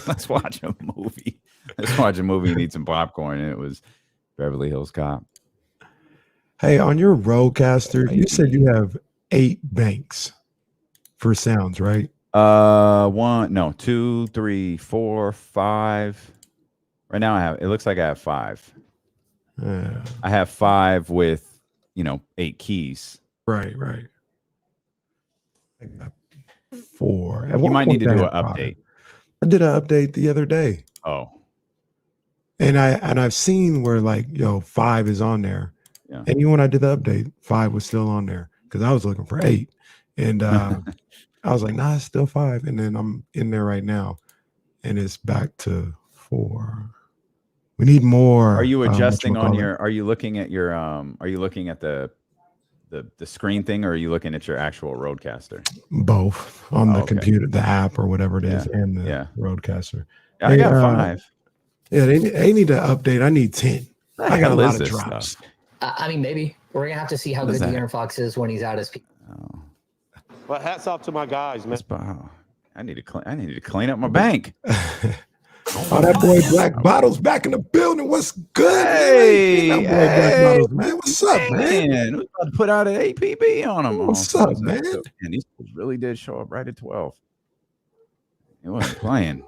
let's watch a movie. Let's watch a movie and eat some popcorn. And it was Beverly Hills Cop. Hey, on your Rodecaster, you said you have 8 banks for sounds, right? 2, 3, 4, 5. Right now it looks like I have 5. I have 5 with, 8 keys. Right. I got 4. You might need to do an update. I did an update the other day. Oh. And I've seen where 5 is on there. Yeah. And even when I did the update, 5 was still on there because I was looking for 8. And I was like, nah, it's still 5. And then I'm in there right now and it's back to 4. We need more. Are you adjusting on are you looking at your are you looking at the screen thing, or are you looking at your actual Rodecaster? Both on the computer, the app or whatever it is, and the Rodecaster. I got 5. Yeah, they need to update. I need 10. I got a lot of drops. I mean, maybe we're gonna have to see how good De'Aaron Fox is when he's out as. Well, hats off to my guys, man. I need to clean up my bank. Oh, that boy Black Bottles back in the building. What's good? Hey, Black Bottles, man. What's up, man? We're about to put out an APB on him. What's up, man? And these really did show up right at 12. He wasn't playing.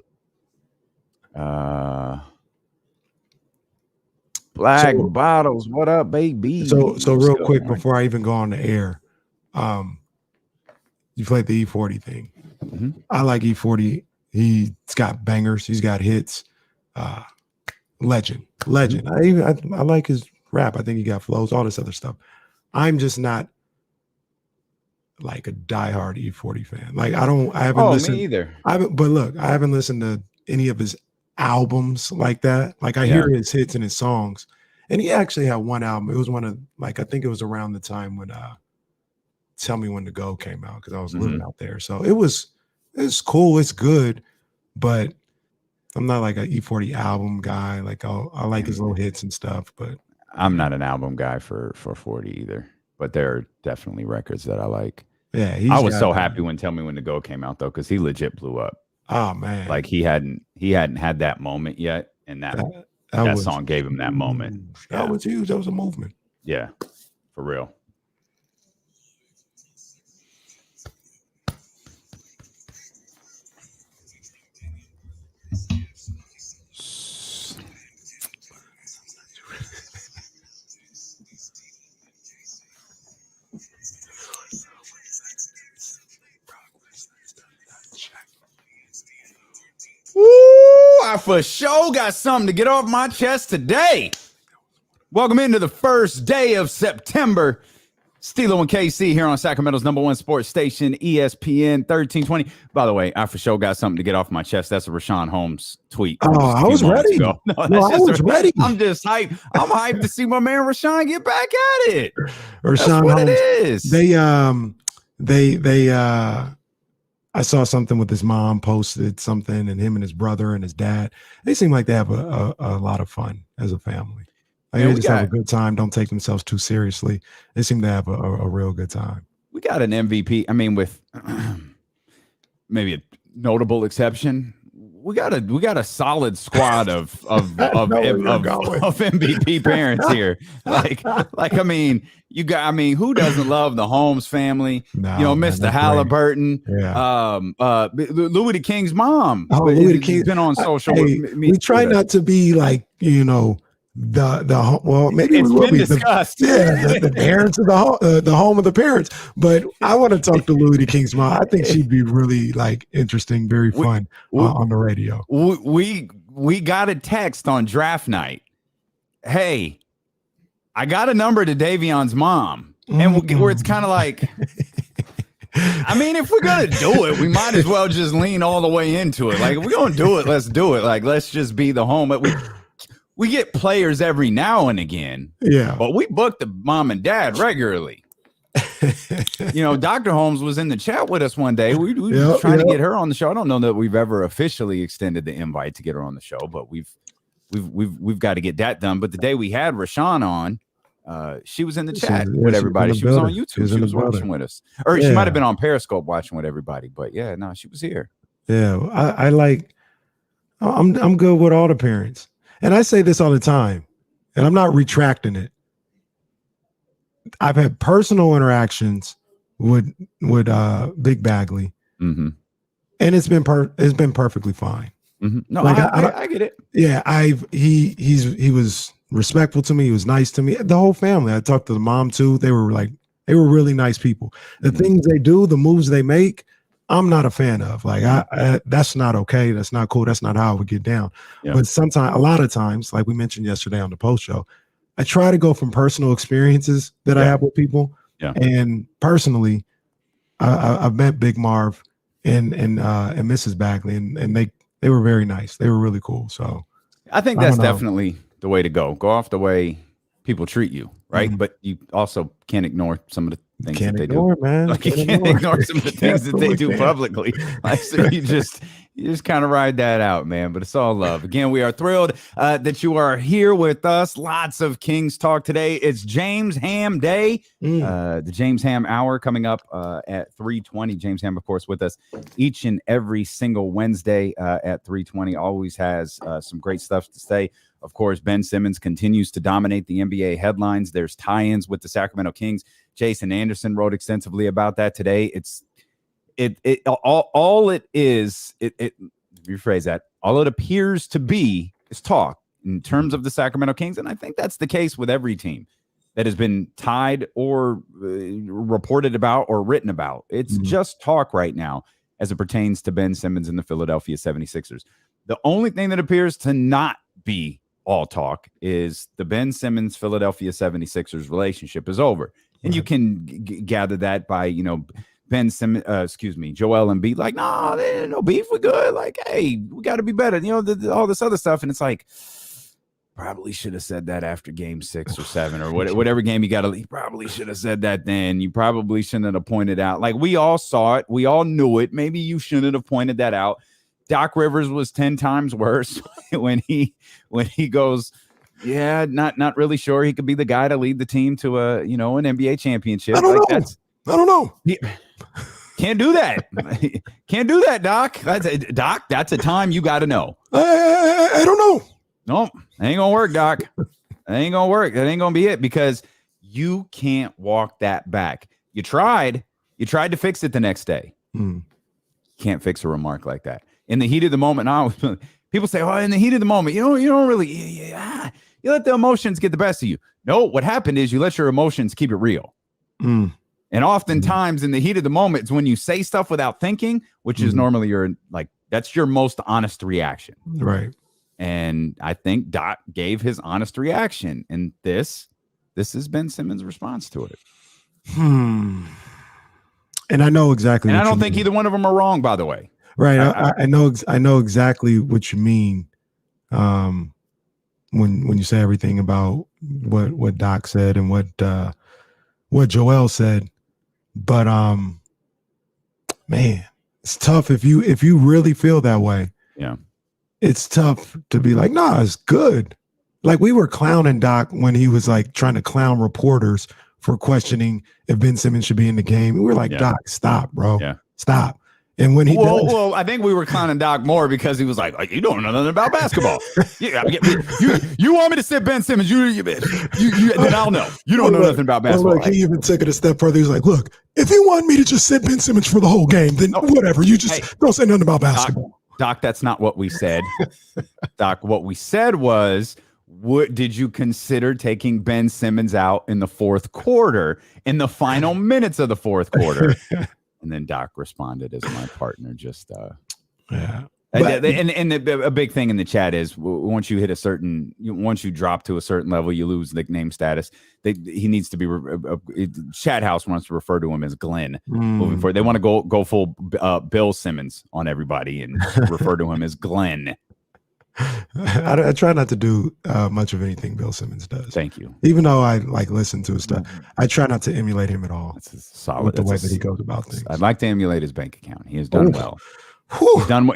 Black Bottles, what up, baby? So real quick before I even go on the air, you played the E40 thing. Mm-hmm. I like E40. He's got bangers. He's got hits. Legend. I like his rap. I think he got flows, all this other stuff. I'm just not like a diehard E40 fan. Like I haven't listened. Me either. But look, I haven't listened to any of his albums like that. Like I hear his hits and his songs. And he actually had one album. It was one of I think it was around the time when Tell Me When to Go came out because I was living out there. So it's cool, it's good, but I'm not like an E40 album guy. Like I like his little hits and stuff, but I'm not an album guy for 40 either. But there are definitely records that I like. Yeah, I was so happy when Tell Me When to Go came out though, because he legit blew up. Oh man, like he hadn't had that moment yet, and that song gave him that moment. That was huge. That was a movement. Yeah, for real. Woo! I for sure got something to get off my chest today. Welcome into the first day of September. Stilo and KC here on Sacramento's #1 sports station, ESPN 1320. By the way, I for sure got something to get off my chest. That's a Rashawn Holmes tweet. Oh, I was ready. No, I was ready. I'm just hyped. I'm hyped to see my man Rashawn get back at it. Rashawn Holmes. It is. They I saw something with his mom posted something, and him and his brother and his dad. They seem like they have a lot of fun as a family. Like they just have a good time. Don't take themselves too seriously. They seem to have a real good time. We got an MVP. I mean, with maybe a notable exception, we got a solid squad of MVP parents here. Like I mean, who doesn't love the Holmes family? No, Mr. Halliburton, Louis the King's mom. Oh, Louis the King's been on social. We try not to be like maybe it's been discussed. The parents of the home of the parents. But I want to talk to Louis the King's mom. I think she'd be really like interesting, very fun on the radio. We got a text on draft night. Hey, I got a number to Davion's mom, and where it's kind of like. I mean, if we're gonna do it, we might as well just lean all the way into it. Like, if we're gonna do it, let's do it. Like, let's just be the home. But we get players every now and again. Yeah. But we book the mom and dad regularly. Dr. Holmes was in the chat with us one day. We were trying to get her on the show. I don't know that we've ever officially extended the invite to get her on the show, but we've got to get that done. But the day we had Rashawn on, she was in the chat with everybody. She was on YouTube. She was watching with us. Or she might have been on Periscope watching with everybody. But she was here. Yeah. I like I'm good with all the parents. And I say this all the time, and I'm not retracting it. I've had personal interactions with Big Bagley, and it's been perfectly fine. No, like I get it. Yeah, he was respectful to me. He was nice to me. The whole family. I talked to the mom too. They were really nice people. The things they do, the moves they make, I'm not a fan of. Like that's not okay. That's not cool. That's not how I would get down. Yeah. But a lot of times, like we mentioned yesterday on the post show, I try to go from personal experiences that I have with people. Yeah. And personally, I've met Big Marv and Mrs. Bagley, and they were very nice. They were really cool. So I think that's definitely the way to go. Go off the way people treat you, right? But you also can't ignore some of the things that they do. Man. Like you can't ignore some of the things that they do publicly. Like so you just kind of ride that out, man. But it's all love. Again, we are thrilled that you are here with us. Lots of Kings talk today. It's James Ham Day. The James Ham Hour coming up at 3:20. James Ham, of course, with us each and every single Wednesday at 3:20. Always has some great stuff to say. Of course, Ben Simmons continues to dominate the NBA headlines. There's tie-ins with the Sacramento Kings. Jason Anderson wrote extensively about that today. All it appears to be is talk in terms of the Sacramento Kings. And I think that's the case with every team that has been tied or reported about or written about. It's just talk right now as it pertains to Ben Simmons and the Philadelphia 76ers. The only thing that appears to not be all talk is the Ben Simmons Philadelphia 76ers relationship is over. And you can gather that by, Ben Simmons, Joel Embiid, like, no beef, we're good. Like, hey, we got to be better. All this other stuff. And it's like, probably should have said that after game 6 or 7 or whatever game you got to, you probably should have said that then. You probably shouldn't have pointed out. Like, we all saw it. We all knew it. Maybe you shouldn't have pointed that out. Doc Rivers was 10 times worse when he goes, yeah, not really sure he could be the guy to lead the team to an NBA championship. I don't know. Can't do that. Can't do that, Doc. That's a time you got to know. I don't know. No, it ain't gonna work, Doc. It ain't gonna work. That ain't gonna be it because you can't walk that back. You tried to fix it the next day. You can't fix a remark like that. In the heat of the moment, now people say, "Oh, in the heat of the moment, you don't really, you let the emotions get the best of you." No, what happened is you let your emotions keep it real. And oftentimes in the heat of the moment, it's when you say stuff without thinking, which is normally that's your most honest reaction. Right. And I think Doc gave his honest reaction. And this is Ben Simmons' response to it. And I know exactly. And I don't think either one of them are wrong, by the way. Right. I know exactly what you mean. When you say everything about what Doc said and what Joel said, but man, it's tough if you really feel that way. Yeah, it's tough to be like, nah, it's good. Like we were clowning Doc when he was like trying to clown reporters for questioning if Ben Simmons should be in the game. We were like, Doc, stop, bro. Yeah, stop. And when he well, I think we were clowning Doc more because he was like, you don't know nothing about basketball. You want me to sit Ben Simmons? You then I'll know. You don't know nothing about basketball. He even took it a step further. He was like, look, if you want me to just sit Ben Simmons for the whole game, then whatever. You just don't say nothing about basketball. Doc, that's not what we said. Doc, what we said was, did you consider taking Ben Simmons out in the fourth quarter, in the final minutes of the fourth quarter? And then Doc responded as my partner. Just yeah. And a big thing in the chat is once you drop to a certain level, you lose nickname status. He needs to be. Chat House wants to refer to him as Glenn moving forward. They want to go full Bill Simmons on everybody and refer to him as Glenn. I try not to do much of anything Bill Simmons does. Thank you. Even though I listen to his stuff, I try not to emulate him at all. That's solid. With the way that he goes about things. I'd like to emulate his bank account. He has done well.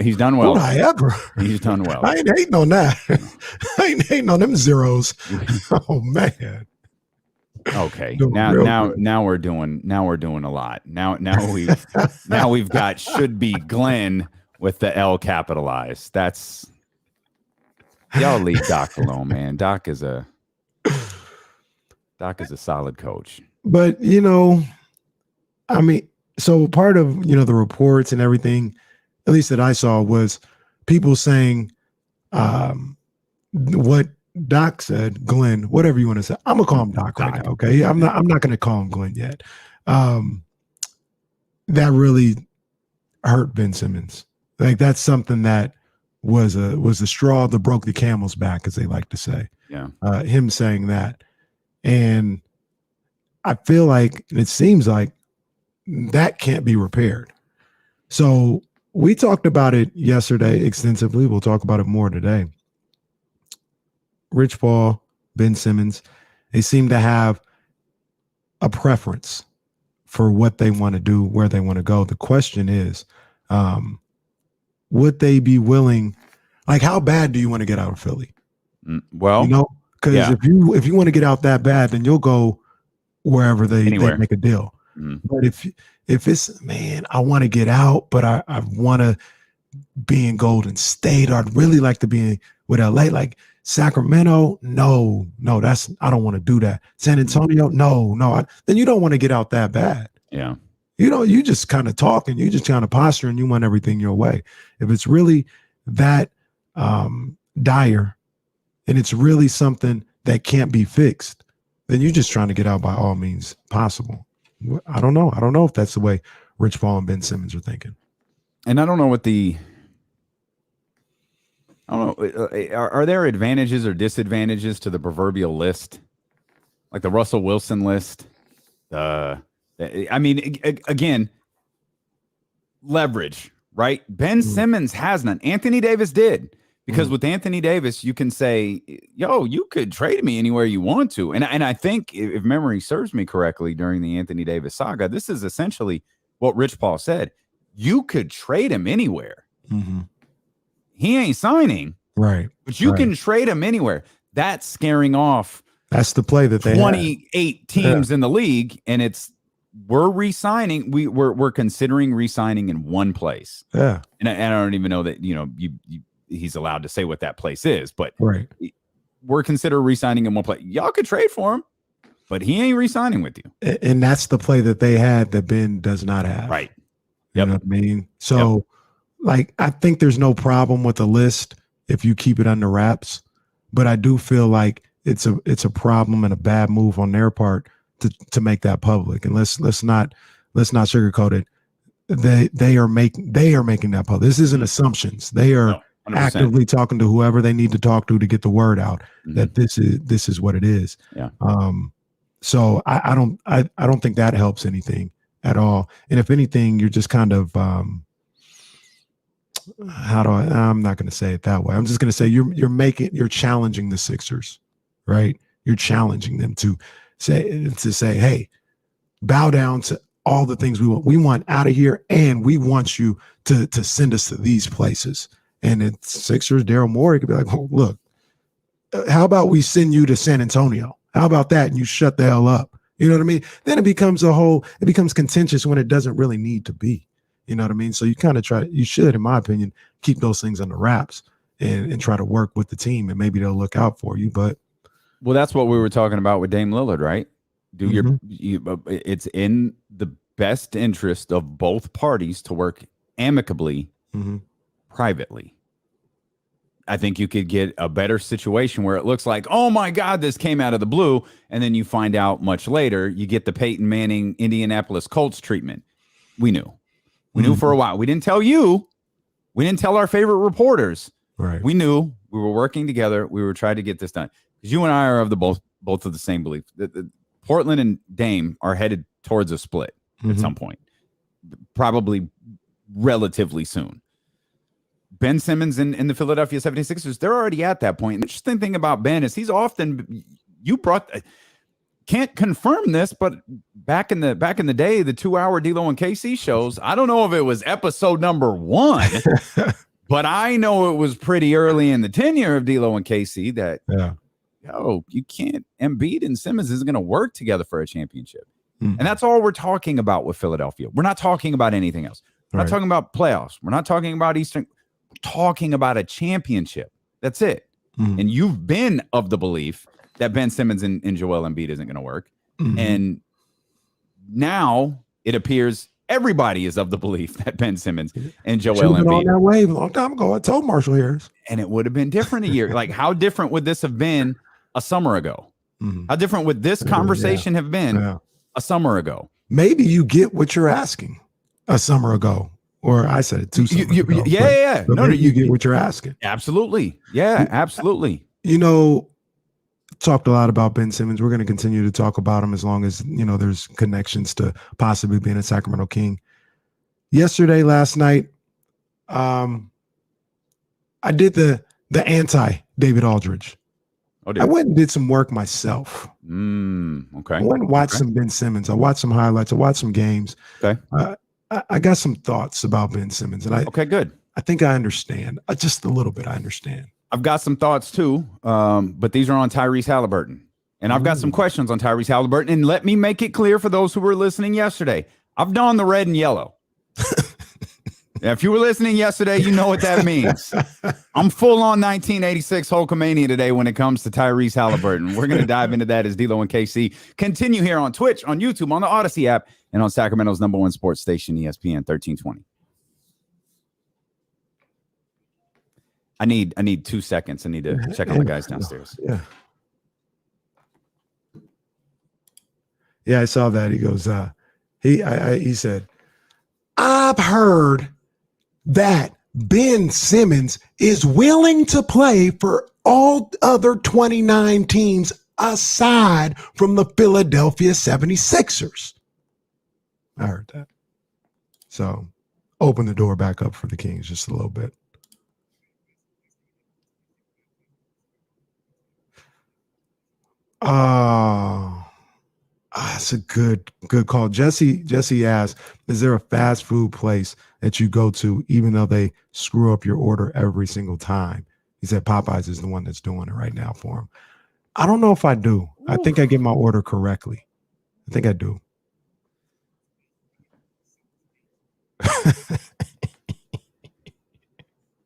He's done well. Would I ever? He's done well. I ain't hating on that. I ain't hating on them zeros. Oh man. Okay. Now we're doing a lot. Now we've got should be Glenn with the L capitalized. That's Y'all leave Doc alone, man. Doc is a solid coach. But I mean, so part of the reports and everything, at least that I saw, was people saying what Doc said, Glenn, whatever you want to say. I'm gonna call him Doc right now, okay? I'm not gonna call him Glenn yet. That really hurt Ben Simmons. Like, that's something that was a straw that broke the camel's back, as they like to say. Yeah. Him saying that. And I feel like, it seems like, that can't be repaired. So we talked about it yesterday extensively. We'll talk about it more today. Rich Paul, Ben Simmons, they seem to have a preference for what they want to do, where they want to go. The question is, would they be willing? Like, how bad do you want to get out of Philly? Well, because if you want to get out that bad, then you'll go wherever they make a deal. But if it's, man, I want to get out, but I want to be in Golden State, or I'd really like to be with LA, like Sacramento, no, I don't want to do that. San Antonio, no, then you don't want to get out that bad. Yeah. You just kind of talking, you just kind of posturing, you want everything your way. If it's really that dire, and it's really something that can't be fixed, then you're just trying to get out by all means possible. I don't know. I don't know if that's the way Rich Paul and Ben Simmons are thinking. And I don't know are there advantages or disadvantages to the proverbial list? Like the Russell Wilson list? I mean, again, leverage, right? Ben Simmons has none. Anthony Davis did. Because with Anthony Davis, you can say, yo, you could trade me anywhere you want to. And I think, if memory serves me correctly, during the Anthony Davis saga, this is essentially what Rich Paul said. You could trade him anywhere. He ain't signing. Right. But you can trade him anywhere. That's scaring off. That's the play that they 28 teams in the league. And we're re-signing. We're considering re-signing in one place. Yeah. And I don't even know that, he's allowed to say what that place is, but we're considering re-signing in one place. Y'all could trade for him, but he ain't re-signing with you. And that's the play that they had that Ben does not have. Right. You know what I mean? So, like, I think there's no problem with the list if you keep it under wraps, but I do feel like it's a problem and a bad move on their part to make that public. And let's not sugarcoat it. They are making that public. This isn't assumptions. They are 100%. Actively talking to whoever they need to talk to get the word out that this is what it is. Yeah. So I don't think that helps anything at all. And if anything, you're just kind of I'm not going to say it that way. I'm just going to say you're challenging the Sixers, right? You're challenging them to say, hey, bow down to all the things we want. We want out of here, and we want you to send us to these places. And it's Sixers, Daryl Morey could be like, well, look, how about we send you to San Antonio? How about that? And you shut the hell up. You know what I mean? Then it becomes contentious when it doesn't really need to be. You know what I mean? So you kind of you should, in my opinion, keep those things under wraps and try to work with the team, and maybe they'll look out for you. But well, that's what we were talking about with Dame Lillard, right? It's in the best interest of both parties to work amicably, privately. I think you could get a better situation where it looks like, oh my God, this came out of the blue. And then you find out much later, you get the Peyton Manning Indianapolis Colts treatment. We knew for a while. We didn't tell you. We didn't tell our favorite reporters. Right. We knew. We were working together. We were trying to get this done. Because you and I are of the both of the same belief. The Portland and Dame are headed towards a split at some point. Probably relatively soon. Ben Simmons and the Philadelphia 76ers, they're already at that point. The interesting thing about Ben is he's often, can't confirm this, but back in the day, the 2-hour D'Lo and KC shows, I don't know if it was episode number 1, but I know it was pretty early in the tenure of D'Lo and KC that, you can't, Embiid and Simmons isn't going to work together for a championship. And that's all we're talking about with Philadelphia. We're not talking about anything else. We're not talking about playoffs. We're not talking about Eastern. We're talking about a championship. That's it. and you've been of the belief that Ben Simmons and Joel Embiid isn't going to work. And now it appears everybody is of the belief that Ben Simmons and Joel Embiid on Embiid. that wave a long time ago. I told Marshall Harris. And it would have been different a year. Like, how different would this have been a summer ago? How different would this conversation have been a summer ago? Maybe you get what you're asking a summer ago. Or I said it 2 summers ago. Yeah. No, you get what you're asking. Absolutely. Yeah, absolutely. You know, talked a lot about Ben Simmons. We're going to continue to talk about him as long as, you know, there's connections to possibly being a Sacramento King. Last night, I did the anti-David Aldridge. I went and did some work myself. Okay. I went and watched some Ben Simmons. I watched some highlights. I watched some games. Okay. I got some thoughts about Ben Simmons. And good. I think I understand. Just a little bit I understand. I've got some thoughts too, but these are on Tyrese Haliburton. And I've got some questions on Tyrese Haliburton. And let me make it clear for those who were listening yesterday. I've donned the red and yellow. If you were listening yesterday, you know what that means. I'm full on 1986 Hulkamania today when it comes to Tyrese Haliburton. We're going to dive into that as D-Lo and KC continue here on Twitch, on YouTube, on the Odyssey app, and on Sacramento's #1 sports station, ESPN 1320. I need 2 seconds. I need to check on the guys downstairs. Yeah, I saw that. He goes, he said, I've heard that Ben Simmons is willing to play for all other 29 teams aside from the Philadelphia 76ers. I heard that. So open the door back up for the Kings just a little bit. That's a good call. Jesse asked, is there a fast food place that you go to even though they screw up your order every single time? He said Popeyes is the one that's doing it right now for him. I don't know if I do. Ooh. I think I get my order correctly. I think I do.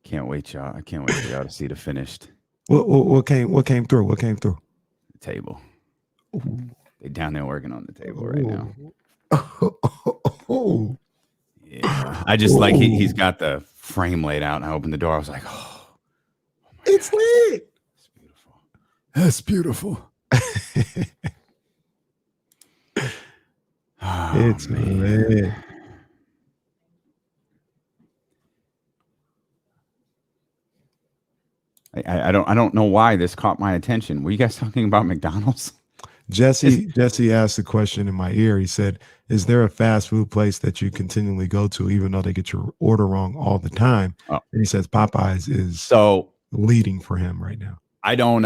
Can't wait, y'all. I can't wait for y'all to see the finished. What came through? What came through? The table. Ooh. They down there working on the table right now. Yeah. I just like he's got the frame laid out, and I opened the door. I was like, oh it's lit. It's beautiful. It's lit. I don't know why this caught my attention. Were you guys talking about McDonald's? Jesse asked the question in my ear. He said, is there a fast food place that you continually go to even though they get your order wrong all the time? Oh. And he says Popeyes is leading for him right now. I don't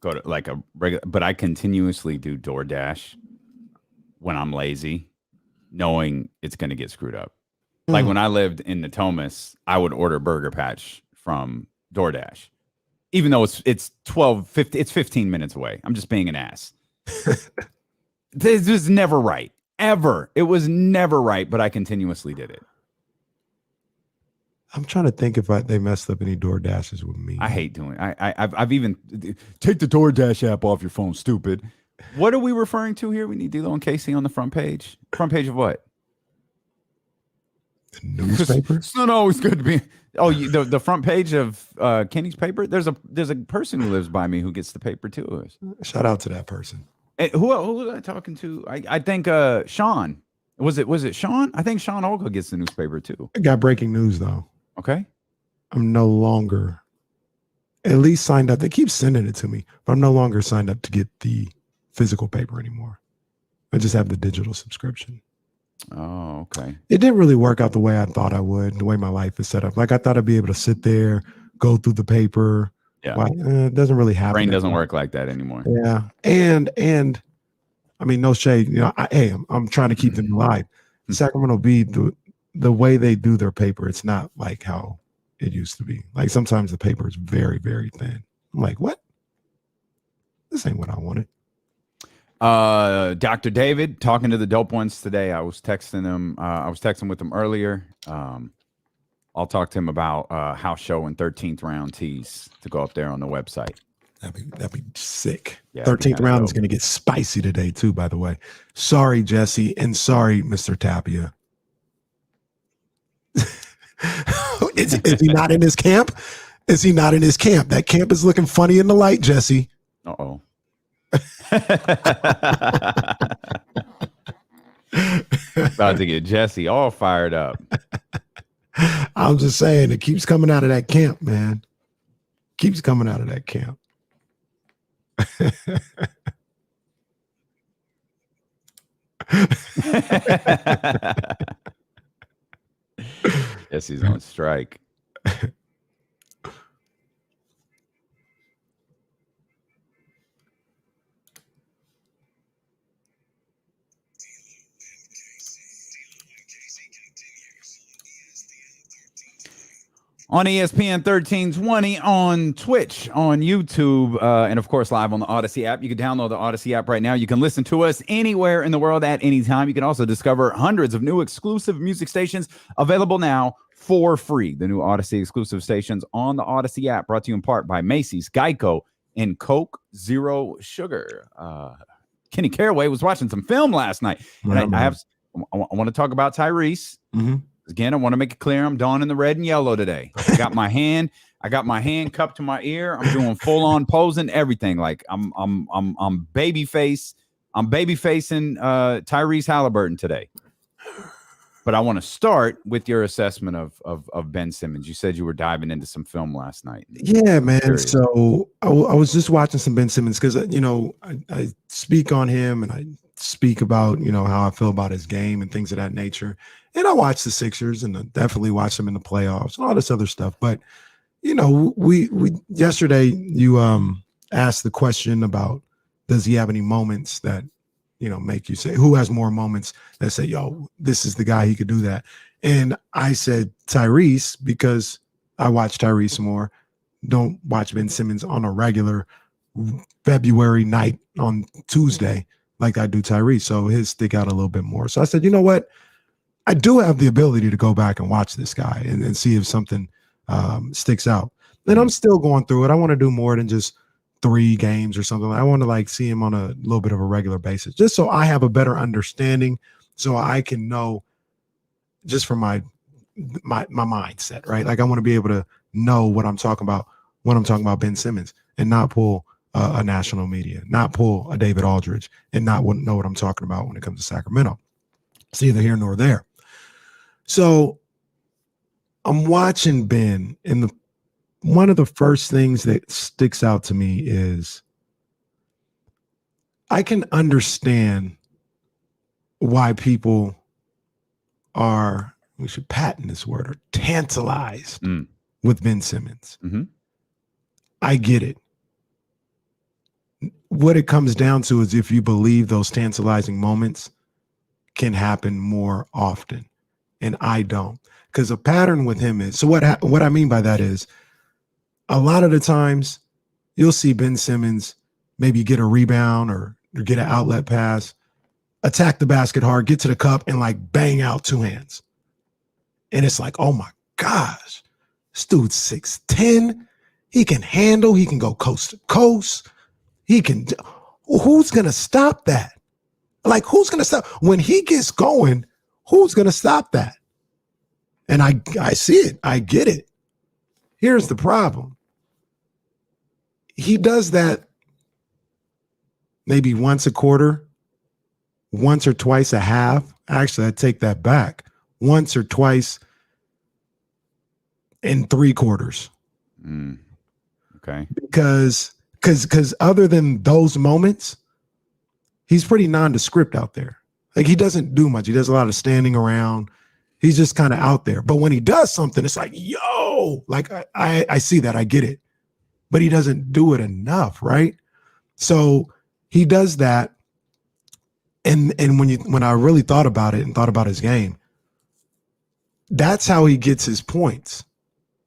go to like a regular, but I continuously do DoorDash when I'm lazy, knowing it's going to get screwed up. Like when I lived in Natomas, I would order Burger Patch from DoorDash, even though it's 15 minutes away. I'm just being an ass. This was never right, ever. It was never right, but I continuously did it. I'm trying to think if they messed up any DoorDashes with me. I hate doing it. I've even take the DoorDash app off your phone, stupid. What are we referring to here? We need D-Lo and Casey on the front page. Front page of what? The newspaper? It's not always good to be. Oh, the front page of Kenny's paper. There's a person who lives by me who gets the paper too. Shout out to that person. Hey, who was I talking to? I think Sean. Was it Sean? I think Sean Olga gets the newspaper too. I got breaking news though. Okay. I'm no longer at least signed up. They keep sending it to me, but I'm no longer signed up to get the physical paper anymore. I just have the digital subscription. Oh, okay. It didn't really work out the way I thought I would, the way my life is set up. Like I thought I'd be able to sit there, go through the paper. Yeah. It doesn't really happen. Brain doesn't work like that anymore. Yeah. And I mean, no shade. You know, I'm trying to keep them alive. Sacramento Bee, the way they do their paper, it's not like how it used to be. Like sometimes the paper is very, very thin. I'm like, what? This ain't what I wanted. Dr. David talking to the dope ones today. I was texting him. I was texting with him earlier. I'll talk to him about house show and 13th round tees to go up there on the website. That'd be sick. Yeah, 13th round is dope. going to get spicy today too, by the way. Sorry, Jesse, and sorry, Mr. Tapia. Is he not in his camp? Is he not in his camp? That camp is looking funny in the light, Jesse. Uh-oh. About to get Jesse all fired up. I'm just saying, it keeps coming out of that camp, man. Keeps coming out of that camp. Jesse's on strike. On ESPN 1320, on Twitch, on YouTube, and of course live on the Odyssey app. You can download the Odyssey app right now. You can listen to us anywhere in the world at any time. You can also discover hundreds of new exclusive music stations available now for free. The new Odyssey exclusive stations on the Odyssey app, brought to you in part by Macy's, Geico, and Coke Zero Sugar. Kenny Caraway was watching some film last night, and I want to talk about Tyrese. Mm-hmm. Again, I want to make it clear I'm donning the red and yellow today. I got my hand cupped to my ear. I'm doing full on posing, everything. Like I'm baby face. I'm baby facing Tyrese Haliburton today. But I want to start with your assessment of Ben Simmons. You said you were diving into some film last night. Yeah, man. So I was just watching some Ben Simmons because I speak on him and I speak about how I feel about his game and things of that nature. And I watch the Sixers and I definitely watch them in the playoffs and all this other stuff. But we yesterday you asked the question about, does he have any moments that make you say, who has more moments that say, yo, this is the guy, he could do that? And I said Tyrese, because I watch Tyrese more. Don't watch Ben Simmons on a regular February night on Tuesday like I do Tyrese. So his stick out a little bit more. So I said, you know what? I do have the ability to go back and watch this guy and see if something sticks out. And I'm still going through it. I want to do more than just 3 games or something. I want to see him on a little bit of a regular basis, just so I have a better understanding, so I can know just from my mindset, right? Like I want to be able to know what I'm talking about when I'm talking about Ben Simmons, and not pull a national media, not pull a David Aldridge, and not know what I'm talking about when it comes to Sacramento. It's neither here nor there. So I'm watching Ben, and one of the first things that sticks out to me is I can understand why people are, we should patent this word, are tantalized with Ben Simmons. Mm-hmm. I get it. What it comes down to is if you believe those tantalizing moments can happen more often. And I don't. Because a pattern with him is, so what I mean by that is, a lot of the times you'll see Ben Simmons maybe get a rebound or get an outlet pass, attack the basket hard, get to the cup, and bang out 2 hands. And it's like, oh my gosh, this dude's 6'10". He can handle, he can go coast to coast. He can, who's going to stop that? Who's going to stop? When he gets going, who's going to stop that? And I see it. I get it. Here's the problem. He does that maybe once a quarter, once or twice a half. Actually, I take that back. Once or twice in 3 quarters. Okay. Because other than those moments, he's pretty nondescript out there. He doesn't do much. He does a lot of standing around. He's just kind of out there. But when he does something, it's like, yo, I see that. I get it. But he doesn't do it enough, right? So he does that. And when I really thought about it and thought about his game, that's how he gets his points.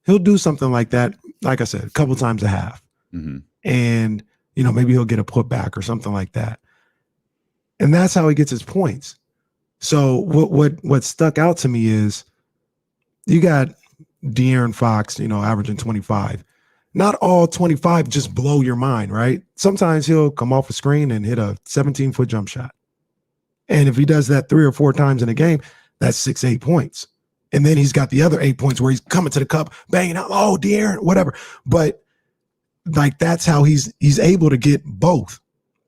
He'll do something like that, like I said, a couple times a half. Mm-hmm. And, maybe he'll get a putback or something like that. And that's how he gets his points. So what stuck out to me is you got De'Aaron Fox, averaging 25. Not all 25 just blow your mind, right? Sometimes he'll come off a screen and hit a 17-foot jump shot. And if he does that 3 or 4 times in a game, that's 6, 8 points. And then he's got the other 8 points where he's coming to the cup, banging out, oh, De'Aaron, whatever. But like that's how he's able to get both.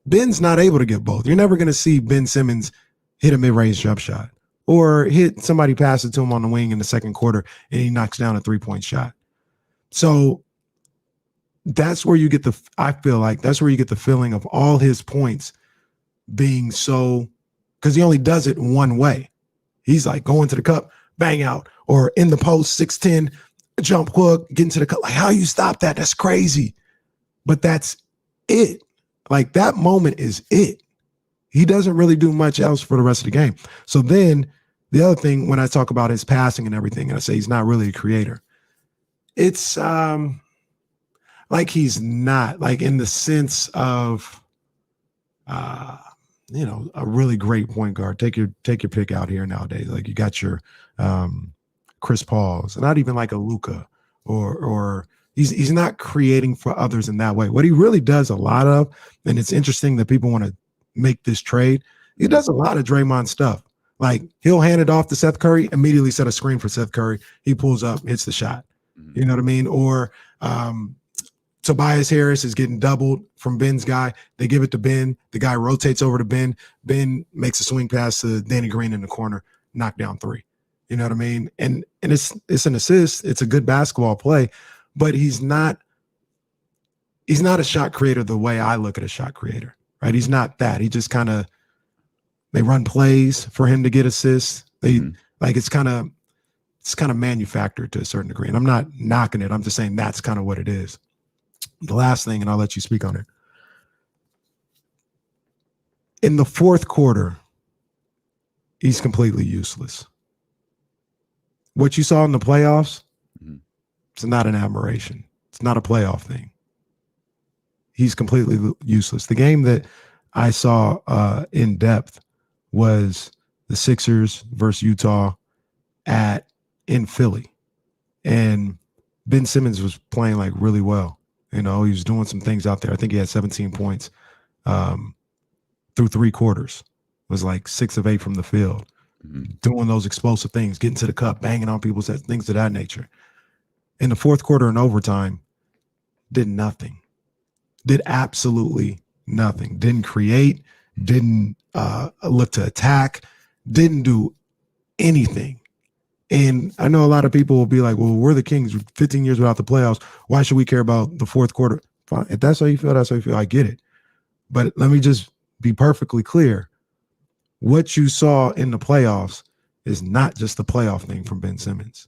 Ben's not able to get both. You're never going to see Ben Simmons hit a mid-range jump shot or hit somebody pass it to him on the wing in the second quarter and he knocks down a 3-point shot. So that's where you get I feel like that's where you get the feeling of all his points being so, because he only does it one way. He's like going to the cup, bang out, or in the post, 6'10", jump hook, getting to the cup. Like, how you stop that? That's crazy. But that's it. Like, that moment is it. He doesn't really do much else for the rest of the game. So then the other thing, when I talk about his passing and everything, and I say he's not really a creator, it's like he's not, like in the sense of a really great point guard. Take your pick out here nowadays. Like you got your Chris Pauls, not even like a Luka, or he's not creating for others in that way. What he really does a lot of, and it's interesting that people want to make this trade, he does a lot of Draymond stuff. Like he'll hand it off to Seth Curry, immediately set a screen for Seth Curry. He pulls up, hits the shot. You know what I mean? Or Tobias Harris is getting doubled from Ben's guy. They give it to Ben. The guy rotates over to Ben. Ben makes a swing pass to Danny Green in the corner, knock down 3. You know what I mean? And it's an assist. It's a good basketball play, but he's not a shot creator the way I look at a shot creator, right? He's not that. He just kind of, they run plays for him to get assists. Like it's kind of manufactured to a certain degree. And I'm not knocking it. I'm just saying that's kind of what it is. The last thing, and I'll let you speak on it. In the fourth quarter, he's completely useless. What you saw in the playoffs, it's not an admiration. It's not a playoff thing. He's completely useless. The game that I saw in depth was the Sixers versus Utah in Philly. And Ben Simmons was playing like really well. He was doing some things out there. I think he had 17 points through 3 quarters. It was like 6 of 8 from the field, doing those explosive things, getting to the cup, banging on people's heads, things of that nature. In the fourth quarter and overtime, did nothing. Did absolutely nothing. Didn't create, didn't look to attack, didn't do anything. And I know a lot of people will be like, well, we're the Kings 15 years without the playoffs. Why should we care about the fourth quarter? Fine. If that's how you feel, that's how you feel. I get it. But let me just be perfectly clear. What you saw in the playoffs is not just the playoff thing from Ben Simmons.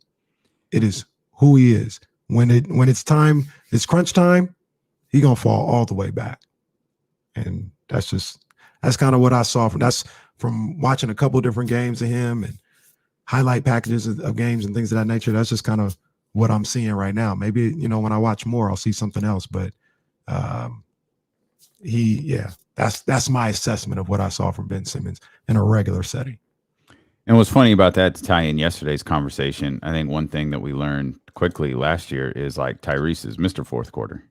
It is who he is. When it's time, it's crunch time, he's going to fall all the way back. And that's kind of what I saw from watching a couple different games of him and highlight packages of games and things of that nature. That's just kind of what I'm seeing right now. Maybe, when I watch more, I'll see something else, but that's my assessment of what I saw from Ben Simmons in a regular setting. And what's funny about that, to tie in yesterday's conversation, I think one thing that we learned quickly last year is like Tyrese is Mr. Fourth Quarter.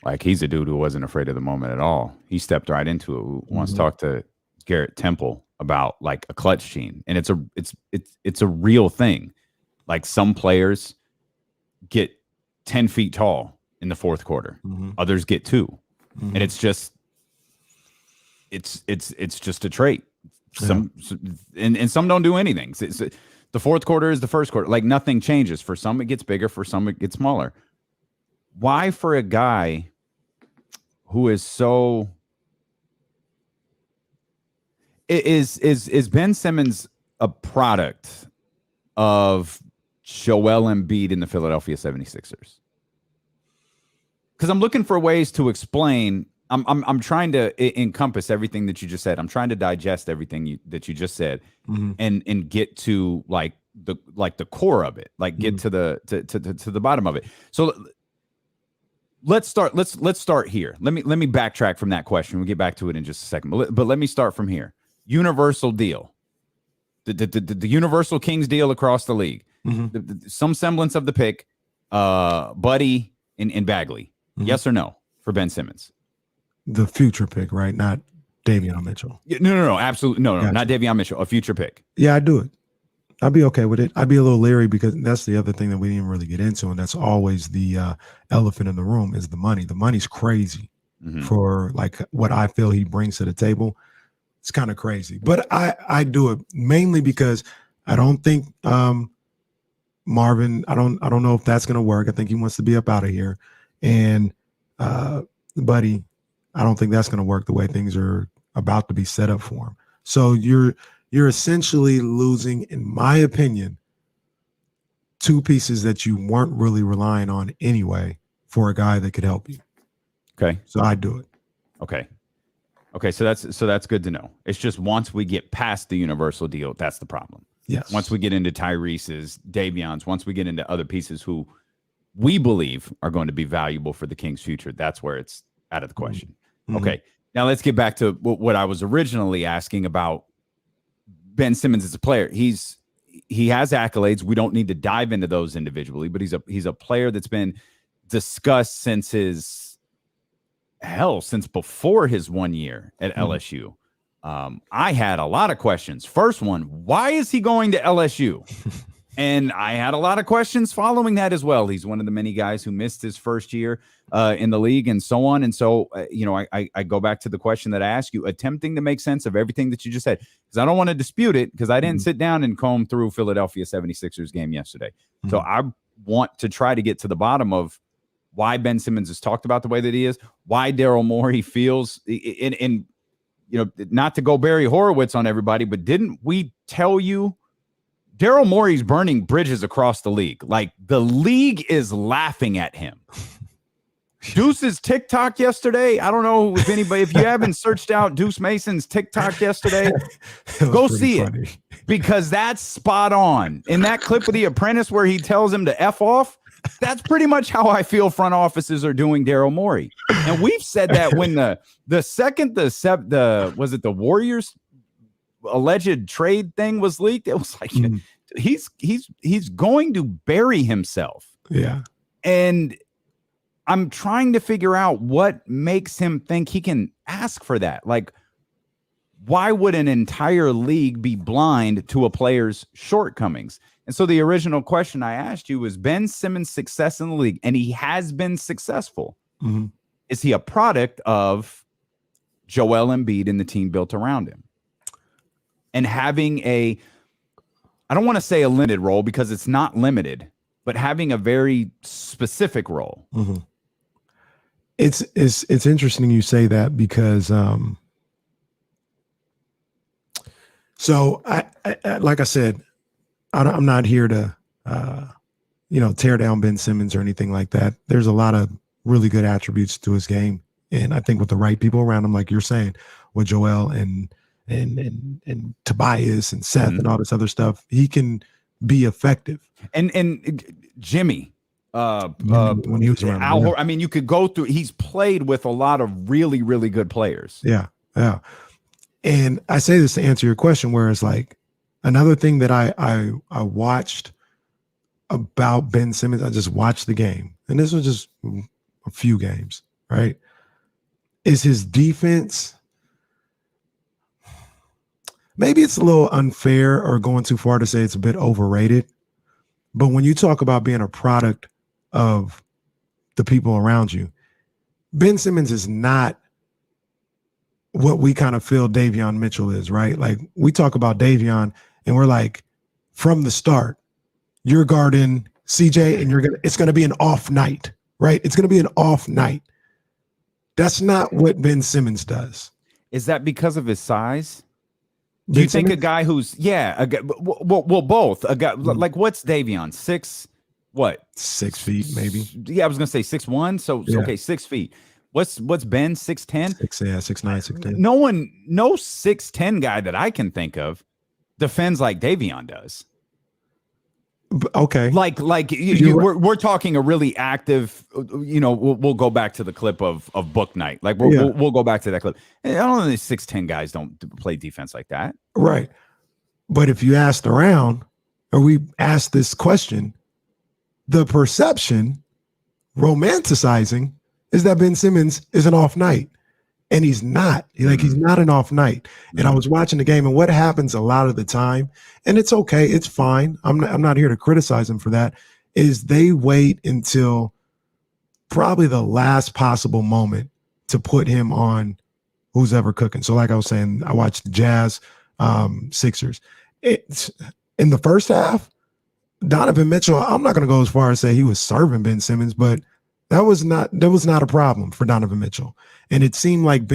Like he's a dude who wasn't afraid of the moment at all. He stepped right into it. We once talked to Garrett Temple about like a clutch gene, and it's a real thing. Like some players get 10 feet tall in the fourth quarter, others get 2, and it's just a trait. Some don't do anything. The fourth quarter is the first quarter. Like nothing changes. For some it gets bigger, for some it gets smaller. Why, for a guy who is so is Ben Simmons a product of Joel Embiid in the Philadelphia 76ers? Because I'm looking for ways to explain. I'm trying to encompass everything that you just said. I'm trying to digest everything that you just said, and get to like the core of it, like get to the bottom of it. So let's start. Let's start here. Let me backtrack from that question. We'll get back to it in just a second. But let me start from here. Universal deal, the Universal Kings deal across the league. some semblance of the pick, Buddy and Bagley. Yes or no for Ben Simmons? The future pick, right? Not Davion Mitchell. No, absolutely. No, Gotcha. not Davion Mitchell, a future pick. Yeah, I'd do it. I'd be okay with it. I'd be a little leery because that's the other thing that we didn't really get into, and that's always the elephant in the room is the money. The money's crazy for like what I feel he brings to the table. It's kind of crazy, but I do it mainly because I don't think Marvin. I don't know if that's gonna work. I think he wants to be up out of here, and Buddy, I don't think that's gonna work the way things are about to be set up for him. So you're essentially losing, in my opinion, two pieces that you weren't really relying on anyway for a guy that could help you. Okay. So I do it. Okay. So that's good to know. It's just once we get past the universal deal, that's the problem. Yes. Once we get into Tyrese's, Davion's, once we get into other pieces who we believe are going to be valuable for the Kings' future, that's where it's out of the question. Okay. Now let's get back to what I was originally asking about Ben Simmons as a player. He has accolades. We don't need to dive into those individually, but he's a player that's been discussed since before his 1 year at LSU. I had a lot of questions. First one, why is he going to LSU? And I had a lot of questions following that as well. He's one of the many guys who missed his first year in the league and so on. And so, I go back to the question that I asked you, attempting to make sense of everything that you just said, because I don't want to dispute it, because I didn't sit down and comb through Philadelphia 76ers game yesterday. So I want to try to get to the bottom of why Ben Simmons is talked about the way that he is, why Daryl Morey feels, and not to go Barry Horowitz on everybody, but didn't we tell you Daryl Morey's burning bridges across the league? Like, the league is laughing at him. Deuce's TikTok yesterday. I don't know if you haven't searched out Deuce Mason's TikTok yesterday, go see funny. It, because that's spot on. In that clip of The Apprentice where he tells him to F off, that's pretty much how I feel front offices are doing Daryl Morey. And we've said that when the second was it the Warriors alleged trade thing was leaked, it was like he's going to bury himself. Yeah. And I'm trying to figure out what makes him think he can ask for that. Like, why would an entire league be blind to a player's shortcomings? And so the original question I asked you was Ben Simmons' success in the league, and he has been successful. Is he a product of Joel Embiid and the team built around him? And having I don't want to say a limited role because it's not limited, but having a very specific role. It's interesting you say that because so I like I said, I'm not here to tear down Ben Simmons or anything like that. There's a lot of really good attributes to his game, and I think with the right people around him, like you're saying, with Joel and Tobias and Seth and all this other stuff, he can be effective. And Jimmy, when he was around, Al, I mean, you could go through. He's played with a lot of really, really good players. Yeah. And I say this to answer your question, where it's like another thing that I watched about Ben Simmons. I just watched the game, and this was just a few games, right? Is his defense? Maybe it's a little unfair or going too far to say it's a bit overrated. But when you talk about being a product of the people around you, Ben Simmons is not what we kind of feel Davion Mitchell is, right? Like, we talk about Davion and we're like, from the start, you're guarding CJ and it's going to be an off night, right? It's going to be an off night. That's not what Ben Simmons does. Is that because of his size? Do you think a guy who's both a guy like what's Davion 6 feet maybe? Yeah, I was gonna say 6'1", so yeah. Okay, 6 feet. What's Ben 6'10"? 6'9", 6'10". No 6'10" guy that I can think of defends like Davion does. Okay, we're talking a really active. We'll go back to the clip of Book Night. Like we'll go back to that clip. I don't think 6'10" guys don't play defense like that, right? But if you asked around, or we ask this question, the perception, romanticizing, is that Ben Simmons is an off night. And he's not. He's not an off night. And I was watching the game, and what happens a lot of the time, and it's okay, it's fine. I'm not here to criticize him for that, is they wait until probably the last possible moment to put him on who's ever cooking. So like I was saying, I watched the Jazz Sixers. It's in the first half, Donovan Mitchell, I'm not going to go as far as say he was serving Ben Simmons, but that was not a problem for Donovan Mitchell. And it seemed like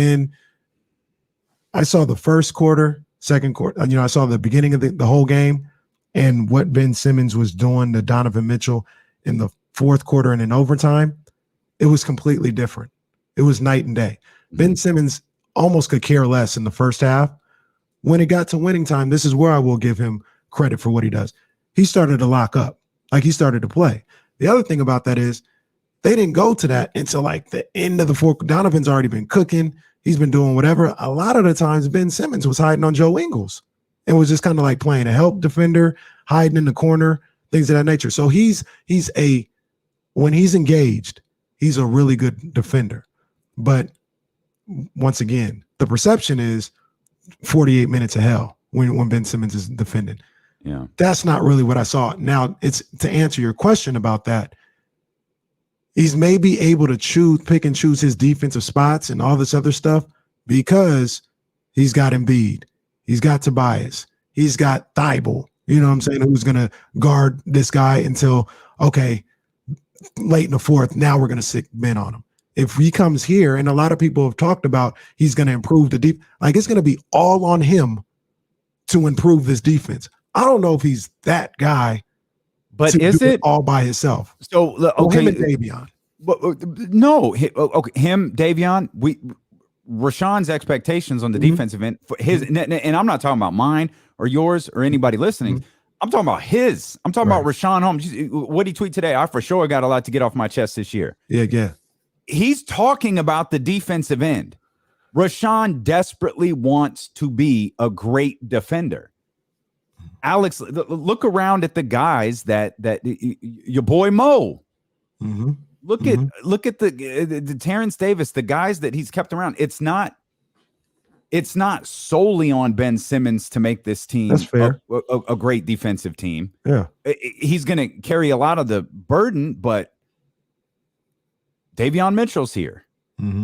I saw the first quarter, second quarter, I saw the beginning of the whole game, and what Ben Simmons was doing to Donovan Mitchell in the fourth quarter and in overtime, it was completely different. It was night and day. Ben Simmons almost could care less in the first half. When it got to winning time, this is where I will give him credit for what he does. He started to lock up, like he started to play. The other thing about that is they didn't go to that until like the end of the fourth. Donovan's already been cooking. He's been doing whatever. A lot of the times Ben Simmons was hiding on Joe Ingles and was just kind of like playing a help defender, hiding in the corner, things of that nature. So when he's engaged, he's a really good defender. But once again, the perception is 48 minutes of hell when Ben Simmons is defending. Yeah. That's not really what I saw. Now, it's to answer your question about that. He's maybe able to pick and choose his defensive spots and all this other stuff because he's got Embiid, he's got Tobias, he's got Thibault, you know what I'm saying, who's going to guard this guy until, okay, late in the fourth, now we're going to stick Ben on him. If he comes here, and a lot of people have talked about he's going to improve the deep, like it's going to be all on him to improve this defense. I don't know if he's that guy. But is it all by himself? So okay, him and Davion. No, him, Davion. Rashawn's expectations on the defensive end, for his, and I'm not talking about mine or yours or anybody listening. I'm talking about his. I'm talking about Rashawn Holmes. What he tweet today? I for sure got a lot to get off my chest this year. Yeah. He's talking about the defensive end. Rashawn desperately wants to be a great defender. Alex, look around at the guys that your boy Mo. Look at the Terrence Davis, the guys that he's kept around. It's not solely on Ben Simmons to make this team That's fair. A great defensive team. Yeah, he's going to carry a lot of the burden, but Davion Mitchell's here.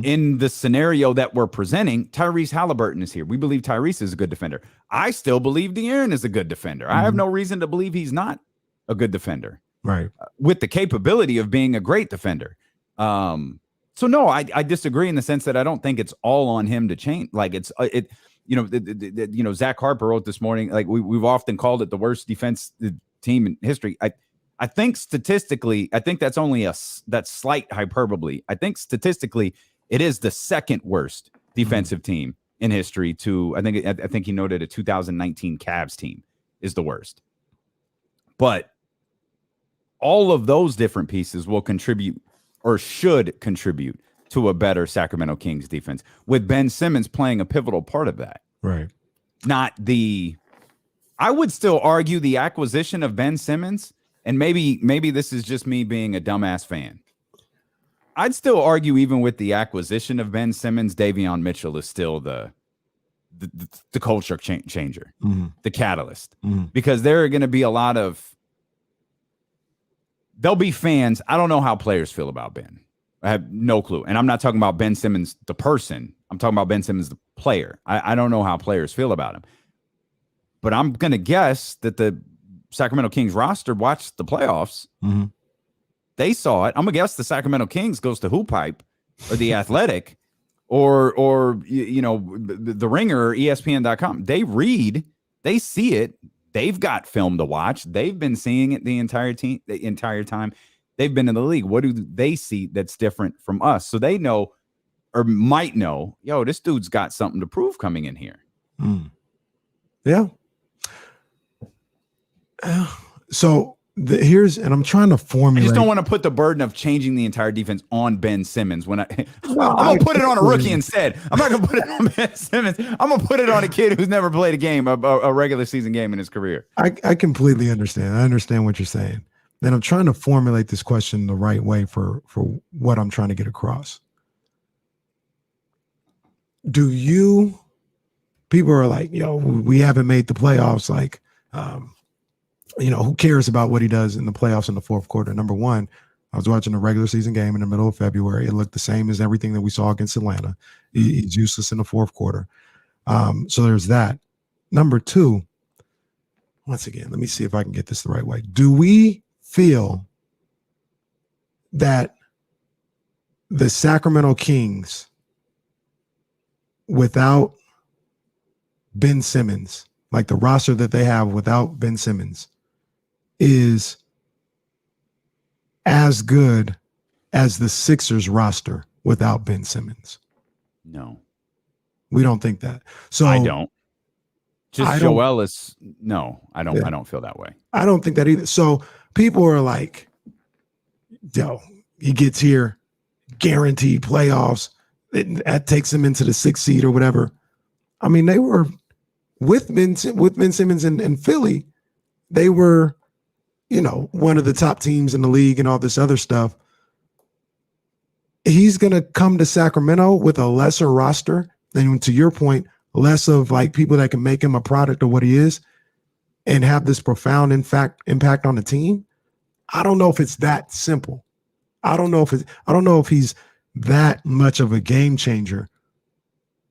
In the scenario that we're presenting, Tyrese Haliburton is here. We believe Tyrese is a good defender. I still believe De'Aaron is a good defender. I have no reason to believe he's not a good defender. Right. With the capability of being a great defender. So no, I disagree in the sense that I don't think it's all on him to change. Like Zach Harper wrote this morning, like we've often called it the worst defense team in history. I think statistically, I think that's only that's slight hyperbole. I think statistically, it is the second worst defensive team in history. I think he noted a 2019 Cavs team is the worst. But all of those different pieces will contribute or should contribute to a better Sacramento Kings defense, with Ben Simmons playing a pivotal part of that. Right. I would still argue the acquisition of Ben Simmons. And maybe this is just me being a dumbass fan. I'd still argue even with the acquisition of Ben Simmons, Davion Mitchell is still the culture changer, the catalyst. Because there are going to be there'll be fans. I don't know how players feel about Ben. I have no clue. And I'm not talking about Ben Simmons, the person. I'm talking about Ben Simmons, the player. I don't know how players feel about him. But I'm going to guess that the Sacramento Kings roster watched the playoffs. They saw it. I'm gonna guess the Sacramento Kings goes to Hoop Hype or The Athletic or the Ringer or ESPN.com. They read, they see it. They've got film to watch. They've been seeing it the entire time they've been in the league. What do they see that's different from us? So they know or might know, this dude's got something to prove coming in here. Yeah. So and I'm trying to I formulate. just don't want to put the burden of changing the entire defense on Ben Simmons when I'm I gonna put it on a rookie instead. I'm not gonna put it on Ben Simmons. I'm gonna put it on a kid who's never played a game, a regular season game in his career. I completely understand. I understand what you're saying. And I'm trying to formulate this question the right way for what I'm trying to get across. People are like, we haven't made the playoffs. Like, who cares about what he does in the playoffs in the fourth quarter? Number one, I was watching a regular season game in the middle of February. It looked the same as everything that we saw against Atlanta. He's useless in the fourth quarter. So there's that. Number two, once again, let me see if I can get this the right way. Do we feel that the Sacramento Kings, without Ben Simmons, like the roster that they have without Ben Simmons, is as good as the Sixers roster without Ben Simmons? No, we don't think that. So I don't. Just Joel is no. I don't. Yeah. I don't feel that way. I don't think that either. So people are like, he gets here, guaranteed playoffs. That takes him into the 6th seed or whatever. I mean, they were with Ben Simmons in Philly. They were, one of the top teams in the league and all this other stuff. He's going to come to Sacramento with a lesser roster. And to your point, less of like people that can make him a product of what he is and have this profound impact on the team. I don't know if it's that simple. I don't know if he's that much of a game changer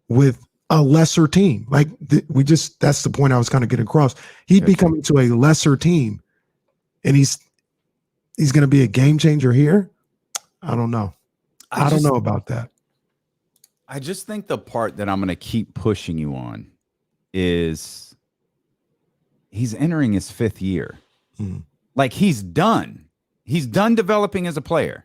with a lesser team. Like that's the point I was kind of getting across. He'd be coming to a lesser team and he's going to be a game changer here. I don't know. I don't know about that. I just think the part that I'm going to keep pushing you on is he's entering his 5th year. Like he's done. He's done developing as a player.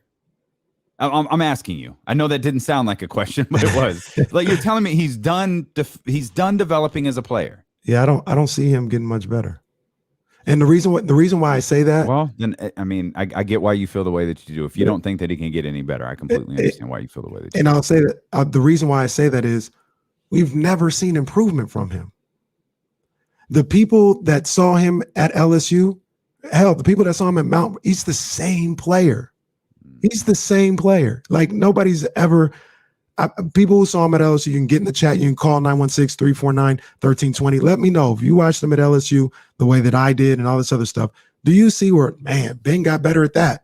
I'm asking you. I know that didn't sound like a question, but it was. Like you're telling me he's done developing as a player. Yeah, I don't see him getting much better. And the reason why I say that, well, then I mean, I get why you feel the way that you do. If you don't think that he can get any better, I completely understand why you feel the way that you do. And I'll say that the reason why I say that is we've never seen improvement from him. The people that saw him at LSU, hell, the people that saw him at Mount, he's the same player. He's the same player. Like nobody's ever. People who saw him at LSU, you can get in the chat. You can call 916-349-1320. Let me know if you watched him at LSU the way that I did and all this other stuff. Do you see where, man, Ben got better at that?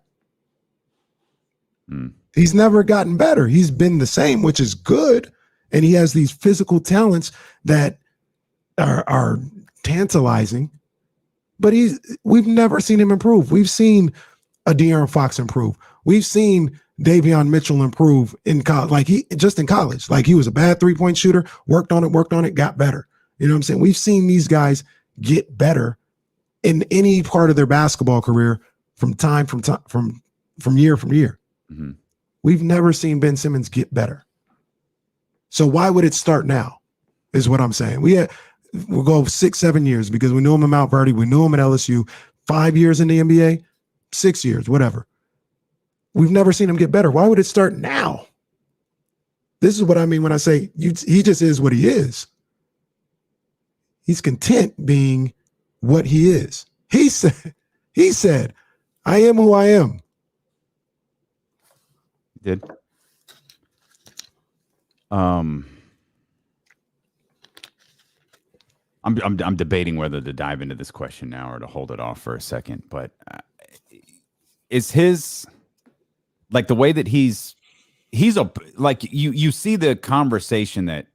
He's never gotten better. He's been the same, which is good. And he has these physical talents that are tantalizing. But we've never seen him improve. We've seen a De'Aaron Fox improve. We've seen Davion Mitchell improve in college, in college. Like he was a bad 3-point shooter, worked on it, got better. You know what I'm saying? We've seen these guys get better in any part of their basketball career from year. Mm-hmm. We've never seen Ben Simmons get better. So why would it start now? Is what I'm saying. We'll go 6-7 years because we knew him at Mount Verdi, we knew him at LSU, 5 years in the NBA, 6 years, whatever. We've never seen him get better. Why would it start now? This is what I mean when I say he just is what he is. He's content being what he is. He said, I am who I am. Did. I'm debating whether to dive into this question now or to hold it off for a second, but is his like the way that he's like you see the conversation that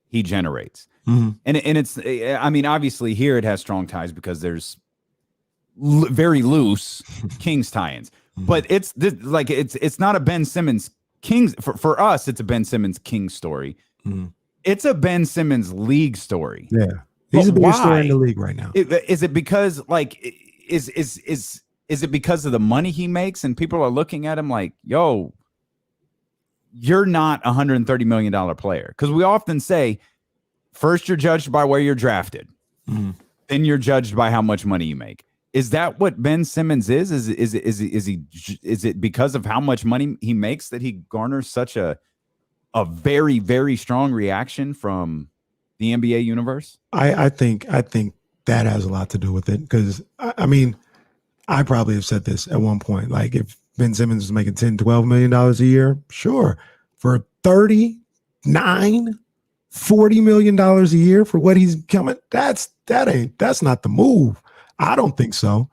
he generates, and it's I mean obviously here it has strong ties because there's very loose Kings tie-ins, but it's not a Ben Simmons Kings for us. It's a Ben Simmons Kings story. It's a Ben Simmons league story. Yeah, he's a big story in the league right now. Is it because is it because of the money he makes and people are looking at him like, yo, you're not a $130 million player? Because we often say, first you're judged by where you're drafted. Then you're judged by how much money you make. Is that what Ben Simmons is? Is it because of how much money he makes that he garners such a very, very strong reaction from the NBA universe? I think that has a lot to do with it, because I mean, I probably have said this at one point. Like, if Ben Simmons is making $10-12 million a year, sure. For $39, $40 million a year for what he's coming, that's not the move. I don't think so.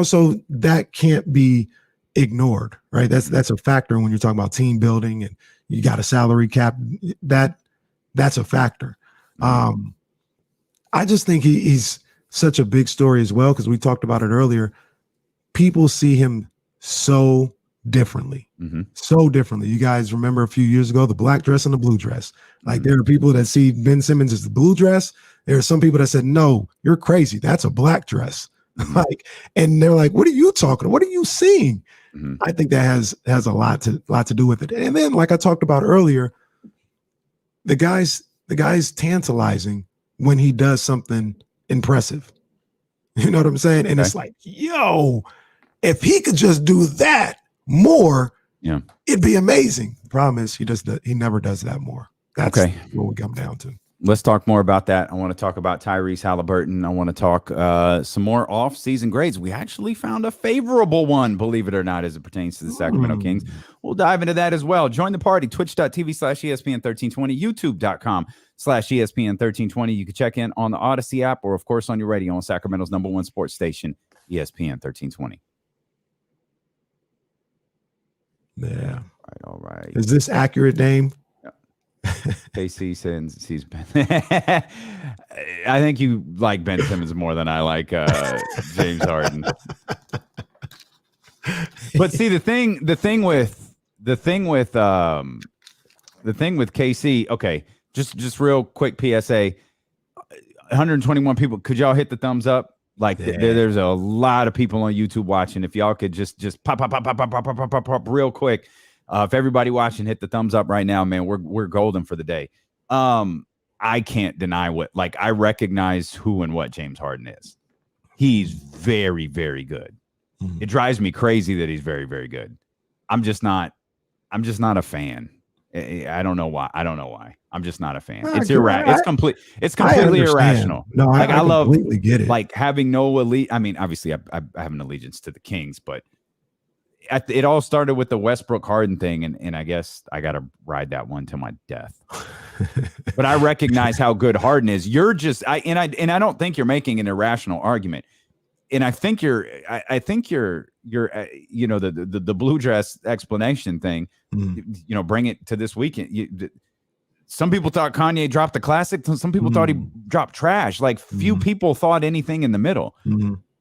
So that can't be ignored, right? That's a factor when you're talking about team building and you got a salary cap. That's a factor. I just think he's such a big story as well, because we talked about it earlier. People see him so differently, so differently. You guys remember a few years ago, the black dress and the blue dress. Like, there are people that see Ben Simmons as the blue dress. There are some people that said, no, you're crazy, that's a black dress. Like, and they're like, what are you talking? What are you seeing? I think that has a lot to do with it. And then, like I talked about earlier, the guy's tantalizing when he does something impressive. You know what I'm saying? And it's like, yo, if he could just do that more, it'd be amazing. The problem is he never does that more. That's what we come down to. Let's talk more about that. I want to talk about Tyrese Haliburton. I want to talk some more off-season grades. We actually found a favorable one, believe it or not, as it pertains to the Sacramento Kings. We'll dive into that as well. Join the party, twitch.tv/ESPN1320, youtube.com/ESPN1320. You can check in on the Odyssey app or, of course, on your radio on Sacramento's #1 sports station, ESPN 1320. Yeah. All right. Is this accurate, Dame? KC says he's Ben. I think you like Ben Simmons more than I like James Harden. But see, the thing with KC. Okay, just real quick PSA. 121 people. Could y'all hit the thumbs up? Like, there's a lot of people on YouTube watching. If y'all could just pop real quick. If everybody watching, hit the thumbs up right now, man. We're golden for the day. I can't deny I recognize who and what James Harden is. He's very, very good. It drives me crazy that he's very, very good. I'm just not a fan. I don't know why. I'm just not a fan. It's irrational. It's completely irrational. No, I love completely get it. Like, having no elite. I mean, obviously, I have an allegiance to the Kings, but it all started with the Westbrook Harden thing, and I guess I got to ride that one to my death. But I recognize how good Harden is. You're just I don't think you're making an irrational argument. And I think you're the blue dress explanation thing. Bring it to this weekend. Some people thought Kanye dropped the classic. Some people thought he dropped trash. Like, few people thought anything in the middle.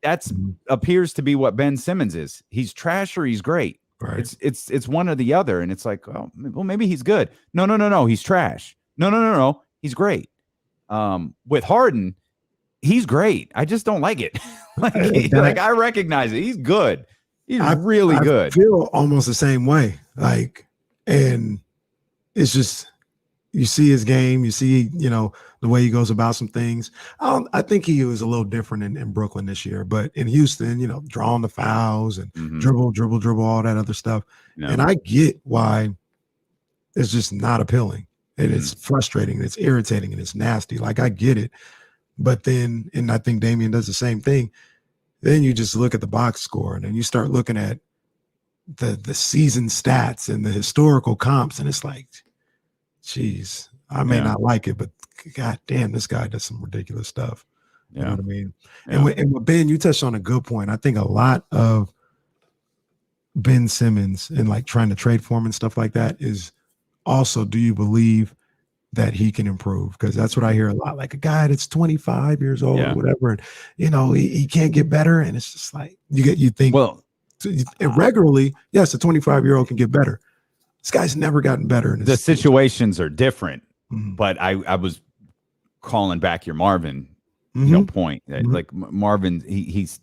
That's appears to be what Ben Simmons is. He's trash or he's great. Right. It's one or the other. And it's like, well, maybe he's good. No. He's trash. No. He's great. With Harden, he's great. I just don't like it. I recognize it. He's good. He's really good. I feel almost the same way. And it's just, you see his game, you see, the way he goes about some things. I think he was a little different in Brooklyn this year, but in Houston, drawing the fouls and dribble, all that other stuff. No. And I get why it's just not appealing. And it's frustrating, and it's irritating, and it's nasty. Like, I get it. But then, and I think Damian does the same thing, then you just look at the box score, and then you start looking at the season stats and the historical comps, and it's like, geez, I may not like it, but God damn, this guy does some ridiculous stuff. You know what I mean? Yeah. And with Ben, you touched on a good point. I think a lot of Ben Simmons and trying to trade for him and stuff like that is also, do you believe that he can improve? Because that's what I hear a lot. Like, a guy that's 25 years old or whatever, and he can't get better. And it's just like, you think, well, regularly, yes, a 25-year-old can get better. This guy's never gotten better. The situations are different, but I was calling back your Marvin point. Like, Marvin, he's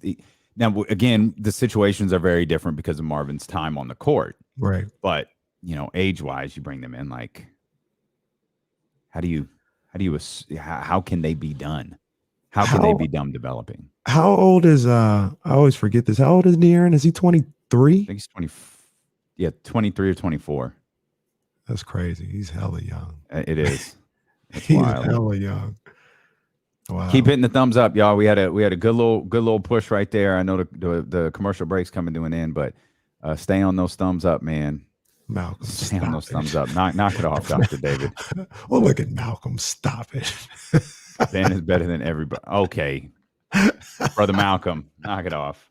now, again, the situations are very different because of Marvin's time on the court. Right. But, age-wise, you bring them in, like, how can they be done? How can they be done developing? How old is I always forget this. How old is De'Aaron? Is he 23? I think he's 20. Yeah, 23 or 24. That's crazy. He's hella young. It is. It's He's wild. hella young. Wow. Keep hitting the thumbs up, y'all. We had a good little push right there. I know the commercial break's coming to an end, but stay on those thumbs up, man. Malcolm, stay on those thumbs up. Knock it off, Dr. David. Well, look at Malcolm. Stop it. Ben is better than everybody. Okay. Brother Malcolm, knock it off.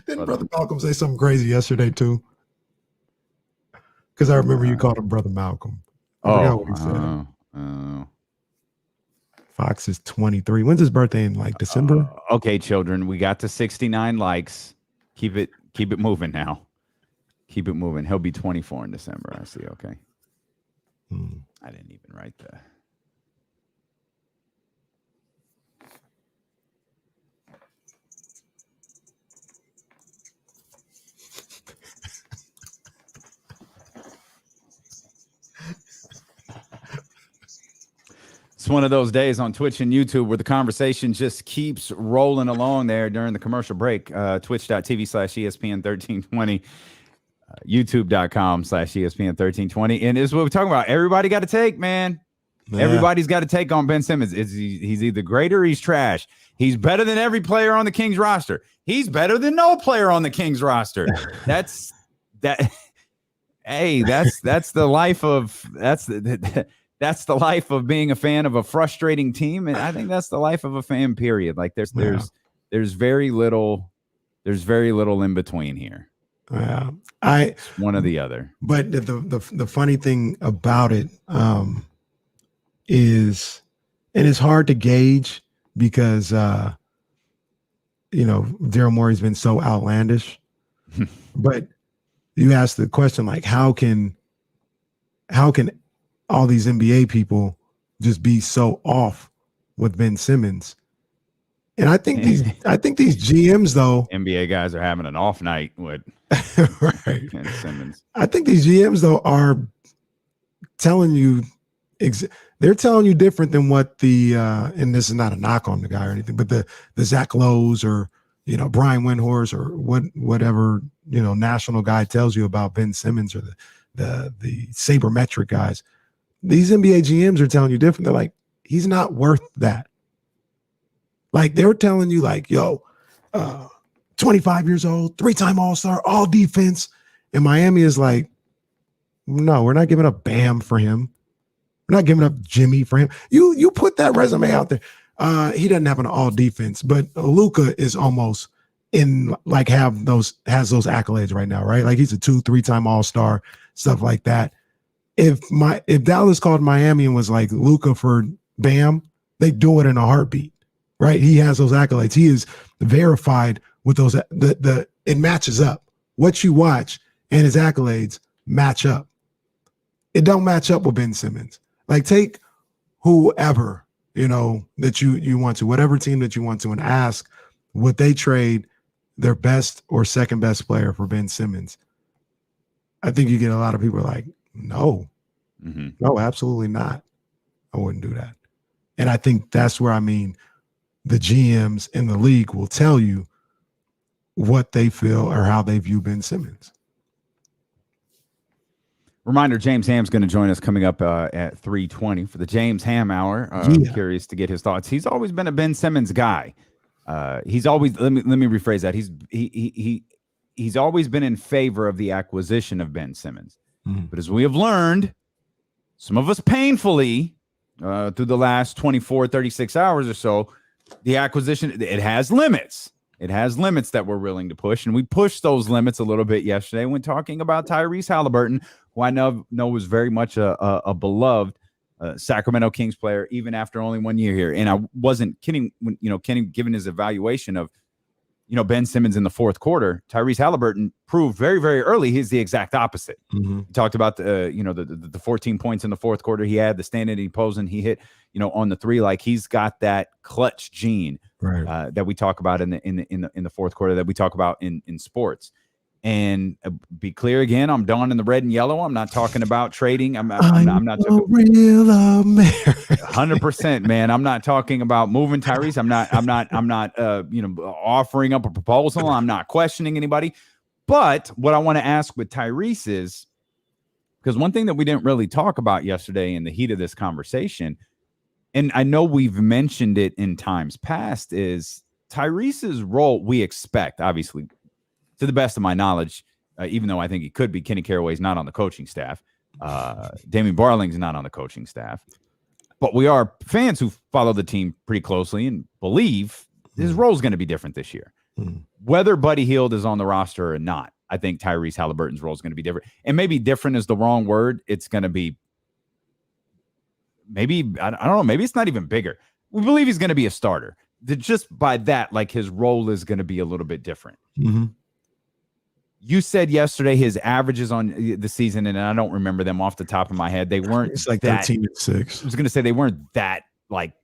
Didn't Brother Malcolm say something crazy yesterday too? Because I remember you called him Brother Malcolm. I forgot what he said. Fox is 23. When's his birthday? In like December? Okay, children, we got to 69 likes. Keep it moving now. Keep it moving. He'll be 24 in December. I see. Okay. I didn't even write that. It's one of those days on Twitch and YouTube where the conversation just keeps rolling along there during the commercial break. Twitch.tv/ESPN1320, YouTube.com/ESPN1320. And this is what we're talking about. Everybody got to take, man. Yeah. Everybody's got to take on Ben Simmons. He's either great or he's trash. He's better than every player on the Kings roster. He's better than no player on the Kings roster. That's the life of that's the life of being a fan of a frustrating team, and I think that's the life of a fan. Period. Like there's very little in between here. Yeah, it's one or the other. But the funny thing about it is, and it's hard to gauge because Daryl Morey's been so outlandish. But you ask the question like, how can all these NBA people just be so off with Ben Simmons? And I think these GMs though, NBA guys are having an off night with right. Ben Simmons. I think these GMs though are telling you they're telling you different than what the and this is not a knock on the guy or anything, but the Zach Lowe's or Brian Windhorst or whatever national guy tells you about Ben Simmons or the sabermetric guys. These NBA GMs are telling you different. They're like, he's not worth that. Like they're telling you like, 25 years old, 3-time All-Star, all defense. And Miami is like, no, we're not giving up Bam for him. We're not giving up Jimmy for him. You put that resume out there. He doesn't have an all defense, but Luka is almost in like has those accolades right now, right? Like he's a 2-3-time All-Star, stuff like that. If Dallas called Miami and was like Luka for Bam, they do it in a heartbeat, right? He has those accolades. He is verified with those. It matches up. What you watch and his accolades match up. It don't match up with Ben Simmons. Like take whoever that you want to, whatever team that you want to, and ask would they trade their best or second best player for Ben Simmons. I think you get a lot of people like, no, no, absolutely not. I wouldn't do that. And I think that's where the GMs in the league will tell you what they feel or how they view Ben Simmons. Reminder, James Ham's going to join us coming up at 3:20 for the James Ham Hour. Curious to get his thoughts. He's always been a Ben Simmons guy. He's always, let me rephrase that. He's always been in favor of the acquisition of Ben Simmons. But as we have learned, some of us painfully through the last 24, 36 hours or so, the acquisition, it has limits. It has limits that we're willing to push. And we pushed those limits a little bit yesterday when talking about Tyrese Haliburton, who I know was very much a beloved Sacramento Kings player, even after only 1 year here. And I wasn't kidding when, Kenny giving his evaluation of, Ben Simmons in the fourth quarter. Tyrese Haliburton proved very, very early he's the exact opposite. He talked about the 14 points in the fourth quarter he had, the standing he posing he hit, on the three. Like he's got that clutch gene that we talk about in the fourth quarter, that we talk about in sports. And be clear again, I'm donning the red and yellow. I'm not talking about trading. I'm not talking real American. 100%, man. I'm not talking about moving Tyrese. I'm not offering up a proposal. I'm not questioning anybody. But what I want to ask with Tyrese is, because one thing that we didn't really talk about yesterday in the heat of this conversation, and I know we've mentioned it in times past, is Tyrese's role. We expect, obviously, to the best of my knowledge, even though I think he could be, Kenny Caraway's not on the coaching staff. Damian Barling's not on the coaching staff. But we are fans who follow the team pretty closely and believe his role is going to be different this year. Whether Buddy Hield is on the roster or not, I think Tyrese Haliburton's role is going to be different. And maybe different is the wrong word. It's going to be maybe, I don't know, maybe it's not even bigger. We believe he's going to be a starter. Just by that, like his role is going to be a little bit different. You said yesterday his averages on the season, and I don't remember them off the top of my head. They weren't. It's like 13-6. I was going to say they weren't that like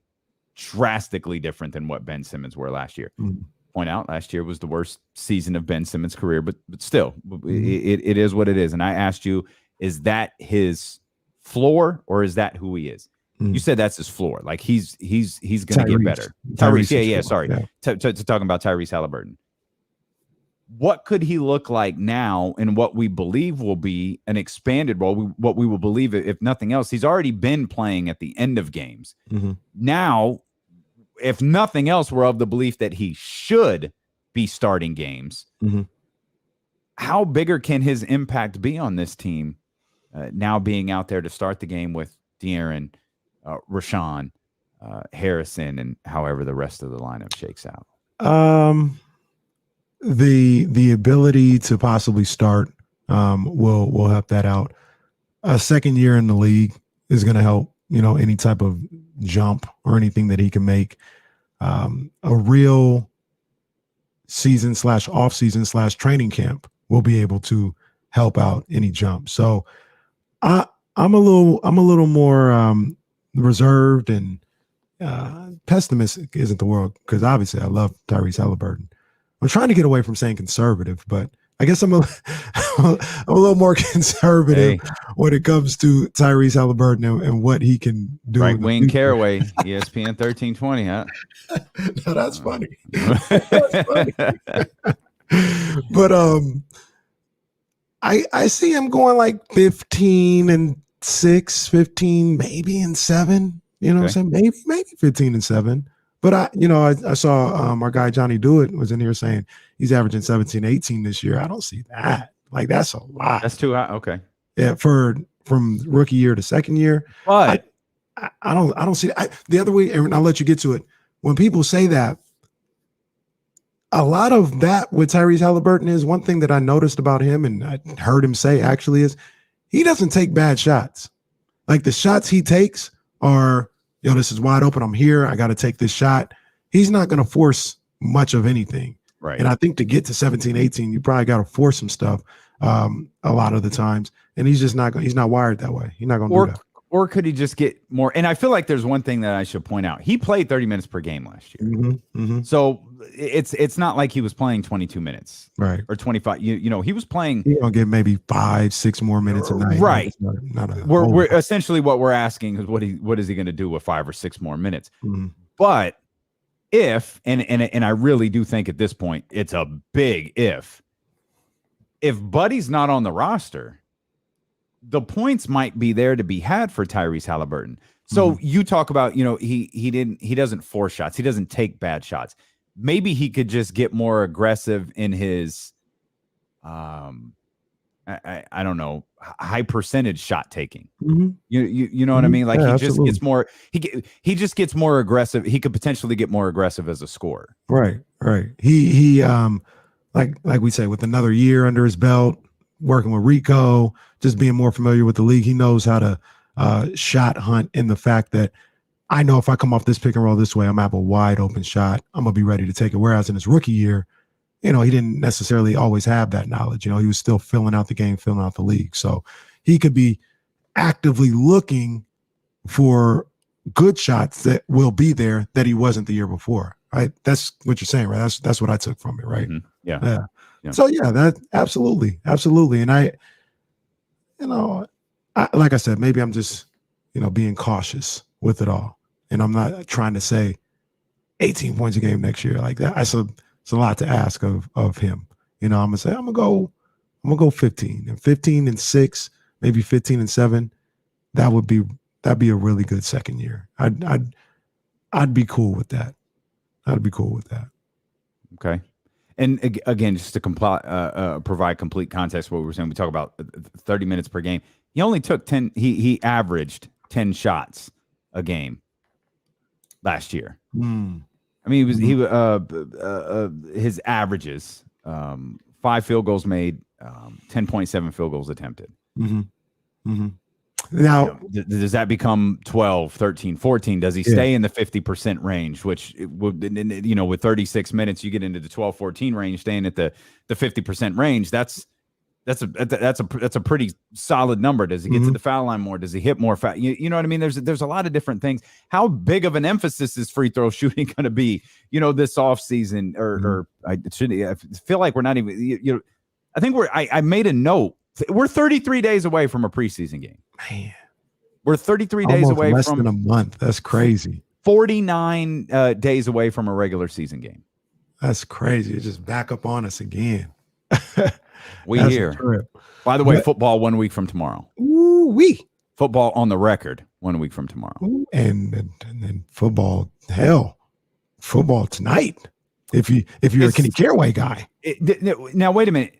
drastically different than what Ben Simmons were last year. Point out, last year was the worst season of Ben Simmons' career, but still, it is what it is. And I asked you, is that his floor or is that who he is? You said that's his floor. Like he's going to get better. Tyrese, sorry. Talking about Tyrese Haliburton. What could he look like now in what we believe will be an expanded role? What we will believe, if nothing else, he's already been playing at the end of games. Now, if nothing else, we're of the belief that he should be starting games. How bigger can his impact be on this team now being out there to start the game with De'Aaron, Rashawn, Harrison, and however the rest of the lineup shakes out? The ability to possibly start will help that out. A second year in the league is going to help, any type of jump or anything that he can make. A real season / off season / training camp will be able to help out any jump. So I'm a little more reserved and pessimistic isn't the word, because obviously I love Tyrese Haliburton. I'm trying to get away from saying conservative, but I guess I'm a little more conservative when it comes to Tyrese Haliburton and what he can do. Right wing Caraway, ESPN 1320, huh? No, that's funny. That's funny. But I see him going like 15-6, 15, maybe and 7. You know what I'm saying? Maybe 15-7. But I saw our guy Johnny Dewitt was in here saying he's averaging 17, 18 this year. I don't see that. Like that's a lot. That's too high. Okay. Yeah, from rookie year to second year. But I don't see that. The other way, and I'll let you get to it. When people say that, a lot of that with Tyrese Haliburton is one thing that I noticed about him, and I heard him say actually is he doesn't take bad shots. Like the shots he takes are, this is wide open. I'm here. I got to take this shot. He's not going to force much of anything. Right. And I think to get to 17, 18, you probably got to force some stuff a lot of the times. And he's not wired that way. He's not going to do that. Or could he just get more? And I feel like there's one thing that I should point out. He played 30 minutes per game last year. So it's not like he was playing 22 minutes. Right. Or 25. He was playing. He's going to get maybe 5-6 more minutes a night. Right. We're essentially what we're asking is what is he going to do with 5 or 6 more minutes? But if, and I really do think at this point, it's a big if Buddy's not on the roster, the points might be there to be had for Tyrese Haliburton. So you talk about, he doesn't force shots. He doesn't take bad shots. Maybe he could just get more aggressive in his, I don't know, high percentage shot taking. You know what I mean? Like he just gets more, he just gets more aggressive. He could potentially get more aggressive as a scorer. Right. He like we say, with another year under his belt, working with Rico, just being more familiar with the league, he knows how to shot hunt, in the fact that I know if I come off this pick and roll this way, I'm gonna have a wide open shot. I'm gonna be ready to take it. Whereas in his rookie year, he didn't necessarily always have that knowledge. He was still filling out the game, filling out the league. So he could be actively looking for good shots that will be there that he wasn't the year before. Right? That's what you're saying, right? That's what I took from it, right? Yeah. Yeah. So yeah, that absolutely. And like I said, maybe I'm just, being cautious with it all. And I'm not trying to say 18 points a game next year like that. It's a lot to ask of him. I'm gonna say I'm gonna go 15 and 6, maybe 15 and 7. That'd be a really good second year. I'd be cool with that. I'd be cool with that. Okay. And again, just to provide complete context for what we were saying, we talk about 30 minutes per game. He only took 10. He averaged 10 shots a game last year. I mean, his averages, 5 field goals made, 10.7 field goals attempted. Now, does that become 12, 13, 14? Does he stay in the 50% range, which with 36 minutes, you get into the 12, 14 range, staying at the 50% range. That's a pretty solid number. Does he get to the foul line more? Does he hit more foul? You know what I mean? There's a lot of different things. How big of an emphasis is free throw shooting going to be, this offseason? I feel like we're not even, I think I made a note. We're 33 days away from a preseason game. Man, we're 33 days away less from than a month. That's crazy. 49 days away from a regular season game. That's crazy. It's just back up on us again. We here. By the way, football 1 week from tomorrow. Ooh-wee. Football on the record 1 week from tomorrow. Ooh, and then football, football tonight. If you're a Kenny Caraway guy. Now wait a minute.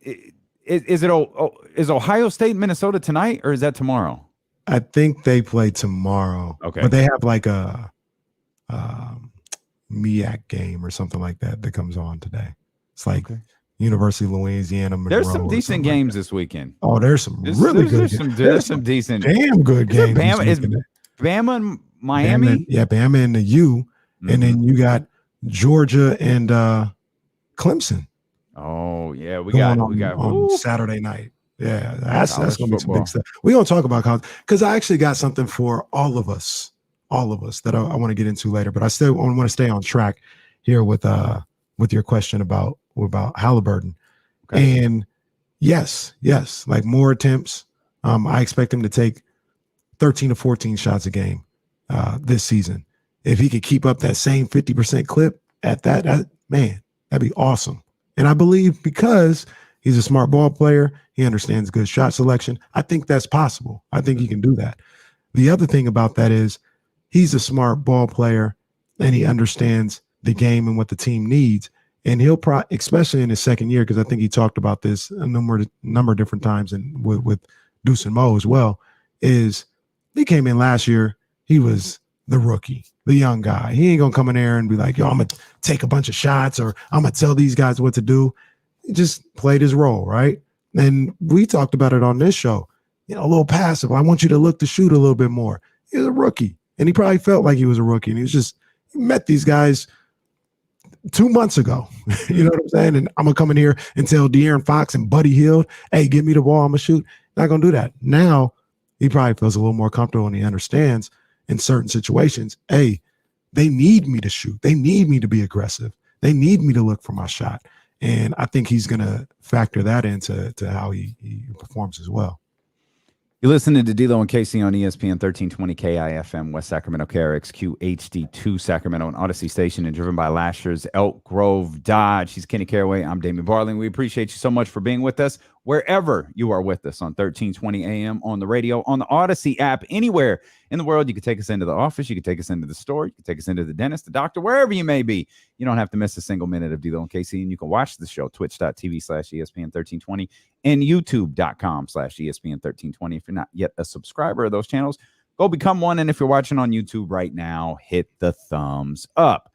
Is Ohio State Minnesota tonight, or is that tomorrow? I think they play tomorrow. Okay, but they have like a MEAC game or something like that comes on today. It's like University of Louisiana. Monroe, there's some decent games this weekend. Oh, there's some really good. There's some decent, damn good games. Is Bama and Miami? Bama and the U, and then you got Georgia and Clemson. Oh yeah, we got on Saturday night. Yeah, that's gonna be some big stuff. We're gonna talk about college because I actually got something for all of us that I want to get into later. But I still want to stay on track here with your question about Haliburton. Okay. And yes, like more attempts. I expect him to take 13 to 14 shots a game this season. If he could keep up that same 50% clip at that, man, that'd be awesome. And I believe because he's a smart ball player, he understands good shot selection. I think that's possible. I think he can do that. The other thing about that is he's a smart ball player and he understands the game and what the team needs. And he'll especially in his second year, because I think he talked about this a number of different times and with Deuce and Mo as well, is he came in last year, he was the rookie, the young guy. He ain't gonna come in there and be like, yo, I'm gonna take a bunch of shots or I'm gonna tell these guys what to do. He just played his role, right? And we talked about it on this show. A little passive. I want you to look to shoot a little bit more. He was a rookie, and he probably felt like he was a rookie. And he met these guys 2 months ago. You know what I'm saying? And I'm gonna come in here and tell De'Aaron Fox and Buddy Hield, hey, give me the ball, I'm gonna shoot. Not gonna do that. Now he probably feels a little more comfortable and he understands in certain situations, hey, they need me to shoot. They need me to be aggressive. They need me to look for my shot. And I think he's going to factor that into how he performs as well. You're listening to D'Lo and Casey on ESPN 1320 KIFM, West Sacramento, KRXQ HD2 Sacramento, and Odyssey Station, and driven by Lashers, Elk Grove Dodge. He's Kenny Caraway. I'm Damien Barling. We appreciate you so much for being with us wherever you are with us on 1320 AM, on the radio, on the Odyssey app, anywhere in the world. You can take us into the office. You can take us into the store. You can take us into the dentist, the doctor, wherever you may be. You don't have to miss a single minute of D'Lo and Casey, and you can watch the show, twitch.tv/ESPN1320 and youtube.com/ESPN1320. If you're not yet a subscriber of those channels, go become one. And if you're watching on YouTube right now, hit the thumbs up.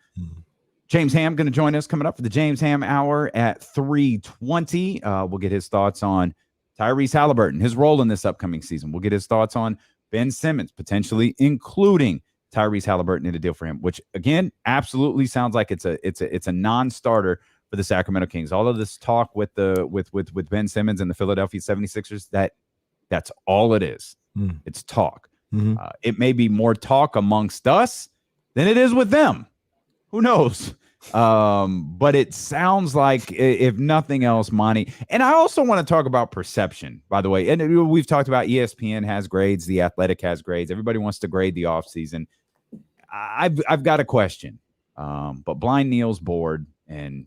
James Ham going to join us coming up for the James Ham Hour at 3:20. We'll get his thoughts on Tyrese Haliburton, his role in this upcoming season. We'll get his thoughts on Ben Simmons, potentially including Tyrese Haliburton in a deal for him, which again, absolutely sounds like it's a non-starter for the Sacramento Kings. All of this talk with Ben Simmons and the Philadelphia 76ers, that's all it is. It's talk. It may be more talk amongst us than it is with them. Who knows? But it sounds like, if nothing else, Monty. And I also want to talk about perception, by the way. And we've talked about ESPN has grades, The Athletic has grades. Everybody wants to grade the offseason. I've got a question. But Blind Neil's bored, and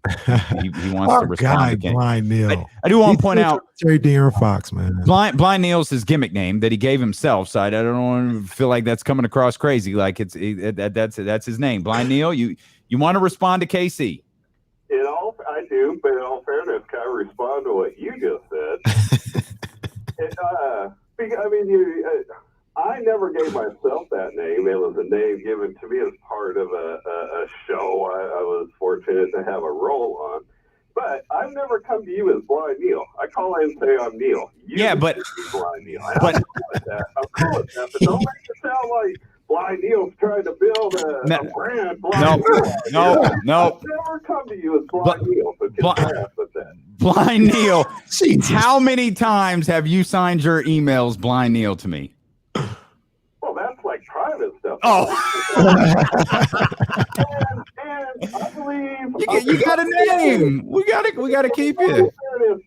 he wants to respond. Blind Neil. I do want to point out De'Aaron Fox, man. Blind Neil's his gimmick name that he gave himself. So I don't want to feel like that's coming across crazy. Like that's his name, Blind Neil. You want to respond to KC? I do, but in all fairness, can I respond to what you just said? I never gave myself that name. It was a name given to me as part of a show I was fortunate to have a role on. But I've never come to you as Blind Neil. I call in and say I'm Neil. But Blind Neil. I'm cool with that. But don't make it sound like Blind Neil's trying to build a brand. No. I've never come to you as Blind Neil. So get past with that. Blind Neil. How many times have you signed your emails, Blind Neil, to me? Well, that's like private stuff. Oh. and I believe you got a name. We got to keep it.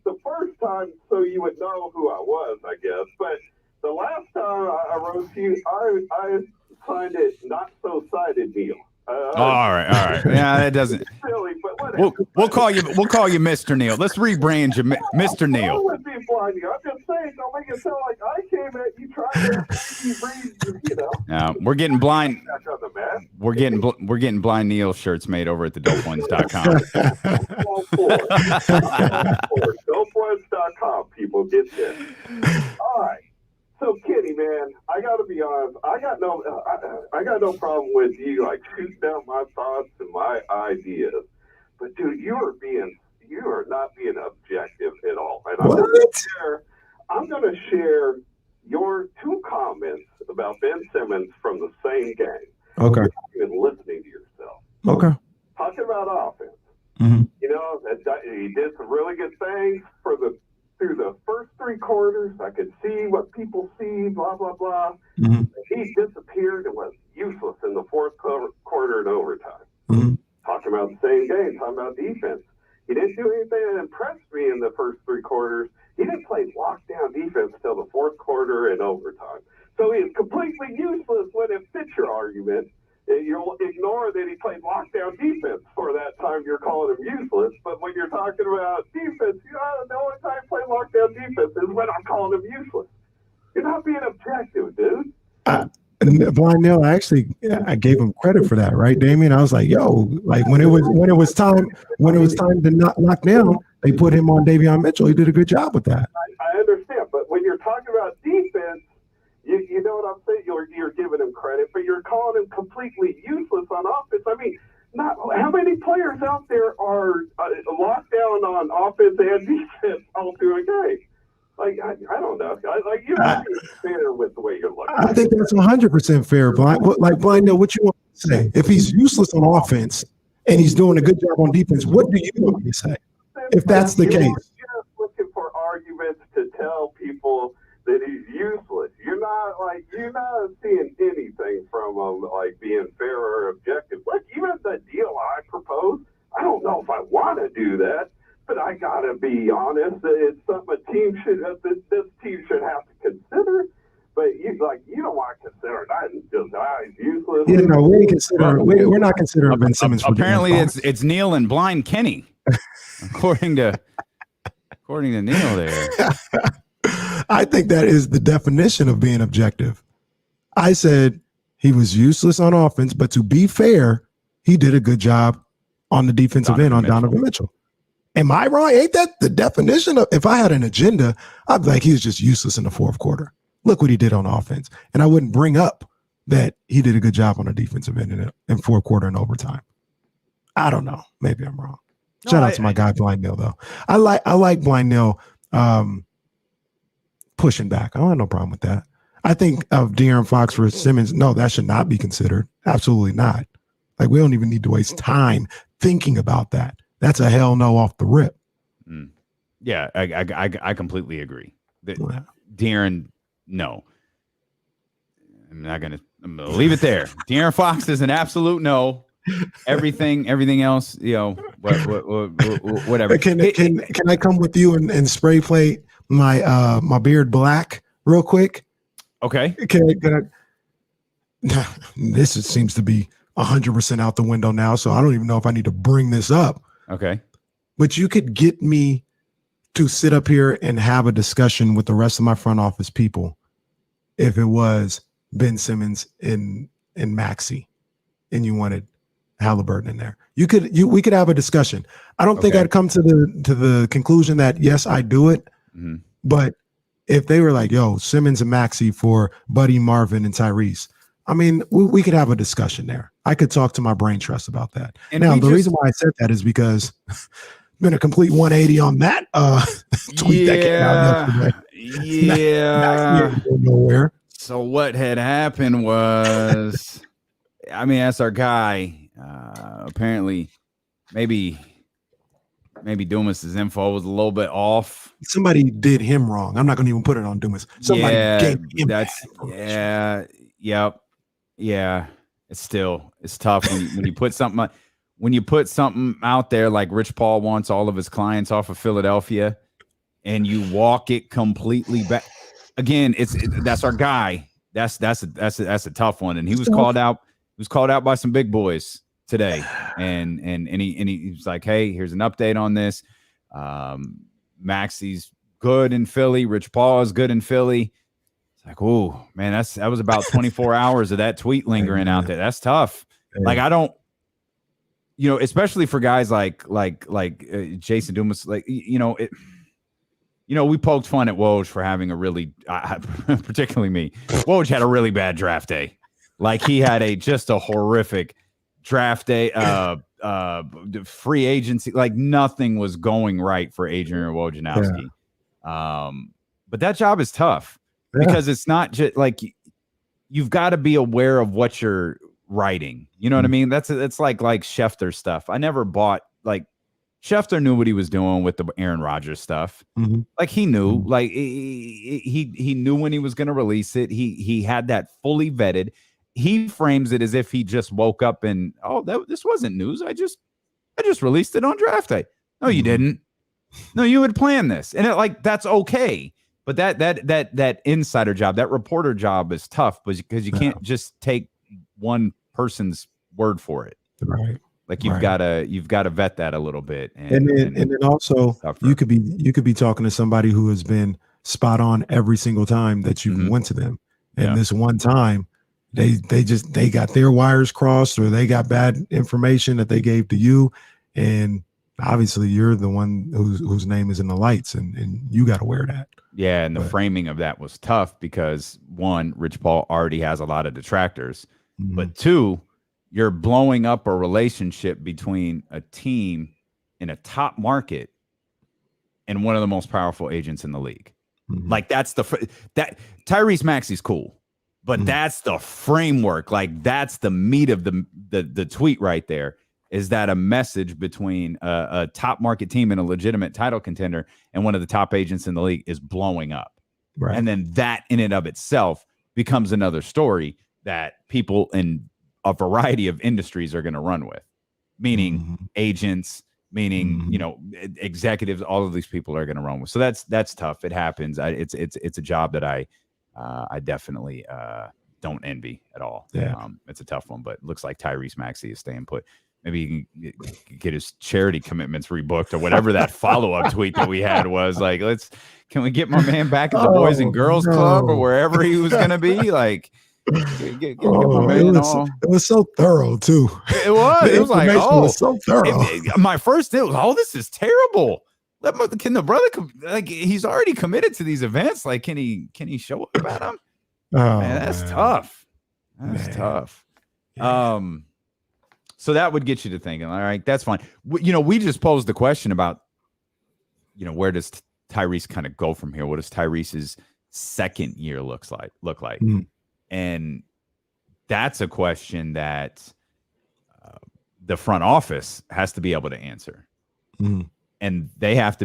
The first time, so you would know who I was, I guess. But the last time I wrote to you, I signed it not so cited Neil. All right. Yeah, that doesn't. Silly, but whatever. We'll call you Mr. Neil. Let's rebrand you, Mr. Neil. I would be Blind Neil. I'm just saying, don't make it sound like I came at you trying to breathe, Now we're getting blind. Back on the mat. We're getting Blind Neil shirts made over at the dopeones.com. Dopeones.com, people, get this. All right. So, Kenny, man, I got to be honest. I got no problem with you like shooting down my thoughts and my ideas. But dude, you are not being objective at all. And I'm going to share your two comments about Ben Simmons from the same game. Okay. Without even listening to yourself. Okay. Talking about offense. Mm-hmm. You know, he did some really good things through the first three quarters. I could see what people see, blah, blah, blah. Mm-hmm. He disappeared and was useless in the fourth quarter and overtime. Mm-hmm. Talking about the same game, talking about defense. He didn't do anything that impressed me in the first three quarters. He didn't play lockdown defense till the fourth quarter and overtime. So he is completely useless when it fits your argument. You'll ignore that he played lockdown defense for that time. You're calling him useless. But when you're talking about defense, the only time he played lockdown defense is when I'm calling him useless. You're not being objective, dude. Blind Neil, I gave him credit for that, right, Damien? I was like, yo, like when it was time to not lock down, they put him on Davion Mitchell. He did a good job with that. I understand, but when you're talking about defense, you know what I'm saying? You're giving him credit, but you're calling him completely useless on offense. I mean, how many players out there are locked down on offense and defense all through a game? Like, I don't know. You're not being fair with the way you're looking. I think that's 100% fair, Blind. Blind, Neil, what you want to say? If he's useless on offense and he's doing a good job on defense, what do you want me to say? If that's the case. You're just looking for arguments to tell people that he's useless. You're not seeing anything from him like being fair or objective. Look, even the deal I proposed, I don't know if I want to do that, but I gotta be honest. It's something this team should have to consider. But you don't want to consider that. It's just he's useless. Yeah, no, we ain't consider. We're not considering Ben Simmons. Apparently, it's Neil and Blind Kenny, according to Neil there. I think that is the definition of being objective. I said he was useless on offense, but to be fair, he did a good job on the defensive end on Donovan Mitchell. Am I wrong? Ain't that the definition of, if I had an agenda, I'd be like, he was just useless in the fourth quarter. Look what he did on offense. And I wouldn't bring up that he did a good job on the defensive end in fourth quarter and overtime. I don't know. Maybe I'm wrong. Shout out to my guy, Blind Neil, though. I like Blind Neil pushing back. I don't have no problem with that. I think of De'Aaron Fox for Simmons, no, that should not be considered. Absolutely not. Like, we don't even need to waste time thinking about that. That's a hell no off the rip. Yeah, I completely agree. De'Aaron, no. I'm gonna leave it there. De'Aaron Fox is an absolute no. everything else, whatever. Can I come with you and spray plate my beard black real quick? Okay. Can I, this seems to be 100% out the window now, so I don't even know if I need to bring this up. Okay. But you could get me to sit up here and have a discussion with the rest of my front office people if it was Ben Simmons and Maxey and you wanted Haliburton in there. We could have a discussion. I don't think I'd come to the conclusion that yes, I do it. Mm-hmm. But if they were like, yo, Simmons and Maxey for Buddy, Marvin, and Tyrese, I mean, we could have a discussion there. I could talk to my brain trust about that. And now, the reason why I said that is because been a complete 180 on that tweet that came out yesterday. Yeah. Nowhere. So what had happened was, I mean, that's our guy. Apparently, maybe Dumas's info was a little bit off. Somebody did him wrong. I'm not going to even put it on Dumas. Somebody gave him yeah. It's tough when you put something out there like Rich Paul wants all of his clients off of Philadelphia, and you walk it completely back. Again, that's our guy. That's a tough one, and he was called out. He was called out by some big boys today, and he was like, "Hey, here's an update on this. Maxey's good in Philly. Rich Paul is good in Philly." It's like, oh man, that was about 24 hours of that tweet lingering out there. That's tough. Like I don't, especially for guys like Jason Dumas, like we poked fun at Woj for having a really, particularly me. Woj had a really bad draft day. Like he had just a horrific draft day. Free agency, like nothing was going right for Adrian Wojnarowski. But that job is tough because it's not just like you've got to be aware of what you're writing. You know what I mean? It's like Schefter stuff. I never bought like Schefter knew what he was doing with the Aaron Rodgers stuff. Mm-hmm. Like he knew, like he knew when he was going to release it. He had that fully vetted. He frames it as if he just woke up and this wasn't news. I just released it on draft day. No, you didn't. No, you had planned this, and that's okay. But that insider job, that reporter job is tough, because you can't just take one person's word for it. Right. Like you've got to vet that a little bit. And then also you could be talking to somebody who has been spot on every single time that you went to them. And this one time they got their wires crossed, or they got bad information that they gave to you. And obviously you're the one whose name is in the lights, and you got to wear that. Yeah. And the framing of that was tough because one, Rich Paul already has a lot of detractors, but two, you're blowing up a relationship between a team in a top market and one of the most powerful agents in the league. Like that Tyrese Maxey's cool, but that's the framework. Like that's the meat of the tweet right there. Is that a message between a top market team and a legitimate title contender and one of the top agents in the league is blowing up. Right. And then that in and of itself becomes another story that people in a variety of industries are going to run with, meaning agents, meaning, executives, all of these people are going to run with. So that's tough. It happens. It's a job that I definitely don't envy at all. Yeah. It's a tough one, but it looks like Tyrese Maxey is staying put. Maybe he can get his charity commitments rebooked or whatever that follow-up tweet that we had was. Like, can we get my man back at the Boys and Girls Club or wherever he was going to be? Like, get my man it was so thorough too. It was. It was like, was so thorough. My first thing was, this is terrible. Can the brother he's already committed to these events? Like, can he show up at them? Man, that's tough. That's tough. Yeah. So that would get you to thinking, all right, that's fine. We just posed the question about, where does Tyrese kind of go from here? What does Tyrese's second year look like? And that's a question that the front office has to be able to answer. And they have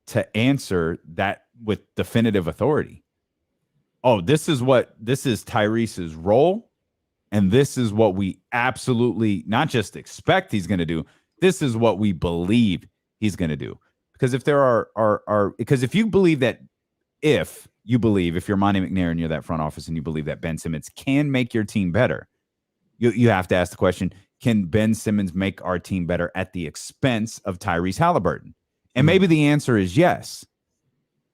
to answer that with definitive authority. This is Tyrese's role. And this is what we absolutely not just expect he's going to do. This is what we believe he's going to do. Because if there are because if you believe that, if you're Monty McNair and you're that front office and you believe that Ben Simmons can make your team better, you have to ask the question, can Ben Simmons make our team better at the expense of Tyrese Haliburton? And maybe the answer is yes.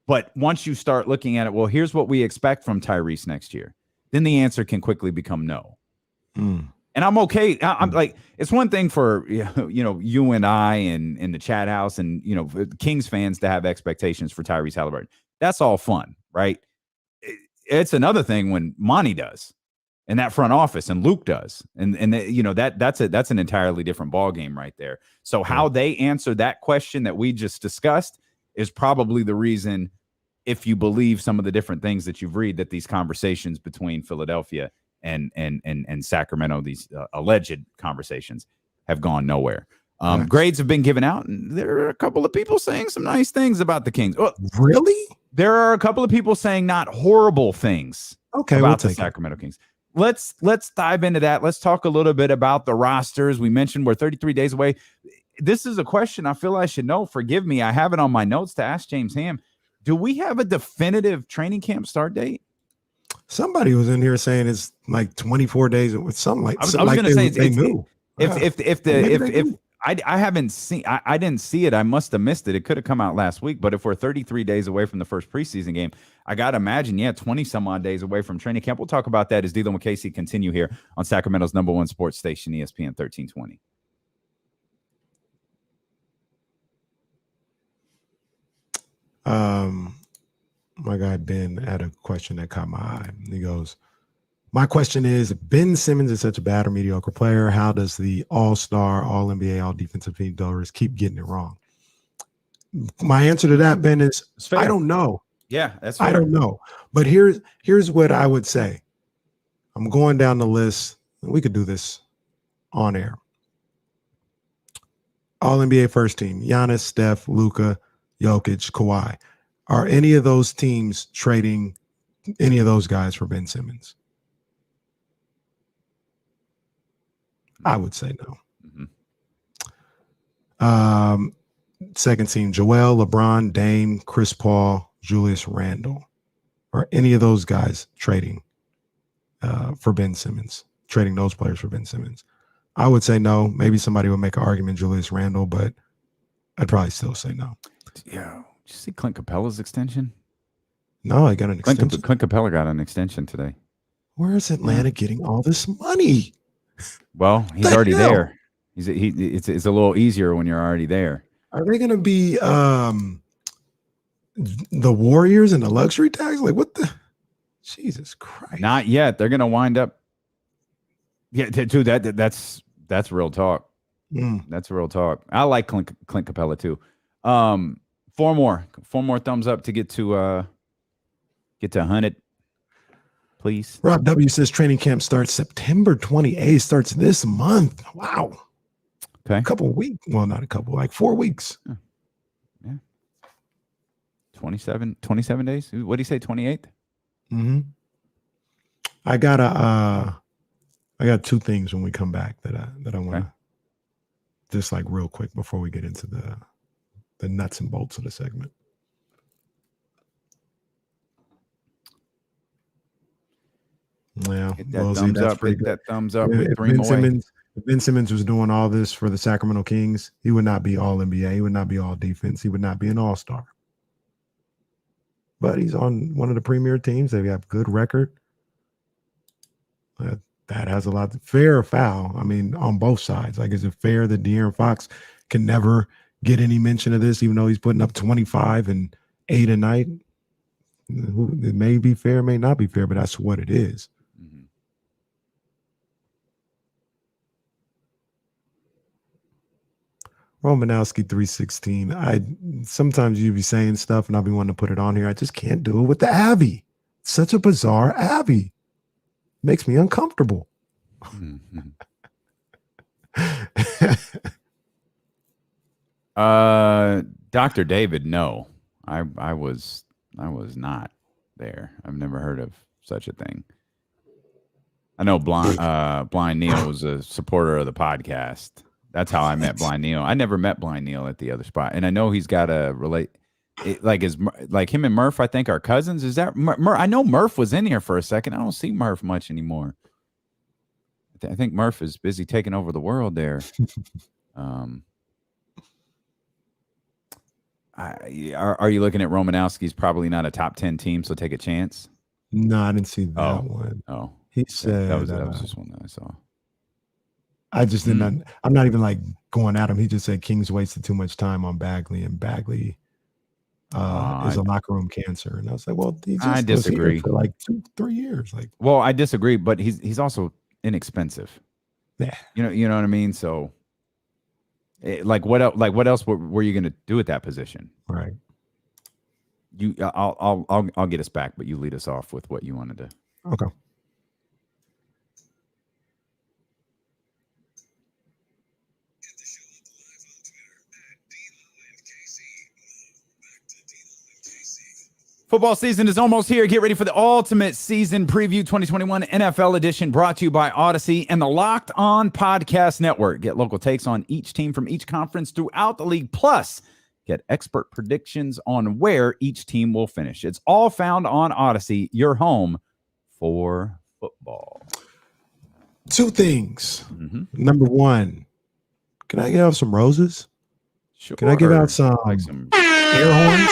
But once you start looking at it, well, here's what we expect from Tyrese next year, then the answer can quickly become no. And I'm okay. I'm like, it's one thing for, you and I and in the chat house and, Kings fans to have expectations for Tyrese Haliburton. That's all fun, right? It's another thing when Monty does and that front office and Luke does. And that's an entirely different ball game right there. So how they answer that question that we just discussed is probably the reason, if you believe some of the different things that you've read, that these conversations between Philadelphia and Sacramento, these alleged conversations, have gone nowhere. Grades have been given out, and there are a couple of people saying some nice things about the Kings. Well, really? There are a couple of people saying not horrible things about the Sacramento Kings. Let's dive into that. Let's talk a little bit about the rosters. We mentioned we're 33 days away. This is a question I feel I should know. Forgive me. I have it on my notes to ask James Ham. Do we have a definitive training camp start date? Somebody was in here saying it's like 24 days with something like. I was going to say they knew. If I haven't seen, I didn't see it. I must have missed it. It could have come out last week. But if we're 33 days away from the first preseason game, I got to imagine, 20 some odd days away from training camp. We'll talk about that as D'Lo and Casey continue here on Sacramento's #1 sports station, ESPN 1320. My guy Ben had a question that caught my eye. He goes, my question is, Ben Simmons is such a bad or mediocre player. How does the all-star, all-NBA, all-defensive team donors keep getting it wrong? My answer to that, Ben, is I don't know. Yeah, that's fair. I don't know. But here's what I would say. I'm going down the list. We could do this on air. All-NBA first team, Giannis, Steph, Luka, Jokic, Kawhi. Are any of those teams trading any of those guys for Ben Simmons? I would say no. Second team, Joel, LeBron, Dame, Chris Paul, Julius Randle. Are any of those guys trading for Ben Simmons, trading those players for Ben Simmons? I would say no. Maybe somebody would make an argument, Julius Randle, but I'd probably still say no. Yeah. Did you see Clint Capella's extension? No, I got an extension. Clint Capella got an extension today. Where is Atlanta getting all this money? Well, he's already there. It's a little easier when you're already there. Are they going to be the Warriors and the luxury tax? Like, what the? Jesus Christ! Not yet. They're going to wind up. Yeah, dude. That's real talk. That's real talk. I like Clint Capella too. Four more thumbs up to get to 100, please. Rob W says training camp starts September 28th. Starts this month. Wow. Okay. A couple of weeks. Well, not a couple, like 4 weeks. Yeah. 27 days. What do you say? 28th? I got two things when we come back that I want to just like real quick before we get into the nuts and bolts of the segment. Yeah, hit that thumbs up with if 3 more. If Ben Simmons was doing all this for the Sacramento Kings, he would not be all NBA. He would not be all defense. He would not be an all-star. But he's on one of the premier teams. They have good record. That has a lot. Fair or foul? I mean, on both sides. Like, is it fair that De'Aaron Fox can never get any mention of this, even though he's putting up 25 and 8 a night? It may be fair, may not be fair, but that's what it is. Romanowski 316. Sometimes you be saying stuff and I'll be wanting to put it on here. I just can't do it with the Abby. Such a bizarre Abby. Makes me uncomfortable. Dr. David, no. I was not there. I've never heard of such a thing. I know Blind Neil was a supporter of the podcast. That's how I met Blind Neil. I never met Blind Neil at the other spot, and I know he's got a like him and Murph. I think are cousins. Is that I know Murph was in here for a second. I don't see Murph much anymore. I think Murph is busy taking over the world there. Are you looking at Romanowski's probably not a top 10 team, so take a chance? No, I didn't see that one. Oh, he said that was just one that I saw. I just didn't. I'm not even like going at him. He just said Kings wasted too much time on Bagley, and Bagley is a locker room cancer. And I was like, well, I disagree. For like 2-3 years. Like, well, I disagree, but he's also inexpensive. Yeah, you know what I mean. So, what else were you going to do at that position? Right. I'll get us back, but you lead us off with what you wanted to. Okay. Football season is almost here. Get ready for the ultimate season preview 2021 NFL edition, brought to you by Odyssey and the Locked On Podcast Network. Get local takes on each team from each conference throughout the league, plus get expert predictions on where each team will finish. It's all found on Odyssey, your home for football. 2 things. Number 1, can I give out some roses? Sure. Can I give out some air horns?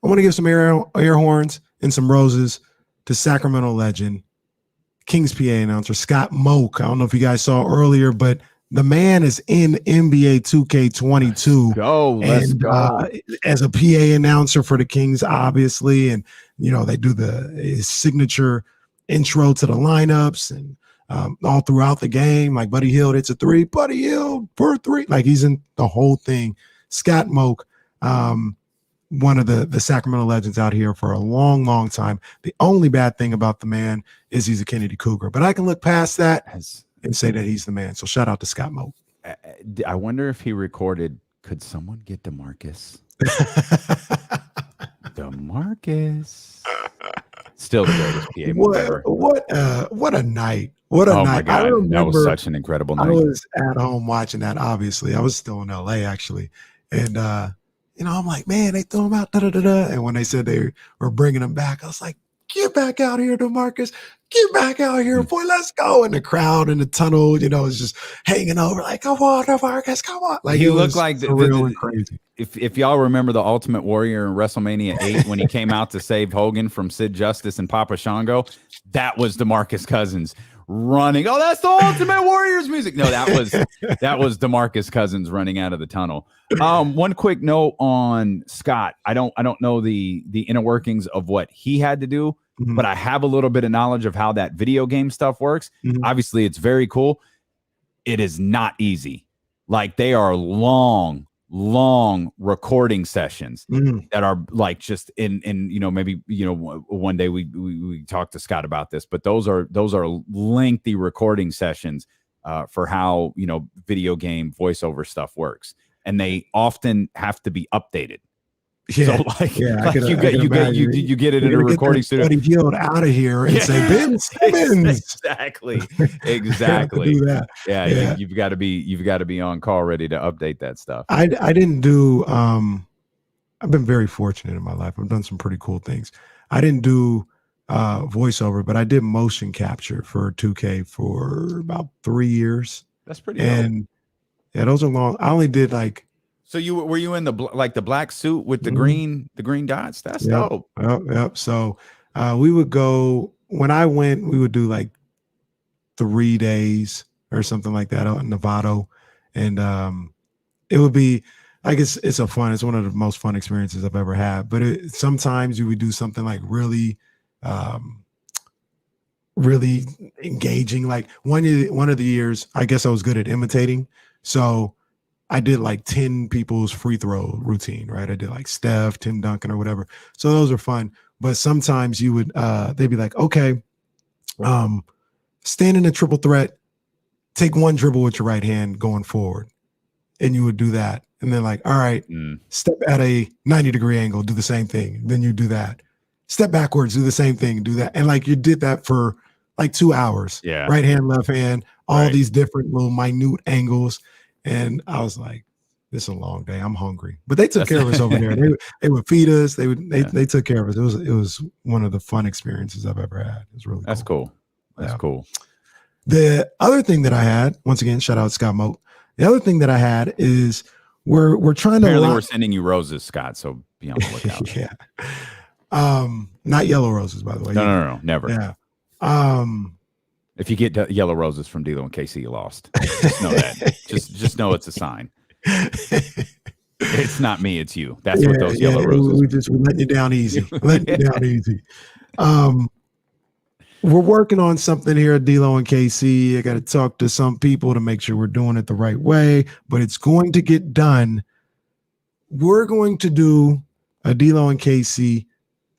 I want to give some air horns and some roses to Sacramento legend, Kings PA announcer Scott Moak. I don't know if you guys saw earlier, but the man is in NBA 2K22. Let's go. As a PA announcer for the Kings, obviously, and they do his signature intro to the lineups and all throughout the game. Like Buddy Hield hits a 3, Buddy Hield for 3. Like he's in the whole thing. Scott Moak. One of the Sacramento legends out here for a long, long time. The only bad thing about the man is he's a Kennedy Cougar, but I can look past that and say that he's the man. So shout out to Scott Moak. I wonder if he recorded, could someone get DeMarcus? DeMarcus. Still the greatest PA move ever. What a night. What a night. My God. I that was such an incredible night. I was at home watching that, obviously. I was still in LA, actually. And, I'm like, man, they threw him out, And when they said they were bringing him back, I was like, get back out here, DeMarcus. Get back out here, boy. Let's go. And the crowd in the tunnel, is just hanging over like, come on, DeMarcus, come on. Like he looked like real and crazy. If y'all remember the Ultimate Warrior in WrestleMania 8 when he came out to save Hogan from Sid Justice and Papa Shango, that was DeMarcus Cousins running. Oh, that's the Ultimate Warriors music. No, that was DeMarcus Cousins running out of the tunnel. One quick note on Scott. I don't know the inner workings of what he had to do, but I have a little bit of knowledge of how that video game stuff works. Obviously, it's very cool. It is not easy. Like they are long recording sessions that are like just in maybe one day we talk to Scott about this, but those are lengthy recording sessions for how video game voiceover stuff works, and they often have to be updated. Yeah, so you get it in a recording studio. Buddy Hield out of here and say Ben Simmons. Exactly. Do that. Yeah. You've got to be on call, ready to update that stuff. I didn't do. I've been very fortunate in my life. I've done some pretty cool things. I didn't do voiceover, but I did motion capture for 2K for about 3 years. That's pretty. And yeah, those are long. I only did like. So were you in the black suit with the green dots? That's dope. Yep. So we would go when I went. We would do like 3 days or something like that out in Novato, and it would be. I guess it's one of the most fun experiences I've ever had. But sometimes you would do something like really, really engaging. Like one of the years, I guess I was good at imitating, so. I did like 10 people's free throw routine, right? I did like Steph, Tim Duncan or whatever. So those are fun. But sometimes you would, they'd be like, okay, stand in a triple threat, take 1 dribble with your right hand going forward. And you would do that. And then like, all right, step at a 90-degree angle, do the same thing. Then you do that. step backwards, do the same thing, do that. And like you did that for like 2 hours. Yeah. Right hand, left hand, all Right. these different little minute angles. And I was like, this is a long day. I'm hungry. But they took care of us over there. They would feed us. They took care of us. It was one of the fun experiences I've ever had. It was really That's cool. That's cool. The other thing that I had, once again, shout out Scott Moat. The other thing that I had is we're trying to we're sending you roses, Scott. So be on the lookout. Yeah. Not yellow roses, by the way. No, never. Yeah. If you get yellow roses from D'Lo and KC, you lost. Just know that. just know it's a sign. It's not me, it's you. That's what those yellow roses. We're letting you down easy. We're working on something here at D'Lo and KC. I got to talk to some people to make sure we're doing it the right way, but it's going to get done. We're going to do a D'Lo and KC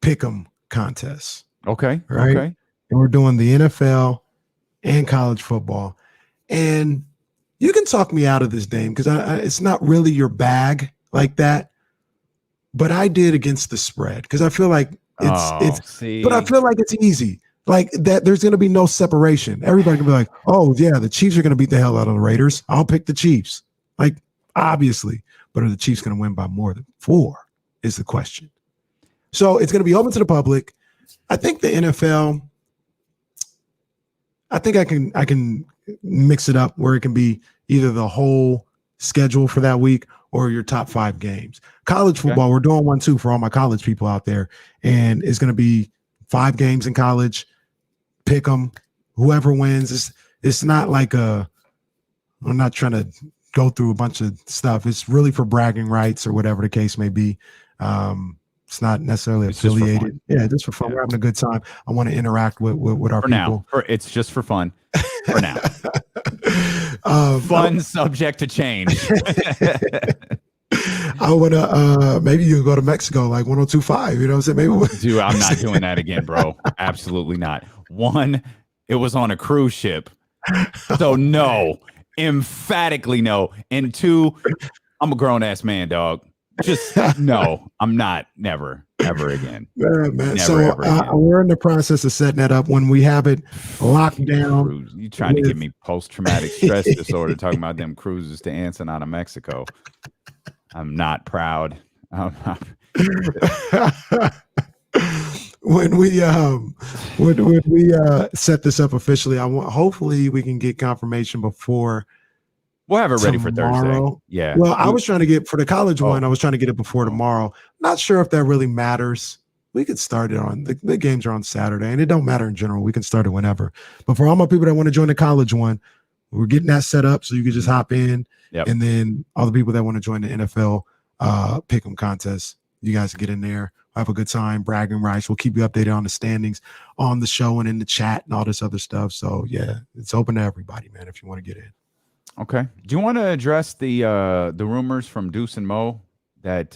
pick'em contest. Okay. Right. Okay. And we're doing the NFL and college football. And you can talk me out of this, Dame, because it's not really your bag like that. But I did against the spread because I feel like but I feel like it's easy. Like that, there's going to be no separation. Everybody can be like, oh, yeah, the Chiefs are going to beat the hell out of the Raiders. I'll pick the Chiefs. Like, obviously. But are the Chiefs going to win by more than 4 is the question. So it's going to be open to the public. I think the NFL, I think I can mix it up where it can be either the whole schedule for that week or your top 5 games. College football, we're doing 1 too for all my college people out there. And it's going to be 5 games in college. Pick them. Whoever wins. It's not like I'm not trying to go through a bunch of stuff. It's really for bragging rights or whatever the case may be. It's not necessarily affiliated. Just for fun. We're having a good time. I want to interact with our people. It's just for fun. For now. Fun subject to change. I want to maybe you go to Mexico like 102.5. You know what I'm saying? Maybe dude, I'm not doing that again, bro. Absolutely not. 1, it was on a cruise ship. So no, emphatically no. And 2, I'm a grown ass man, dog. Just no, I'm not. Never, ever again. Man. Never, so ever again. We're in the process of setting that up. When we have it locked down. You trying to give me post-traumatic stress disorder talking about them cruises to Ensenada, Mexico. I'm not proud. When we set this up officially, hopefully we can get confirmation before. We'll have it ready for Thursday. Yeah. Well, I was trying to get for the college one. I was trying to get it before tomorrow. Not sure if that really matters. We could start it on the games are on Saturday, and it don't matter in general. We can start it whenever. But for all my people that want to join the college one, we're getting that set up so you can just hop in. Yep. And then all the people that want to join the NFL pick'em contest, you guys get in there, have a good time, bragging rights. We'll keep you updated on the standings on the show and in the chat and all this other stuff. So yeah, it's open to everybody, man, if you want to get in. Okay. Do you want to address the rumors from Deuce and Mo that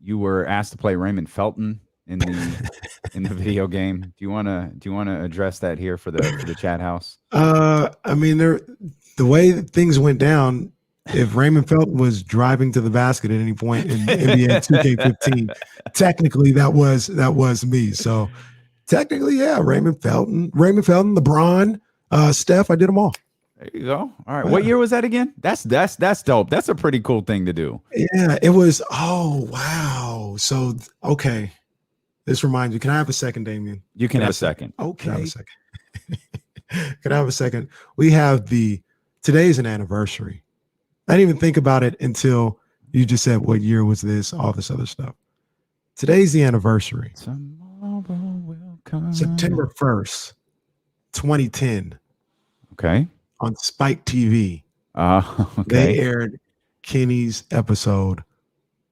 you were asked to play Raymond Felton in the video game? Do you want to address that here for the chat house? I mean, the way things went down, if Raymond Felton was driving to the basket at any point in NBA 2K15, technically that was me. So technically, yeah, Raymond Felton, LeBron, Steph, I did them all. There you go. All right. What year was that again? That's dope. That's a pretty cool thing to do. Yeah, it was. Oh, wow. So, okay. This reminds me. Can I have a second, Damien? You can have a second. Okay. Can I have a second? Can I have a second? We have today's an anniversary. I didn't even think about it until you just said, what year was this? All this other stuff. Today's the anniversary. Tomorrow will come. September 1st, 2010. Okay. On Spike TV, okay. They aired Kenny's episode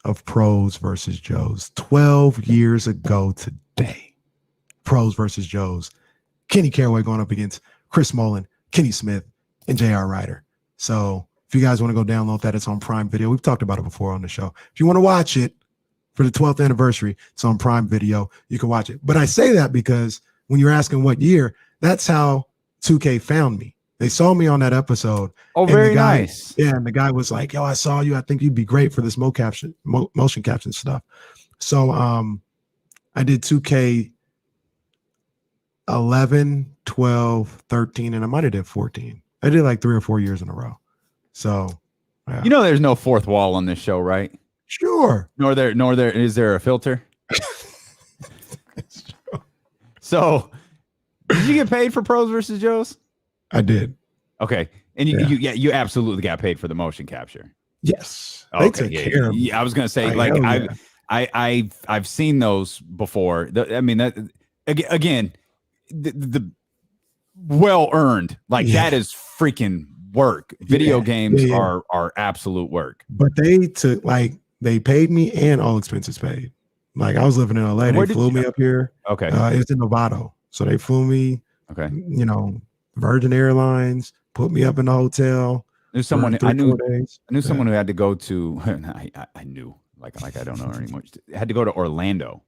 of Pros versus Joes 12 years ago today. Pros versus Joes. Kenny Caraway going up against Chris Mullen, Kenny Smith, and J.R. Ryder. So if you guys want to go download that, it's on Prime Video. We've talked about it before on the show. If you want to watch it for the 12th anniversary, it's on Prime Video. You can watch it. But I say that because when you're asking what year, that's how 2K found me. They saw me on that episode. Oh, very nice. Yeah, and the guy was like, yo, I saw you. I think you'd be great for this motion caption stuff. So I did 2K 11, 12, 13, and I might have did 14. I did like 3 or 4 years in a row. So, yeah. You know, there's no fourth wall on this show, right? Sure. Nor is there a filter. So, did you get paid for Pros versus Joes? I did. Okay, and you absolutely got paid for the motion capture. Yes. Okay, They took care of me. I was gonna say, Like, I've seen those before. I mean, that again, the well earned. Like that is freaking work. Video games are absolute work. But they paid me and all expenses paid. Like I was living in LA. They flew me up here. Okay. It's in Novato. So they flew me, okay. You know, Virgin Airlines, put me up in the hotel. I knew someone someone who had to go to I knew like I don't know her anymore. Had to go to Orlando.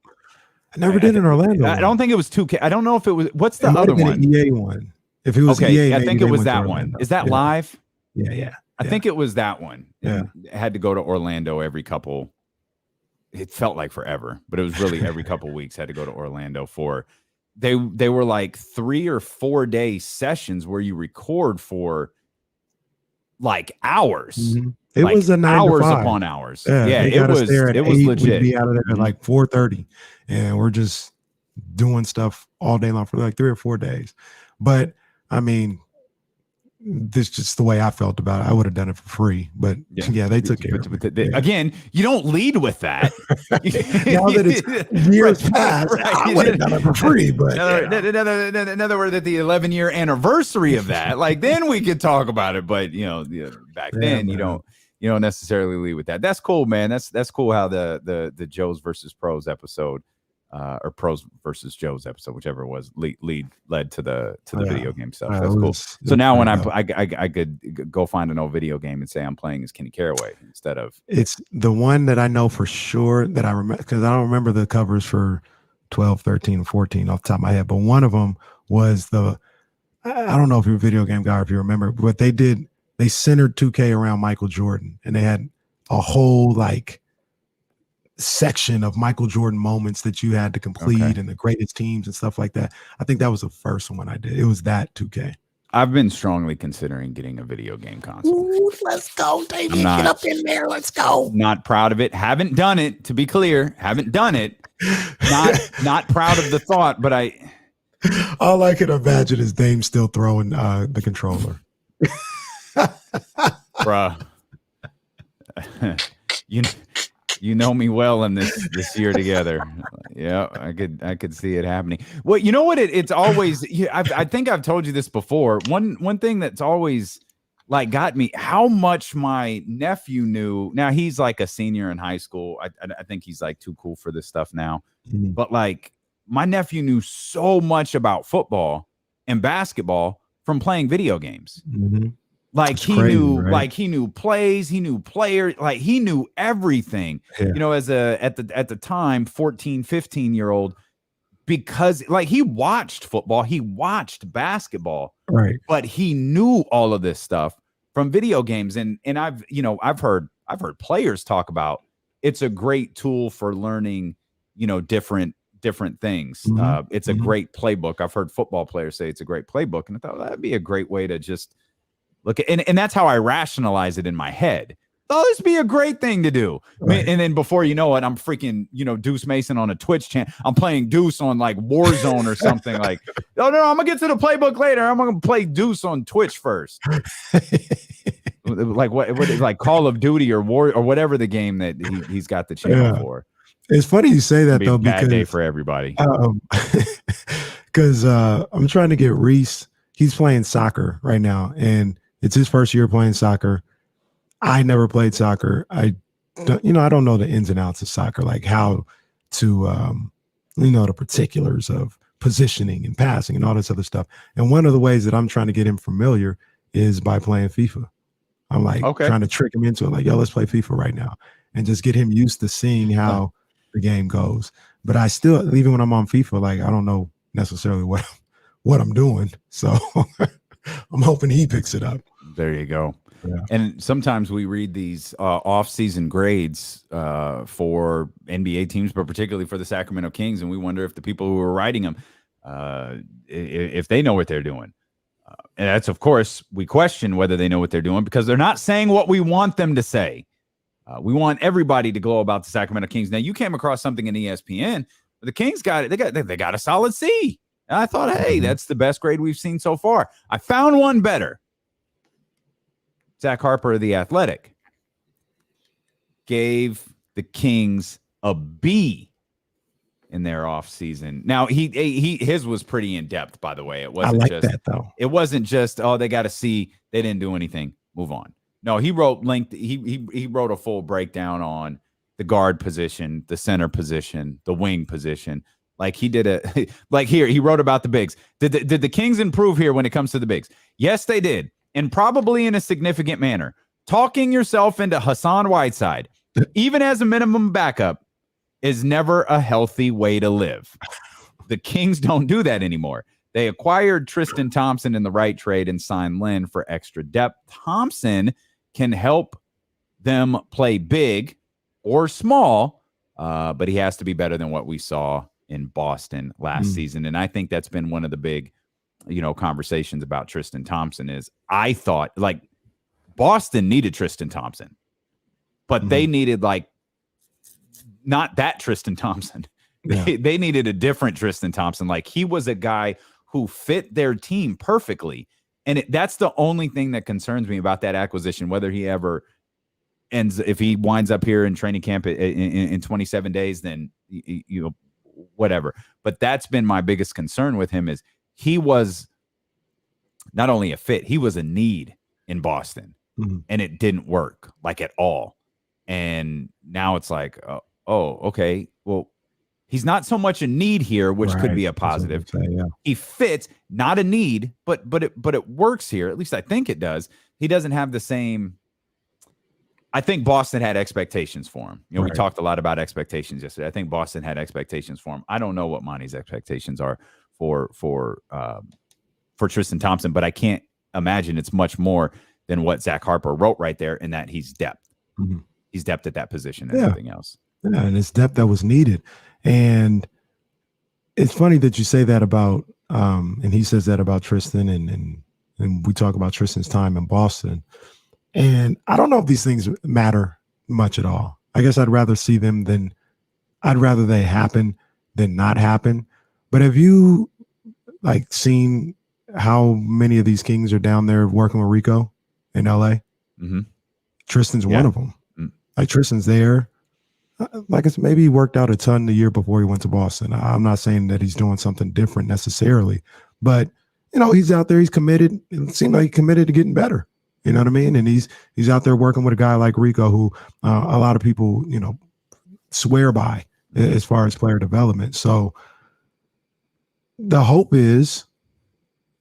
I never did in Orlando. I don't think it was 2K. I don't know if it was what's the other one? An EA one. If it was EA, I think it was that one. Is that live? Yeah. I think it was that one. Yeah. It had to go to Orlando every couple. It felt like forever, but it was really every couple weeks had to go to Orlando for. They were like 3 or 4 day sessions where you record for like hours. Mm-hmm. It was a 9 hours to 5. upon hours. Yeah, it was legit. We'd be out of there at like 4:30, and we're just doing stuff all day long for like 3 or 4 days. But I mean, this is just the way I felt about it. I would have done it for free, but yeah they took care of it. Again, you don't lead with that. Now that it's years past, I would have done it for free. But in other words, at the 11-year anniversary of that, like then we could talk about it. But back then, you don't necessarily lead with that. That's cool, man. That's cool how the Joes versus Pros episode. Or Pros versus Joe's episode, whichever it was, led to the video game stuff. That's cool. So now when I could go find an old video game and say I'm playing as Kenny Caraway instead of. It's the one that I know for sure that I remember because I don't remember the covers for 12, 13, 14 off the top of my head, but one of them was I don't know if you're a video game guy or if you remember, but they centered 2K around Michael Jordan, and they had a whole section of Michael Jordan moments that you had to complete and the greatest teams and stuff like that. I think that was the first one I did. It was that 2K. I've been strongly considering getting a video game console. Ooh, let's go, David. Get up in there. Let's go. Not proud of it. Haven't done it, to be clear. Haven't done it. Not proud of the thought, but all I can imagine is Dame still throwing the controller. Bruh. You know me well in this year together. Yeah, I could see it happening. Well, you know what? It's always. I think I've told you this before. One thing that's always got me, how much my nephew knew. Now he's like a senior in high school. I think he's too cool for this stuff now. Mm-hmm. But my nephew knew so much about football and basketball from playing video games. Mm-hmm. He knew plays, he knew players, he knew everything, as at the time, 14, 15-year-old, because he watched football, he watched basketball, right? But he knew all of this stuff from video games. And I've heard players talk about it's a great tool for learning, different things. Mm-hmm. It's a great playbook. I've heard football players say it's a great playbook. And I thought that'd be a great way to just look at, and that's how I rationalize it in my head. Oh, this would be a great thing to do. Right. And then before you know it, I'm freaking, Deuce Mason on a Twitch channel. I'm playing Deuce on Warzone or something no, I'm going to get to the playbook later. I'm going to play Deuce on Twitch first. What Call of Duty or War or whatever the game that he's got the channel for. It's funny you say that though, because bad day for everybody. Because I'm trying to get Reese. He's playing soccer right now, and it's his first year playing soccer. I never played soccer. I don't know the ins and outs of soccer, how to, the particulars of positioning and passing and all this other stuff. And one of the ways that I'm trying to get him familiar is by playing FIFA. I'm trying to trick him into it. Yo, let's play FIFA right now and just get him used to seeing how the game goes. But I still, even when I'm on FIFA, I don't know necessarily what I'm doing. So I'm hoping he picks it up. There you go. And sometimes we read these off-season grades for NBA teams, but particularly for the Sacramento Kings, and we wonder if the people who are writing them, if they know what they're doing. And that's, of course, we question whether they know what they're doing because they're not saying what we want them to say. We want everybody to glow about the Sacramento Kings. Now, you came across something in ESPN, but the Kings got it. They got a solid C. And I thought, hey, that's the best grade we've seen so far. I found one better. Zach Harper of The Athletic gave the Kings a B in their offseason. Now, his was pretty in-depth, by the way. It wasn't that, though. It wasn't just, oh, they got a C. They didn't do anything. Move on. No, he wrote he wrote a full breakdown on the guard position, the center position, the wing position. Like he did he wrote about the bigs. Did the Kings improve here when it comes to the bigs? Yes, they did. And probably in a significant manner. Talking yourself into Hassan Whiteside, even as a minimum backup, is never a healthy way to live. The Kings don't do that anymore. They acquired Tristan Thompson in the right trade and signed Lynn for extra depth. Thompson can help them play big or small, but he has to be better than what we saw in Boston last season. And I think that's been one of the big, conversations about Tristan Thompson is I thought like Boston needed Tristan Thompson, but they needed not that Tristan Thompson. Yeah. They needed a different Tristan Thompson. Like he was a guy who fit their team perfectly. And that's the only thing that concerns me about that acquisition, whether he ever ends, if he winds up here in training camp in 27 days, then, whatever. But that's been my biggest concern with him is he was not only a fit, he was a need in Boston and it didn't work at all. And now it's like, okay, well, he's not so much a need here, which could be a positive. He fits, not a need, but it works here. At least I think it does. He doesn't have the same. I think Boston had expectations for him. We talked a lot about expectations yesterday. I think Boston had expectations for him. I don't know what Monty's expectations are for Tristan Thompson, but I can't imagine it's much more than what Zach Harper wrote right there in that he's depth. He's depth at that position and everything else. Yeah, and it's depth that was needed. And it's funny that you say that about, and he says that about Tristan, and we talk about Tristan's time in Boston. And I don't know if these things matter much at all. I guess I'd rather see them I'd rather they happen than not happen. But have you seen how many of these Kings are down there working with Rico in LA? Tristan's one of them. Tristan's there. It's maybe he worked out a ton the year before he went to Boston. I'm not saying that he's doing something different necessarily, but he's out there. He's committed. It seemed like he's committed to getting better. You know what I mean? And he's out there working with a guy like Rico, who a lot of people swear by as far as player development. So the hope is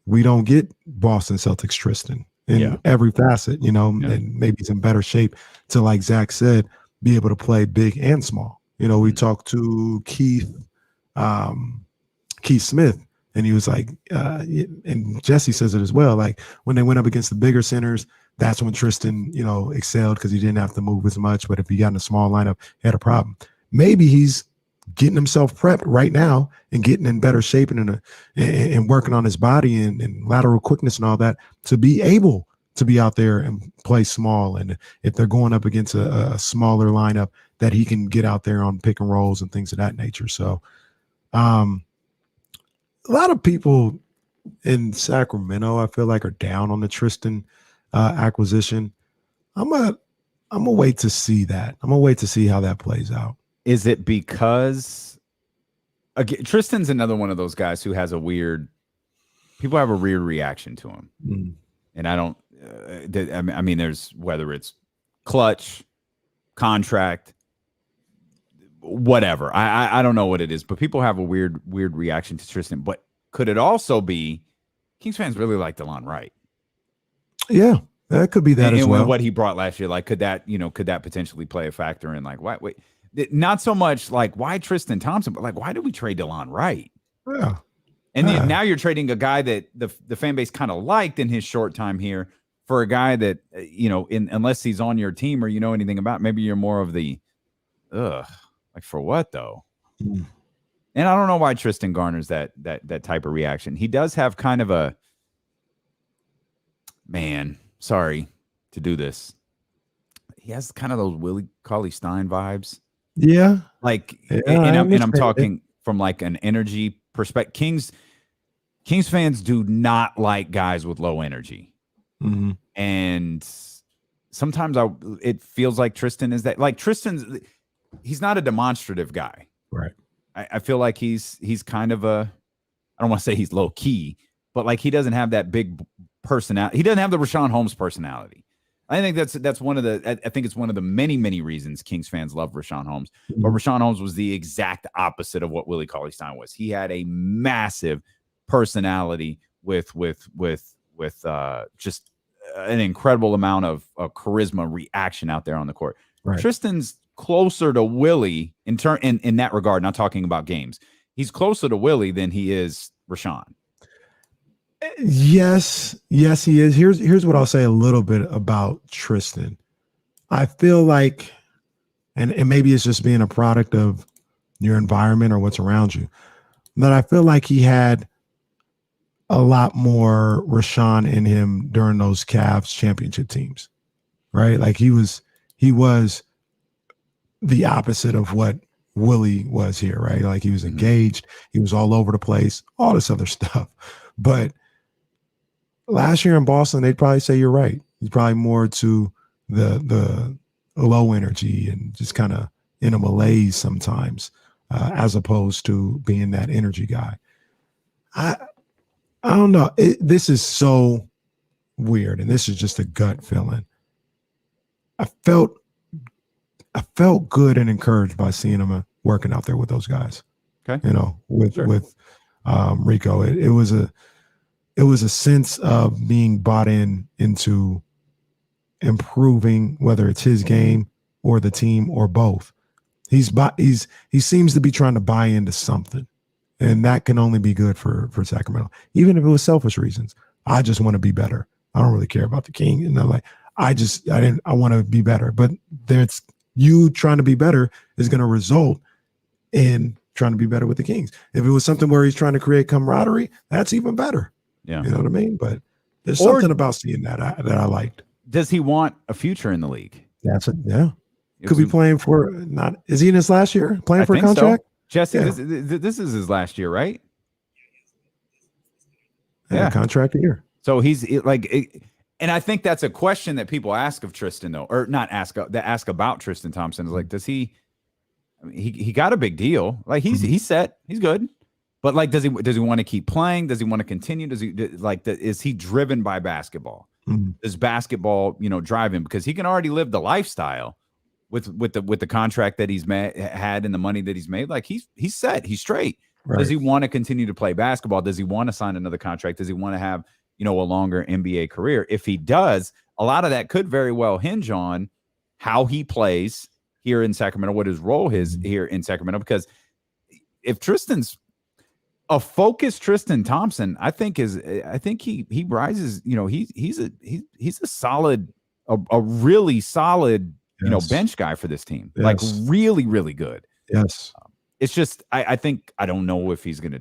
we don't get Boston Celtics Tristan in every facet. And maybe he's in better shape to, like Zach said, be able to play big and small. We talked to Keith Smith, and he was like, and Jesse says it as well. When they went up against the bigger centers, that's when Tristan, excelled because he didn't have to move as much. But if he got in a small lineup, he had a problem. Maybe he's getting himself prepped right now and getting in better shape and working on his body and lateral quickness and all that to be able to be out there and play small. And if they're going up against a smaller lineup, that he can get out there on pick and rolls and things of that nature. So a lot of people in Sacramento, I feel like, are down on the Tristan acquisition. I'm gonna wait to see that. I'm gonna wait to see how that plays out. Is it because Tristan's another one of those guys who has people have a weird reaction to him. And I don't, I mean, there's whether it's clutch, contract, whatever. I don't know what it is, but people have a weird reaction to Tristan. But could it also be Kings fans really like DeLon Wright? Yeah, that could be that as well. What he brought last year, could that potentially play a factor in wait, not so much why Tristan Thompson, but why did we trade DeLon Wright? Yeah. And now you're trading a guy that the fan base kind of liked in his short time here for a guy that, unless he's on your team or you know anything about, maybe you're more of the, like for what though? Mm. And I don't know why Tristan garners that type of reaction. He does have kind of a, man, sorry to do this. He has kind of those Willie Cauley-Stein vibes. Yeah. Like, Yeah, and I'm talking from like an energy perspective. Kings fans do not like guys with low energy. Mm-hmm. And sometimes it feels like Tristan is that. Like he's not a demonstrative guy. Right. I feel like he's kind of I don't want to say he's low key, but like he doesn't have that big personality. He doesn't have the Rashawn Holmes personality. I think that's one of the. I think it's one of the many reasons Kings fans love Rashawn Holmes. Mm-hmm. But Rashawn Holmes was the exact opposite of what Willie Cauley-Stein was. He had a massive personality with just an incredible amount of charisma, reaction out there on the court. Right. Tristan's closer to Willie in that regard. Not talking about games. He's closer to Willie than he is Rashawn. Yes, he is. Here's what I'll say a little bit about Tristan. I feel like, and maybe it's just being a product of your environment or what's around you, that I feel like he had a lot more Rashawn in him during those Cavs championship teams, right? Like he was the opposite of what Willie was here, right? Like he was engaged, he was all over the place, all this other stuff. But last year in Boston, they'd probably say you're right. He's probably more to the low energy and just kind of in a malaise sometimes, as opposed to being that energy guy. I don't know. This is so weird, and this is just a gut feeling. I felt good and encouraged by seeing him working out there with those guys. Okay, with Rico, it was a sense of being bought into improving, whether it's his game or the team or both. He seems to be trying to buy into something, and that can only be good for Sacramento. Even if it was selfish reasons, I just want to be better. I don't really care about the King, and I'm like, I want to be better. But there's you trying to be better is going to result in trying to be better with the Kings. If it was something where he's trying to create camaraderie, that's even better. Yeah, you know what I mean. But there's something about seeing that I liked. Does he want a future in the league? That's it. Yeah, could be playing for not. Is he in his last year playing for a contract? So. Jesse, yeah. This is his last year, right? Yeah, contract a year. So he's like, and I think that's a question that people ask of Tristan, though, or not ask about Tristan Thompson. Is like, does he? I mean, he got a big deal. Like he's set, he's good, but like, does he want to keep playing? Does he want to continue? Does he is he driven by basketball? Mm-hmm. Does basketball, drive him? Because he can already live the lifestyle with the contract that he's had and the money that he's made. Like he's set, he's straight. Right. Does he want to continue to play basketball? Does he want to sign another contract? Does he want to have a longer NBA career? If he does, a lot of that could very well hinge on how he plays here in Sacramento, what his role is here in Sacramento. Because if Tristan's a focused Tristan Thompson, I think he rises. He's a solid, a really solid, bench guy for this team. Yes. Like really, really good. Yes. It's just I think I don't know if he's gonna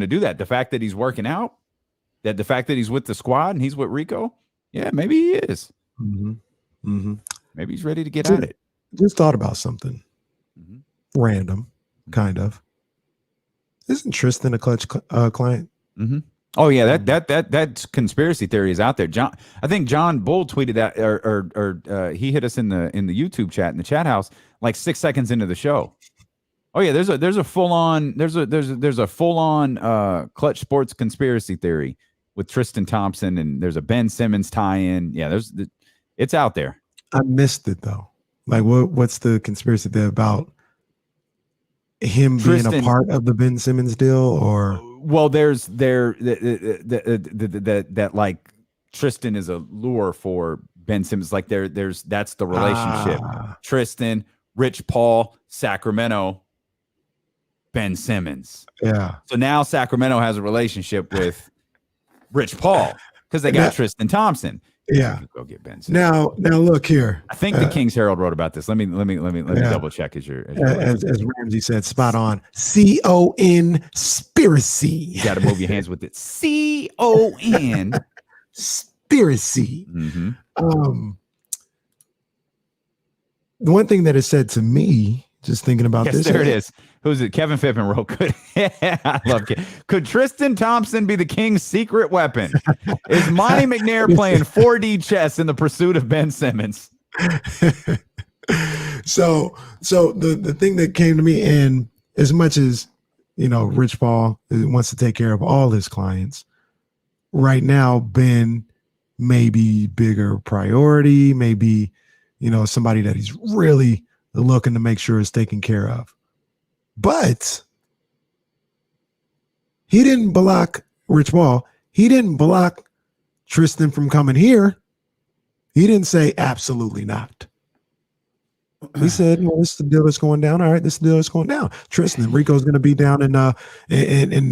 do that. The fact that he's working out, the fact that he's with the squad and he's with Rico, yeah, maybe he is. Mm-hmm. Mm-hmm. Maybe he's ready to get at it. Just thought about something random, kind of. Isn't Tristan a Clutch client? Mm-hmm. Oh yeah, that conspiracy theory is out there. I think John Bull tweeted that, or he hit us in the YouTube chat in the chat house like 6 seconds into the show. Oh yeah, there's a full on Clutch Sports conspiracy theory with Tristan Thompson, and there's a Ben Simmons tie-in. Yeah, it's out there. I missed it though. Like what's the conspiracy theory about him Tristan, being a part of the Ben Simmons deal, or? Well, there's that like Tristan is a lure for Ben Simmons. Like that's the relationship. Tristan, Rich Paul, Sacramento, Ben Simmons. Yeah. So now Sacramento has a relationship with Rich Paul. because they got Tristan Thompson. Yeah. Go get Ben Simmons. Now look here. I think the King's Herald wrote about this. Let me double check as Ramsey said, spot on. Conspiracy. You got to move your hands with it. Conspiracy. The one thing that is said to me, just thinking about this. There it is. Who's it? Kevin Fippen wrote. I love it. Could Tristan Thompson be the King's secret weapon? Is Monty McNair playing 4D chess in the pursuit of Ben Simmons? So the thing that came to me, and as much as Rich Paul wants to take care of all his clients, right now Ben may be bigger priority, maybe somebody that he's really looking to make sure is taken care of. But he didn't block Rich Paul. He didn't block Tristan from coming here. He didn't say absolutely not. He said, well, this is the deal that's going down. All right, this is the deal that's going down. Tristan, Rico's going to be down in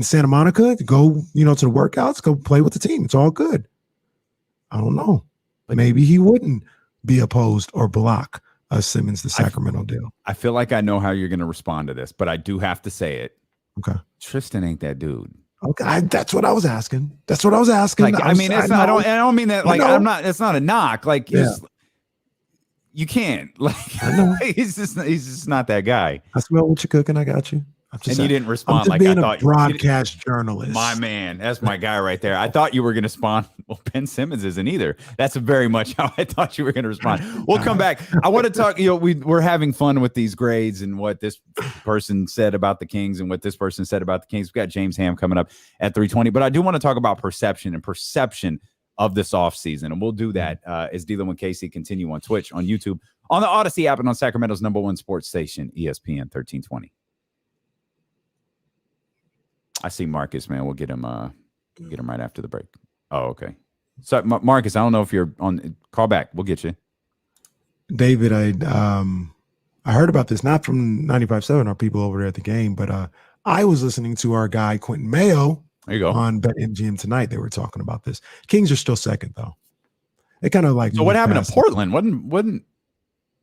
Santa Monica. Go, to the workouts, go play with the team. It's all good. I don't know. Maybe he wouldn't be opposed or block Simmons, the Sacramento deal. I feel like I know how you're going to respond to this, but I do have to say it. Okay. Tristan ain't that dude. Okay. That's what I was asking. I don't mean that. Like, I'm not, it's not a knock. Like, you can't, like, he's just not that guy. I smell what you're cooking. I got you. And you didn't respond like being I thought. A broadcast journalist. My man, that's my guy right there. I thought you were going to respond. Well, Ben Simmons isn't either. That's very much how I thought you were going to respond. We'll come back. I want to talk. We're having fun with these grades and what this person said about the Kings and what this person said about the Kings. We got James Ham coming up at 3:20, but I do want to talk about perception of this offseason, and we'll do that as Dealing with Casey continue on Twitch, on YouTube, on the Odyssey app, and on Sacramento's #1 sports station, ESPN 1320. I see Marcus, man. We'll get him right after the break. Oh, okay. So Marcus, I don't know if you're on. Call back. We'll get you. David, I heard about this, not from 95.7, our people over there at the game, but I was listening to our guy Quentin Mayo. There you go. On BetMGM tonight. They were talking about this. Kings are still second though. They kind of like. So what happened to Portland? Wouldn't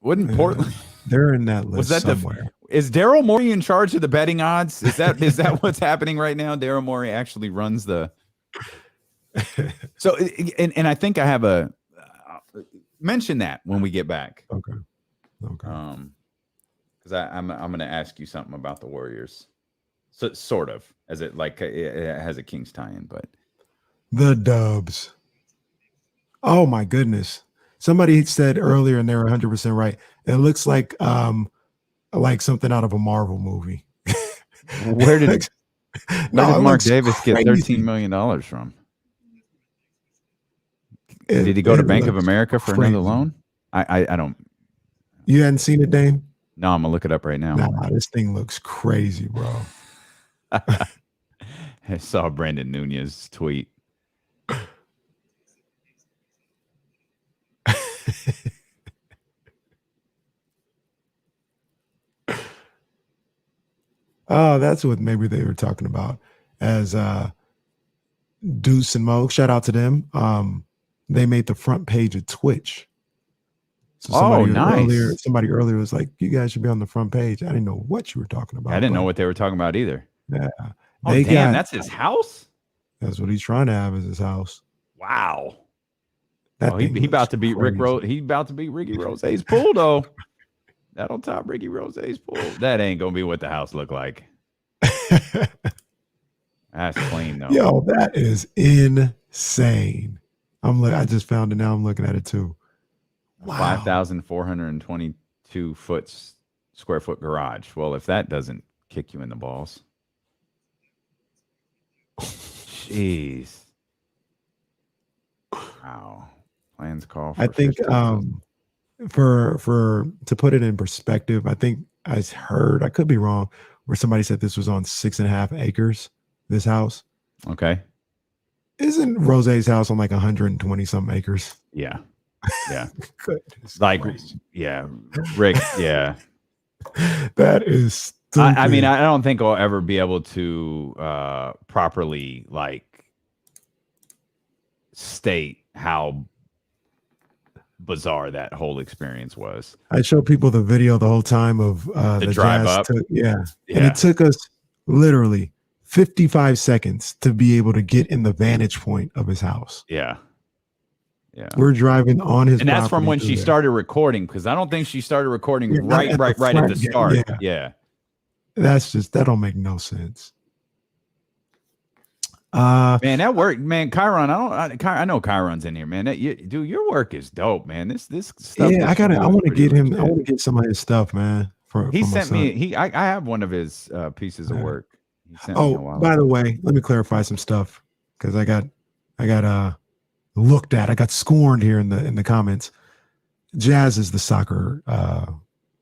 Portland? They're in that list. Was that somewhere? Is Daryl Morey in charge of the betting odds? Is that what's happening right now? Daryl Morey actually runs the. So and I think I have a mention that when we get back. Okay. Because I'm going to ask you something about the Warriors. So sort of as it has a Kings tie-in, but the Dubs. Oh my goodness! Somebody said earlier, and they were 100% right. It looks like something out of a Marvel movie. Where did Mark Davis get $13 million from? Did he go to Bank of America for another loan? I don't. You hadn't seen it, Dane? No, I'm gonna look it up right now. Nah, this thing looks crazy, bro. I saw Brandon Nunez tweet. Oh, that's what maybe they were talking about as Deuce and Mo. Shout out to them. They made the front page of Twitch. So nice. Somebody earlier was like, "You guys should be on the front page." I didn't know what you were talking about. I didn't know what they were talking about either. Yeah. That's his house? That's what he's trying to have as his house. Wow. He about to beat Rick Rose. He about to beat Ricky Rose's pool, though. That'll top Ricky Rose's pool. That ain't gonna be what the house look like. That's clean though. Yo, that is insane. I just found it now. I'm looking at it too. Wow. 5,422 square foot garage. Well, if that doesn't kick you in the balls. Jeez. Wow. Plans call for I think for to put it in perspective, I think I heard, I could be wrong, where somebody said this was on 6.5 acres, this house. Okay. Isn't Rose's house on like 120 some acres? Yeah. Yeah. Like, yeah. Rick, yeah. That is I mean, I don't think I'll ever be able to properly state how bizarre that whole experience was. I show people the video the whole time of the drive Jazz up. And it took us literally 55 seconds to be able to get in the vantage point of his house. Yeah. We're driving on his, and that's from when she started recording, because I don't think she started recording right at the start. Yeah. That don't make no sense. Man, that work, man. Chiron, I know Chiron's in here, man. Dude, your work is dope, man. This stuff. Yeah, I want to get him. I want to get some of his stuff, man. He sent me. I have one of his pieces of work. He sent me a while by ago. the way, let me clarify some stuff, because I got looked at. I got scorned here in the comments. Jazz is the soccer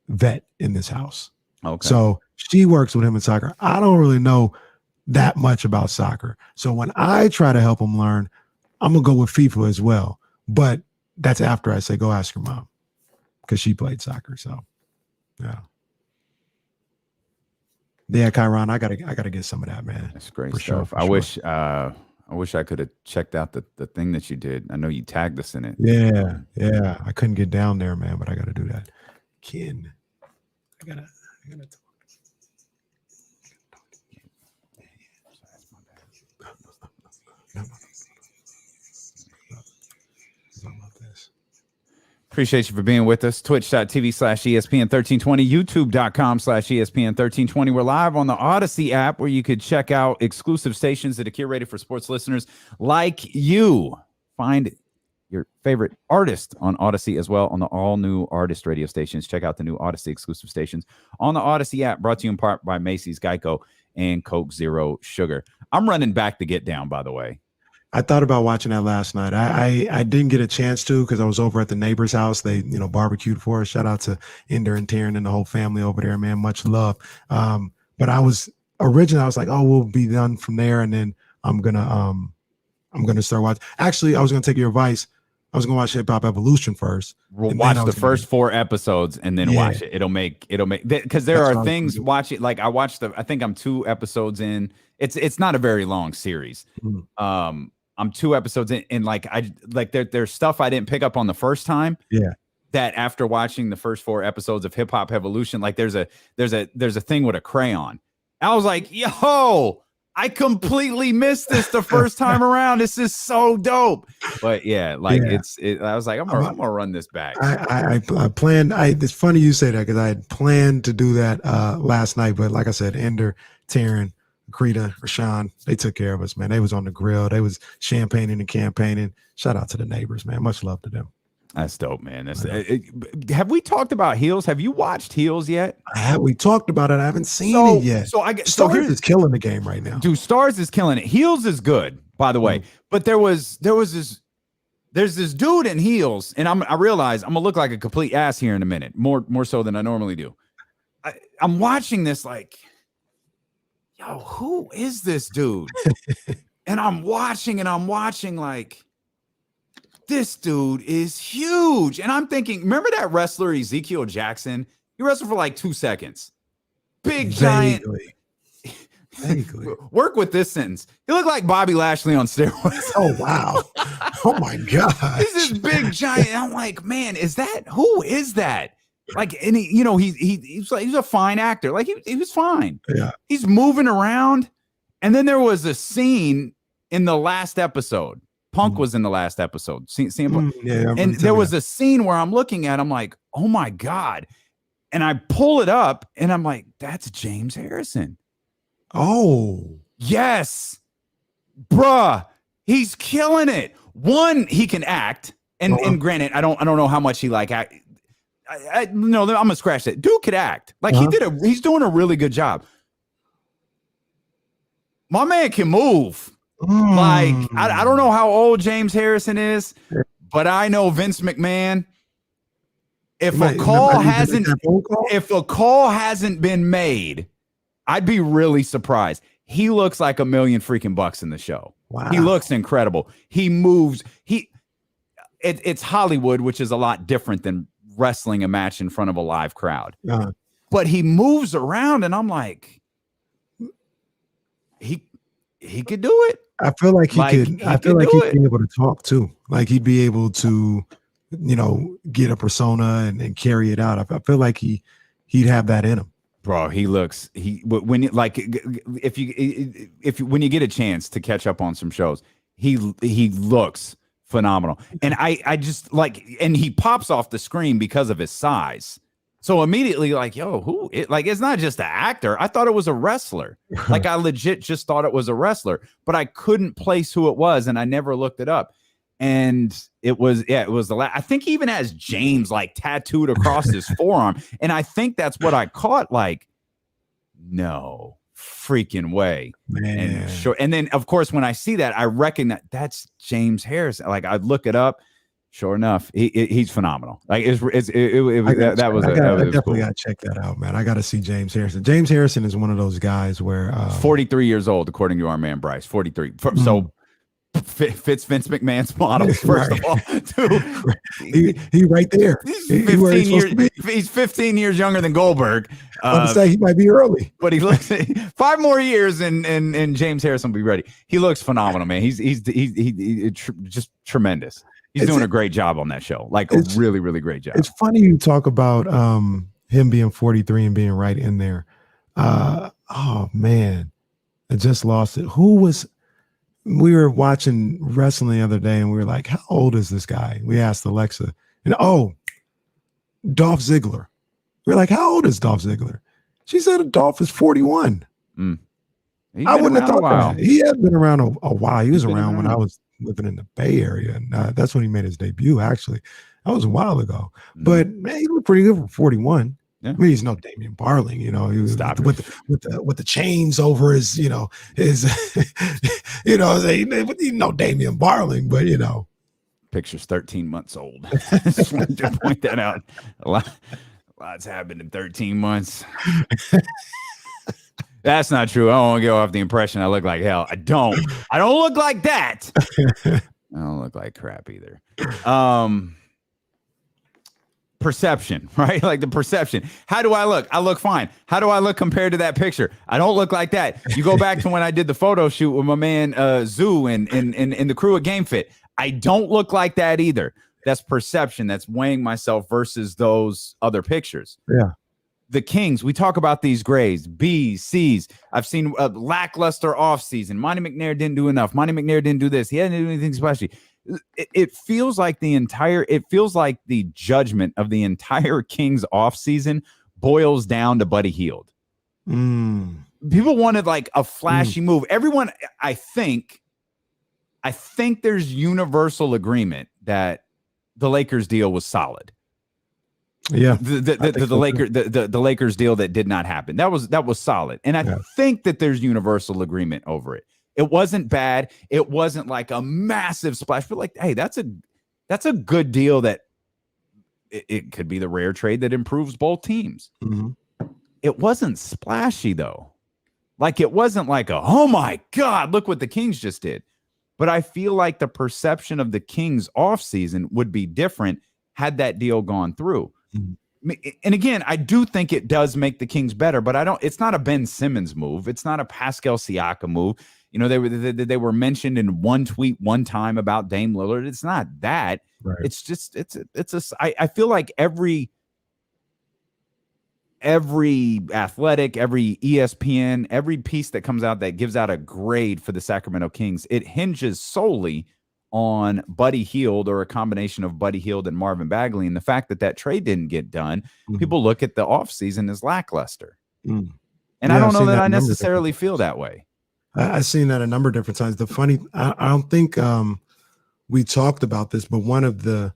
vet in this house. Okay. So she works with him in soccer. I don't really know that much about soccer. So when I try to help him learn, I'm going to go with FIFA as well. But that's after I say, go ask your mom, because she played soccer. So, yeah. Yeah, Chiron, I gotta get some of that, man. That's great for stuff. Sure, I wish I could have checked out the thing that you did. I know you tagged us in it. Yeah. I couldn't get down there, man, but I gotta do that. Ken, I gotta talk. Appreciate you for being with us. Twitch.tv/ESPN1320, YouTube.com/ESPN1320. We're live on the Odyssey app, where you could check out exclusive stations that are curated for sports listeners like you. Find your favorite artist on Odyssey as well on the all-new artist radio stations. Check out the new Odyssey exclusive stations on the Odyssey app, brought to you in part by Macy's, Geico, and Coke Zero Sugar. I'm running back to Get Down, by the way. I thought about watching that last night. I didn't get a chance to, because I was over at the neighbor's house. They, barbecued for us. Shout out to Ender and Taryn and the whole family over there, man. Much love. But I was like, oh, we'll be done from there, and then I'm gonna start watching. Actually, I was gonna take your advice. I was gonna watch Hip Hop Evolution first. We'll watch the first 4 episodes and then watch it. It'll make because there are things watch it. Like I think I'm 2 episodes in. It's not a very long series. I'm 2 episodes in, and there's stuff I didn't pick up on the first time. Yeah. That after watching the first 4 episodes of Hip Hop Evolution, like there's a thing with a crayon. I was like, yo, I completely missed this the first time around. This is so dope. But I was like, I'm gonna run this back. I planned. It's funny you say that, because I had planned to do that last night, but like I said, Ender, Taryn, Krita, Rashawn, they took care of us, man. They was on the grill. They was champagning and campaigning. Shout out to the neighbors, man. Much love to them. That's dope, man. Have we talked about Heels? Have you watched Heels yet? We talked about it. I haven't seen it yet. So I get Stars is killing the game right now. Dude, Stars is killing it. Heels is good, by the way. But there's this dude in Heels, and I realize I'm gonna look like a complete ass here in a minute, more so than I normally do. I'm watching this like, yo, who is this dude? And I'm watching like, this dude is huge. And I'm thinking, remember that wrestler Ezekiel Jackson? He wrestled for like 2 seconds. Big giant. Vaguely. Work with this sentence. He looked like Bobby Lashley on steroids. Oh, wow. Oh my God. This is big giant. I'm like, man, who is that? Like, and he's a fine actor. Like he was fine. Yeah. He's moving around. And then there was a scene in the last episode. Punk was in the last episode. And there was a scene where I'm looking at, I'm like, oh my God. And I pull it up and I'm like, that's James Harrison. Oh. Yes. Bruh. He's killing it. One, he can act. And granted, I don't know how much he act. No, I'm gonna scratch that. Dude could act. Like he's doing a really good job. My man can move. Like I don't know how old James Harrison is, but I know Vince McMahon. If a call hasn't been made, I'd be really surprised. He looks like $1 million freaking bucks in the show. Wow. He looks incredible. He moves. It's Hollywood, which is a lot different than wrestling a match in front of a live crowd. But he moves around, and I'm like, he could do it. I feel like he could. I feel like he'd be able to talk too. Like he'd be able to, get a persona and carry it out. I feel like he'd have that in him. Bro, when you when you get a chance to catch up on some shows, he looks phenomenal. And I just and he pops off the screen because of his size. So immediately it's not just an actor. I thought it was a wrestler. Like I legit just thought it was a wrestler, but I couldn't place who it was and I never looked it up. And it was I think he even has James tattooed across his forearm. And I think that's what I caught. No freaking way. Man. And then of course, when I see that, I recognize that's James Harris. I'd look it up. Sure enough, he's phenomenal. I definitely cool. Gotta check that out, man. I gotta see James Harrison. James Harrison is one of those guys where 43 years old, according to our man Bryce. 43. So fits Vince McMahon's models, first of all. Dude, he right there. He's 15 years younger than Goldberg. I was say he might be early, but he looks 5 more years and James Harrison will be ready. He looks phenomenal, man. He's just tremendous. He's doing a great job on that show. A really, really great job. It's funny you talk about him being 43 and being right in there. Oh man, I just lost it. We were watching wrestling the other day and we were like, how old is this guy? We asked Alexa and Dolph Ziggler. We're like, how old is Dolph Ziggler? She said Dolph is 41. I wouldn't have thought that. He had been around a while. He was around when I was living in the Bay Area, and that's when he made his debut. Actually, that was a while ago. But man, he looked pretty good for 41. Yeah. I mean, he's no Damian Barling, he was with the chains over his, his, no Damian Barling, but picture's 13 months old. Just wanted to point that out. Lots happened in 13 months. That's not true. I don't want to go off the impression I look like hell. I don't look like that. I don't look like crap either. Perception, right? The perception. How do I look? I look fine. How do I look compared to that picture? I don't look like that. You go back to when I did the photo shoot with my man Zoo and the crew at Game Fit. I don't look like that either. That's perception. That's weighing myself versus those other pictures. Yeah. The Kings, we talk about these grades, B's, C's. I've seen a lackluster offseason. Monty McNair didn't do enough. Monty McNair didn't do this. He hadn't done anything special. It feels like the judgment of the entire Kings offseason boils down to Buddy Hield. People wanted a flashy move. Everyone, I think there's universal agreement that the Lakers deal was solid. Yeah, the Lakers deal that did not happen. That was solid, and I think that there's universal agreement over it. It wasn't bad. It wasn't like a massive splash, but hey, that's a good deal. That it could be the rare trade that improves both teams. Mm-hmm. It wasn't splashy though. It wasn't oh my God, look what the Kings just did. But I feel like the perception of the Kings offseason would be different had that deal gone through. Mm-hmm. And again, I do think it does make the Kings better, but it's not a Ben Simmons move. It's not a Pascal Siakam move. They were mentioned in one tweet one time about Dame Lillard. It's not that. Right. It's just I feel like every Athletic, every ESPN, every piece that comes out that gives out a grade for the Sacramento Kings, it hinges solely on Buddy Hield or a combination of Buddy Hield and Marvin Bagley. And the fact that trade didn't get done, people look at the offseason as lackluster. And I don't know that I necessarily feel that way. I've seen that a number of different times. I don't think we talked about this, but one of the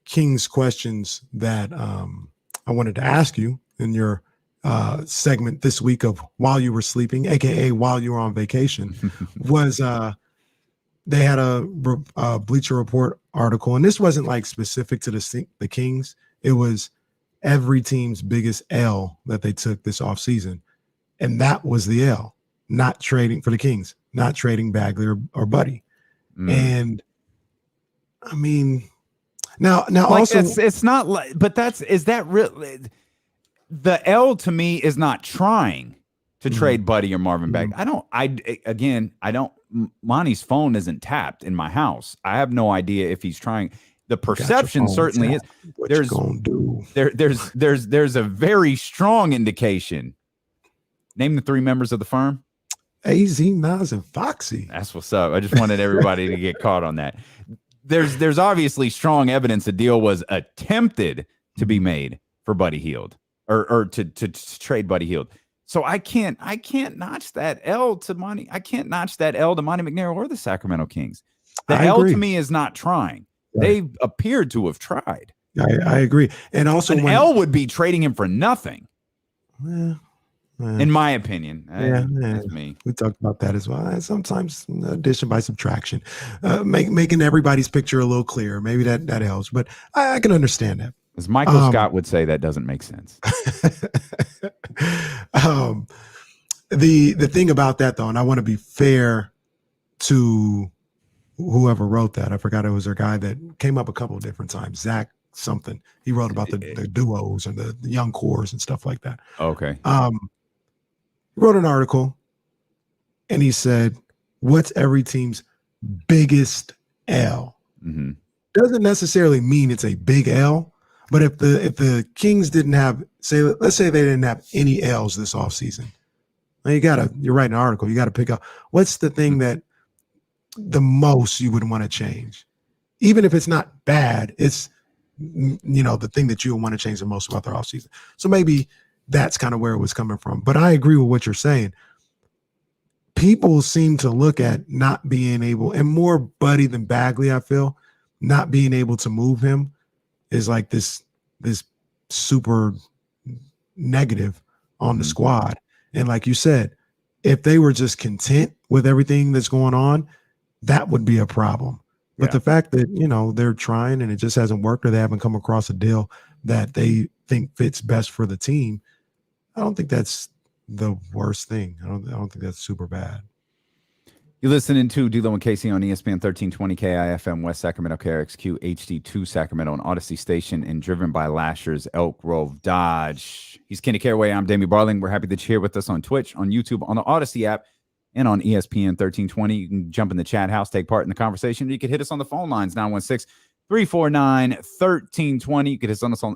Kings questions that I wanted to ask you in your segment this week of While You Were Sleeping, aka While You Were on Vacation, was they had a Bleacher Report article, and this wasn't specific to the Kings. It was every team's biggest L that they took this offseason, and that was the L, not trading for the Kings, not trading Bagley or Buddy. And I mean, now also it's not like, but is that really the L to me is not trying to trade Buddy or Marvin Bagley. I don't. Monty's phone isn't tapped in my house. I have no idea if he's trying. The perception certainly is. What you gonna do? There's a very strong indication. Name the 3 members of the firm. AZ, Nas, and Foxy. That's what's up. I just wanted everybody to get caught on that. There's obviously strong evidence a deal was attempted to be made for Buddy Hield or to trade Buddy Hield. So I can't notch that L to Monty. I can't notch that L to Monty McNair or the Sacramento Kings. The L to me is not trying. Right. They appeared to have tried. I agree. And also an L would be trading him for nothing. In my opinion. That's me. We talked about that as well. Sometimes addition by subtraction, making everybody's picture a little clearer. Maybe that helps, but I can understand that. As Michael Scott would say, that doesn't make sense. The thing about that though, and I want to be fair to whoever wrote that. I forgot it was a guy that came up a couple of different times. Zach something. He wrote about the duos and the young cores and stuff like that. Okay. He wrote an article and he said, "What's every team's biggest L?" Mm-hmm. Doesn't necessarily mean it's a big L, but if the Kings didn't have, let's say they didn't have any L's this offseason, you're writing an article, you got to pick up what's the thing that the most you would want to change, even if it's not bad. It's the thing that you would want to change the most about their offseason. So maybe that's kind of where it was coming from. But I agree with what you're saying. People seem to look at not being able, and more Buddy than Bagley, I feel, not being able to move him is like this super negative on the squad. And like you said, if they were just content with everything that's going on, that would be a problem. But the fact that, they're trying and it just hasn't worked, or they haven't come across a deal that they think fits best for the team, I don't think that's the worst thing. I don't think that's super bad. You're listening to D'Lo and Casey on ESPN 1320 KIFM West Sacramento, KRXQ HD2 Sacramento, and Odyssey Station, and driven by Lashers, Elk Grove Dodge. He's Kenny Caraway. I'm Damie Barling. We're happy that you're here with us on Twitch, on YouTube, on the Odyssey app, and on ESPN 1320. You can jump in the chat house, take part in the conversation. You can hit us on the phone lines, 916-349-1320. You can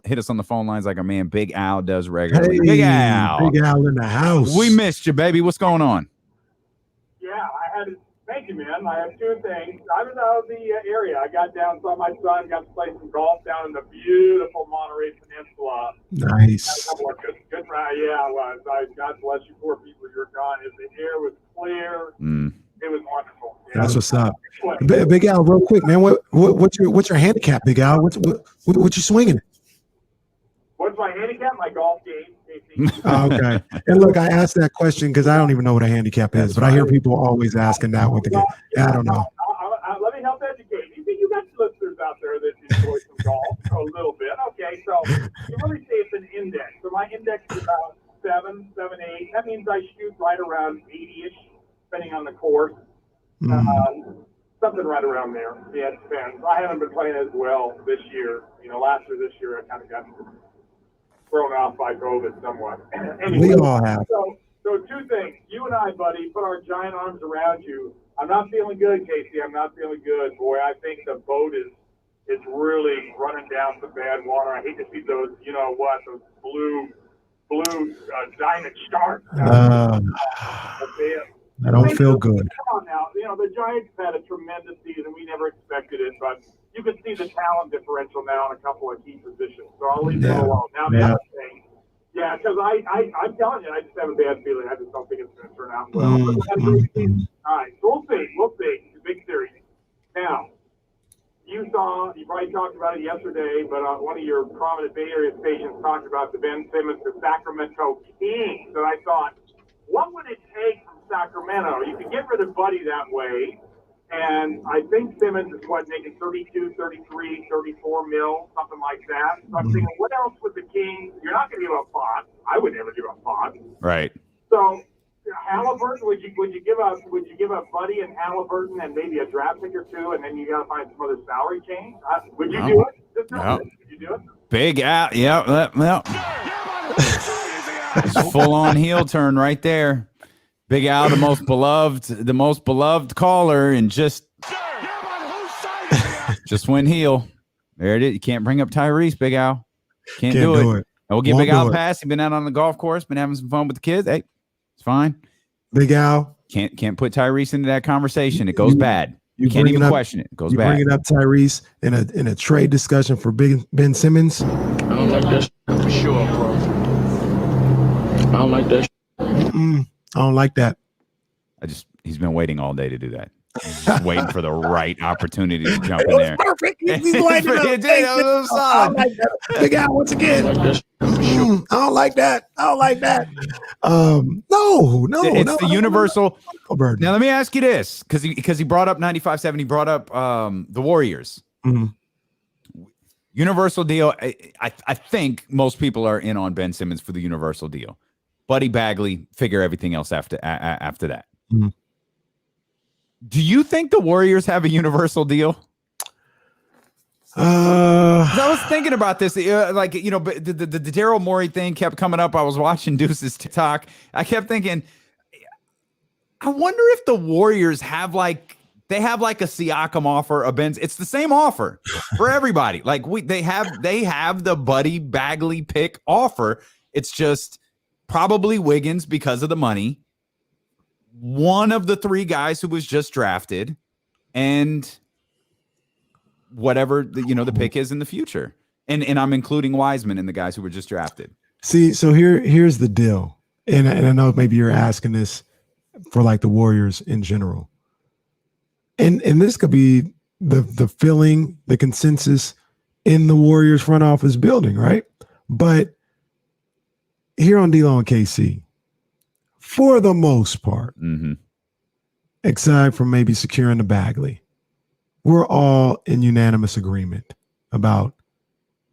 hit us on the phone lines like our man Big Al does regularly. Hey, Big Al. Big Al in the house. We missed you, baby. What's going on? Yeah, thank you, man. I have 2 things. I was out of the area. I got down, saw my son, got to play some golf down in the beautiful Monterey Peninsula. Nice. Good, yeah, it was. God bless you, poor people. You're gone. The air was clear. It was wonderful. That's what's up. Big Al, real quick, man. What's your handicap, Big Al? What you swinging? What's my handicap? My golf game. Okay. And look, I asked that question because I don't even know what a handicap is, but I hear people always asking that with the game. I don't know. Let me help educate. You got listeners out there that enjoy some golf a little bit. Okay, so you really say it's an index. So my index is about 7, 8. That means I shoot right around 80-ish, depending on the course. Something right around there. Yeah, it depends. I haven't been playing as well this year. Last year, this year, I kind of got thrown off by COVID somewhat. Anyway, we all have. So 2 things. You and I, buddy, put our giant arms around you. I'm not feeling good, Casey. I'm not feeling good. Boy, I think the boat is really running down some bad water. I hate to see those, those blue giant sharks. I don't feel good. Come on now. The Giants had a tremendous season. We never expected it, but you can see the talent differential now in a couple of key positions. So I'll leave it alone. Now, the other thing, because I'm telling you, I just have a bad feeling. I just don't think it's going to turn out well. All right, so we'll see. It's a big series. Now, you probably talked about it yesterday, but one of your prominent Bay Area stations talked about the Ben Simmons, the Sacramento Kings. And I thought, what would it take from Sacramento? You could get rid of Buddy that way. And I think Simmons is making 32, 33, 34 mil, something like that. So I'm thinking, what else would the Kings? You're not going to give up Fox. I would never give up Fox. Right. So Haliburton, would you give up Buddy and Haliburton and maybe a draft pick or 2, and then you got to find some other salary change? Would you do it? Would you do it? Big Al. Yeah. Well. It's full on heel turn right there. Big Al, the most beloved caller, and just went heel. There it is. You can't bring up Tyrese, Big Al. Can't do it. And we'll give Big Al a pass. He's been out on the golf course, been having some fun with the kids. Hey, it's fine. Big Al. Can't put Tyrese into that conversation. It goes bad. You can't even question it. It goes bad. Bringing up Tyrese in a trade discussion for Ben Simmons. I don't like that for sure, bro. I don't like that. I don't like that. He's been waiting all day to do that. He's just waiting for the right opportunity to jump in there. Perfect. He's lighting up. It solid. Like Big Al once again. I don't like that. No. It's the universal. Now let me ask you this, because he brought up 95-7. He brought up the Warriors. Mm-hmm. Universal deal. I think most people are in on Ben Simmons for the universal deal. Buddy Bagley, figure everything else after that. Mm-hmm. Do you think the Warriors have a universal deal? I was thinking about this, but the Daryl Morey thing kept coming up. I was watching Deuce's TikTok. I kept thinking, I wonder if the Warriors have a Siakam offer, a Ben's. It's the same offer for everybody. They have the Buddy Bagley pick offer. It's just probably Wiggins because of the money. One of the three guys who was just drafted, and whatever the pick is in the future, and I'm including Wiseman in the guys who were just drafted. See, so here's the deal, and I know maybe you're asking this for the Warriors in general, and this could be the feeling, the consensus in the Warriors front office building, right? But here on D-Lo and KC, for the most part, except from maybe securing the Bagley, we're all in unanimous agreement about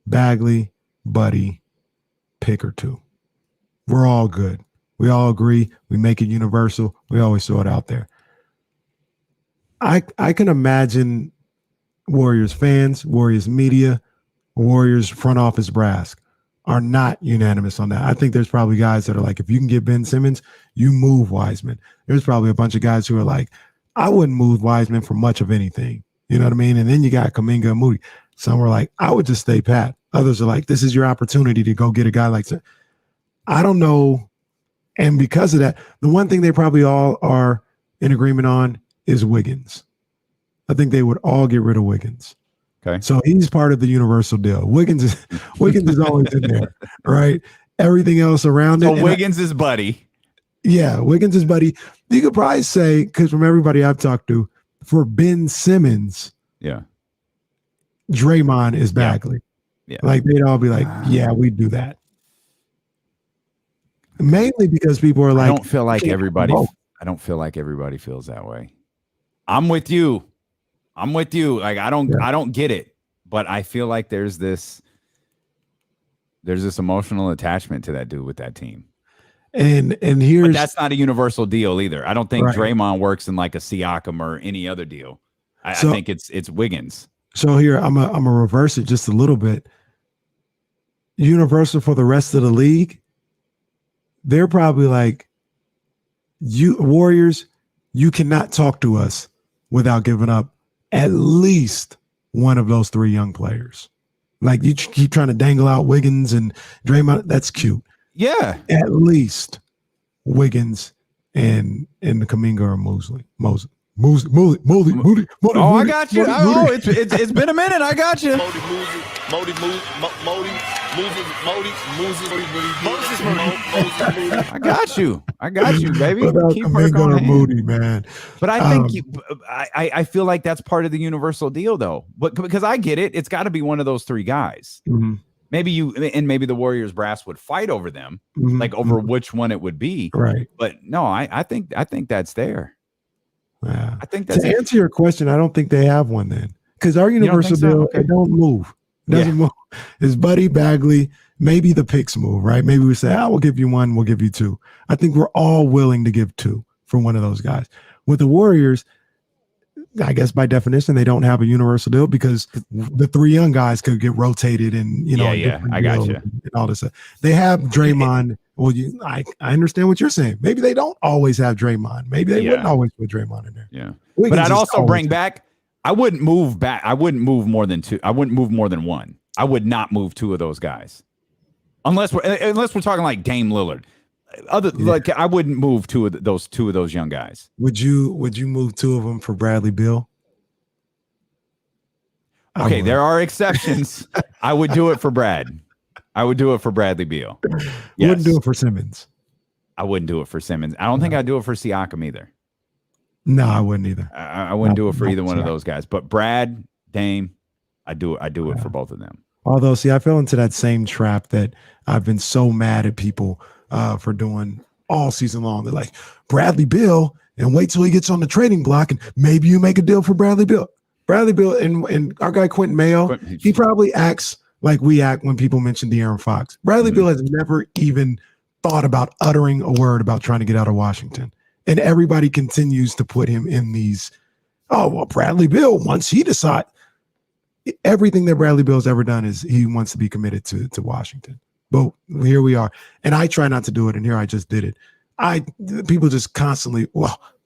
Bagley, Buddy, pick or two. We're all good. We all agree. We make it universal. We always throw it out there. I can imagine Warriors fans, Warriors media, Warriors front office brass are not unanimous on that. I think there's probably guys that are like, if you can get Ben Simmons, you move Wiseman. There's probably a bunch of guys who are like, I wouldn't move Wiseman for much of anything. You know what I mean? And then you got Kuminga and Moody. Some are like, I would just stay pat. Others are like, this is your opportunity to go get a guy like that. I don't know. And because of that, the one thing they probably all are in agreement on is Wiggins. I think they would all get rid of Wiggins. Okay. So he's part of the universal deal. Wiggins is always in there, right? Everything else around it. So Wiggins is Buddy. Yeah, Wiggins is Buddy. You could probably say, because from everybody I've talked to, for Ben Simmons, Draymond is Bagley. Yeah. They'd all be like, yeah, we do that. Mainly because people are like, I don't feel like everybody feels that way. I'm with you. I don't get it, but I feel like there's this emotional attachment to that dude with that team. And but that's not a universal deal either. I don't think Draymond works in like a Siakam or any other deal. I think it's Wiggins. So here I'm a reverse it just a little bit. Universal for the rest of the league, they're probably like, you Warriors, you cannot talk to us without giving up at least one of those three young players. Like you keep trying to dangle out Wiggins and Draymond. That's cute. Yeah. At least Wiggins and the Kuminga or Moody. Oh, I got you. It's been a minute. I got you. I got you, baby. Keep working on Moody, man. But I think I feel like that's part of the universal deal, though. But because I get it, it's got to be one of those three guys. Mm-hmm. Maybe the Warriors brass would fight over them, over which one it would be. Right. But no, I think that's there. Yeah. I think that's to answer your question. I don't think they have one then, because our universal deal it don't move. It doesn't move. It's Buddy, Bagley, maybe the picks move, right? Maybe we say, we'll give you one, we'll give you two. I think we're all willing to give two for one of those guys. With the Warriors, I guess by definition they don't have a universal deal because the three young guys could get rotated and I got you and all this stuff. They have Draymond Well, I understand what you're saying. Maybe they don't always have Draymond. Maybe they wouldn't always put Draymond in there. Yeah. Wiggins But I'd is also always bring back, I wouldn't move back. I wouldn't move more than two. I wouldn't move more than one. I would not move two of those guys. Unless we're talking like Dame Lillard. Like I wouldn't move two of those young guys. Would you move two of them for Bradley Beal? Okay, there are exceptions. I would do it for Brad. I would do it for Bradley Beal. Yes. Wouldn't do it for Simmons. I wouldn't do it for Simmons. I don't think I'd do it for Siakam either. No, I wouldn't either. I wouldn't do it for either one of those guys. But Brad, Dame, I do it for both of them. Although, see, I fell into that same trap that I've been so mad at people for doing all season long. They're like, Bradley Beal, and wait till he gets on the trading block, and maybe you make a deal for Bradley Beal. Bradley Beal and our guy Quentin Mayo, he probably acts like we act when people mention De'Aaron Fox. Bradley Beal has never even thought about uttering a word about trying to get out of Washington. And everybody continues to put him in these, Bradley Beal, once he decides. Everything that Bradley Beal's ever done is he wants to be committed to Washington. But here we are. And I try not to do it, and here I just did it. People just constantly,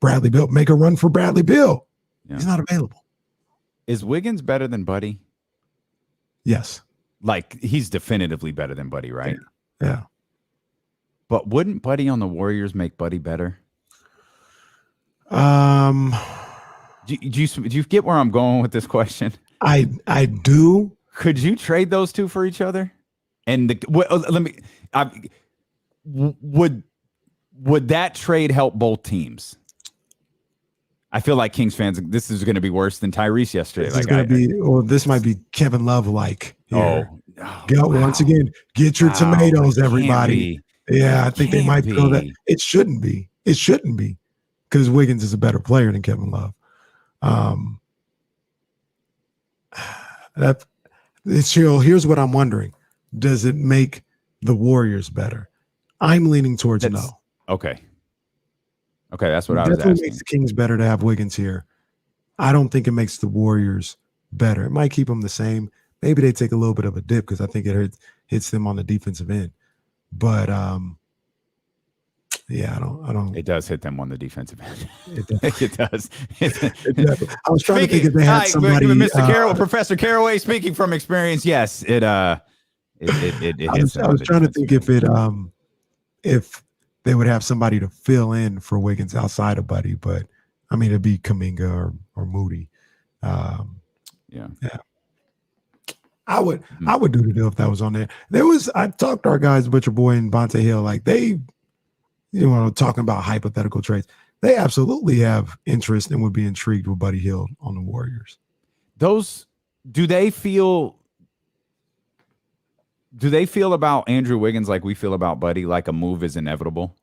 Bradley Beal, make a run for Bradley Beal. Yeah. He's not available. Is Wiggins better than Buddy? Yes. Like, he's definitively better than Buddy, right? Yeah. But wouldn't Buddy on the Warriors make Buddy better? Do you get where I'm going with this question? I do. Could you trade those two for each other? And would that trade help both teams? I feel like Kings fans, this is going to be worse than Tyrese yesterday. This might be Kevin Love like. Once again, get your tomatoes, everybody. Yeah, I think they might feel that. It shouldn't be. It shouldn't be, because Wiggins is a better player than Kevin Love. Here's what I'm wondering: does it make the Warriors better? I'm leaning towards no. Okay, that's what I was asking. It makes the Kings better to have Wiggins here. I don't think it makes the Warriors better. It might keep them the same. Maybe they take a little bit of a dip because I think it hits them on the defensive end. But I don't. It does hit them on the defensive end. It does. I was trying to think if they had somebody. Mr. Carroll, Professor Caraway, speaking from experience, yes, it hits them. I was trying to think if they would have somebody to fill in for Wiggins outside of Buddy, but I mean, it'd be Kuminga or Moody. Yeah. I would do the deal if that was on there. I talked to our guys, Butcher Boy and Bonte Hill, like they, talking about hypothetical trades. They absolutely have interest and would be intrigued with Buddy Hield on the Warriors. Do they feel about Andrew Wiggins like we feel about Buddy, like a move is inevitable?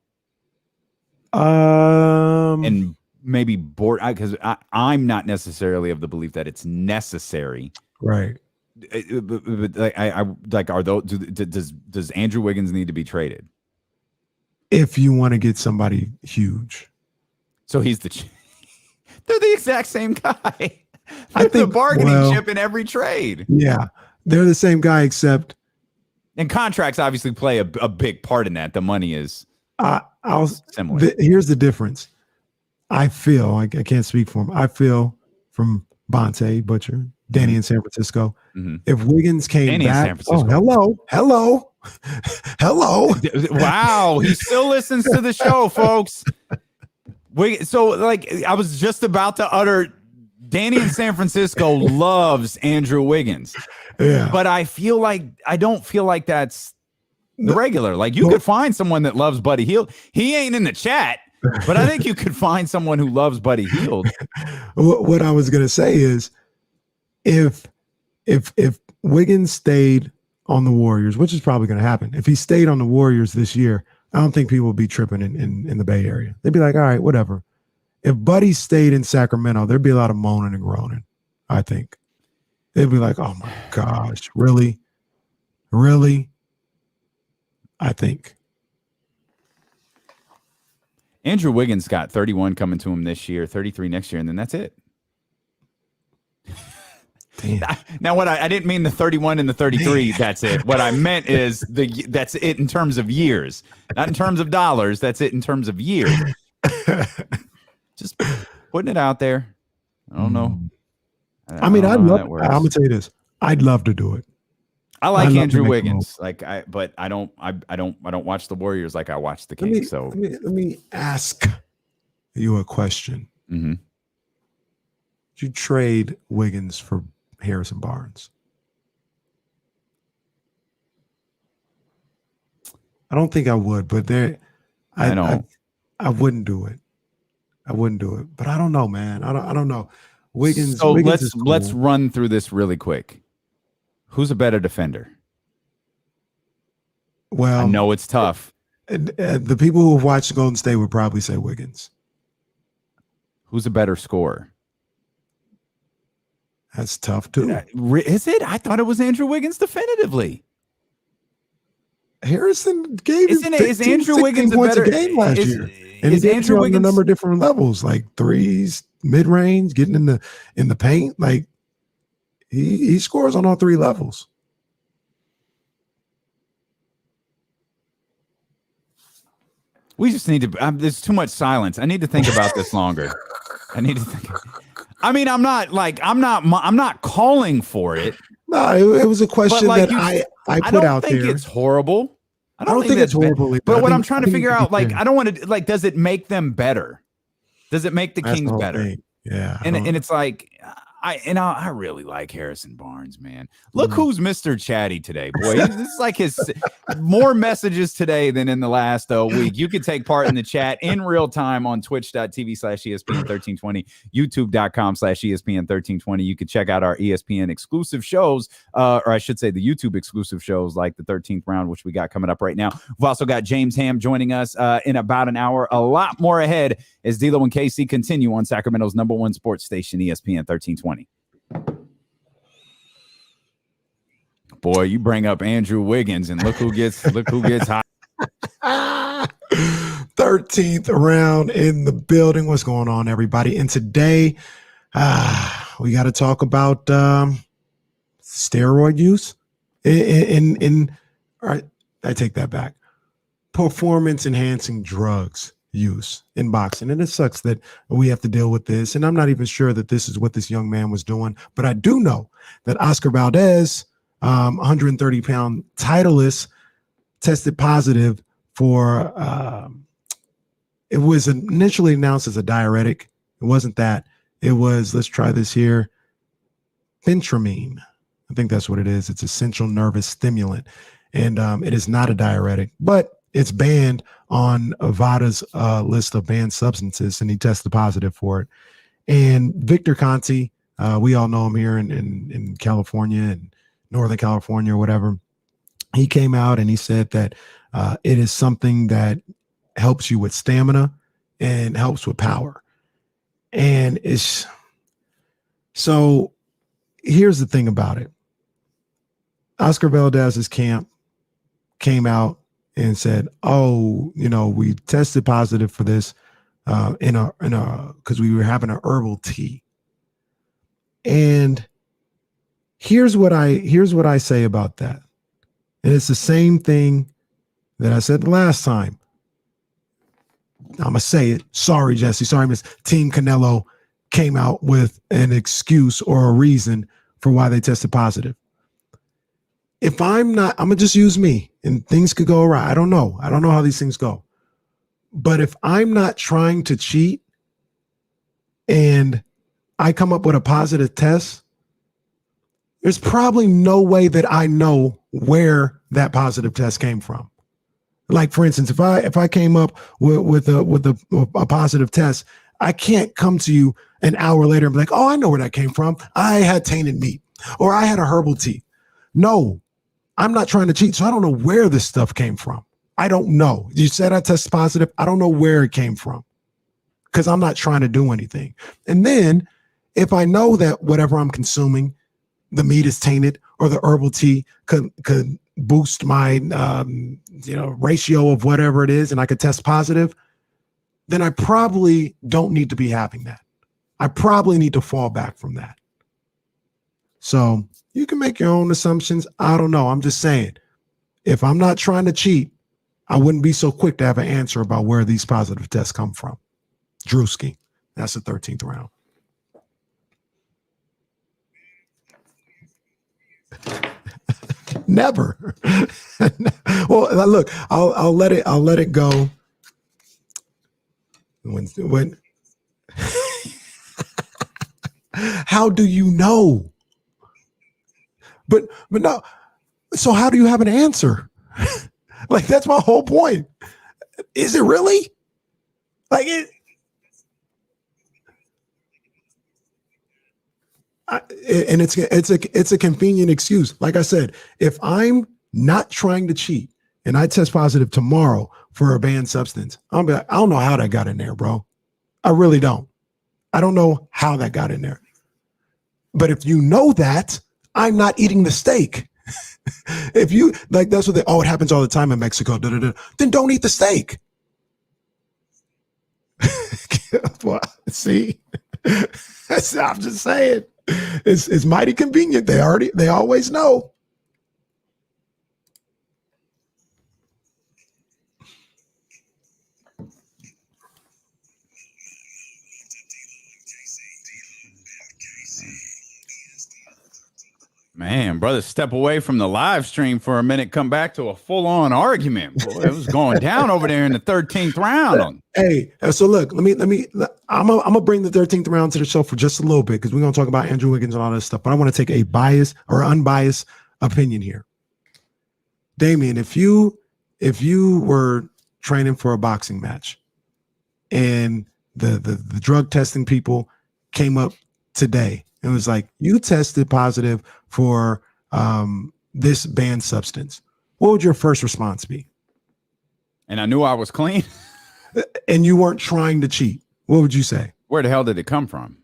And maybe bored, because I'm not necessarily of the belief that it's necessary. Right. Does Andrew Wiggins need to be traded if you want to get somebody huge? So they're the exact same guy. They're the bargaining chip in every trade. Yeah, they're the same guy, except and contracts obviously play a big part in that. The money is similar. Here's the difference. I feel I can't speak for him. I feel from Bonte, Butcher, Danny in San Francisco. Mm-hmm. If Wiggins came back, hello. Wow, he still listens to the show, folks. I was just about to utter, Danny in San Francisco loves Andrew Wiggins. Yeah. But I don't feel like that's the regular. Like, you could find someone that loves Buddy Hield. He ain't in the chat, but I think you could find someone who loves Buddy Hield. What I was going to say is, if Wiggins stayed on the Warriors, which is probably going to happen, if he stayed on the Warriors this year, I don't think people would be tripping in the Bay Area. They'd be like, all right, whatever. If Buddy stayed in Sacramento, there'd be a lot of moaning and groaning, I think. They'd be like, oh my gosh, really? Really? I think. Andrew Wiggins got 31 coming to him this year, 33 next year, and then that's it. Now, what I didn't mean the 31 and the 33. That's it. What I meant is that's it in terms of years, not in terms of dollars. That's it in terms of years. Just putting it out there. I don't know. I'm gonna tell you this. I'd love to do it. I like Andrew Wiggins. But I don't watch the Warriors like I watch the Kings. Let me ask you a question. Mm-hmm. Would you trade Wiggins for Harrison Barnes? I don't think I would, but I wouldn't do it. I wouldn't do it, but I don't know, man. I don't know. Wiggins. So Wiggins let's run through this really quick. Who's a better defender? Well, I know it's tough. The people who have watched Golden State would probably say Wiggins. Who's a better scorer? That's tough too. Is it? I thought it was Andrew Wiggins definitively. Harrison gave him 15, is Andrew Wiggins points a game last year, and he did on a number of different levels, like threes, mid range, getting in the paint. Like he scores on all three levels. We just need to. There's too much silence. I need to think about this longer. I need to think. I mean, I'm not calling for it. No, it was a question that I put out there. I don't think it's horrible. I don't think it's horrible. But what I'm trying to figure out, I don't want to, does it make them better? Does it make the Kings better? Thing. Yeah. And it's like, I really like Harrison Barnes, man. Look who's Mr. Chatty today, boy. This is like his more messages today than in the last week. You can take part in the chat in real time on twitch.tv/ESPN1320, youtube.com/ESPN1320. You can check out our ESPN exclusive shows, or I should say the YouTube exclusive shows like the 13th round, which we got coming up right now. We've also got James Ham joining us in about an hour. A lot more ahead as D'Lo and KC continue on Sacramento's #1 sports station, ESPN 1320. Boy, you bring up Andrew Wiggins and look who gets hot. 13th round in the building. What's going on, everybody? And today, we got to talk about steroid use. All right, I take that back. Performance enhancing drugs use in boxing. And it sucks that we have to deal with this. And I'm not even sure that this is what this young man was doing. But I do know that Oscar Valdez, 130-pound titleist, tested positive for, it was initially announced as a diuretic. It wasn't that. It was, let's try this here, phentermine. I think that's what it is. It's a central nervous stimulant. And it is not a diuretic, but it's banned on Avada's list of banned substances, and he tested positive for it. And Victor Conti, we all know him here in California and Northern California or whatever. He came out and he said that it is something that helps you with stamina and helps with power. And so here's the thing about it. Oscar Valdez's camp came out and said, "Oh, we tested positive for this because we were having an herbal tea." And here's what I say about that. And it's the same thing that I said the last time. I'm gonna say it. Sorry, Jesse. Sorry, Miss Team Canelo came out with an excuse or a reason for why they tested positive. If I'm gonna just use me, and things could go awry. I don't know how these things go. But if I'm not trying to cheat and I come up with a positive test, there's probably no way that I know where that positive test came from. Like, for instance, if I came up with a positive test, I can't come to you an hour later and be like, "Oh, I know where that came from. I had tainted meat, or I had a herbal tea." No, I'm not trying to cheat, so I don't know where this stuff came from. I don't know. You said I tested positive. I don't know where it came from because I'm not trying to do anything. And then if I know that whatever I'm consuming, the meat is tainted or the herbal tea could boost my ratio of whatever it is, and I could test positive, then I probably don't need to be having that. I probably need to fall back from that. So you can make your own assumptions. I don't know. I'm just saying, if I'm not trying to cheat, I wouldn't be so quick to have an answer about where these positive tests come from. Drewski, that's the 13th round. Never. Well, look, I'll let it go. When how do you know? But no. So how do you have an answer? Like, that's my whole point. Is it really? Like it? And it's a convenient excuse. Like I said, if I'm not trying to cheat and I test positive tomorrow for a banned substance, I'm be like, I don't know how that got in there, bro. I really don't. I don't know how that got in there. But if you know that, I'm not eating the steak. If you like, that's what it happens all the time in Mexico. Then don't eat the steak. Well, see, I'm just saying. It's mighty convenient. They always know. Man, brother, step away from the live stream for a minute, come back to a full-on argument. Boy, it was going down over there in the 13th round. Hey, so look, I'm gonna bring the 13th round to the show for just a little bit because we're gonna talk about Andrew Wiggins and all this stuff. But I want to take a biased or unbiased opinion here. Damian, if you were training for a boxing match and the drug testing people came up today, it was like, you tested positive for this banned substance, what would your first response be? And I knew I was clean. And you weren't trying to cheat. What would you say? Where the hell did it come from?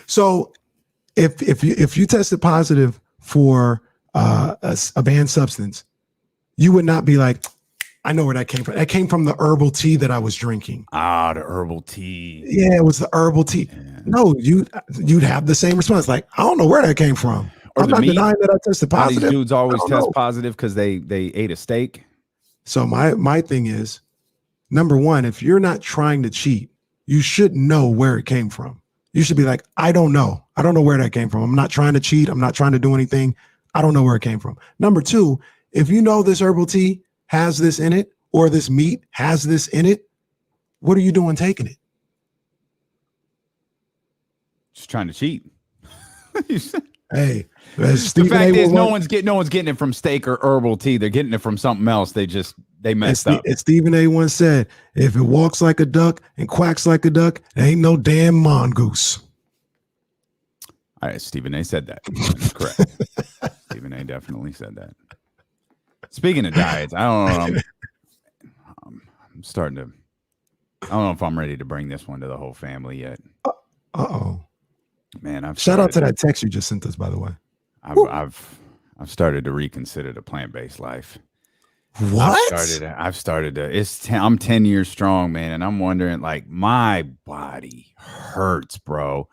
So if you tested positive for a banned substance, you would not be like, I know where that came from. That came from the herbal tea that I was drinking. Ah, the herbal tea. Yeah, it was the herbal tea. Yeah. No, you'd have the same response. Like, I don't know where that came from. I'm not denying that I tested positive. These dudes always test positive because they ate a steak. So my thing is, number one, if you're not trying to cheat, you should know where it came from. You should be like, I don't know. I don't know where that came from. I'm not trying to cheat. I'm not trying to do anything. I don't know where it came from. Number two, if you know this herbal tea has this in it, or this meat has this in it, what are you doing taking it? Just trying to cheat. Hey, the fact is, no one's getting it from steak or herbal tea. They're getting it from something else. They messed up. And Stephen A. once said, if it walks like a duck and quacks like a duck, there ain't no damn mongoose. All right, Stephen A. said that. That's correct. Stephen A. definitely said that. Speaking of diets, I don't know. I'm starting to. I don't know if I'm ready to bring this one to the whole family yet. Uh-oh. Man, shout out to that text you just sent us, by the way. I've started to reconsider the plant-based life. What? I've started to. I'm 10 years strong, man, and I'm wondering, like, my body hurts, bro,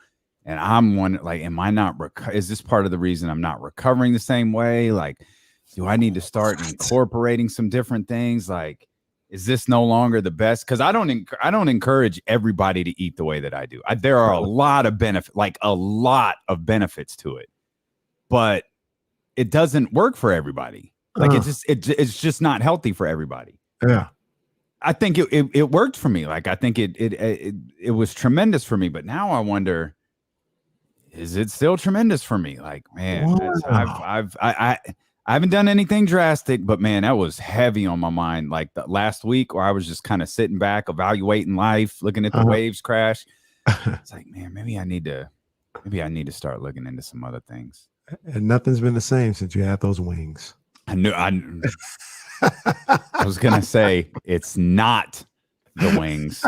and I'm wondering, like, am I not? Is this part of the reason I'm not recovering the same way? Like, do I need to start incorporating some different things? Like, is this no longer the best? Because I don't encourage everybody to eat the way that I do. There are a lot of benefits to it, but it doesn't work for everybody. Like it's just not healthy for everybody. Yeah, I think it worked for me. Like I think it was tremendous for me. But now I wonder, is it still tremendous for me? Like, man, I haven't done anything drastic, but man, that was heavy on my mind. Like the last week where I was just kind of sitting back, evaluating life, looking at the waves crash. It's like, man, maybe I need to start looking into some other things. And nothing's been the same since you had those wings. I was going to say it's not the wings.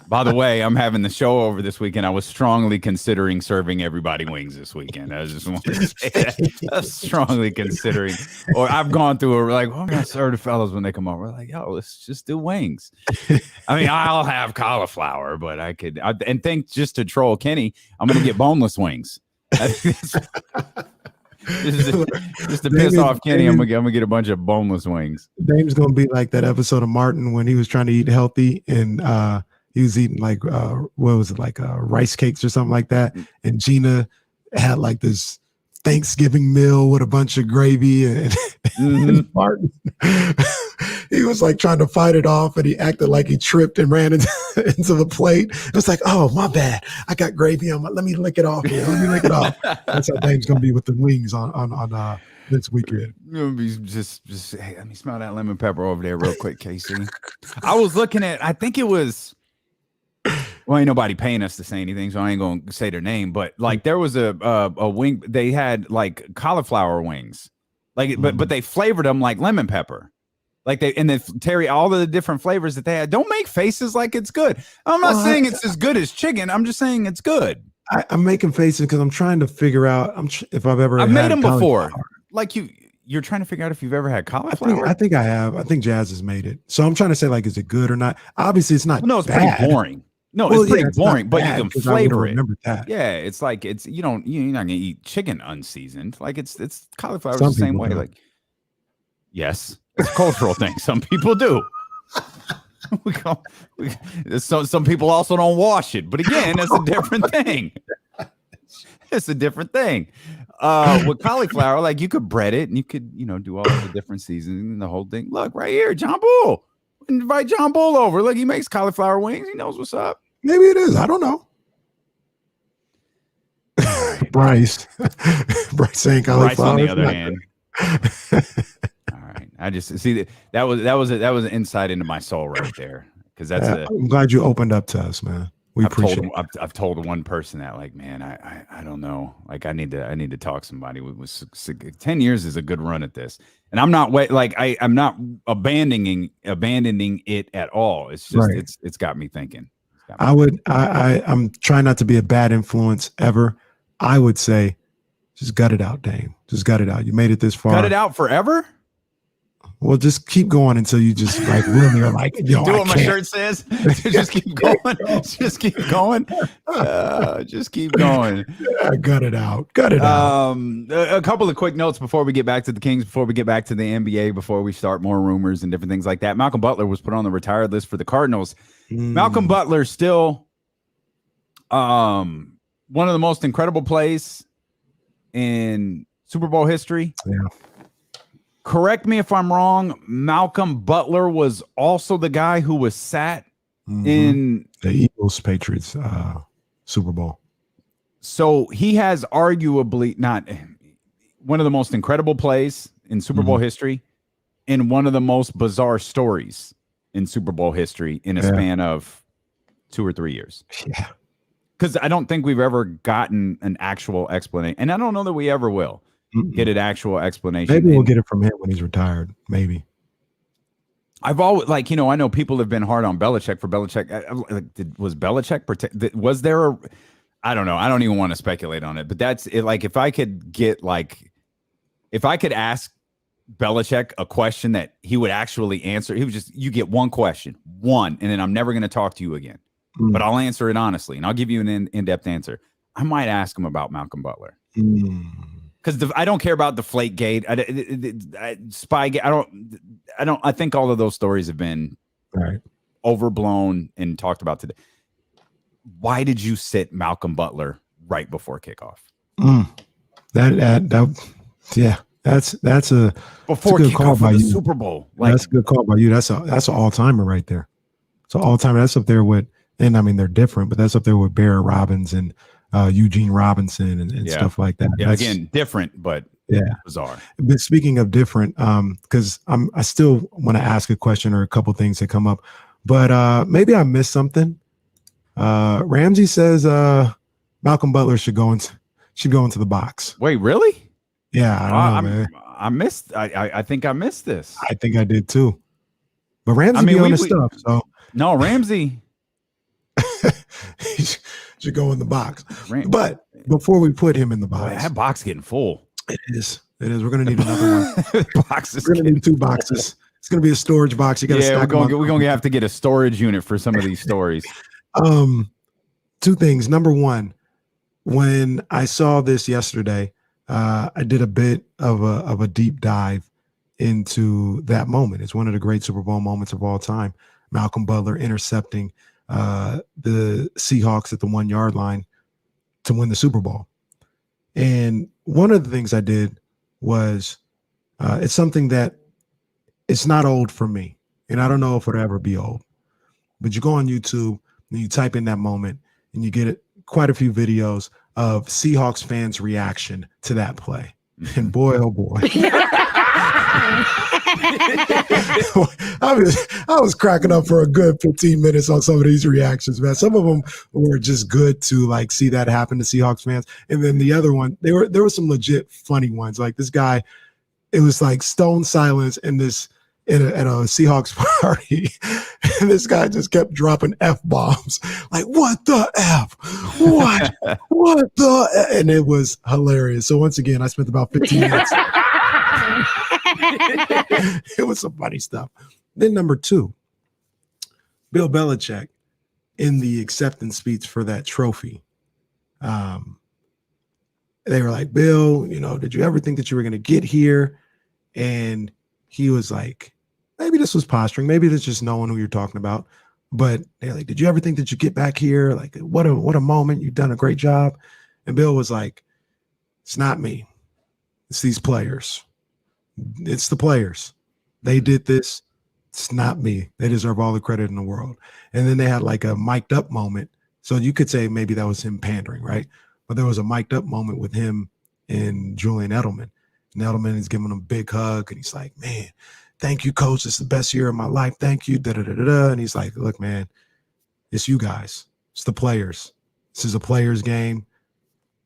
By the way, I'm having the show over this weekend. I was strongly considering serving everybody wings this weekend. I just want to say that. I was strongly considering, or I've gone through I'm going to serve the fellas when they come over. We're like, yo, let's just do wings. I mean, I'll have cauliflower, but and think just to troll Kenny, I'm going to get boneless wings. Just to piss off Kenny, I'm gonna get a bunch of boneless wings. Dame's gonna be like that episode of Martin when he was trying to eat healthy and he was eating like what was it, like rice cakes or something like that, and Gina had like this Thanksgiving meal with a bunch of gravy and, and Martin he was like trying to fight it off and he acted like he tripped and ran into the plate. It was like, oh, my bad, I got gravy on my, let me lick it off here, let me lick it off. That's how Dame's gonna be with the wings on this weekend. Just hey, let me smell that lemon pepper over there real quick, Casey. I was looking at, I think it was, well, ain't nobody paying us to say anything, so I ain't gonna say their name, but like there was a wing, they had like cauliflower wings, like but they flavored them like lemon pepper, like they, and then Terry, all of the different flavors that they had. Don't make faces like it's good. I'm not saying it's as good as chicken, I'm just saying it's good. I'm making faces because I'm trying to figure out if I've ever I've made them before. Like you're trying to figure out if you've ever had cauliflower. I think I have. I think Jazz has made it, so I'm trying to say like, is it good or not? Obviously it's not. No, it's bad. Pretty boring. No, well, it's pretty it's boring, but you can flavor it. Remember that. Yeah, it's like you're not gonna eat chicken unseasoned. Like it's cauliflower the same way. Like, yes, it's a cultural thing. Some people do. Some people also don't wash it, but again, it's a different thing. It's a different thing. With cauliflower, like you could bread it and you could do all the different seasons and the whole thing. Look right here, John Bull. Invite John Bull over. Look, he makes cauliflower wings. He knows what's up. Maybe it is. I don't know. Bryce saying cauliflower. Bryce, on the other hand. All right. I just see that was an insight into my soul right there. Because that's I'm glad you opened up to us, man. We appreciate it. I've told one person that, like, man, I don't know. Like, I need to talk to somebody. 10 years is a good run at this. And I'm not I'm not abandoning it at all. It's just right. It's got me thinking. I'm trying not to be a bad influence ever. I would say just gut it out, Dame. Just gut it out. You made it this far. Gut it out forever? Well, just keep going until you just like really are like, yo, do what my shirt says. Just keep going. Just keep going. Just keep going. Yeah, gut it out. Gut it out. A couple of quick notes before we get back to the Kings, before we get back to the NBA, before we start more rumors and different things like that. Malcolm Butler was put on the retired list for the Cardinals. Malcolm Butler still one of the most incredible plays in Super Bowl history. Yeah. Correct me if I'm wrong. Malcolm Butler was also the guy who was sat in the Eagles Patriots Super Bowl. So he has arguably not one of the most incredible plays in Super Bowl history and one of the most bizarre stories in Super Bowl history in a span of 2 or 3 years. Yeah. Because I don't think we've ever gotten an actual explanation. And I don't know that we ever will. Get an actual explanation. Maybe we'll get it from him when he's retired. Maybe. I've always I know people have been hard on Belichick for Belichick. Was Belichick was there a? I don't know. I don't even want to speculate on it. But that's it. Like if I could ask Belichick a question that he would actually answer, he would you get one question, and then I'm never going to talk to you again. But I'll answer it honestly, and I'll give you an in-depth answer. I might ask him about Malcolm Butler. Because I don't care about Deflategate, Spygate. I think all of those stories have been overblown and talked about today. Why did you sit Malcolm Butler right before kickoff? That's a before good kickoff call by of the you. Super Bowl. That's a good call by you. That's an all timer right there. It's an all timer. That's up there with, and I mean they're different, but that's up there with Barrett Robbins and Eugene Robinson and stuff like that. Yeah, again, different, but bizarre. But speaking of different, because I still want to ask a question or a couple things that come up, but maybe I missed something. Ramsey says Malcolm Butler should go into the box. Wait, really? Yeah, I don't know, man. I think I missed this. I think I did too. But Ramsey be on his stuff, so no, Ramsey should go in the box. But before we put him in the box, that box getting full. It is. We're gonna need another one. Boxes. We're gonna need 2 boxes. It's gonna be a storage box. You gotta stack we're gonna have to get a storage unit for some of these stories. 2 things. Number one, when I saw this yesterday, I did a bit of a deep dive into that moment. It's one of the great Super Bowl moments of all time. Malcolm Butler intercepting the Seahawks at the 1 yard line to win the Super Bowl. And one of the things I did was it's something that it's not old for me, and I don't know if it'll ever be old. But you go on YouTube and you type in that moment, and you get quite a few videos of Seahawks fans' reaction to that play. And boy, oh boy. I was cracking up for a good 15 minutes on some of these reactions, man. Some of them were just good to like see that happen to Seahawks fans. And then the other one, there were some legit funny ones. Like this guy, it was like stone silence in this at a Seahawks party. And this guy just kept dropping F-bombs. Like, what the F? What? What the F? And it was hilarious. So once again, I spent about 15 minutes. It was some funny stuff. Then number 2, Bill Belichick in the acceptance speech for that trophy. They were like, Bill, did you ever think that you were going to get here? And he was like, maybe this was posturing. Maybe that's just knowing who you're talking about. But they're like, did you ever think that you get back here? Like, what a moment. You've done a great job. And Bill was like, it's not me. It's these players. It's the players. They did this. It's not me. They deserve all the credit in the world. And then they had like a mic'd up moment. So you could say maybe that was him pandering, right? But there was a mic'd up moment with him and Julian Edelman. And Edelman is giving him a big hug. And he's like, man, thank you, coach. It's the best year of my life. Thank you. And he's like, look, man, it's you guys. It's the players. This is a players game.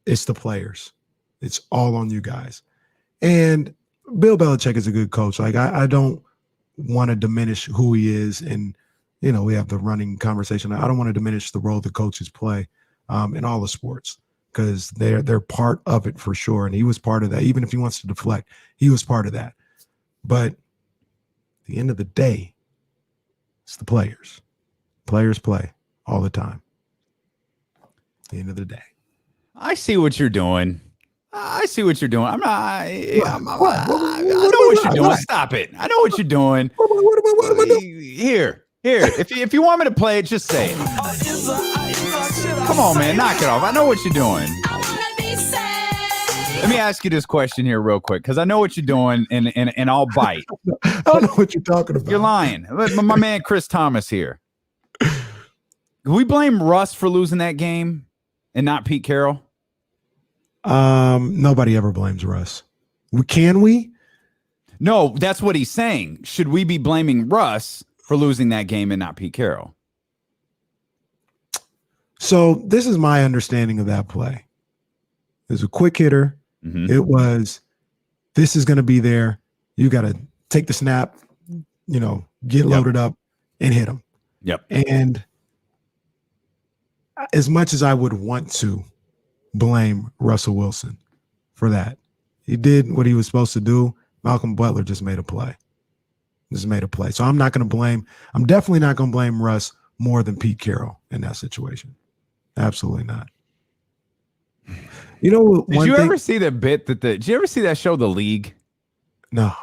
It's the players. It's all on you guys. And Bill Belichick is a good coach. Like, I don't want to diminish who he is. And, we have the running conversation. I don't want to diminish the role the coaches play in all the sports because they're part of it for sure. And he was part of that. Even if he wants to deflect, he was part of that. But at the end of the day, it's the players. Players play all the time. At the end of the day. I see what you're doing. I see what you're doing. I know what you're doing. Stop it. I know what you're doing. What am I doing? Here. If you want me to play it, just say it. Come on, man. Knock it off. I know what you're doing. Let me ask you this question here real quick, because I know what you're doing, and I'll bite. I don't know what you're talking about. You're lying. My man Chris Thomas here. Do we blame Russ for losing that game and not Pete Carroll? Nobody ever blames Russ. Can we? No, that's what he's saying. Should we be blaming Russ for losing that game and not Pete Carroll? So this is my understanding of that play. There's a quick hitter. Mm-hmm. It was, this is going to be there. You got to take the snap, get loaded up and hit him. Yep. And as much as I would want to blame Russell Wilson for that, he did what he was supposed to do. Malcolm Butler just made a play. So I'm definitely not going to blame Russ more than Pete Carroll in that situation. Absolutely not. Did you ever see the bit did you ever see that show, The League? No.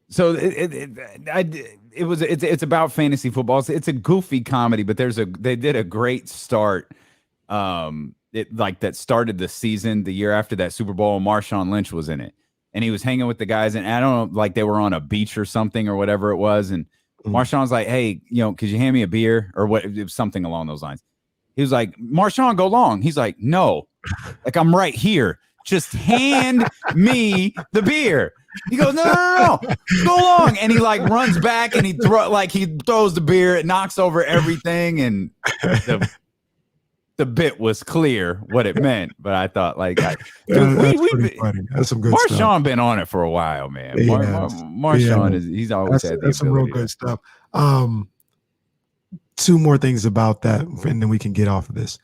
So it's about fantasy football. It's a goofy comedy, but they did a great start. That started the season the year after that Super Bowl. Marshawn Lynch was in it, and he was hanging with the guys, and I don't know, like they were on a beach or something or whatever it was, and Marshawn's like, hey, could you hand me a beer or what? It was something along those lines. He was like, Marshawn, go long. He's like, no, like I'm right here. Just hand me the beer. He goes, no, go long. And he like runs back and he throws the beer. It knocks over everything. And the bit was clear what it meant. But I thought that's funny. That's some good stuff. Marshawn been on it for a while, man. Marshawn he's always had that's some real good stuff. Two more things about that, and then we can get off of this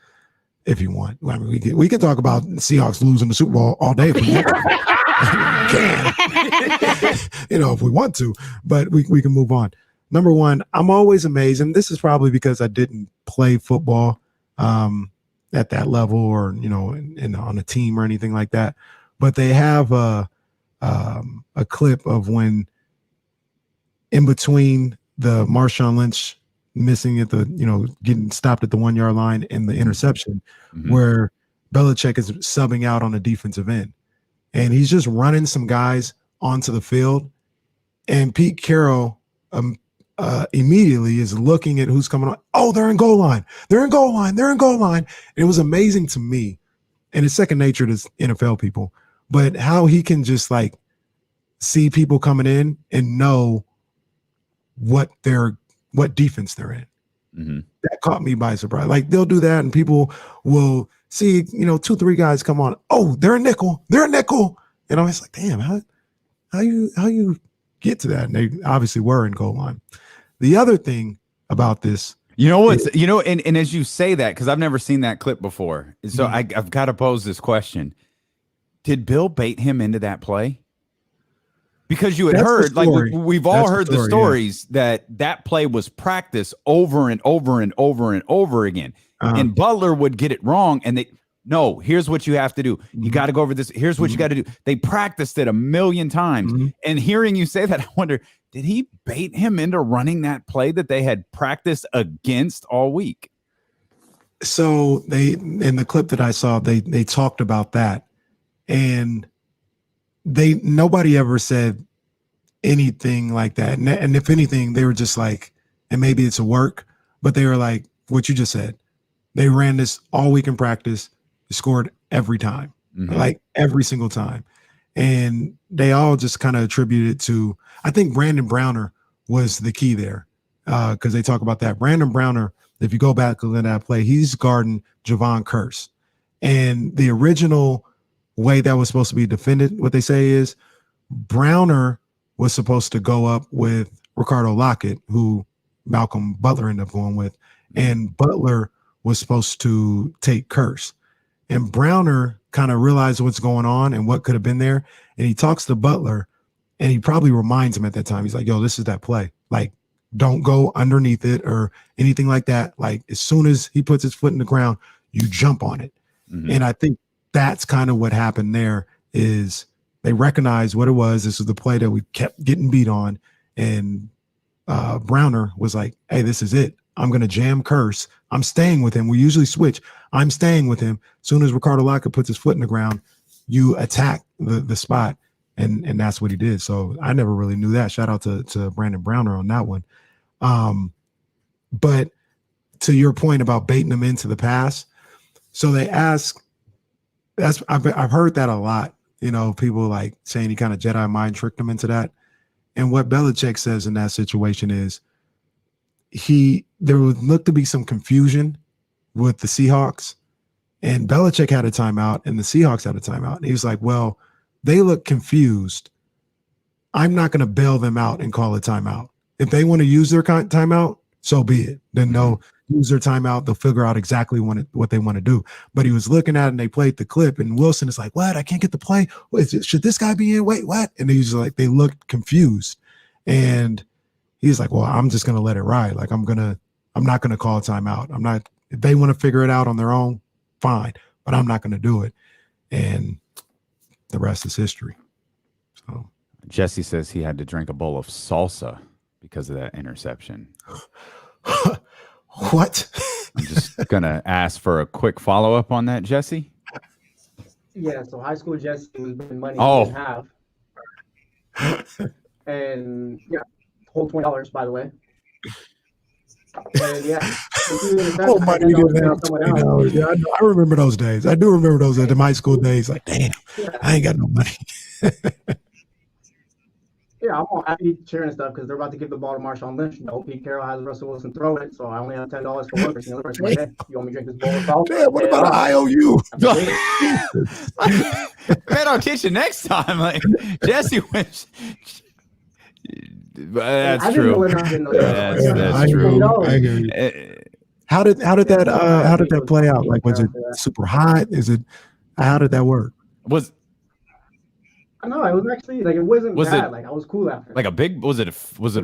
if you want. I mean, we can talk about Seahawks losing the Super Bowl all day if we want to. If we want to, but we can move on. Number one, I'm always amazed, and this is probably because I didn't play football. And at that level or, on a team or anything like that. But they have a clip of when in between the Marshawn Lynch missing at the, getting stopped at the 1 yard line and the interception, where Belichick is subbing out on a defensive end. And he's just running some guys onto the field. And Pete Carroll immediately is looking at who's coming on. Oh, they're in goal line. They're in goal line. They're in goal line. And it was amazing to me. And it's second nature to NFL people. But how he can just like see people coming in and know what defense they're in. That caught me by surprise. Like they'll do that and people will see, 2-3 guys come on. Oh, they're a nickel. They're a nickel. And I'm just like, damn, how you get to that? And they obviously were in goal line. The other thing about this, and as you say that, because I've never seen that clip before, so I've got to pose this question: did Bill bait him into that play? Because you had heard, like we've all heard the stories that play was practiced over and over and over and over again, and Butler would get it wrong, and no, here's what you have to do. You got to go over this. Here's what you got to do. They practiced it 1,000,000 times. And hearing you say that, I wonder, did he bait him into running that play that they had practiced against all week? So in the clip that I saw, they talked about that, and nobody ever said anything like that. And if anything, they were just like, and maybe it's a work, but they were like what you just said. They ran this all week in practice. Scored every time, like every single time. And they all just kind of attributed it to, I think Brandon Browner was the key there because they talk about that. Brandon Browner, if you go back and look at that play, he's guarding Javon Curse. And the original way that was supposed to be defended, what they say is Browner was supposed to go up with Ricardo Lockett, who Malcolm Butler ended up going with, and Butler was supposed to take Curse. And Browner kind of realized what's going on and what could have been there. And he talks to Butler and he probably reminds him at that time. He's like, yo, this is that play. Like, don't go underneath it or anything like that. Like, as soon as he puts his foot in the ground, you jump on it. And I think that's kind of what happened there is they recognized what it was. This was the play that we kept getting beat on. And Browner was like, hey, this is it. I'm going to jam Curse. I'm staying with him. We usually switch. I'm staying with him. As soon as Ricardo Lockett puts his foot in the ground, you attack the spot. And that's what he did. So I never really knew that. Shout out to Brandon Browner on that one. But to your point about baiting them into the pass. So they ask, I've heard that a lot, people like saying he kind of Jedi mind tricked them into that. And what Belichick says in that situation is, there would look to be some confusion with the Seahawks, and Belichick had a timeout and the Seahawks had a timeout. And he was like, well, they look confused. I'm not going to bail them out and call a timeout. If they want to use their timeout, so be it. Then they'll use their timeout. They'll figure out exactly what they want to do. But he was looking at it and they played the clip and Wilson is like, what? I can't get the play. Wait, should this guy be in? Wait, what? And he was like, they looked confused. And he's like, well, I'm just going to let it ride. Like, I'm not going to call a timeout. If they want to figure it out on their own, fine, but I'm not going to do it. And the rest is history. So Jesse says he had to drink a bowl of salsa because of that interception. What? I'm just going to ask for a quick follow-up on that, Jesse. Yeah, so high school Jesse was betting money in half. And yeah, whole $20, by the way. And yeah, oh my God, yeah, I remember those days. I do remember those at the high school days. Like, damn, I ain't got no money. Yeah, I'm all happy sharing stuff because they're about to give the ball to Marshawn Lynch. No, Pete Carroll has Russell Wilson throw it, so I only have $10 for one person. The other person like, hey, you want me to drink this bowl of salt? Damn, what about an IOU? Man, I'll catch you next time. Like Jesse wins. That's true. That's true. I hear you. How did that play out? Like, was it super hot? How did that work? No, it was actually like it wasn't bad. Like I was cool after. Like a big was it?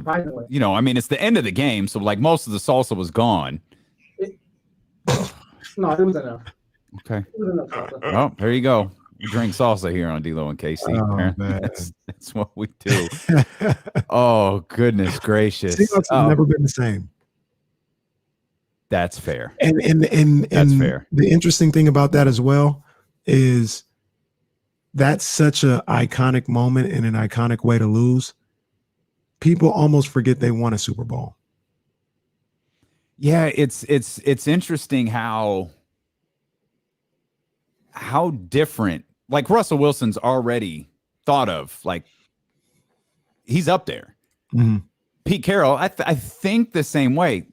I mean, it's the end of the game, so like most of the salsa was gone. No, it was enough. Okay. Well, there you go. We drink salsa here on D-Lo and KC. Oh, man. That's what we do. Oh, goodness gracious. Seahawks have never been the same. That's fair. And that's fair. The interesting thing about that as well is that's such an iconic moment and an iconic way to lose. People almost forget they won a Super Bowl. Yeah, it's interesting how different, like Russell Wilson's already thought of, like he's up there. Mm-hmm. Pete Carroll, I think the same way.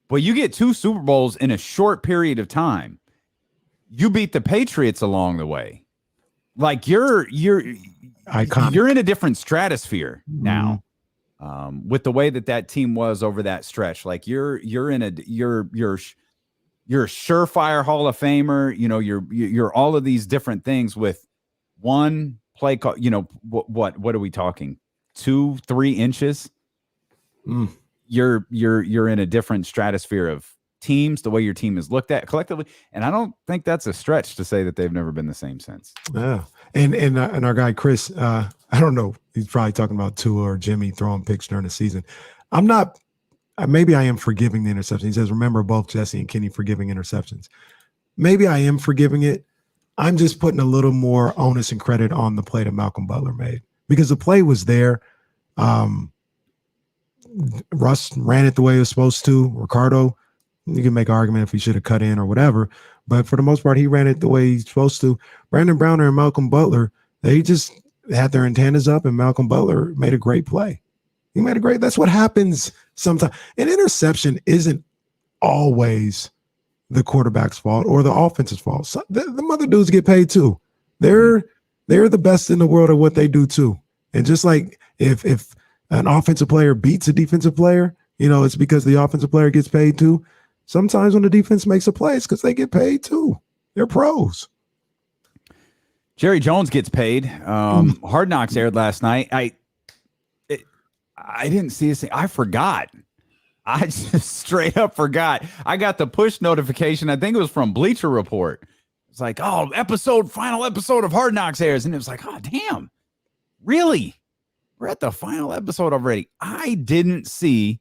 But you get 2 Super Bowls in a short period of time. You beat the Patriots along the way. Like you're iconic. You're in a different stratosphere now. With the way that team was over that stretch. Like you're a surefire Hall of Famer. You know, you're all of these different things with one play call. You know, what are we talking? 2-3 inches. You're in a different stratosphere of teams, the way your team is looked at collectively. And I don't think that's a stretch to say that they've never been the same since. Yeah. And our guy, Chris, I don't know. He's probably talking about Tua or Jimmy throwing picks during the season. I'm not, maybe I am forgiving the interception. He says, remember both Jesse and Kenny forgiving interceptions. Maybe I am forgiving it. I'm just putting a little more onus and credit on the play that Malcolm Butler made because the play was there. Russ ran it the way it was supposed to. Ricardo, you can make an argument if he should have cut in or whatever, but for the most part, he ran it the way he's supposed to. Brandon Browner and Malcolm Butler, they just had their antennas up, and Malcolm Butler made a great play. He made a great. That's what happens sometimes. An interception isn't always the quarterback's fault or the offense's fault. So the other dudes get paid too. They're the best in the world at what they do too. And just like if an offensive player beats a defensive player, you know, it's because the offensive player gets paid too. Sometimes when the defense makes a play, it's because they get paid too. They're pros. Jerry Jones gets paid. Hard Knocks aired last night. I didn't see this thing. I forgot. I just straight up forgot. I got the push notification. I think it was from Bleacher Report. It's like, oh, final episode of Hard Knocks airs. And it was like, oh, damn. Really? We're at the final episode already. I didn't see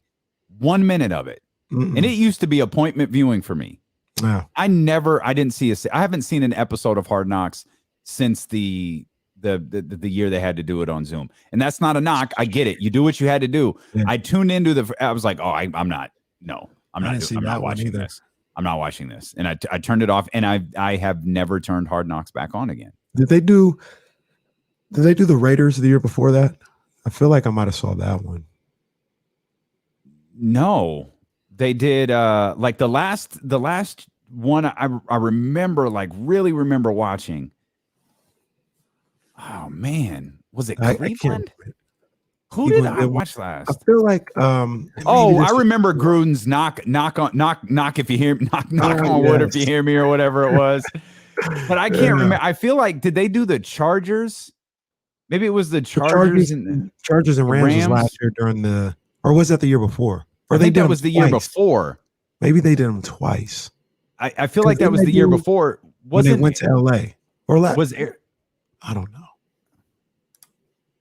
1 minute of it. And it used to be appointment viewing for me. Yeah. I haven't seen an episode of Hard Knocks since the year they had to do it on Zoom. And that's not a knock. I get it. You do what you had to do. Yeah. I tuned into I was like, oh, I'm not watching this. I'm not watching this. And I turned it off, and I have never turned Hard Knocks back on again. Did they do the Raiders the year before that? I feel like I might have saw that one. No. They did like the last one I remember, like really remember watching. Oh man, was it Cleveland? Who did I watch last? I feel like I remember Gruden's knock if you hear knock on wood if you hear me or whatever it was. But I can't remember. I feel like did they do the Chargers? Maybe it was the Chargers and Rams was last year or was that the year before? Or I think that was the year before. Maybe they did them twice. I feel like that was the year before. When they went to LA or I don't know.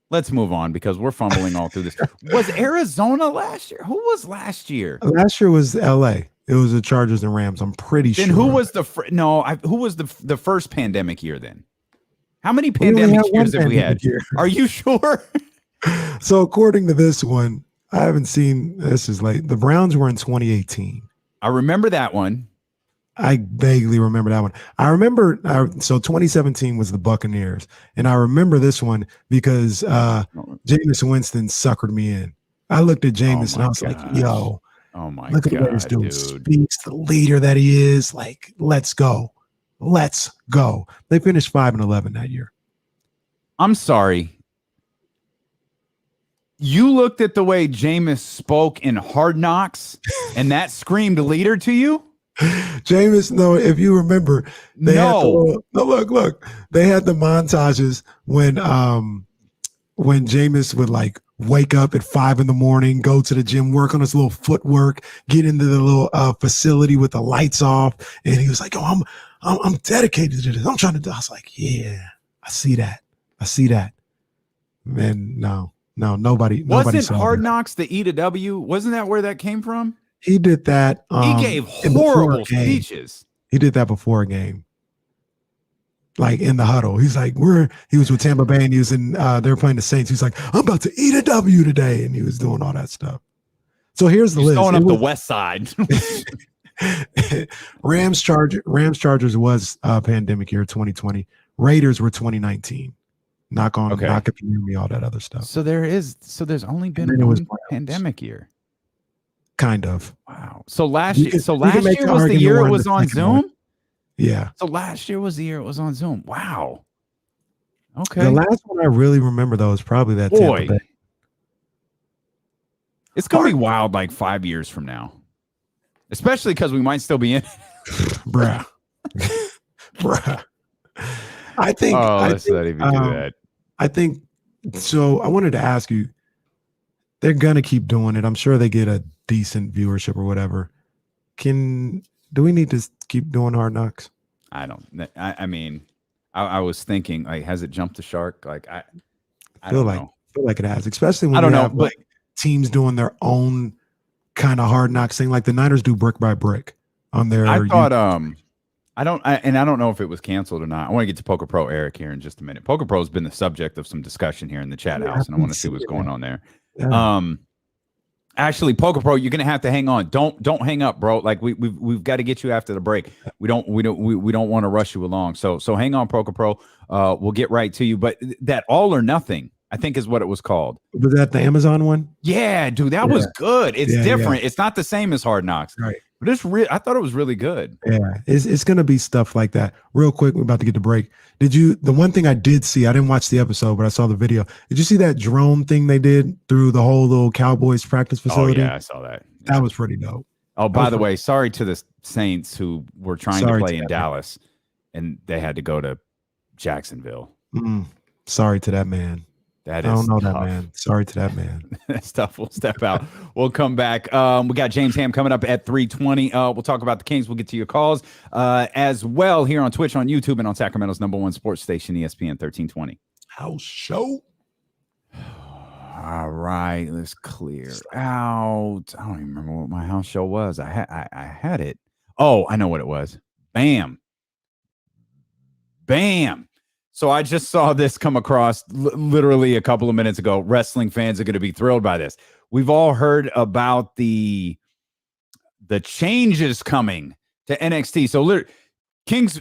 Let's move on because we're fumbling all through this. Was Arizona last year? Who was last year? Last year was LA. It was the Chargers and Rams. I'm pretty sure. Then who was the first pandemic year then? How many pandemic years have we had? Are you sure? So according to this one, I haven't seen, this is late. The Browns were in 2018. I remember that one. I vaguely remember that one. I remember, so 2017 was the Buccaneers. And I remember this one because Jameis Winston suckered me in. I looked at Jameis and I was like, yo, look at the way this dude speaks, the leader that he is. Like, let's go. Let's go. They finished 5-11 that year. I'm sorry. You looked at the way Jameis spoke in Hard Knocks, and that screamed leader to you? Jameis, no, if you remember, they had look. They had the montages when Jameis would like wake up at 5 a.m, go to the gym, work on his little footwork, get into the little facility with the lights off, and he was like, "Oh, I'm dedicated to this. I'm trying to do. I was like, yeah, I see that. Man, no, nobody. Wasn't saw Hard that. Knocks the E to W? Wasn't that where that came from? He did that. He gave horrible speeches. He did that before a game. Like in the huddle. He's like, he was with Tampa Bay and he was in they were playing the Saints. He's like, I'm about to eat a W today. And he was doing all that stuff. So here's the list. Going up the west side. Rams Chargers was pandemic year 2020. Raiders were 2019. Knock if you hear me, all that other stuff. So there's only been one pandemic year. Kind of. Wow. So last year was the year it was on Zoom? Yeah. So last year was the year it was on Zoom. Wow. Okay. The last one I really remember though is probably that Tampa Bay. It's gonna be wild like 5 years from now. Especially because we might still be in it. Bruh. I think let's not even do that. I think so. I wanted to ask you, they're gonna keep doing it. I'm sure they get a decent viewership or whatever. Do we need to keep doing Hard Knocks? I mean, I was thinking, like, has it jumped the shark? Like, I feel like it has, especially when I don't know, but like teams doing their own kind of Hard Knocks thing. Like the Niners do brick by brick on their. I thought, I don't know if it was canceled or not. I want to get to Poker Pro Eric here in just a minute. Poker Pro has been the subject of some discussion here in the chat house, and I want to see what's going on there. Yeah. Actually, Poker Pro, you're gonna have to hang on. Don't hang up, bro. Like we've got to get you after the break. We don't want to rush you along. So hang on, Poker Pro. We'll get right to you. But that All or Nothing, I think, is what it was called. Was that the Amazon one? Yeah, dude, that was good. It's different. Yeah. It's not the same as Hard Knocks. Right. But I thought it was really good. Yeah, it's gonna be stuff like that. Real quick, we're about to get the break. The one thing I did see, I didn't watch the episode, but I saw the video. Did you see that drone thing they did through the whole little Cowboys practice facility? Oh yeah, I saw that. Yeah. That was pretty dope. Oh, by the way, sorry to the Saints who were trying to play in Dallas and they had to go to Jacksonville. Sorry to that man. That is I don't know tough. that man. Sorry to that man. That's tough. We'll step out. We'll come back. We got James Ham coming up at 3:20. We'll talk about the Kings. We'll get to your calls as well here on Twitch, on YouTube, and on Sacramento's #1 sports station, ESPN 1320. House show. All right, let's clear out. I don't even remember what my house show was. I had it. Oh, I know what it was. Bam. So I just saw this come across literally a couple of minutes ago. Wrestling fans are going to be thrilled by this. We've all heard about the changes coming to NXT. So Kings,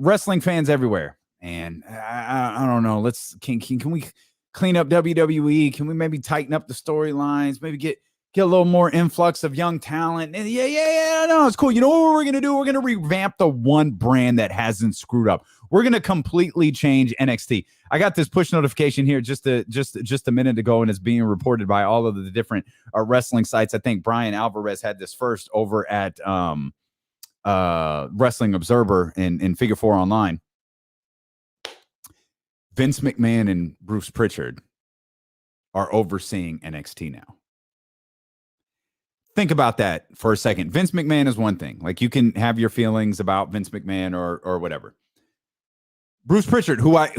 wrestling fans everywhere. And I don't know. Can we clean up WWE? Can we maybe tighten up the storylines? Maybe get a little more influx of young talent? And yeah, no, it's cool. You know what we're going to do? We're going to revamp the one brand that hasn't screwed up. We're going to completely change NXT. I got this push notification here just a minute ago, and it's being reported by all of the different wrestling sites. I think Brian Alvarez had this first over at Wrestling Observer and Figure 4 Online. Vince McMahon and Bruce Pritchard are overseeing NXT now. Think about that for a second. Vince McMahon is one thing. Like, you can have your feelings about Vince McMahon or whatever. Bruce Pritchard, who I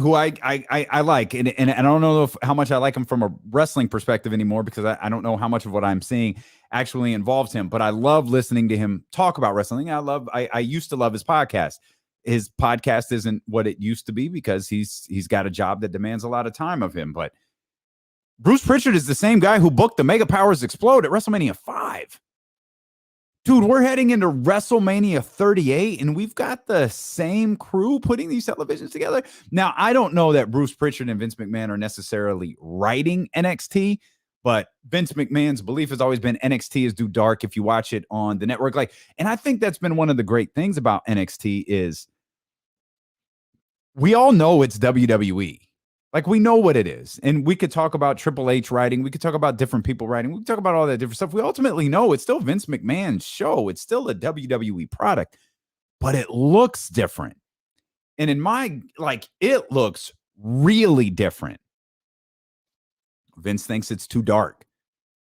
like, and I don't know how much I like him from a wrestling perspective anymore, because I don't know how much of what I'm seeing actually involves him. But I love listening to him talk about wrestling. I used to love his podcast. His podcast isn't what it used to be because he's got a job that demands a lot of time of him. But Bruce Pritchard is the same guy who booked the Mega Powers Explode at WrestleMania 5. Dude, we're heading into WrestleMania 38, and we've got the same crew putting these televisions together. Now, I don't know that Bruce Pritchard and Vince McMahon are necessarily writing NXT, but Vince McMahon's belief has always been NXT is too dark if you watch it on the network. And I think that's been one of the great things about NXT is we all know it's WWE. Like, we know what it is. And we could talk about Triple H writing. We could talk about different people writing. We could talk about all that different stuff. We ultimately know it's still Vince McMahon's show. It's still a WWE product, but it looks different. And it looks really different. Vince thinks it's too dark.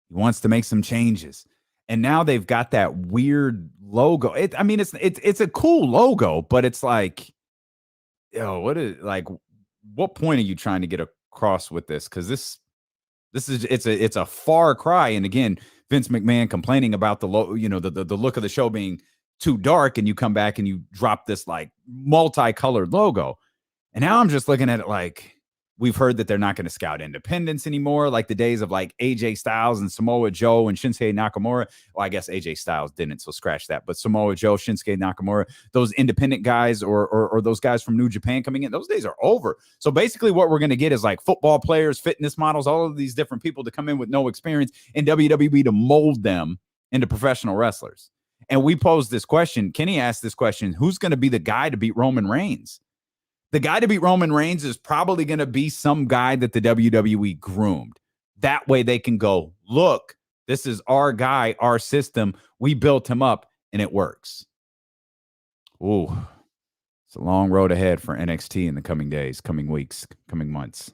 He wants to make some changes. And now they've got that weird logo. It's a cool logo, but it's like, what point are you trying to get across with this? Because it's a far cry. And again, Vince McMahon complaining about the look of the show being too dark, and you come back and you drop this like multicolored logo. And now I'm just looking at it like, we've heard that they're not going to scout independents anymore, like the days of like AJ Styles and Samoa Joe and Shinsuke Nakamura. Well, I guess AJ Styles didn't, so scratch that. But Samoa Joe, Shinsuke Nakamura, those independent guys or those guys from New Japan coming in, those days are over. So basically what we're going to get is like football players, fitness models, all of these different people to come in with no experience in WWE to mold them into professional wrestlers. And we posed this question. Kenny asked this question, who's going to be the guy to beat Roman Reigns? The guy to beat Roman Reigns is probably going to be some guy that the WWE groomed. That way they can go, look, this is our guy, our system. We built him up, and it works. Ooh, it's a long road ahead for NXT in the coming days, coming weeks, coming months.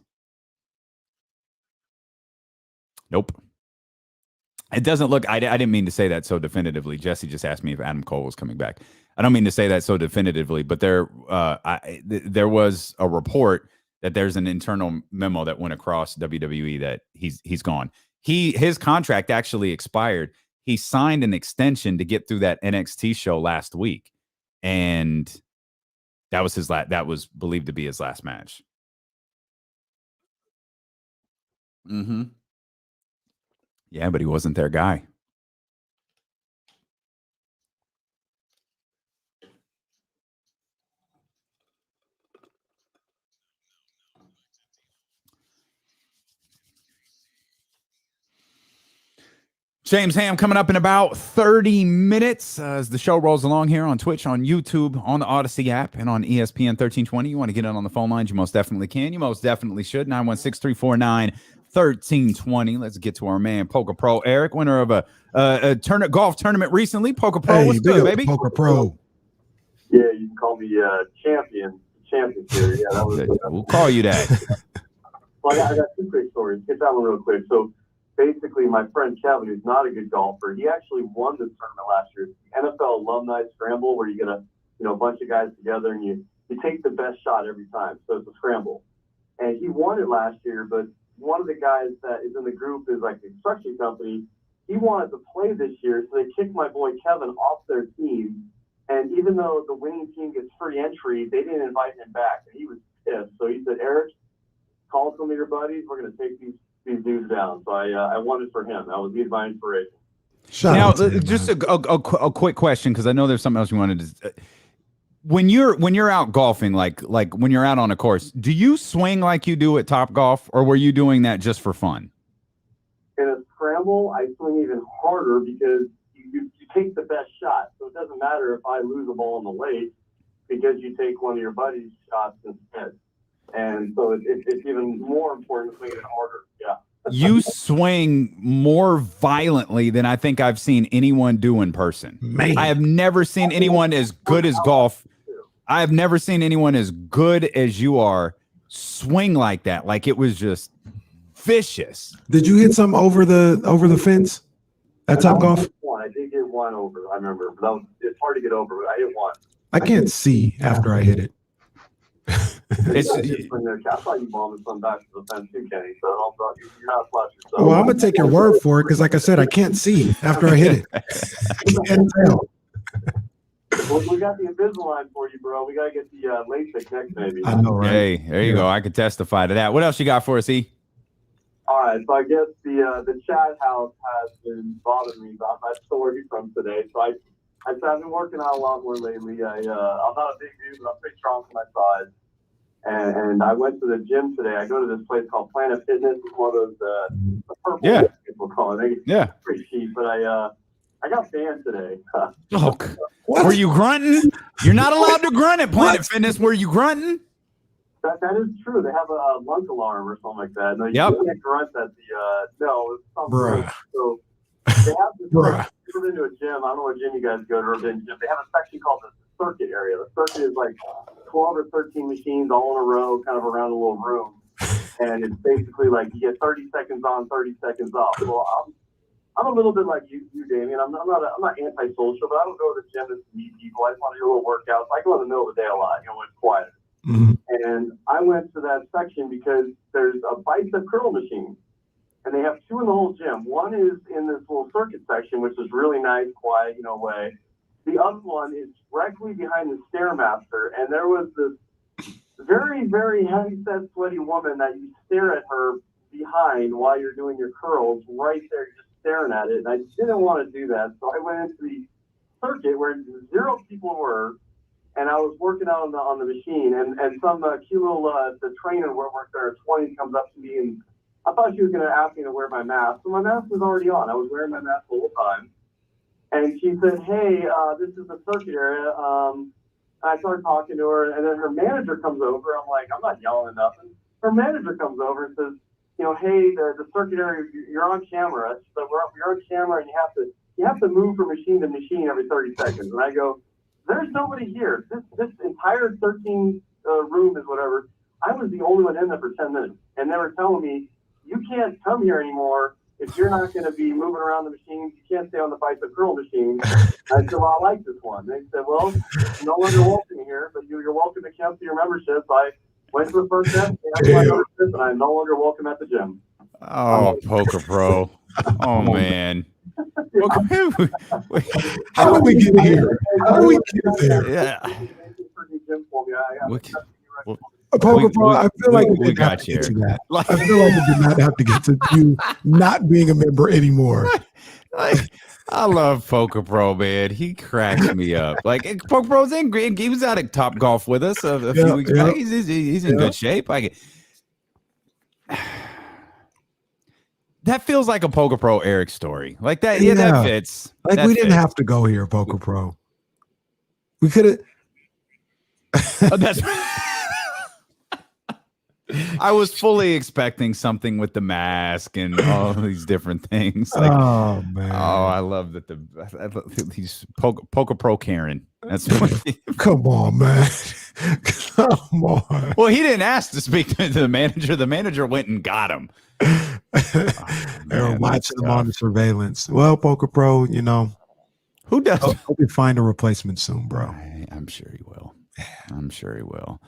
Nope. It doesn't look, I didn't mean to say that so definitively. Jesse just asked me if Adam Cole was coming back. I don't mean to say that so definitively, but there was a report that there's an internal memo that went across WWE that he's gone. His contract actually expired. He signed an extension to get through that NXT show last week, and that was that was believed to be his last match. Mm-hmm. Yeah, but he wasn't their guy. James Ham coming up in about 30 minutes as the show rolls along here on Twitch, on YouTube, on the Odyssey app, and on ESPN 1320. You want to get in on the phone lines, you most definitely can. You most definitely should. 916-349-1320. Let's get to our man, Poker Pro Eric, winner of a golf tournament recently. Poker Pro, what's good, baby? Poker Pro. Yeah, you can call me champion here. Yeah, that was. We'll call you that. Well, I got two quick stories. Get that one real quick. So basically, my friend Kevin, who's not a good golfer, he actually won this tournament last year. The NFL Alumni Scramble, where you get a bunch of guys together and you take the best shot every time. So it's a scramble. And he won it last year, but one of the guys that is in the group is like a construction company. He wanted to play this year, so they kicked my boy Kevin off their team. And even though the winning team gets free entry, they didn't invite him back. And he was pissed. So he said, Eric, call some of your buddies. We're going to take these dudes down. So I won it for him. That was my inspiration. Now, just a quick question, because I know there's something else you wanted to. When you're out golfing, like when you're out on a course, do you swing like you do at Top Golf, or were you doing that just for fun? In a scramble, I swing even harder because you take the best shot. So it doesn't matter if I lose a ball in the lake because you take one of your buddies' shots instead. And so it's even more important to swing it harder. Yeah. You swing more violently than I think I've seen anyone do in person. Man. I have never seen anyone as good as golf. I have never seen anyone as good as you are swing like that. Like, it was just vicious. Did you hit some over the fence at Top Golf? I did get one over. I remember. It's hard to get over, but I hit one. I can't see after I hit it. I thought you bombed some back to the fence too, Kenny. So you're not flush yourself. Well, I'm gonna take your word for it because, like I said, I can't see after I hit it. I can't tell. Well, we got the Invisalign for you, bro. We gotta get the LASIK next, maybe. I know, right? Hey, there you go. I can testify to that. What else you got for us, E? All right, so I guess the chat house has been bothering me about my story from today. So I've been working out a lot more lately. I'm not a big dude, but I'm pretty strong for my size. And I went to the gym today. I go to this place called Planet Fitness. It's one of those the purple people call it. It's pretty cheap, but I got banned today. Were you grunting? You're not allowed to grunt at Planet Fitness. Were you grunting? That is true. They have a lunk alarm or something like that. No, you can't grunt at the no. It's something. So they have this. If you've been to a gym, I don't know what gym you guys go to, or been gym. They have a section called the circuit area. The circuit is like 12 or 13 machines all in a row, kind of around a little room, and it's basically like you get 30 seconds on, 30 seconds off. Well, I'm a little bit like you, Damien. I'm not antisocial, but I don't go to the gym to meet people. I just want to do a little workouts. I go in the middle of the day a lot, when it's quiet. Mm-hmm. And I went to that section because there's a bicep curl machine, and they have two in the whole gym. One is in this little circuit section, which is really nice, quiet, way. The other one is directly behind the Stairmaster, and there was this very, very heavy-set, sweaty woman that you stare at her behind while you're doing your curls right there, just staring at it. And I didn't want to do that, so I went into the circuit where 0 people were, and I was working out on the machine, and some cute little the trainer who worked there at 20 comes up to me, and I thought she was going to ask me to wear my mask, so my mask was already on. I was wearing my mask the whole time, and she said, "Hey, this is the circuit area." I started talking to her, and then her manager comes over. I'm like, I'm not yelling at nothing. Her manager comes over and says, "Hey, the circuit area, you're on camera. So you're on camera, and you have to move from machine to machine every 30 seconds." And I go, "There's nobody here. This entire 13 room is whatever. I was the only one in there for 10 minutes, and they were telling me you can't come here anymore if you're not going to be moving around the machines. You can't stay on the bicep curl machine." I said, "Well, I like this one." They said, "Well, you're no longer welcome here, but you're welcome to cancel your membership." I went to the first step, canceled my membership, and I'm no longer welcome at the gym. Oh, Poker Pro. Oh, man. How did we get here? How did we get there? Yeah. Poker Pro, I feel like we got to get to that. I feel like we did not have to get to you not being a member anymore. I love Poker Pro, man. He cracks me up. Poker Pro's in great. He was out at Top Golf with us a few weeks back. He's in good shape. That feels like a Poker Pro Eric story. Like that. Yeah, that fits. We didn't have to go here, Poker Pro. We could have. That's I was fully expecting something with the mask and all these different things. Oh man! Oh, I love that he's Poker Pro Karen. That's what come on, man. Come on. Well, he didn't ask to speak to the manager. The manager went and got him. They were watching him on the surveillance. Well, Poker Pro, who does? Hope you find a replacement soon, bro. I'm sure he will. I'm sure he will.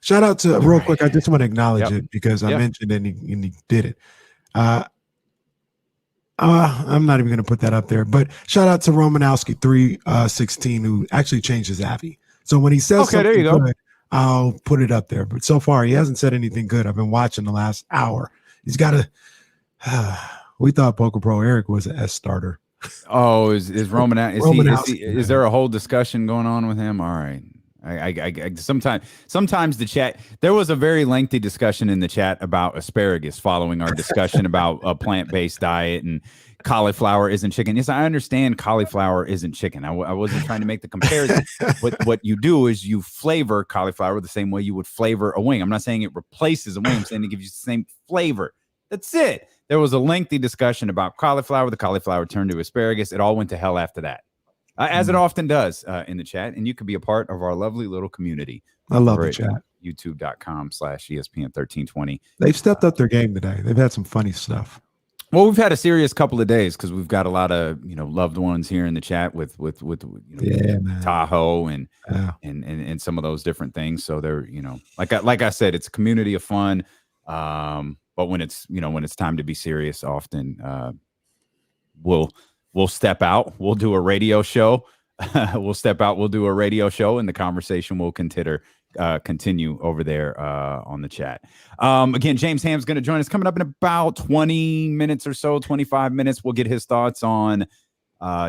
Shout out to real quick. I just want to acknowledge it because I mentioned it and he did it. I'm not even going to put that up there, but shout out to Romanowski 316 who actually changed his Avi. So when he says something there you go. good, I'll put it up there. But so far he hasn't said anything good. I've been watching the last hour. He's got to. We thought Poker Pro Eric was an S starter. Oh, is Romanowski? Is there a whole discussion going on with him? All right. I sometimes the chat, there was a very lengthy discussion in the chat about asparagus following our discussion about a plant-based diet and cauliflower isn't chicken. Yes, I understand cauliflower isn't chicken. I wasn't trying to make the comparison. What you do is you flavor cauliflower the same way you would flavor a wing. I'm not saying it replaces a wing. I'm saying it gives you the same flavor. That's it. There was a lengthy discussion about cauliflower. The cauliflower turned to asparagus. It all went to hell after that. As it often does in the chat, and you could be a part of our lovely little community. I love the chat. YouTube.com/ESPN1320. They've stepped up their game today. They've had some funny stuff. Well, we've had a serious couple of days because we've got a lot of loved ones here in the chat with Tahoe and some of those different things. So they're like I said, it's a community of fun. But when it's time to be serious, often we'll step out. We'll do a radio show. We'll step out. We'll do a radio show, and the conversation will continue over there on the chat. Again, James Ham's going to join us coming up in about 20 minutes or so, 25 minutes. We'll get his thoughts on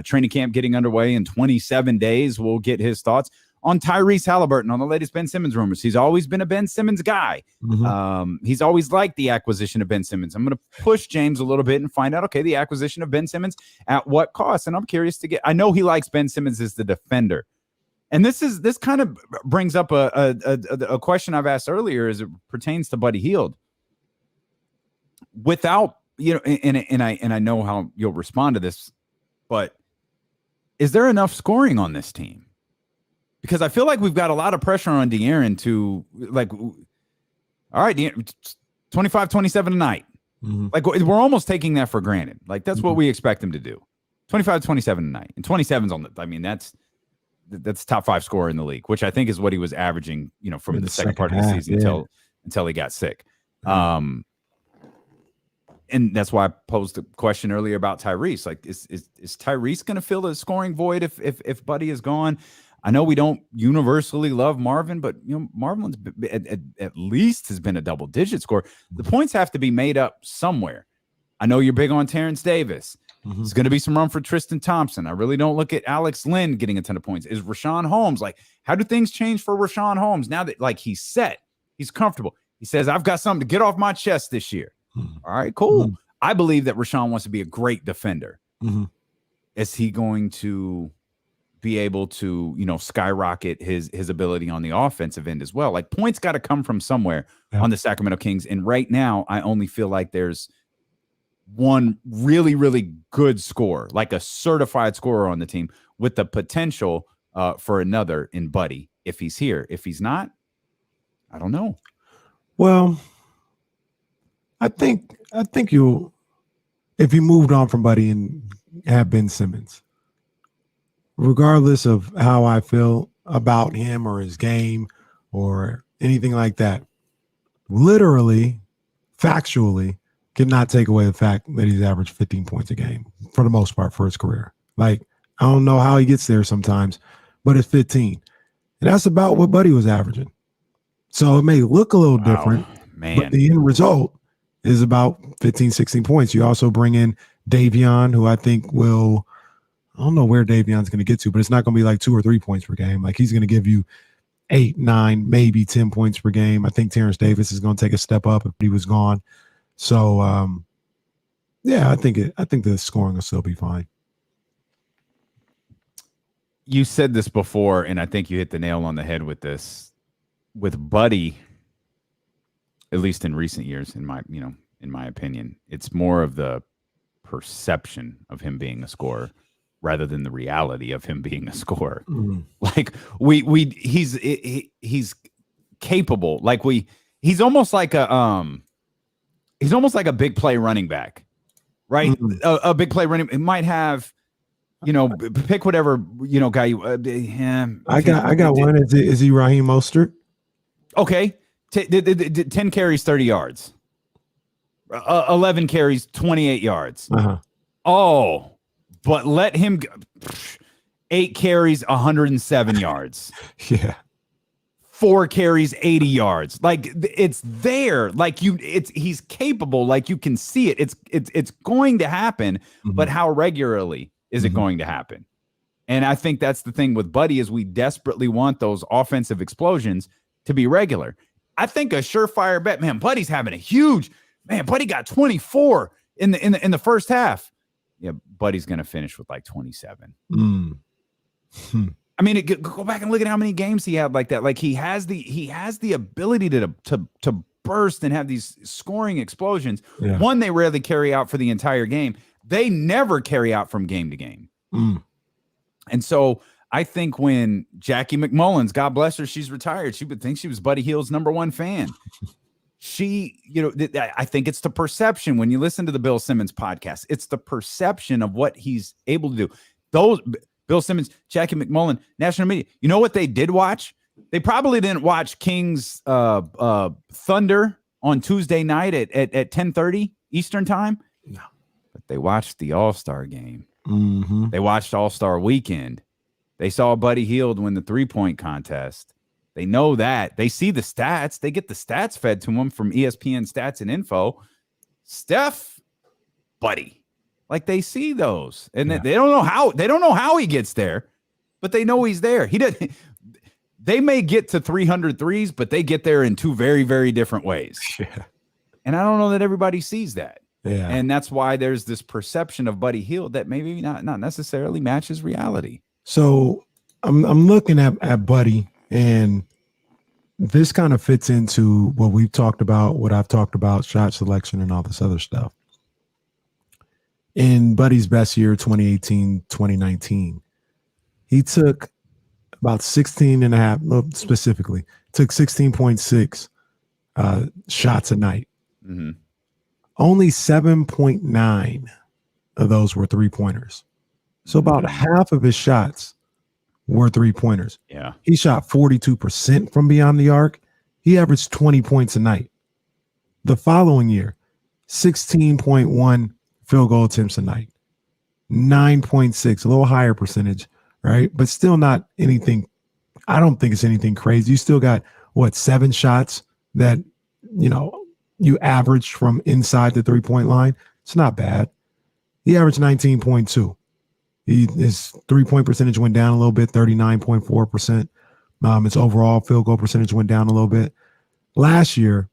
training camp getting underway in 27 days. We'll get his thoughts on Tyrese Haliburton, on the latest Ben Simmons rumors. He's always been a Ben Simmons guy. Mm-hmm. He's always liked the acquisition of Ben Simmons. I'm going to push James a little bit and find out, okay, the acquisition of Ben Simmons at what cost? And I'm curious I know he likes Ben Simmons as the defender. And this kind of brings up a question I've asked earlier as it pertains to Buddy Hield. Without, and I know how you'll respond to this, but is there enough scoring on this team? Because I feel like we've got a lot of pressure on De'Aaron to all right, 25-27 tonight. Like we're almost taking that for granted. Like that's what we expect him to do. 25, 27 tonight, and 27's on the. I mean, that's top 5 scorer in the league, which I think is what he was averaging. From the second part of the season until he got sick. And that's why I posed the question earlier about Tyrese. Like, is Tyrese going to fill the scoring void if Buddy is gone? I know we don't universally love Marvin, but Marvin's at least has been a double-digit scorer. The points have to be made up somewhere. I know you're big on Terrence Davis. There's going to be some run for Tristan Thompson. I really don't look at Alex Lynn getting a ton of points. Is Rashawn Holmes, like, how do things change for Rashawn Holmes now that, like, he's set, he's comfortable? He says, I've got something to get off my chest this year. All right, cool. I believe that Rashawn wants to be a great defender. Is he going to be able to, skyrocket his ability on the offensive end as well? Like, points got to come from somewhere on the Sacramento Kings. And right now, I only feel like there's one really, really good scorer, like a certified scorer on the team with the potential for another in Buddy if he's here. If he's not, I don't know. Well, I think if you moved on from Buddy and have Ben Simmons, regardless of how I feel about him or his game or anything like that, literally, factually, cannot take away the fact that he's averaged 15 points a game for the most part for his career. Like, I don't know how he gets there sometimes, but it's 15. And that's about what Buddy was averaging. So it may look a little different, but the end result is about 15, 16 points. You also bring in Davion, who I think will, I don't know where Davion's going to get to, but it's not going to be like 2 or 3 points per game. Like, he's going to give you 8, 9, maybe 10 points per game. I think Terrence Davis is going to take a step up if he was gone. So, I think the scoring will still be fine. You said this before, and I think you hit the nail on the head with this. With Buddy, at least in recent years, in my opinion, it's more of the perception of him being a scorer rather than the reality of him being a scorer. Like he's capable. Like he's almost like a big play running back, right? A big play running. It might have, pick whatever guy you. I got one. Is he Raheem Mostert? Okay, 10 carries, 30 yards. 11 carries, 28 yards. Oh, but let him go. 8 carries, 107 yards. Yeah. 4 carries, 80 yards. Like, it's there. Like, he's capable. Like, you can see it. It's going to happen. But how regularly is it going to happen? And I think that's the thing with Buddy, is we desperately want those offensive explosions to be regular. I think a surefire bet, man, Buddy's having a huge, Buddy got 24 in the first half. Yeah, Buddy's going to finish with like 27. I mean, go back and look at how many games he had like that. Like, he has the ability to burst and have these scoring explosions. Yeah. One, they rarely carry out for the entire game. They never carry out from game to game. And so I think when Jackie McMullins, God bless her, she's retired, she would think she was Buddy Hield's #1 fan. I think it's the perception. When you listen to the Bill Simmons podcast, it's the perception of what he's able to do. Those Bill Simmons, Jackie McMullen, national media. You know what they did watch? They probably didn't watch Kings Thunder on Tuesday night at 10:30 Eastern time. No, but they watched the All-Star game. They watched All-Star Weekend. They saw Buddy Hield win the 3-point contest. They know that. They see the stats. They get the stats fed to them from ESPN Stats and Info. Steph, Buddy. Like, they see those. And they don't know how he gets there, but they know he's there. They may get to 300 threes, but they get there in 2 very, very different ways. Yeah. And I don't know that everybody sees that. Yeah. And that's why there's this perception of Buddy Hield that maybe not necessarily matches reality. So I'm looking at Buddy, and this kind of fits into what we've talked about, what I've talked about, shot selection and all this other stuff. In Buddy's best year, 2018, 2019, he took about 16.5, specifically, took 16.6 shots a night. only 7.9 of those were 3-pointers. So about half of his shots were 3-pointers. Yeah. He shot 42% from beyond the arc. He averaged 20 points a night. The following year, 16.1 field goal attempts a night, 9.6, a little higher percentage, right? But still not anything. I don't think it's anything crazy. You still got, 7 shots that, you averaged from inside the 3-point line. It's not bad. He averaged 19.2. His 3-point percentage went down a little bit, 39.4%. His overall field goal percentage went down a little bit. Last year,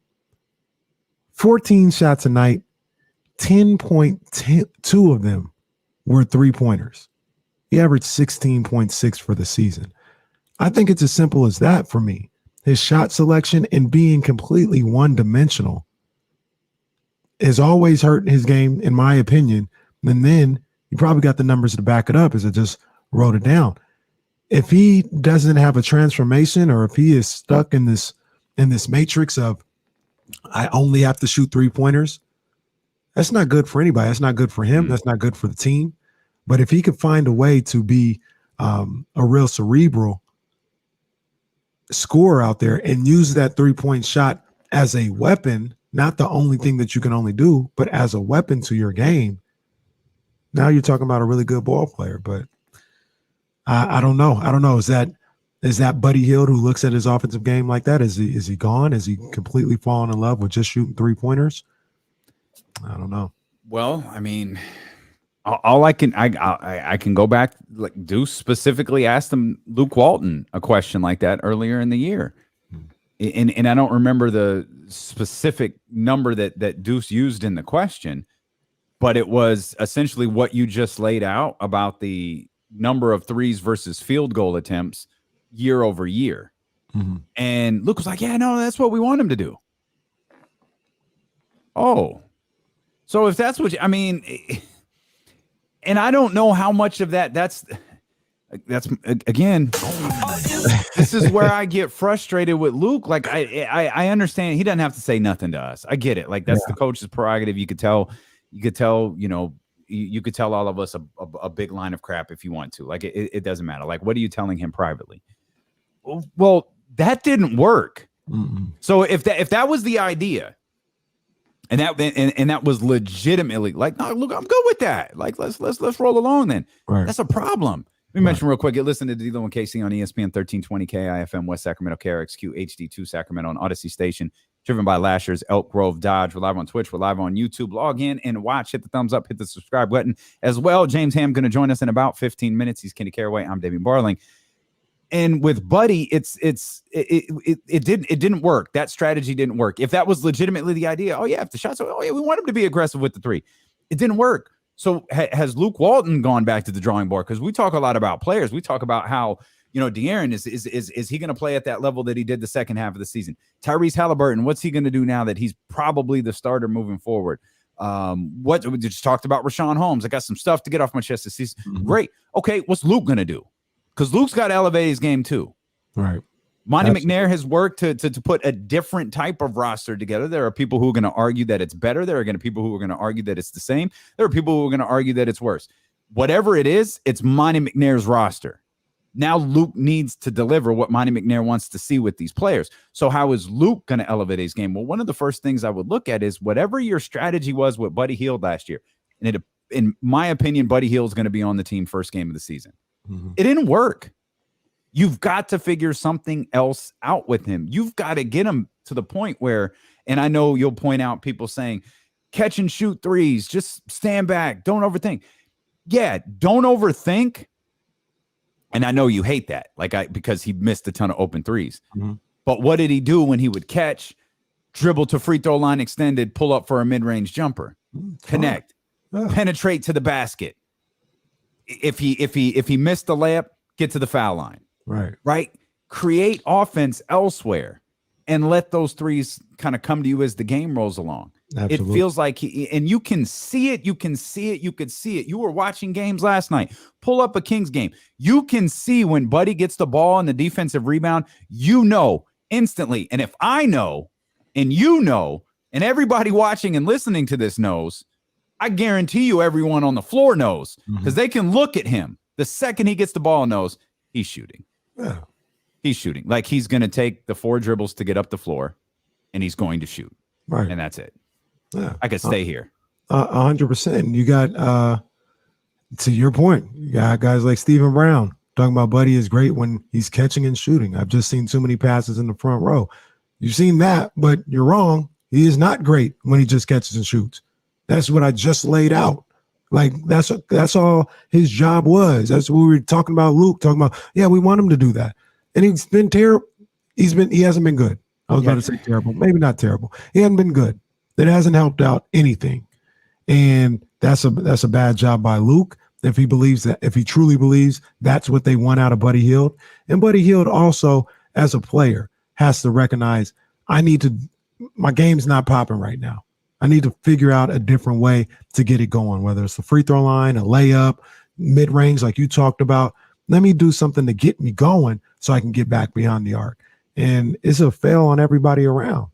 14 shots a night, 10.2 of them were 3-pointers. He averaged 16.6 for the season. I think it's as simple as that for me. His shot selection and being completely one-dimensional has always hurt his game, in my opinion. And then you probably got the numbers to back it up as I just wrote it down. If he doesn't have a transformation, or if he is stuck in this matrix of, I only have to shoot 3-pointers, that's not good for anybody. That's not good for him. That's not good for the team. But if he could find a way to be a real cerebral scorer out there and use that 3-point shot as a weapon, not the only thing that you can only do, but as a weapon to your game, now you're talking about a really good ball player. But I don't know. I don't know. Is that Buddy Hield who looks at his offensive game like that? Is he gone? Is he completely fallen in love with just shooting 3-pointers? I don't know. Well, I mean, all I can go back, like Deuce specifically asked Luke Walton a question like that earlier in the year. And I don't remember the specific number that Deuce used in the question, but it was essentially what you just laid out about the number of threes versus field goal attempts year over year. Mm-hmm. And Luke was like, yeah, no, that's what we want him to do. Oh, so if that's what I mean, and I don't know how much of that's again, this is where I get frustrated with Luke. Like I understand he doesn't have to say nothing to us. I get it. Like that's the coach's prerogative. You could tell, you could tell all of us a big line of crap if you want to. Like it doesn't matter. Like, what are you telling him privately? Well, that didn't work. Mm-mm. So if that was the idea, and that was legitimately like, no, look, I'm good with that. Like, let's roll along then. Right. That's a problem. Let me mention real quick. Listen to D'Lo and KC on ESPN 1320 KIFM West Sacramento, KRXQ HD2 Sacramento on Odyssey Station, driven by Lashers, Elk Grove, Dodge. We're live on Twitch. We're live on YouTube. Log in and watch. Hit the thumbs up. Hit the subscribe button as well. James Ham going to join us in about 15 minutes. He's Kenny Caraway. I'm Damian Barling. And with Buddy, it didn't work. That strategy didn't work. If that was legitimately the idea, if the shots, we want him to be aggressive with the three. It didn't work. So has Luke Walton gone back to the drawing board? Because we talk a lot about players. We talk about how, De'Aaron is he going to play at that level that he did the second half of the season? Tyrese Haliburton, what's he going to do now that he's probably the starter moving forward? What we just talked about Rashawn Holmes. I got some stuff to get off my chest this season. Mm-hmm. Great. Okay, what's Luke going to do? Because Luke's got to elevate his game too. Right. Monty McNair has worked to put a different type of roster together. There are people who are going to argue that it's better. There are going to be people who are going to argue that it's the same. There are people who are going to argue that it's worse. Whatever it is, it's Monty McNair's roster. Now Luke needs to deliver what Monty McNair wants to see with these players. So how is Luke going to elevate his game? Well, one of the first things I would look at is whatever your strategy was with Buddy Hield last year. And in my opinion, Buddy Hield is going to be on the team first game of the season. Mm-hmm. It didn't work. You've got to figure something else out with him. You've got to get him to the point where, and I know you'll point out people saying, catch and shoot threes, just stand back, don't overthink. Yeah, don't overthink. And I know you hate that, because he missed a ton of open threes. Mm-hmm. But what did he do when he would catch, dribble to free throw line extended, pull up for a mid-range jumper, connect, penetrate to the basket? If he missed the layup, get to the foul line. Right. Create offense elsewhere and let those threes kind of come to you as the game rolls along. Absolutely. It feels like and you can see it. You can see it. You could see it. You were watching games last night. Pull up a Kings game. You can see when Buddy gets the ball on the defensive rebound, instantly. And if I know, and And everybody watching and listening to this knows, I guarantee you everyone on the floor knows, because they can look at him. The second he gets the ball, knows he's shooting. Yeah. He's shooting. Like he's going to take the 4 dribbles to get up the floor, and he's going to shoot. Right. And that's it. Yeah. I could stay here. 100%. You got, to your point, you got guys like Stephen Brown talking about Buddy is great when he's catching and shooting. I've just seen too many passes in the front row. You've seen that, but you're wrong. He is not great when he just catches and shoots. That's what I just laid out. Like that's all his job was. That's what we were talking about. Luke talking about. Yeah, we want him to do that, and he's been terrible. He hasn't been good. I was about to say terrible, maybe not terrible. He hasn't been good. That hasn't helped out anything, and that's a bad job by Luke. If he truly believes that's what they want out of Buddy Hield, and Buddy Hield also as a player has to recognize my game's not popping right now. I need to figure out a different way to get it going, whether it's the free throw line, a layup, mid-range like you talked about. Let me do something to get me going so I can get back beyond the arc. And it's a fail on everybody around.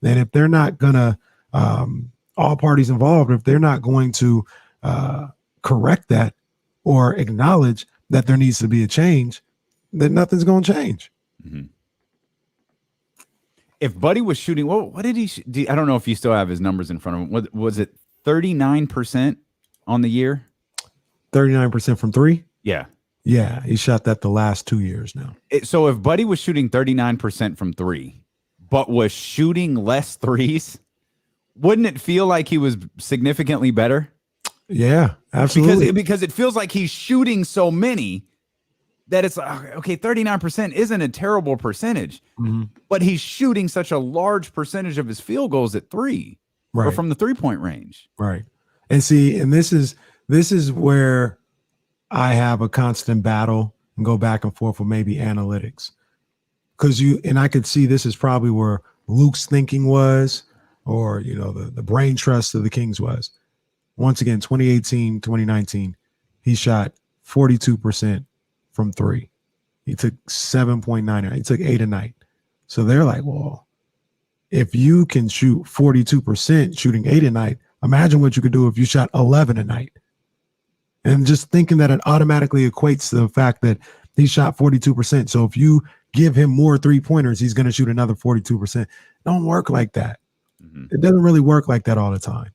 And if they're not going to, all parties involved, if they're not going to correct that or acknowledge that there needs to be a change, then nothing's going to change. Mm-hmm. If Buddy was shooting, what did he do? I don't know if you still have his numbers in front of him. What was it? 39% on the year? 39% from 3? Yeah. Yeah, he shot that the last 2 years now. So if Buddy was shooting 39% from 3, but was shooting less threes, wouldn't it feel like he was significantly better? Yeah, absolutely. Because it feels like he's shooting so many that it's like, okay, 39% isn't a terrible percentage, but he's shooting such a large percentage of his field goals at 3 or from the 3-point range. Right. And see, and this is where I have a constant battle and go back and forth with maybe analytics. And I could see this is probably where Luke's thinking was, or, the brain trust of the Kings was. Once again, 2018, 2019, he shot 42% from 3. He took 7.9. He took 8 a night. So they're like, well, if you can shoot 42% shooting 8 a night, imagine what you could do if you shot 11 a night. And just thinking that it automatically equates to the fact that he shot 42%. So if you give him more 3-pointers, he's going to shoot another 42%. It don't work like that. It doesn't really work like that all the time.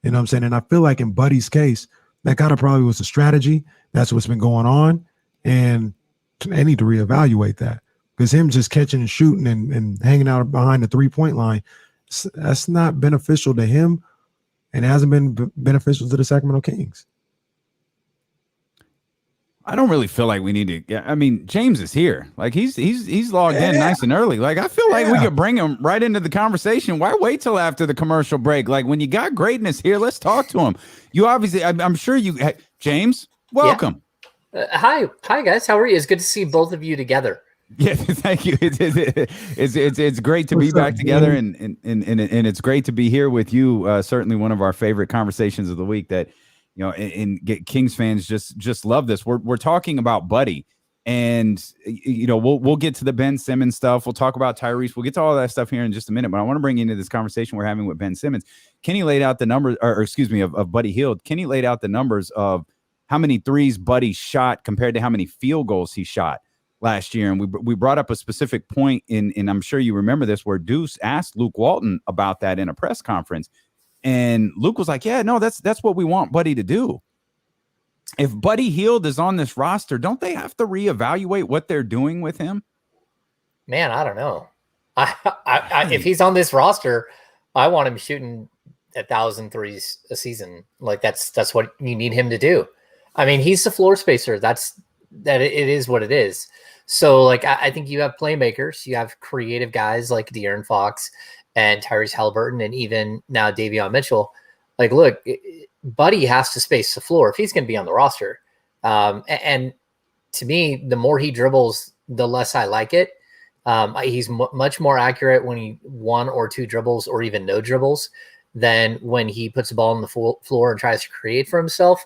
You know what I'm saying? And I feel like in Buddy's case, that kind of probably was a strategy. That's what's been going on. And they need to reevaluate that, because him just catching and shooting and hanging out behind the 3-point line, that's not beneficial to him, and it hasn't been beneficial to the Sacramento Kings. I don't really feel like we need to. I mean, James is here. Like he's logged in nice and early. Like I feel like we could bring him right into the conversation. Why wait till after the commercial break? Like when you got greatness here, let's talk to him. You obviously, I'm sure you, James, welcome. Hi guys. How are you? It's good to see both of you together. Yeah, thank you. It's great to be back together, and it's great to be here with you. Certainly one of our favorite conversations of the week. That and Kings fans just love this. We're talking about Buddy, and we'll get to the Ben Simmons stuff. We'll talk about Tyrese. We'll get to all that stuff here in just a minute. But I want to bring you into this conversation we're having with Ben Simmons. Kenny laid out the numbers, of Buddy Hield. Kenny laid out the numbers of how many threes Buddy shot compared to how many field goals he shot last year. And we brought up a specific point and I'm sure you remember this, where Deuce asked Luke Walton about that in a press conference. And Luke was like, yeah, no, that's what we want Buddy to do. If Buddy Hield is on this roster, don't they have to reevaluate what they're doing with him? Man, I don't know. If he's on this roster, I want him shooting 1,000 threes a season. Like that's what you need him to do. I mean, he's the floor spacer. It is what it is. So like, I think you have playmakers, you have creative guys like De'Aaron Fox and Tyrese Haliburton, and even now Davion Mitchell. Like, look, Buddy has to space the floor if he's going to be on the roster. And to me, the more he dribbles, the less I like it. He's much more accurate when he 1 or 2 dribbles or even no dribbles than when he puts the ball on the floor and tries to create for himself.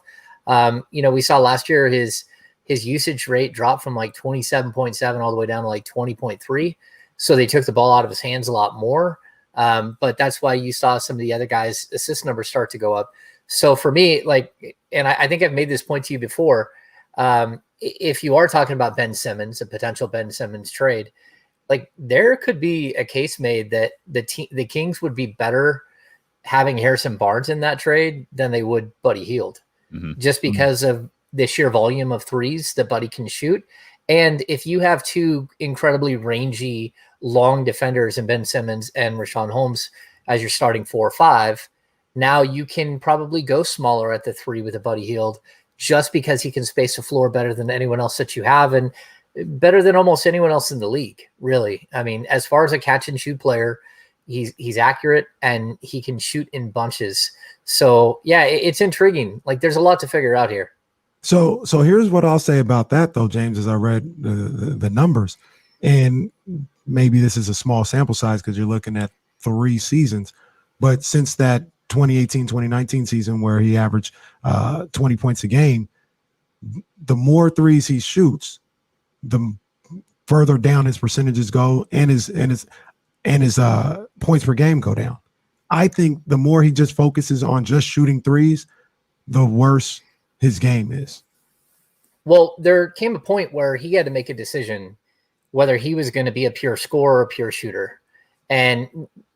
We saw last year his usage rate dropped from like 27.7 all the way down to like 20.3. So they took the ball out of his hands a lot more. But that's why you saw some of the other guys' assist numbers start to go up. So for me, like, and I think I've made this point to you before, if you are talking about Ben Simmons, a potential Ben Simmons trade, like there could be a case made that the Kings would be better having Harrison Barnes in that trade than they would Buddy Hield, just because of the sheer volume of threes that Buddy can shoot. And if you have two incredibly rangy, long defenders in Ben Simmons and Richaun Holmes as your starting 4 or 5, now you can probably go smaller at the 3 with a Buddy Hield, just because he can space the floor better than anyone else that you have, and better than almost anyone else in the league, really. I mean, as far as a catch and shoot player, he's accurate and he can shoot in bunches. So yeah, it's intriguing. Like there's a lot to figure out here. So here's what I'll say about that though, James, as I read the numbers, and maybe this is a small sample size because you're looking at 3 seasons, but since that 2018-2019 season where he averaged 20 points a game, the more threes he shoots, the further down his percentages go, and his points per game go down. I think the more he just focuses on just shooting threes, the worse his game is. Well, there came a point where he had to make a decision whether he was going to be a pure scorer or a pure shooter. And,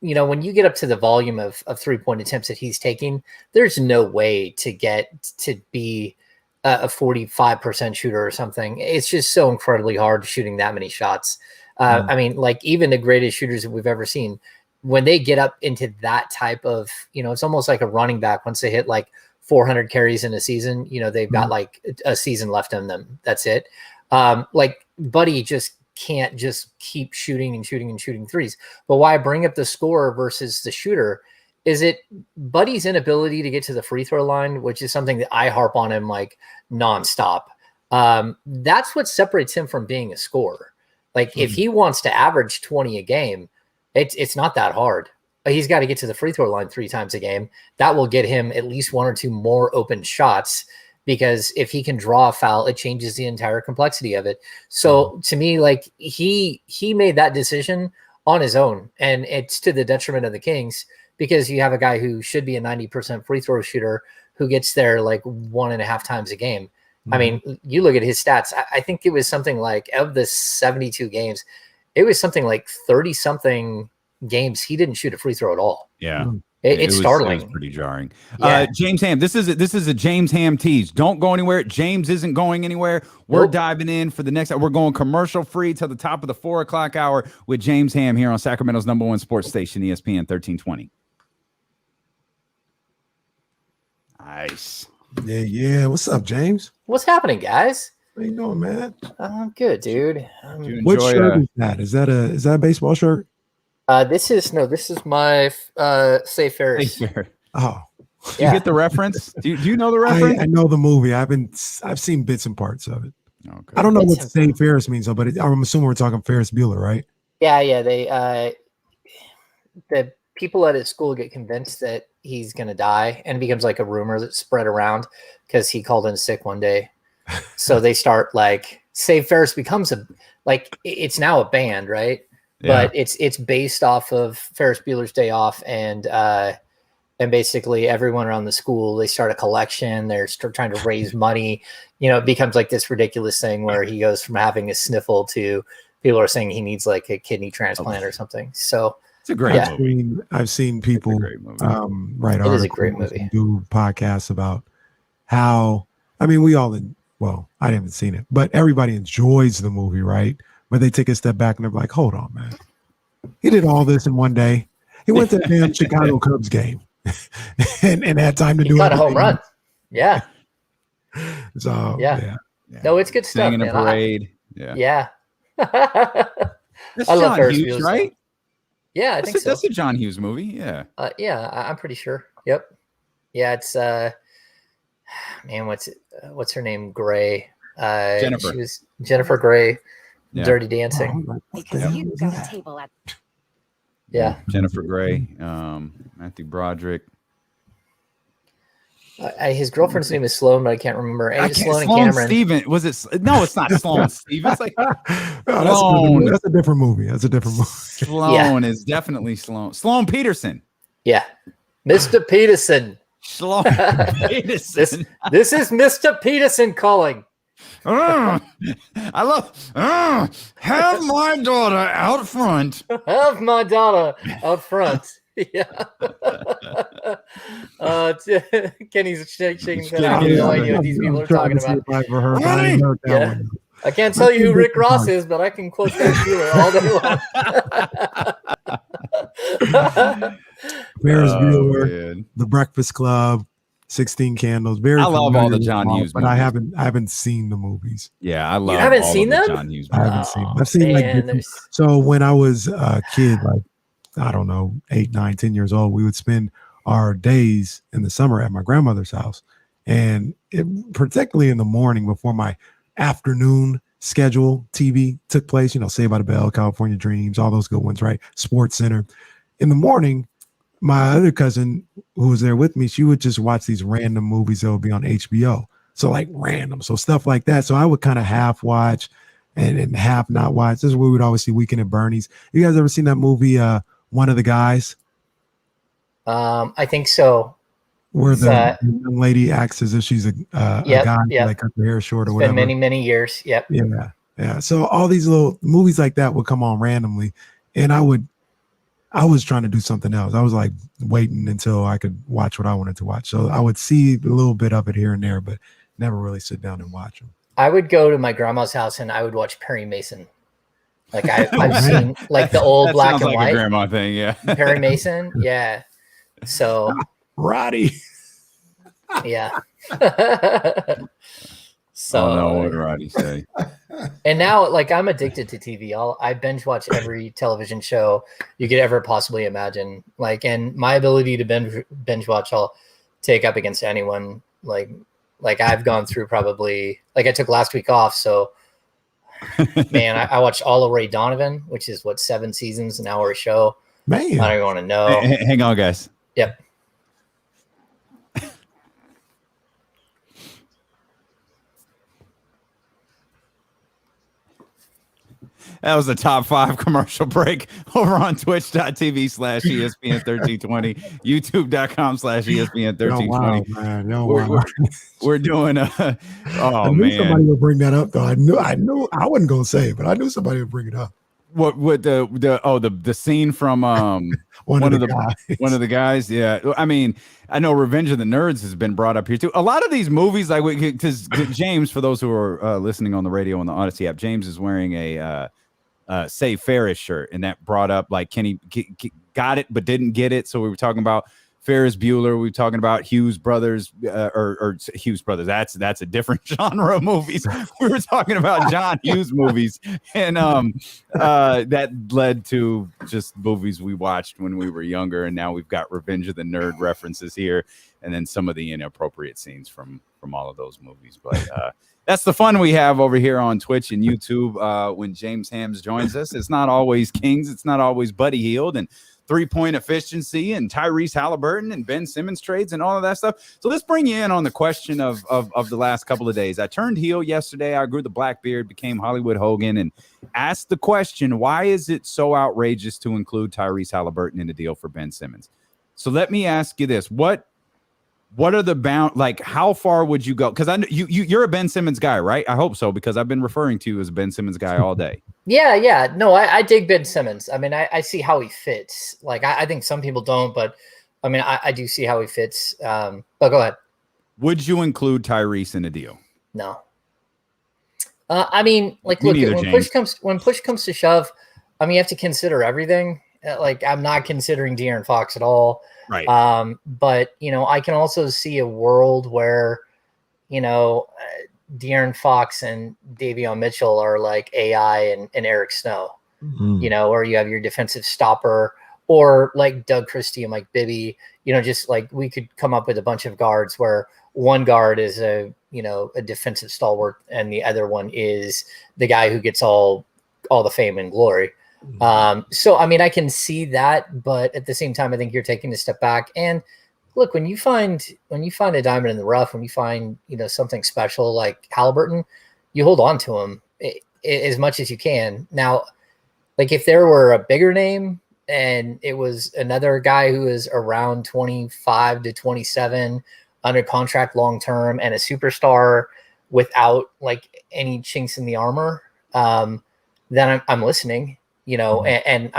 you know, when you get up to the volume of 3-point attempts that he's taking, there's no way to get to be a 45% shooter or something. It's just so incredibly hard shooting that many shots. I mean, like even the greatest shooters that we've ever seen, when they get up into that type of, you know, it's almost like a running back. Once they hit like 400 carries in a season, you know, they've got like a season left in them. That's it. Like Buddy just can't just keep shooting and shooting and shooting threes. But why I bring up the scorer versus the shooter is it Buddy's inability to get to the free throw line, which is something that I harp on him like nonstop. That's what separates him from being a scorer. Like if he wants to average 20 a game, it's not that hard. He's got to get to the free throw line 3 times a game. That will get him at least 1 or 2 more open shots, because if he can draw a foul, it changes the entire complexity of it. So to me, like he made that decision on his own, and it's to the detriment of the Kings, because you have a guy who should be a 90% free throw shooter who gets there like 1.5 times a game. I mean, you look at his stats. I think it was something like, of the 72 games, it was something like 30 something games he didn't shoot a free throw at all. Yeah. It's startling. It was pretty jarring. Yeah. James Ham, this is a James Ham tease. Don't go anywhere. James isn't going anywhere. We're diving in for the next. We're going commercial free till the top of the 4 o'clock hour with James Ham here on Sacramento's #1 sports station, ESPN 1320. Nice. Yeah. What's up, James? What's happening, guys? How you doing, man? I'm good, dude. What shirt is that? Is that a baseball shirt? This is my Safe Ferris. Oh, you get the reference? Do you know the reference? I know the movie. I've seen bits and parts of it. Okay. I don't know what Saint Ferris means though, but I'm assuming we're talking Ferris Bueller, right? Yeah. They the people at his school get convinced that he's gonna die, and it becomes like a rumor that's spread around because he called in sick one day. So they start like Save Ferris becomes it's now a band, right? Yeah. But it's based off of Ferris Bueller's Day Off, and basically everyone around the school, they start a collection. They're trying to raise money. You know, it becomes like this ridiculous thing where he goes from having a sniffle to people are saying he needs like a kidney transplant or something. So it's a great movie. I've seen people write articles, a great movie, do podcasts about how, I mean, I haven't seen it, but everybody enjoys the movie, right? But they take a step back and they're like, hold on, man. He did all this in one day. He went to the damn Chicago Cubs game and had time to do it. He got a home run. Yeah. So, yeah. No, it's good stuff, in a parade. Yeah. That's I love John Ferris Hughes, Bueller's right? Yeah, I think so. That's a John Hughes movie. Yeah. Yeah, I'm pretty sure. Yep. Yeah, it's man, what's her name? Gray. Jennifer. She was Jennifer Gray. Yeah. Dirty Dancing. Because you got a table at. Yeah. Jennifer Gray, Matthew Broderick. His girlfriend's name is Sloan, but I can't remember. Sloan and Sloan Cameron. Steven. Was it? No, it's not Sloan Steven. It's like No, that's a different movie. That's a different movie. Sloan is definitely Sloan. Sloan Peterson. Yeah. Mr. Peterson. Sloan Peterson. This is Mr. Peterson calling. I love have my daughter out front. Have my daughter out front. Yeah. Kenny's shaking his head. I have no idea what these people are talking about. Yeah. I can't tell you who Rick Ross is, but I can quote that all day long. Ferris Bueller, The Breakfast Club, 16 Candles. I love all the John Hughes but movies. I haven't seen the movies. Yeah, I love. You haven't seen them? John Hughes I haven't seen them. I've seen man, so when I was a kid, like I don't know, 8, 9, 10 years old, we would spend our days in the summer at my grandmother's house, and particularly in the morning before my afternoon schedule TV took place. Saved by the Bell, California Dreams, all those good ones, right? Sports Center. In the morning, my other cousin who was there with me, she would just watch these random movies that would be on HBO. So like random, so stuff like that. So I would kind of half watch and half not watch. This is where we would always see Weekend at Bernie's. You guys ever seen that movie, One of the Guys? I think so. Where the young lady acts as if she's a guy, like cut her hair short or whatever. Been many years. Yep. Yeah. So all these little movies like that would come on randomly, and I was trying to do something else. I was like waiting until I could watch what I wanted to watch. So I would see a little bit of it here and there, but never really sit down and watch them. I would go to my grandma's house and I would watch Perry Mason. Like I've seen like the old black and like white a grandma thing. Yeah. Perry Mason. Yeah. So Roddy. Yeah. So no, what did Roddy say? And now, like, I'm addicted to TV. I binge watch every television show you could ever possibly imagine. Like, and my ability to binge watch, I'll take up against anyone. Like I've gone through probably, like, I took last week off, so man, I watched all of Ray Donovan, which is 7 seasons, an hour a show. Man, I don't even want to know. Hang on, guys. Yep. That was the top 5 commercial break over on twitch.tv/ESPN1320, youtube.com/ESPN1320. We're doing I knew somebody would bring that up though. I knew I wasn't gonna say it, but I knew somebody would bring it up. What the scene from one of the guys. Yeah, I mean, I know Revenge of the Nerds has been brought up here too. A lot of these movies, like, because James, for those who are listening on the radio on the Odyssey app, James is wearing a Save Ferris shirt, and that brought up like Kenny got it but didn't get it. So we were talking about Ferris Bueller. We were talking about Hughes Brothers or Hughes Brothers. That's a different genre of movies. We were talking about John Hughes movies, and that led to just movies we watched when we were younger. And now we've got Revenge of the Nerd references here, and then some of the inappropriate scenes from all of those movies. But that's the fun we have over here on Twitch and YouTube when James Hams joins us. It's not always Kings. It's not always Buddy Hield and three-point efficiency and Tyrese Haliburton and Ben Simmons trades and all of that stuff. So let's bring you in on the question of the last couple of days. I turned heel yesterday. I grew the black beard, became Hollywood Hogan, and asked the question, why is it so outrageous to include Tyrese Haliburton in the deal for Ben Simmons? So let me ask you this. What are the like, how far would you go? Because I know you're a Ben Simmons guy, right? I hope so, because I've been referring to you as a Ben Simmons guy all day. Yeah. No, I dig Ben Simmons. I mean, I see how he fits. Like, I think some people don't, but I mean, I do see how he fits. But go ahead. Would you include Tyrese in a deal? No. I mean, like, look, when push comes to shove, I mean, you have to consider everything. Like, I'm not considering De'Aaron Fox at all. Right. But, I can also see a world where, De'Aaron Fox and Davion Mitchell are like AI and Eric Snow, or you have your defensive stopper, or like Doug Christie and Mike Bibby, just like we could come up with a bunch of guards where one guard is a defensive stalwart and the other one is the guy who gets all the fame and glory. So, I mean, I can see that, but at the same time, I think you're taking a step back. And look, when you find a diamond in the rough, when you find, something special like Haliburton, you hold on to him as much as you can. Now, like if there were a bigger name and it was another guy who is around 25 to 27 under contract long-term and a superstar without like any chinks in the armor, then I'm listening, and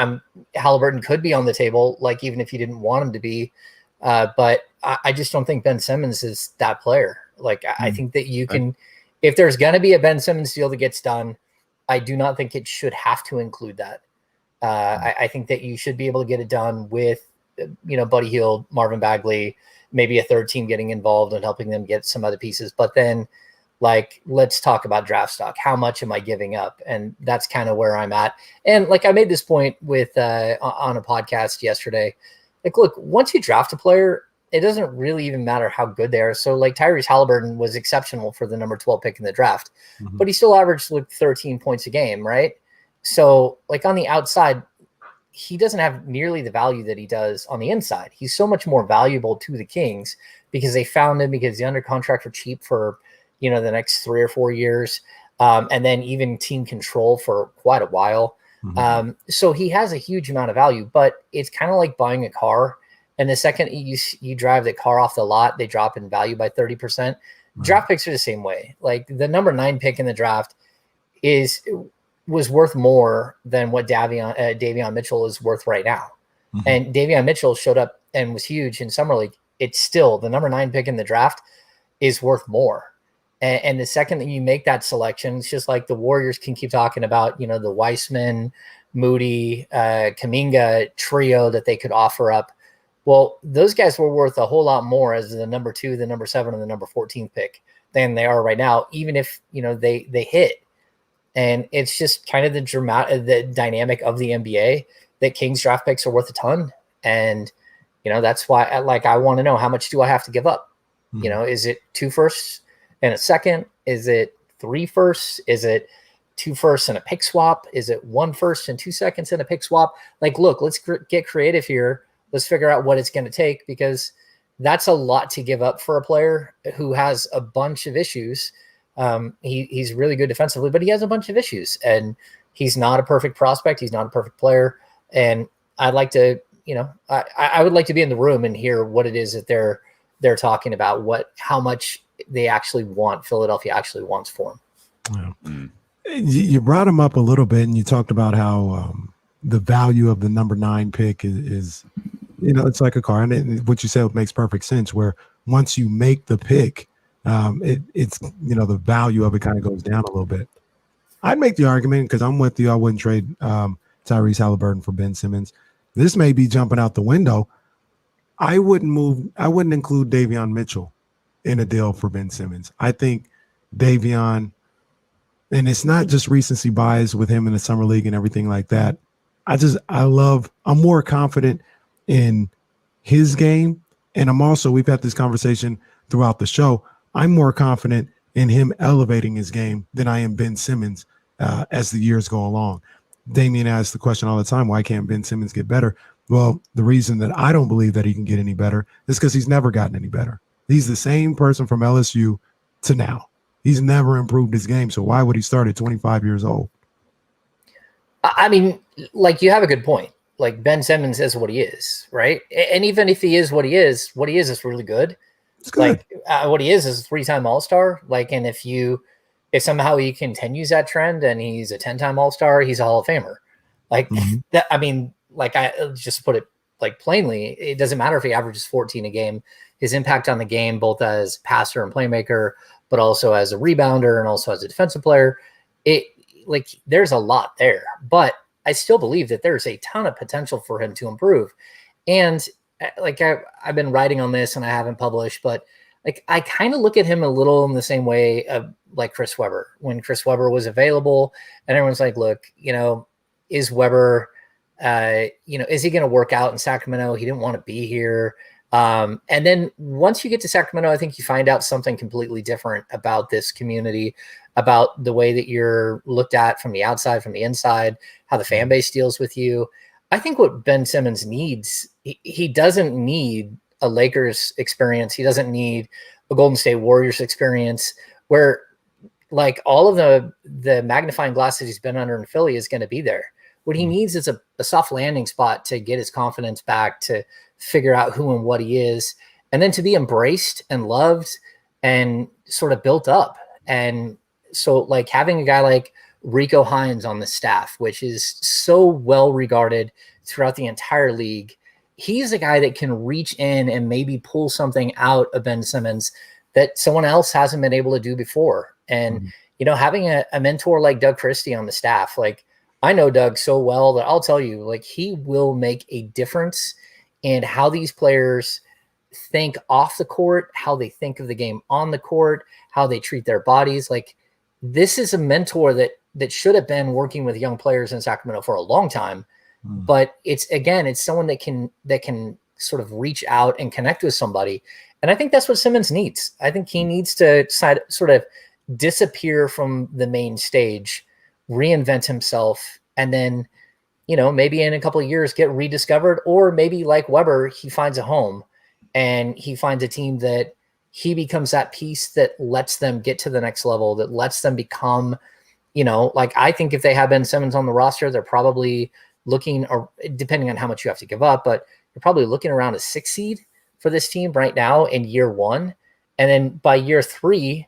Haliburton could be on the table, like even if you didn't want him to be. But I just don't think Ben Simmons is that player. Like I think that you can, if there's going to be a Ben Simmons deal that gets done, I do not think it should have to include that. I think that you should be able to get it done with, Buddy Hield, Marvin Bagley, maybe a third team getting involved and helping them get some other pieces. But then, like, let's talk about draft stock. How much am I giving up? And that's kind of where I'm at. And like I made this point with on a podcast yesterday. Like, look, once you draft a player, it doesn't really even matter how good they are. So, like, Tyrese Haliburton was exceptional for the number 12 pick in the draft, but he still averaged like 13 points a game, right? So, like, on the outside, he doesn't have nearly the value that he does on the inside. He's so much more valuable to the Kings because they found him, because he's under contract for cheap for, the next 3 or 4 years, and then even team control for quite a while. So he has a huge amount of value, but it's kind of like buying a car. And the second you drive the car off the lot, they drop in value by 30%. Draft picks are the same way. Like the number 9 pick in the draft was worth more than what Davion Mitchell is worth right now. And Davion Mitchell showed up and was huge in summer league. It's still the number 9 pick in the draft is worth more. And the second that you make that selection, it's just like the Warriors can keep talking about, the Weissman, Moody, Kuminga trio that they could offer up. Well, those guys were worth a whole lot more as the number 2, the number 7, and the number 14 pick than they are right now, even if, they hit. And it's just kind of the dynamic of the NBA that Kings draft picks are worth a ton. And, that's why I want to know, how much do I have to give up? Is it 2 firsts and a second? Is it 3 firsts? Is it 2 firsts and a pick swap? Is it 1 first and 2 seconds and a pick swap? Like, look, let's get creative here. Let's figure out what it's going to take, because that's a lot to give up for a player who has a bunch of issues. He's really good defensively, but he has a bunch of issues, and he's not a perfect prospect. He's not a perfect player. And I'd like to, I would like to be in the room and hear what it is that they're talking about, how much they actually want, Philadelphia actually wants for him. Yeah. You brought him up a little bit, and you talked about how the value of the number 9 pick is it's like a car, and what you said makes perfect sense, where once you make the pick, it's the value of it kind of goes down a little bit. I'd make the argument, because I'm with you, I wouldn't trade Tyrese Haliburton for Ben Simmons. This may be jumping out the window. I wouldn't include Davion Mitchell in a deal for Ben Simmons. I think Davion, and it's not just recency bias with him in the summer league and everything like that. I'm more confident in his game. And we've had this conversation throughout the show. I'm more confident in him elevating his game than I am Ben Simmons as the years go along. Damian asks the question all the time, why can't Ben Simmons get better? Well, the reason that I don't believe that he can get any better is because he's never gotten any better. He's the same person from LSU to now. He's never improved his game. So why would he start at 25 years old? I mean, like, you have a good point. Like, Ben Simmons is what he is, right? And even if he is what he is really good. It's good. Like, what he is a 3-time All-Star. Like, and if somehow he continues that trend and he's a 10-time All-Star, he's a Hall of Famer. Like that. I mean, like, I just put it like plainly, it doesn't matter if he averages 14 a game. His impact on the game, both as passer and playmaker, but also as a rebounder and also as a defensive player, there's a lot there. But I still believe that there's a ton of potential for him to improve. And like, I've been writing on this and I haven't published, but like, I kind of look at him a little in the same way of like Chris Webber. When Chris Webber was available and everyone's like, look, is Webber, is he going to work out in Sacramento? He didn't want to be here. And then once you get to Sacramento, I think you find out something completely different about this community, about the way that you're looked at from the outside, from the inside, how the fan base deals with you. I think what Ben Simmons needs, he doesn't need a Lakers experience. He doesn't need a Golden State Warriors experience where like all of the magnifying glass that he's been under in Philly is going to be there. What he needs is a soft landing spot to get his confidence back, to figure out who and what he is, and then to be embraced and loved and sort of built up. And so like having a guy like Rico Hines on the staff, which is so well regarded throughout the entire league, he's a guy that can reach in and maybe pull something out of Ben Simmons that someone else hasn't been able to do before. And, you know, having a mentor like Doug Christie on the staff, like I know Doug so well that I'll tell you, like he will make a difference in how these players think off the court, how they think of the game on the court, how they treat their bodies. Like this is a mentor that should have been working with young players in Sacramento for a long time. But it's someone that can sort of reach out and connect with somebody. And I think that's what Simmons needs. I think he needs to sort of disappear from the main stage, reinvent himself, and then, you know, maybe in a couple of years get rediscovered, or maybe like Weber, he finds a home and he finds a team that he becomes that piece that lets them get to the next level, that lets them become, you know, like I think if they have Ben Simmons on the roster, they're probably looking, or depending on how much you have to give up, but you're probably looking around a 6 seed for this team right now in year 1. And then by year 3,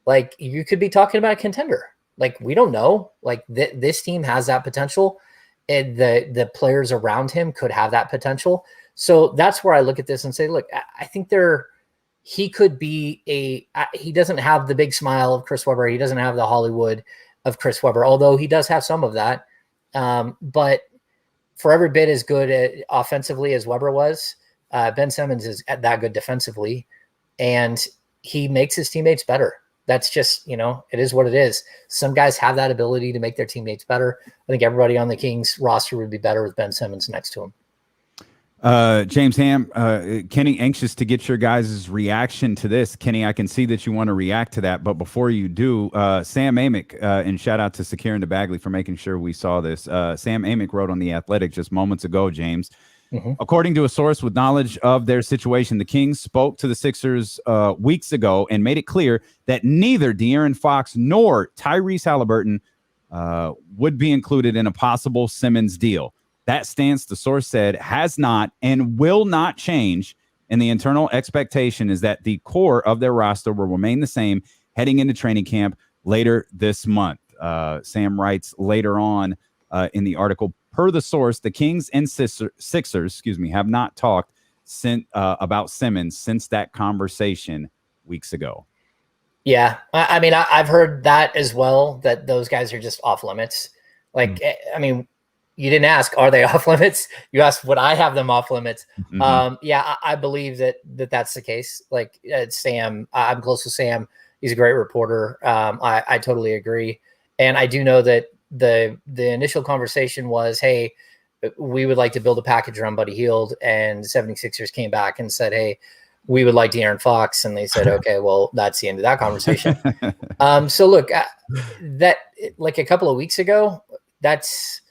like you could be talking about a contender. Like we don't know, like this team has that potential, and the players around him could have that potential. So that's where I look at this and say, look, I think he could be he doesn't have the big smile of Chris Webber. He doesn't have the Hollywood of Chris Webber, although he does have some of that. But for every bit as good offensively as Weber was, Ben Simmons is that good defensively, and he makes his teammates better. That's just, you know, it is what it is. Some guys have that ability to make their teammates better. I think everybody on the Kings roster would be better with Ben Simmons next to him. James Ham, Kenny, anxious to get your guys' reaction to this. Kenny, I can see that you want to react to that, but before you do, Sam Amick, and shout out to Sakir and DeBagley for making sure we saw this. Sam Amick wrote on The Athletic just moments ago, James. According to a source with knowledge of their situation, the Kings spoke to the Sixers weeks ago and made it clear that neither De'Aaron Fox nor Tyrese Haliburton would be included in a possible Simmons deal. That stance, the source said, has not and will not change, and the internal expectation is that the core of their roster will remain the same heading into training camp later this month. Sam writes later on in the article, per the source, the Kings and Sixers, have not talked about Simmons since that conversation weeks ago. Yeah, I mean, I've heard that as well, that those guys are just off limits. Like, I mean, you didn't ask, are they off limits? You asked, would I have them off limits? Yeah, I believe that's the case. Like Sam, I'm close to Sam. He's a great reporter. I totally agree. And I do know that the initial conversation was, hey, we would like to build a package around Buddy Hield, and the 76ers came back and said, hey, we would like De'Aaron Fox. And they said, okay, well, that's the end of that conversation. So look, that like a couple of weeks ago, that's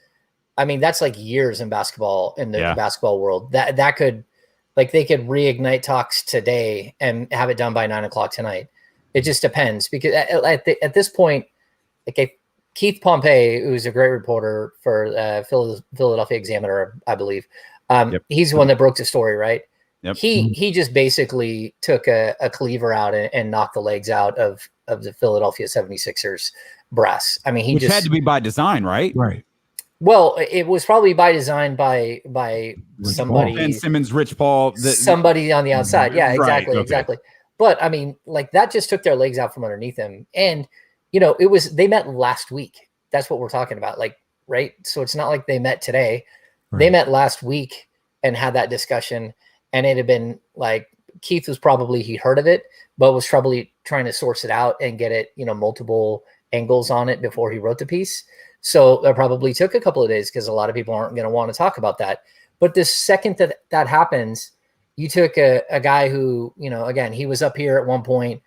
like years in basketball, in the basketball world. That could, like, they could reignite talks today and have it done by 9:00 tonight. It just depends, because at this point, like Keith Pompey, who's a great reporter for Philadelphia Examiner, I believe, he's the one that broke the story, right? Yep. He just basically took a cleaver out and knocked the legs out of the Philadelphia 76ers brass. I mean, Which had to be by design, right? Right. Well, it was probably by design by somebody. Ben Simmons, Rich Paul. Somebody on the outside. Yeah, exactly, right, okay. exactly. But, I mean, like, that just took their legs out from underneath him. And, you know, they met last week. That's what we're talking about. Like, right? So it's not like they met today. Right. They met last week and had that discussion. And it had been like, Keith was probably, he heard of it, but was probably trying to source it out and get it, you know, multiple angles on it before he wrote the piece. So that probably took a couple of days, because a lot of people aren't going to want to talk about that. But the second that happens, you took a guy who, you know, again, he was up here at one point.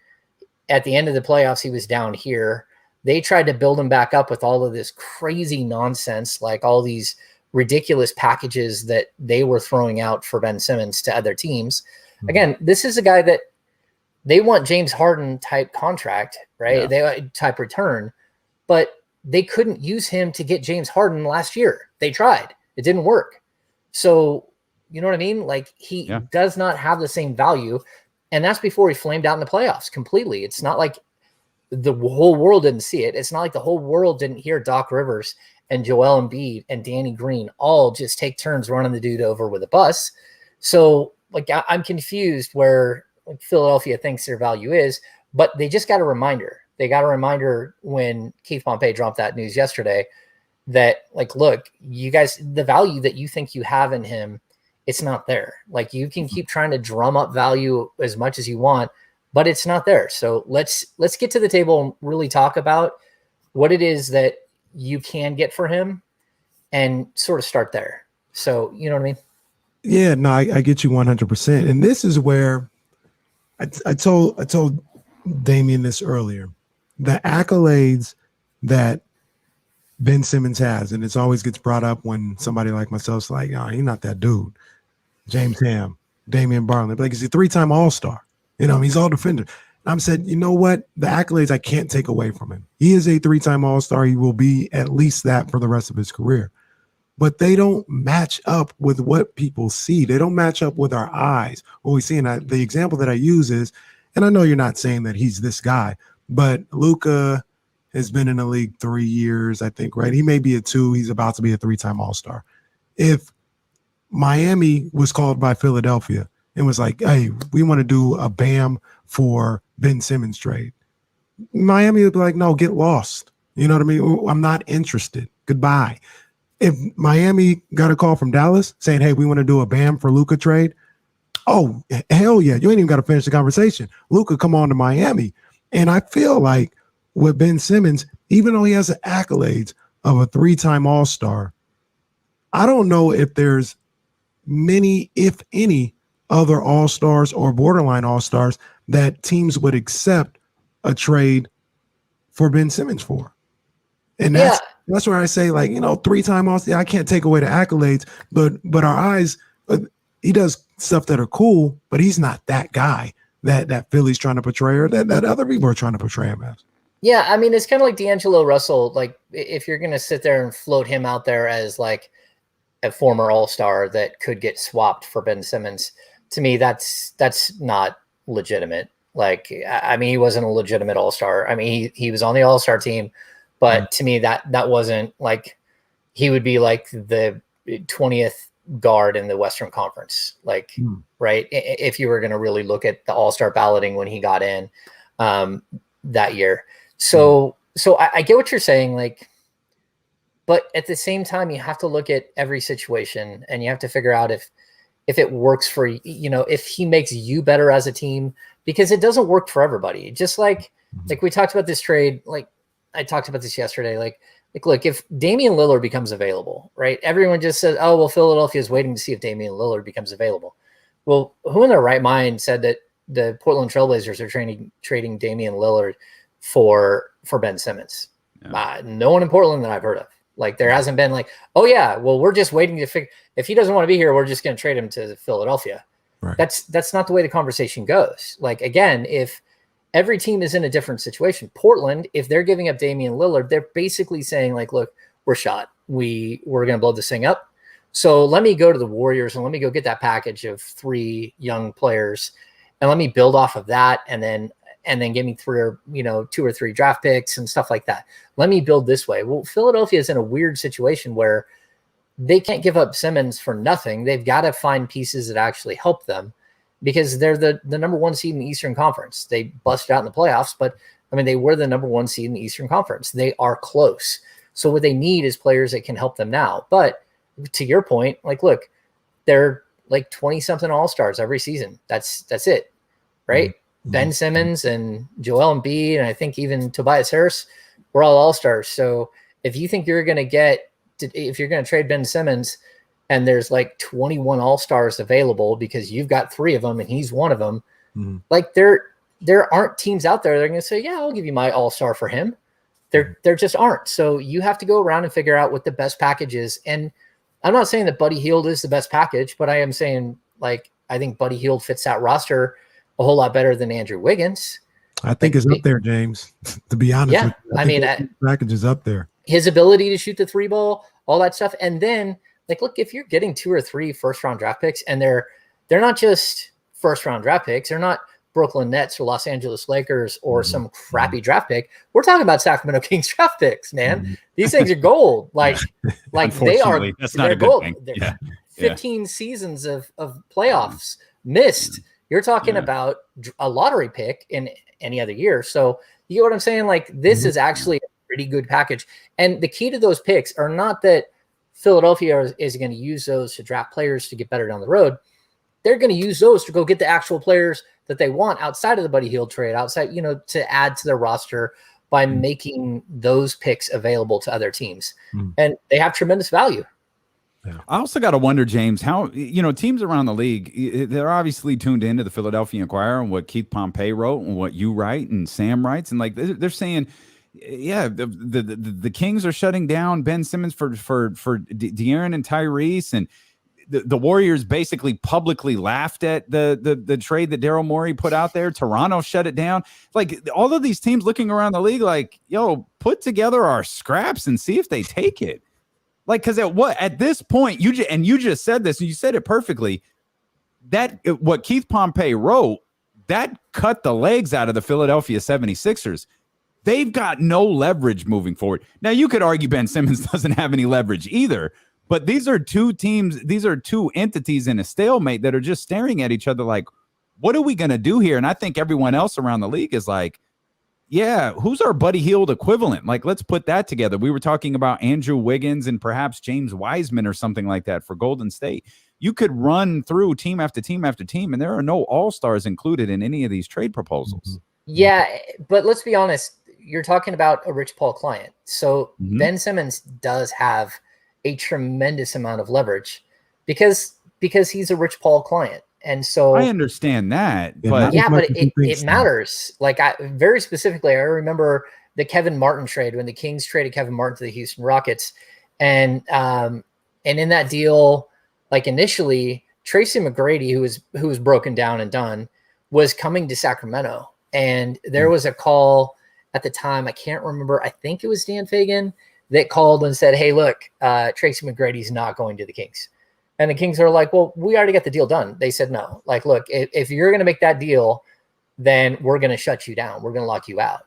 At the end of the playoffs, he was down here. They tried to build him back up with all of this crazy nonsense, like all these ridiculous packages that they were throwing out for Ben Simmons to other teams. Again, this is a guy that they want James Harden type contract, right? They type return, but they couldn't use him to get James Harden last year. They tried. It didn't work. So, you know what I mean? Like he does not have the same value. And that's before he flamed out in the playoffs completely. It's not like the whole world didn't see it. It's not like the whole world didn't hear Doc Rivers and Joel Embiid and Danny Green all just take turns running the dude over with a bus. So like I'm confused where like Philadelphia thinks their value is, but they just got a reminder. They got a reminder when Keith Pompey dropped that news yesterday that like, look, you guys, the value that you think you have in him, it's not there. Like you can keep trying to drum up value as much as you want, but it's not there. So let's get to the table and really talk about what it is that you can get for him and sort of start there. So, you know what I mean? Yeah, no, I get you 100%. And this is where I told Damian this earlier. The accolades that Ben Simmons has, and it always gets brought up when somebody like myself's like, oh, he's not that dude. James Ham, Damian Barley, like he's a 3-time All-Star. You know, he's all defender. I'm said, you know what? The accolades I can't take away from him. He is a 3-time All-Star. He will be at least that for the rest of his career. But they don't match up with what people see. They don't match up with our eyes, what we see. And the example that I use is, and I know you're not saying that he's this guy, but Luka has been in the league 3 years, I think, right? He may be a 2. He's about to be a 3-time All-Star. If Miami was called by Philadelphia and was like, hey, we want to do a BAM for Ben Simmons trade, Miami would be like, no, get lost. You know what I mean? I'm not interested. Goodbye. If Miami got a call from Dallas saying, hey, we want to do a BAM for Luka trade, oh, hell yeah. You ain't even got to finish the conversation. Luka, come on to Miami. And I feel like with Ben Simmons, even though he has the accolades of a 3-time All-Star, I don't know if there's many, if any, other All-Stars or borderline All-Stars that teams would accept a trade for Ben Simmons for. And that's where I say, like, you know, 3-time All-Star, I can't take away the accolades, but our eyes, he does stuff that are cool, but he's not that guy that Philly's trying to portray or that other people are trying to portray him as. Yeah, I mean, it's kind of like D'Angelo Russell. Like, if you're going to sit there and float him out there as like a former All-Star that could get swapped for Ben Simmons, to me, that's not legitimate. Like, I mean, he wasn't a legitimate All-Star. I mean, he was on the All-Star team, but to me, that wasn't like he would be like the 20th guard in the Western Conference. Like, right? If you were going to really look at the All-Star balloting when he got in that year. So I get what you're saying, like, but at the same time, you have to look at every situation and you have to figure out if it works for you, you know, if he makes you better as a team, because it doesn't work for everybody. Just like we talked about this trade, like I talked about this yesterday, like look, if Damian Lillard becomes available, right? Everyone just says, oh, well, Philadelphia is waiting to see if Damian Lillard becomes available. Well, who in their right mind said that the Portland Trailblazers are trading Damian Lillard for Ben Simmons? No one in Portland that I've heard of. Like, there hasn't been like, oh yeah, well, we're just waiting to figure, if he doesn't want to be here, we're just going to trade him to Philadelphia. Right. That's not the way the conversation goes. Like, again, if every team is in a different situation, Portland, if they're giving up Damian Lillard, they're basically saying like, look, we're shot. We're going to blow this thing up. So let me go to the Warriors and let me go get that package of 3 young players and let me build off of that. And then give me 2 or 3 draft picks and stuff like that. Let me build this way. Well, Philadelphia is in a weird situation where they can't give up Simmons for nothing. They've got to find pieces that actually help them because they're the number 1 seed in the Eastern Conference. They busted out in the playoffs, but I mean, they were the number 1 seed in the Eastern Conference. They are close. So what they need is players that can help them now. But to your point, like, look, they're like 20-something All-Stars every season. That's it, right? Mm-hmm. Ben Simmons and Joel Embiid, and I think even Tobias Harris, we're all All-Stars. So if you think you're going to if you're going to trade Ben Simmons and there's like 21 All-Stars available because you've got 3 of them and he's one of them, like there aren't teams out there that are going to say, yeah, I'll give you my All-Star for him. There just aren't. So you have to go around and figure out what the best package is. And I'm not saying that Buddy Hield is the best package, but I am saying, like, I think Buddy Hield fits that roster a whole lot better than Andrew Wiggins. I think it's up there, James. To be honest with you, I mean, package is up there. His ability to shoot the 3 ball, all that stuff, and then like, look, if you're getting 2 or 3 first-round draft picks, and they're not just first-round draft picks, they're not Brooklyn Nets or Los Angeles Lakers or some crappy draft pick. We're talking about Sacramento Kings draft picks, man. These things are gold. Like they are. That's not a good gold. thing. 15 seasons of playoffs missed. You're talking about a lottery pick in any other year. So you get what I'm saying? Like, this is actually a pretty good package. And the key to those picks are not that Philadelphia is going to use those to draft players to get better down the road. They're going to use those to go get the actual players that they want outside of the Buddy Hield trade, outside, to add to their roster by making those picks available to other teams. And they have tremendous value. I also got to wonder, James, how, teams around the league, they're obviously tuned into the Philadelphia Inquirer and what Keith Pompey wrote and what you write and Sam writes. And like, they're saying, the Kings are shutting down Ben Simmons for De'Aaron and Tyrese, and the Warriors basically publicly laughed at the trade that Daryl Morey put out there. Toronto shut it down. Like, all of these teams looking around the league, like, yo, put together our scraps and see if they take it. Like, because at this point, you just said this, and you said it perfectly. What Keith Pompey wrote, that cut the legs out of the Philadelphia 76ers. They've got no leverage moving forward. Now, you could argue Ben Simmons doesn't have any leverage either, but these are two teams, these are two entities in a stalemate that are just staring at each other like, what are we going to do here? And I think everyone else around the league is like, yeah, who's our Buddy Hield equivalent? Like, let's put that together. We were talking about Andrew Wiggins and perhaps James Wiseman or something like that for Golden State. You could run through team after team after team, and there are no all-stars included in any of these trade proposals. Yeah, but let's be honest. You're talking about a Rich Paul client. So Ben Simmons does have a tremendous amount of leverage because he's a Rich Paul client. And so I understand that, but it matters. Like, very specifically, I remember the Kevin Martin trade when the Kings traded Kevin Martin to the Houston Rockets. And in that deal, like, initially Tracy McGrady, who was broken down and done, was coming to Sacramento. And there was a call at the time, I can't remember, I think it was Dan Fagan that called and said, hey, look, Tracy McGrady's not going to the Kings. And the Kings are like, well, we already got the deal done. They said, no, like, look, if you're going to make that deal, then we're going to shut you down. We're going to lock you out.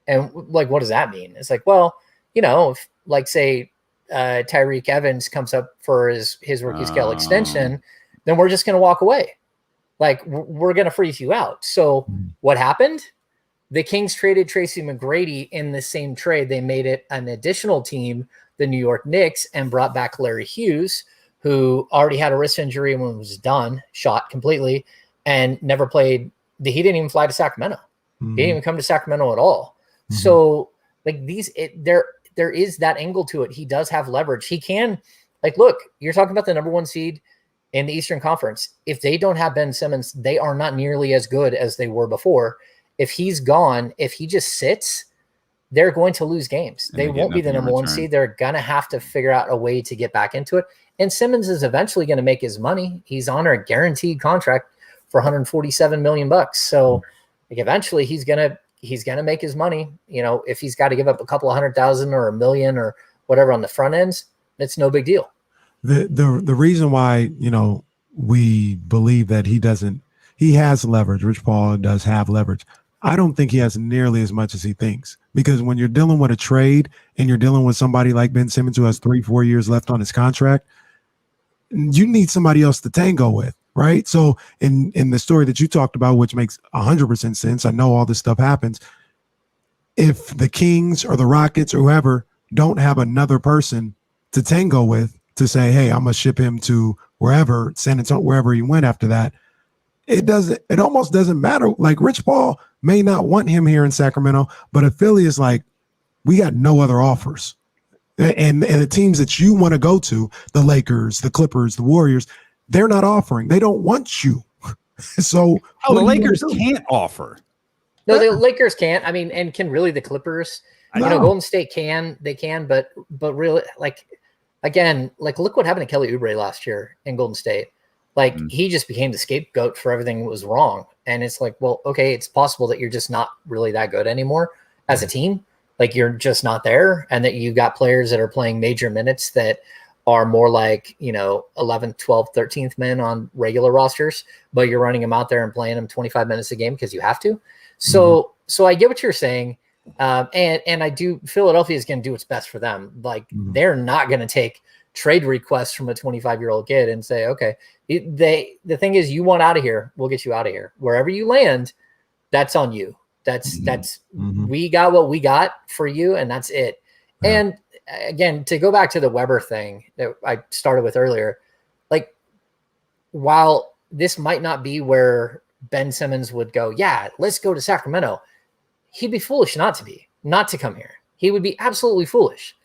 And like, what does that mean? It's like, well, if, like, say Tyreek Evans comes up for his rookie scale extension, then we're just going to walk away. Like, we're going to freeze you out. So what happened? The Kings traded Tracy McGrady in the same trade. They made it an additional team, the New York Knicks, and brought back Larry Hughes, who already had a wrist injury and was done, shot completely, and never played. He didn't even fly to Sacramento. He didn't even come to Sacramento at all. So, like, there is that angle to it. He does have leverage. He can, like, look, you're talking about the number 1 seed in the Eastern Conference. If they don't have Ben Simmons, they are not nearly as good as they were before. If he's gone, if he just sits, they're going to lose games. They won't be the number 1 seed. They're going to have to figure out a way to get back into it. And Simmons is eventually going to make his money. He's on a guaranteed contract for $147 million. So, like, eventually he's going to make his money. If he's got to give up a couple of $100,000 or $1 million or whatever on the front ends, it's no big deal. The reason why, we believe that he has leverage. Rich Paul does have leverage. I don't think he has nearly as much as he thinks, because when you're dealing with a trade and you're dealing with somebody like Ben Simmons who has 3-4 years left on his contract, you need somebody else to tango with, right? So in the story that you talked about, which makes 100% sense, I know all this stuff happens. If the Kings or the Rockets or whoever don't have another person to tango with to say, hey, I'm gonna ship him to wherever, San Antonio, wherever he went after that, it almost doesn't matter. Like, Rich Paul may not want him here in Sacramento, but if Philly is like, we got no other offers. And the teams that you want to go to, the Lakers, the Clippers, the Warriors, they're not offering. They don't want you. So the Lakers can't offer. No, the Lakers can't. I mean, and can really the Clippers? Golden State can. They can, but really, like, again, like, look what happened to Kelly Oubre last year in Golden State. Like he just became the scapegoat for everything that was wrong. And it's like, well, okay, it's possible that you're just not really that good anymore as a team. Like you're just not there, and that you got players that are playing major minutes that are more like, 11th, 12th, 13th men on regular rosters, but you're running them out there and playing them 25 minutes a game because you have to. So I get what you're saying. And I do, Philadelphia is going to do what's best for them. Like they're not going to take trade requests from a 25-year-old kid and say, okay, the thing is, you want out of here, we'll get you out of here. Wherever you land, that's on you. That's we got what we got for you, and that's it. Yeah. And again, to go back to the Weber thing that I started with earlier, like while this might not be where Ben Simmons would go, yeah, let's go to Sacramento, he'd be foolish not to come here. He would be absolutely foolish,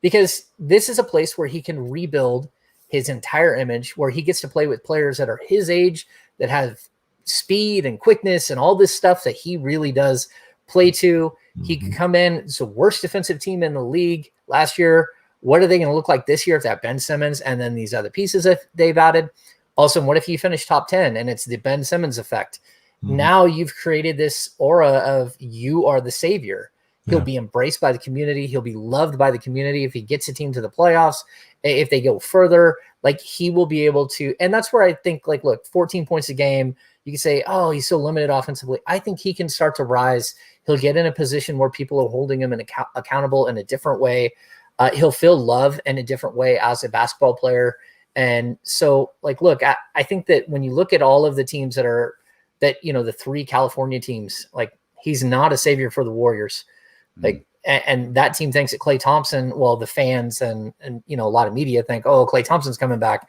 because this is a place where he can rebuild his entire image, where he gets to play with players that are his age, that have speed and quickness and all this stuff that he really does play to. He could come in. It's the worst defensive team in the league last year. What are they going to look like this year if that Ben Simmons and then these other pieces that they've added? Also, what if you finish top 10 and it's the Ben Simmons effect? Now you've created this aura of you are the savior. He'll be embraced by the community. He'll be loved by the community if he gets a team to the playoffs. If they go further, like he will be able to. And that's where I think, like, look, 14 points a game, you can say, oh, he's so limited offensively. I think he can start to rise. He'll get in a position where people are holding him accountable in a different way. He'll feel love in a different way as a basketball player. And so, like, look, I think that when you look at all of the teams the three California teams, like, he's not a savior for the Warriors. Like, and that team thinks that Klay Thompson, well, the fans and a lot of media think, oh, Klay Thompson's coming back.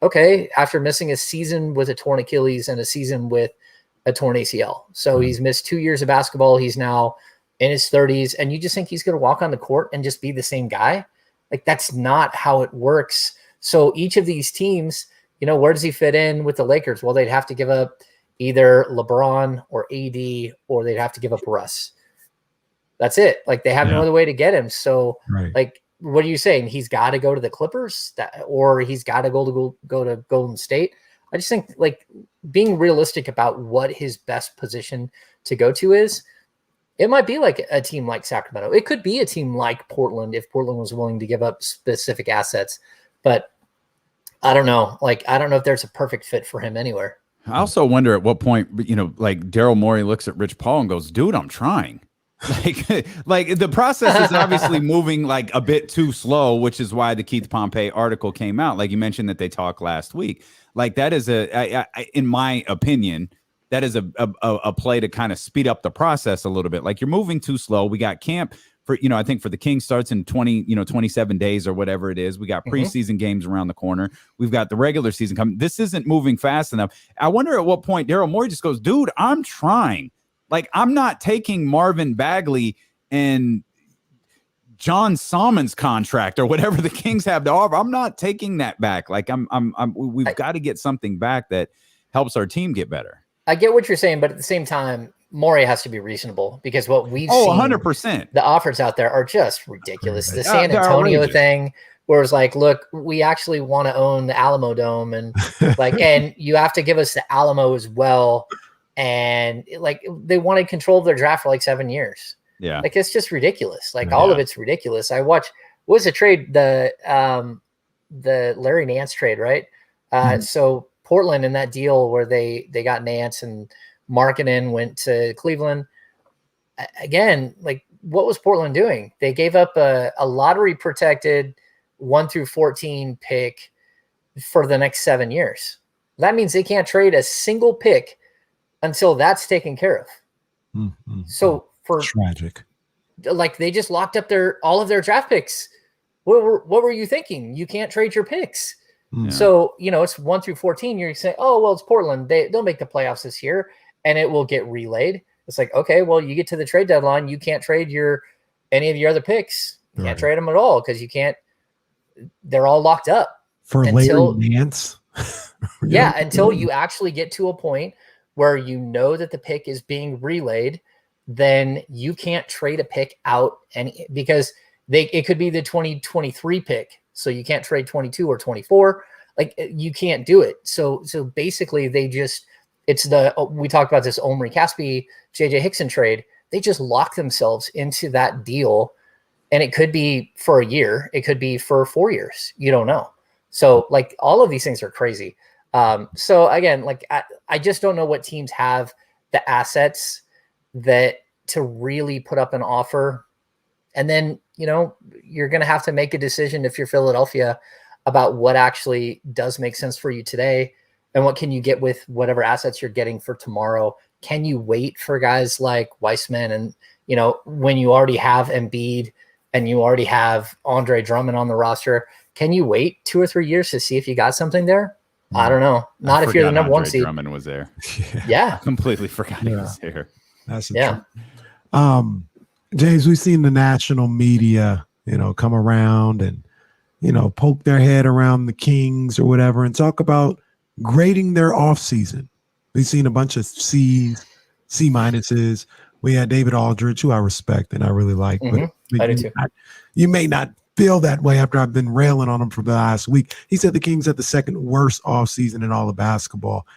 Okay, after missing a season with a torn Achilles and a season with a torn ACL. So he's missed 2 years of basketball. He's now in his 30s, and you just think he's going to walk on the court and just be the same guy? Like, that's not how it works. So each of these teams, where does he fit in with the Lakers? Well, they'd have to give up either LeBron or AD, or they'd have to give up Russ. That's it. Like, they have no other way to get him. So, like, what are you saying? He's got to go to the Clippers, or he's got to go to Golden State? I just think, like, being realistic about what his best position to go to is, it might be like a team like Sacramento. It could be a team like Portland if Portland was willing to give up specific assets. But I don't know. Like, I don't know if there's a perfect fit for him anywhere. I also wonder at what point, like Daryl Morey looks at Rich Paul and goes, dude, I'm trying. Like the process is obviously moving like a bit too slow, which is why the Keith Pompey article came out. Like you mentioned that they talked last week. Like that is in my opinion, that is a play to kind of speed up the process a little bit. Like you're moving too slow. We got camp for, I think for the Kings starts in 27 days or whatever it is. We got preseason games around the corner. We've got the regular season coming. This isn't moving fast enough. I wonder at what point Daryl Morey just goes, dude, I'm trying. Like, I'm not taking Marvin Bagley and John Salmon's contract or whatever the Kings have to offer. I'm not taking that back. Like, we've got to get something back that helps our team get better. I get what you're saying, but at the same time, Morey has to be reasonable, because what we've seen, 100%, the offers out there are just ridiculous. The San Antonio thing, where it's like, look, we actually want to own the Alamo Dome, and and you have to give us the Alamo as well. And like, they wanted control of their draft for like 7 years. Yeah. Like, it's just ridiculous. Like all of it's ridiculous. I watched, what was the trade? The Larry Nance trade, right? So Portland in that deal where they got Nance and Markkanen went to Cleveland. Again, like, what was Portland doing? They gave up a lottery protected 1 through 14 pick for the next 7 years. That means they can't trade a single pick until that's taken care of. So for tragic, like, they just locked up all of their draft picks. What were you thinking? You can't trade your picks. So, it's 1 through 14. You're saying, oh, well, it's Portland. They'll make the playoffs this year and it will get relayed. It's like, okay, well, you get to the trade deadline. You can't trade any of your other picks. You can't trade them at all, because they're all locked up. For Larry Nance. Until you actually get to a point where that the pick is being relayed, then you can't trade a pick out because it could be the 2023 pick. So you can't trade 22 or 24. Like you can't do it. So basically we talked about this Omri Caspi, JJ Hickson trade. They just lock themselves into that deal, and it could be for a year. It could be for 4 years. You don't know. So like all of these things are crazy. So again, like I just don't know what teams have the assets that to really put up an offer. And then, you're going to have to make a decision if you're Philadelphia about what actually does make sense for you today and what can you get with whatever assets you're getting for tomorrow. Can you wait for guys like Weissman and, when you already have Embiid and you already have Andre Drummond on the roster, can you wait 2 or 3 years to see if you got something there? I don't know. Not if you're the number 1 seed. Drummond was there. Yeah. I completely forgot he was there. That's James, we've seen the national media, come around and, poke their head around the Kings or whatever and talk about grading their offseason. We've seen a bunch of C's, C minuses. We had David Aldridge, who I respect and I really like. But I do too. You may not feel that way after I've been railing on him for the last week. He said the Kings had the second worst offseason in all of basketball.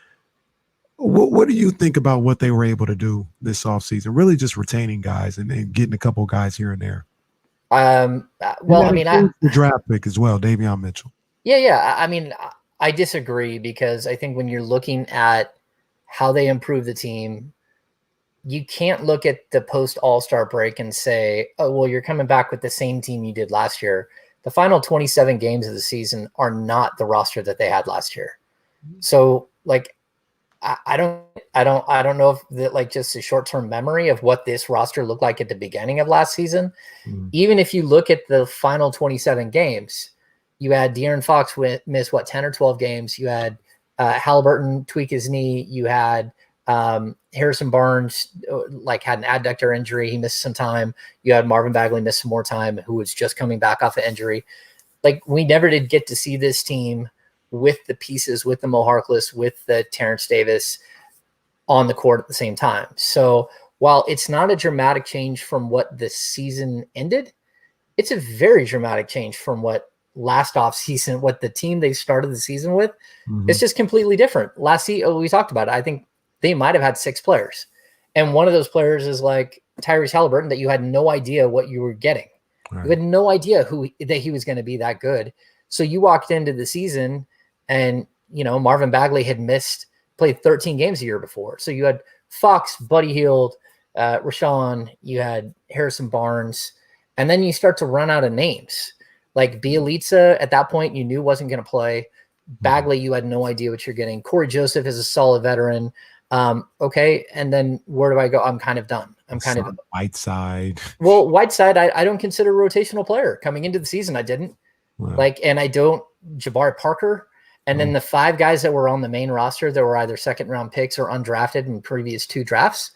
What do you think about what they were able to do this offseason? Really just retaining guys and getting a couple guys here and there. Well, I mean, the draft pick as well, Davion Mitchell. Yeah. I mean, I disagree because I think when you're looking at how they improve the team, you can't look at the post All-Star break and say, oh, well, you're coming back with the same team you did last year. The final 27 games of the season are not the roster that they had last year. So like, I don't know if that like just a short-term memory of what this roster looked like at the beginning of last season. Even if you look at the final 27 games, you had De'Aaron Fox miss 10 or 12 games. You had Haliburton tweak his knee. You had Harrison Barnes had an adductor injury. He missed some time. You had Marvin Bagley miss some more time, who was just coming back off an injury. Like we never did get to see this team with the pieces, with the Mo Harkless, with the Terrence Davis on the court at the same time. So while it's not a dramatic change from what the season ended, it's a very dramatic change from what last off season, what the team they started the season with. It's just completely different. Last season, we talked about it. I think they might have had 6 players. And one of those players is like Tyrese Haliburton that you had no idea what you were getting. Right. You had no idea that he was going to be that good. So you walked into the season and, Marvin Bagley had played 13 games a year before. So you had Fox, Buddy Hield, Rashawn, you had Harrison Barnes, and then you start to run out of names. Like Bielitsa, at that point, you knew wasn't going to play. Bagley, you had no idea what you're getting. Corey Joseph is a solid veteran. Okay, and then where do I go? I'm kind of done. I'm kind of Whiteside. Well, Whiteside, I don't consider a rotational player. Coming into the season, I didn't. Wow. And I don't. Jabari Parker. And then the 5 guys that were on the main roster that were either second-round picks or undrafted in previous 2 drafts,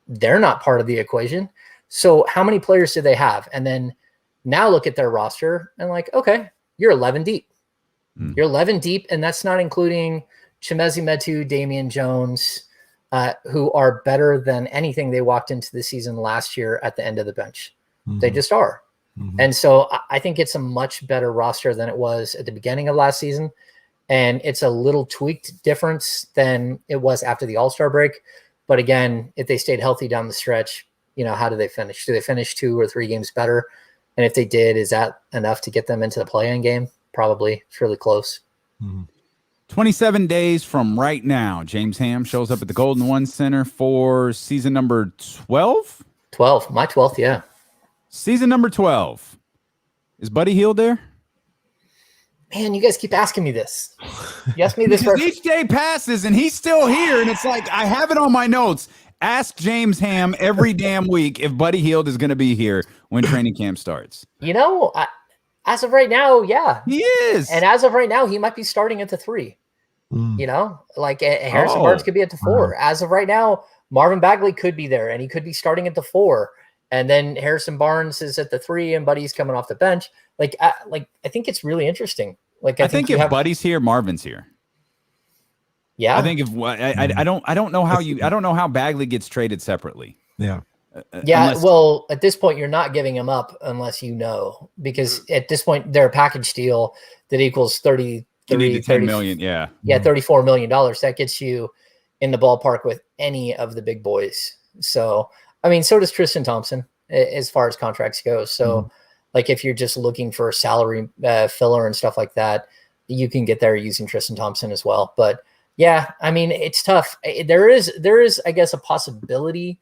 they're not part of the equation. So how many players do they have? And then now look at their roster and like, okay, you're 11 deep. You're 11 deep, and that's not including Chimezie Metu, Damian Jones, who are better than anything they walked into the season last year at the end of the bench. They just are. And so I think it's a much better roster than it was at the beginning of last season. And it's a little tweaked difference than it was after the All-Star break. But again, if they stayed healthy down the stretch, how do they finish? Do they finish 2 or 3 games better? And if they did, is that enough to get them into the play-in game? Probably. It's really close. 27 days from right now, James Ham shows up at the Golden One Center for season number 12? 12. My 12th, yeah. Season number 12. Is Buddy Hield there? Man, you guys keep asking me this. You asked me this because each day passes and he's still here, and it's like I have it on my notes. Ask James Ham every damn week if Buddy Hield is going to be here when training camp starts. As of right now, yeah, he is. And as of right now, he might be starting at the 3. Harrison Barnes could be at the 4. As of right now, Marvin Bagley could be there, and he could be starting at the 4. And then Harrison Barnes is at the 3, and Buddy's coming off the bench. I think it's really interesting. I think if Buddy's here, Marvin's here. Yeah, I think if I don't know how Bagley gets traded separately. Yeah. Well, at this point, you're not giving him up unless because at this point they're a package deal that equals 30 You need the 10 million. Yeah. Yeah. $34 million. That gets you in the ballpark with any of the big boys. So, I mean, so does Tristan Thompson as far as contracts go. So like if you're just looking for a salary filler and stuff like that, you can get there using Tristan Thompson as well. But yeah, I mean, it's tough. There is, I guess, a possibility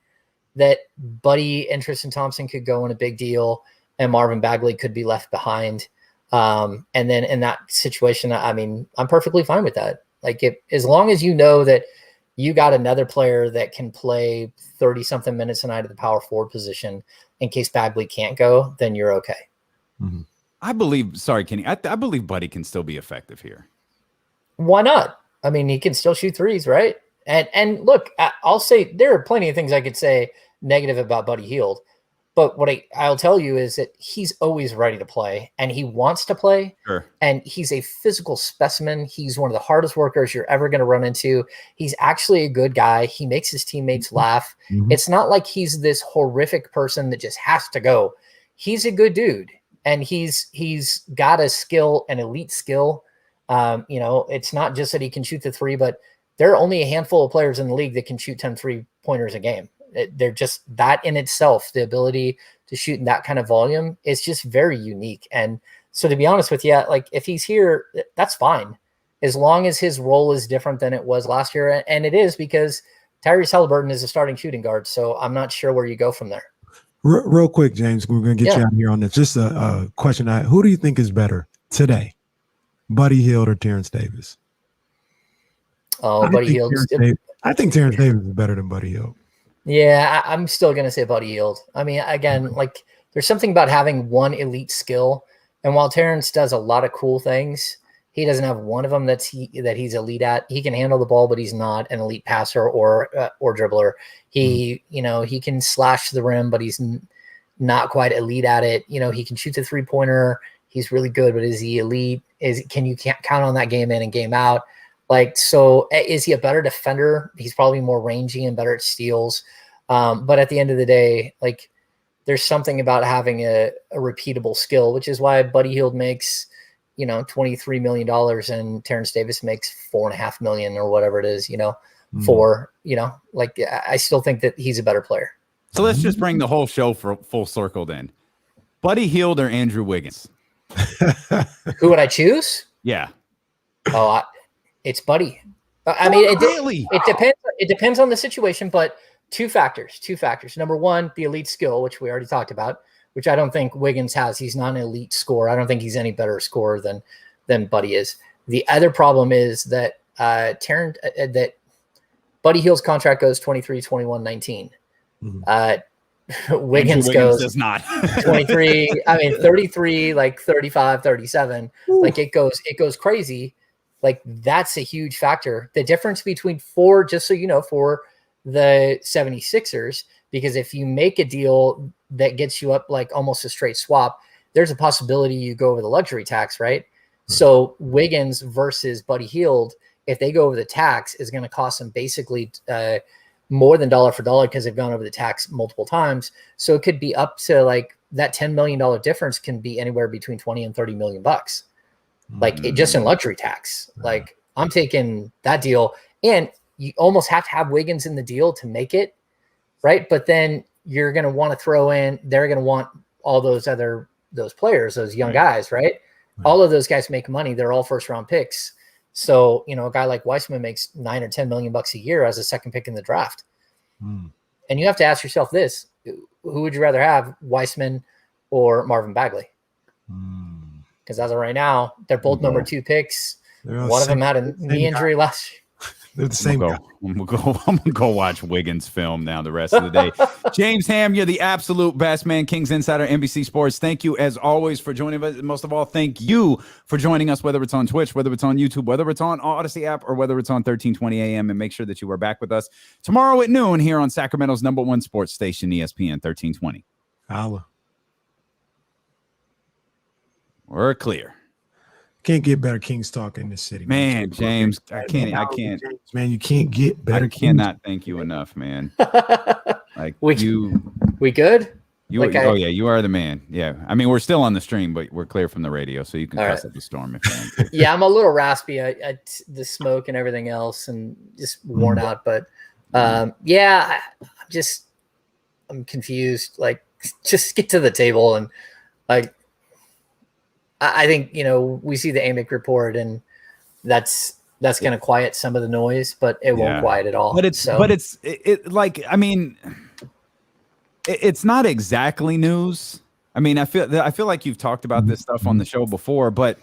that Buddy and Tristan Thompson could go in a big deal and Marvin Bagley could be left behind. And then in that situation, I mean, I'm perfectly fine with that. Like as long as you know that you got another player that can play 30 something minutes a night at the power forward position in case Bagley can't go, then you're okay. I believe, sorry, Kenny, I believe Buddy can still be effective here. Why not? I mean, he can still shoot threes, right? And look, I'll say there are plenty of things I could say negative about Buddy Hield, but what I'll tell you is that he's always ready to play and he wants to play. Sure. And he's a physical specimen. He's one of the hardest workers you're ever going to run into. He's actually a good guy. He makes his teammates laugh. It's not like he's this horrific person that just has to go. He's a good dude. And he's got a skill, an elite skill. You know, it's not just that he can shoot the three, but there are only a handful of players in the league that can shoot 10 3-pointers a game. They're just that in itself, the ability to shoot in that kind of volume is just very unique. And so to be honest with you, like if he's here, that's fine. As long as his role is different than it was last year. And it is because Tyrese Haliburton is a starting shooting guard. So I'm not sure where you go from there. Real quick, James, we're going to get you out here on this. Just a question. Who do you think is better today? Buddy Hield or Terrence Davis? Oh, Buddy Hield. I think Terrence Davis is better than Buddy Hield. Yeah, I'm still going to say Buddy Hield. I mean, again, like there's something about having one elite skill. And while Terrence does a lot of cool things, he doesn't have one of them that he's elite at. He can handle the ball, but he's not an elite passer or dribbler. He, you know, he can slash the rim, but he's not quite elite at it. You know, he can shoot the 3-pointer. He's really good, but is he elite? Can you count on that game in and game out? Like, so is he a better defender? He's probably more rangy and better at steals. But at the end of the day, like there's something about having a repeatable skill, which is why Buddy Hield makes, you know, $23 million and Terrence Davis makes $4.5 million or whatever it is, you know, you know, like I still think that he's a better player. So let's just bring the whole show for full circle then. Buddy Hield or Andrew Wiggins? Who would I choose? Yeah. Oh, it's Buddy. I mean, it depends. It depends on the situation, but two factors. Number one, the elite skill, which we already talked about, which I don't think Wiggins has. He's not an elite scorer. I don't think he's any better scorer than Buddy is. The other problem is that that Buddy Hield's contract goes 23, 21, 19. Wiggins goes does not 23. I mean, 33, like 35, 37. Ooh. Like it goes crazy. Like that's a huge factor. The difference between just so you know, for the 76ers, because if you make a deal that gets you up like almost a straight swap, there's a possibility you go over the luxury tax, right? So Wiggins versus Buddy Hield, if they go over the tax, is going to cost them basically more than dollar for dollar because they've gone over the tax multiple times. So it could be up to like that $10 million difference can be anywhere between 20 and 30 million bucks. Like just in luxury tax. Like I'm taking that deal, and you almost have to have Wiggins in the deal to make it, right? But then you're going to want to throw in, they're going to want all those players, those young guys, right? All of those guys make money. They're all first round picks. So, you know, a guy like Weissman makes $9 or $10 million a year as a second pick in the draft. And you have to ask yourself this: who would you rather have, Weissman or Marvin Bagley? Because as of right now, they're both number 2 picks. One of them had a knee injury last year. They're the same guy. I'm gonna go watch Wiggins film now the rest of the day. James Ham, you're the absolute best, man. Kings Insider, NBC Sports. Thank you as always for joining us. Most of all, thank you for joining us, whether it's on Twitch, whether it's on YouTube, whether it's on Odyssey app, or whether it's on 1320 AM. And make sure that you are back with us tomorrow at noon here on Sacramento's #1 sports station, ESPN 1320. Holla. We're clear. Can't get better Kings talk in this city, man. James, I can't, man. You can't get better. I cannot thank you enough, man. Like we good? Oh yeah, you are the man. Yeah, I mean we're still on the stream, but we're clear from the radio, so you can cuss up the storm if you want. Yeah, I'm a little raspy. The smoke and everything else, and just worn out. But yeah, I'm confused. Like, just get to the table, and like, I think we see the AMIC report, and that's going to quiet some of the noise, but it won't quiet it all. But it's like, I mean, it's not exactly news. I mean, I feel like you've talked about this stuff on the show before, but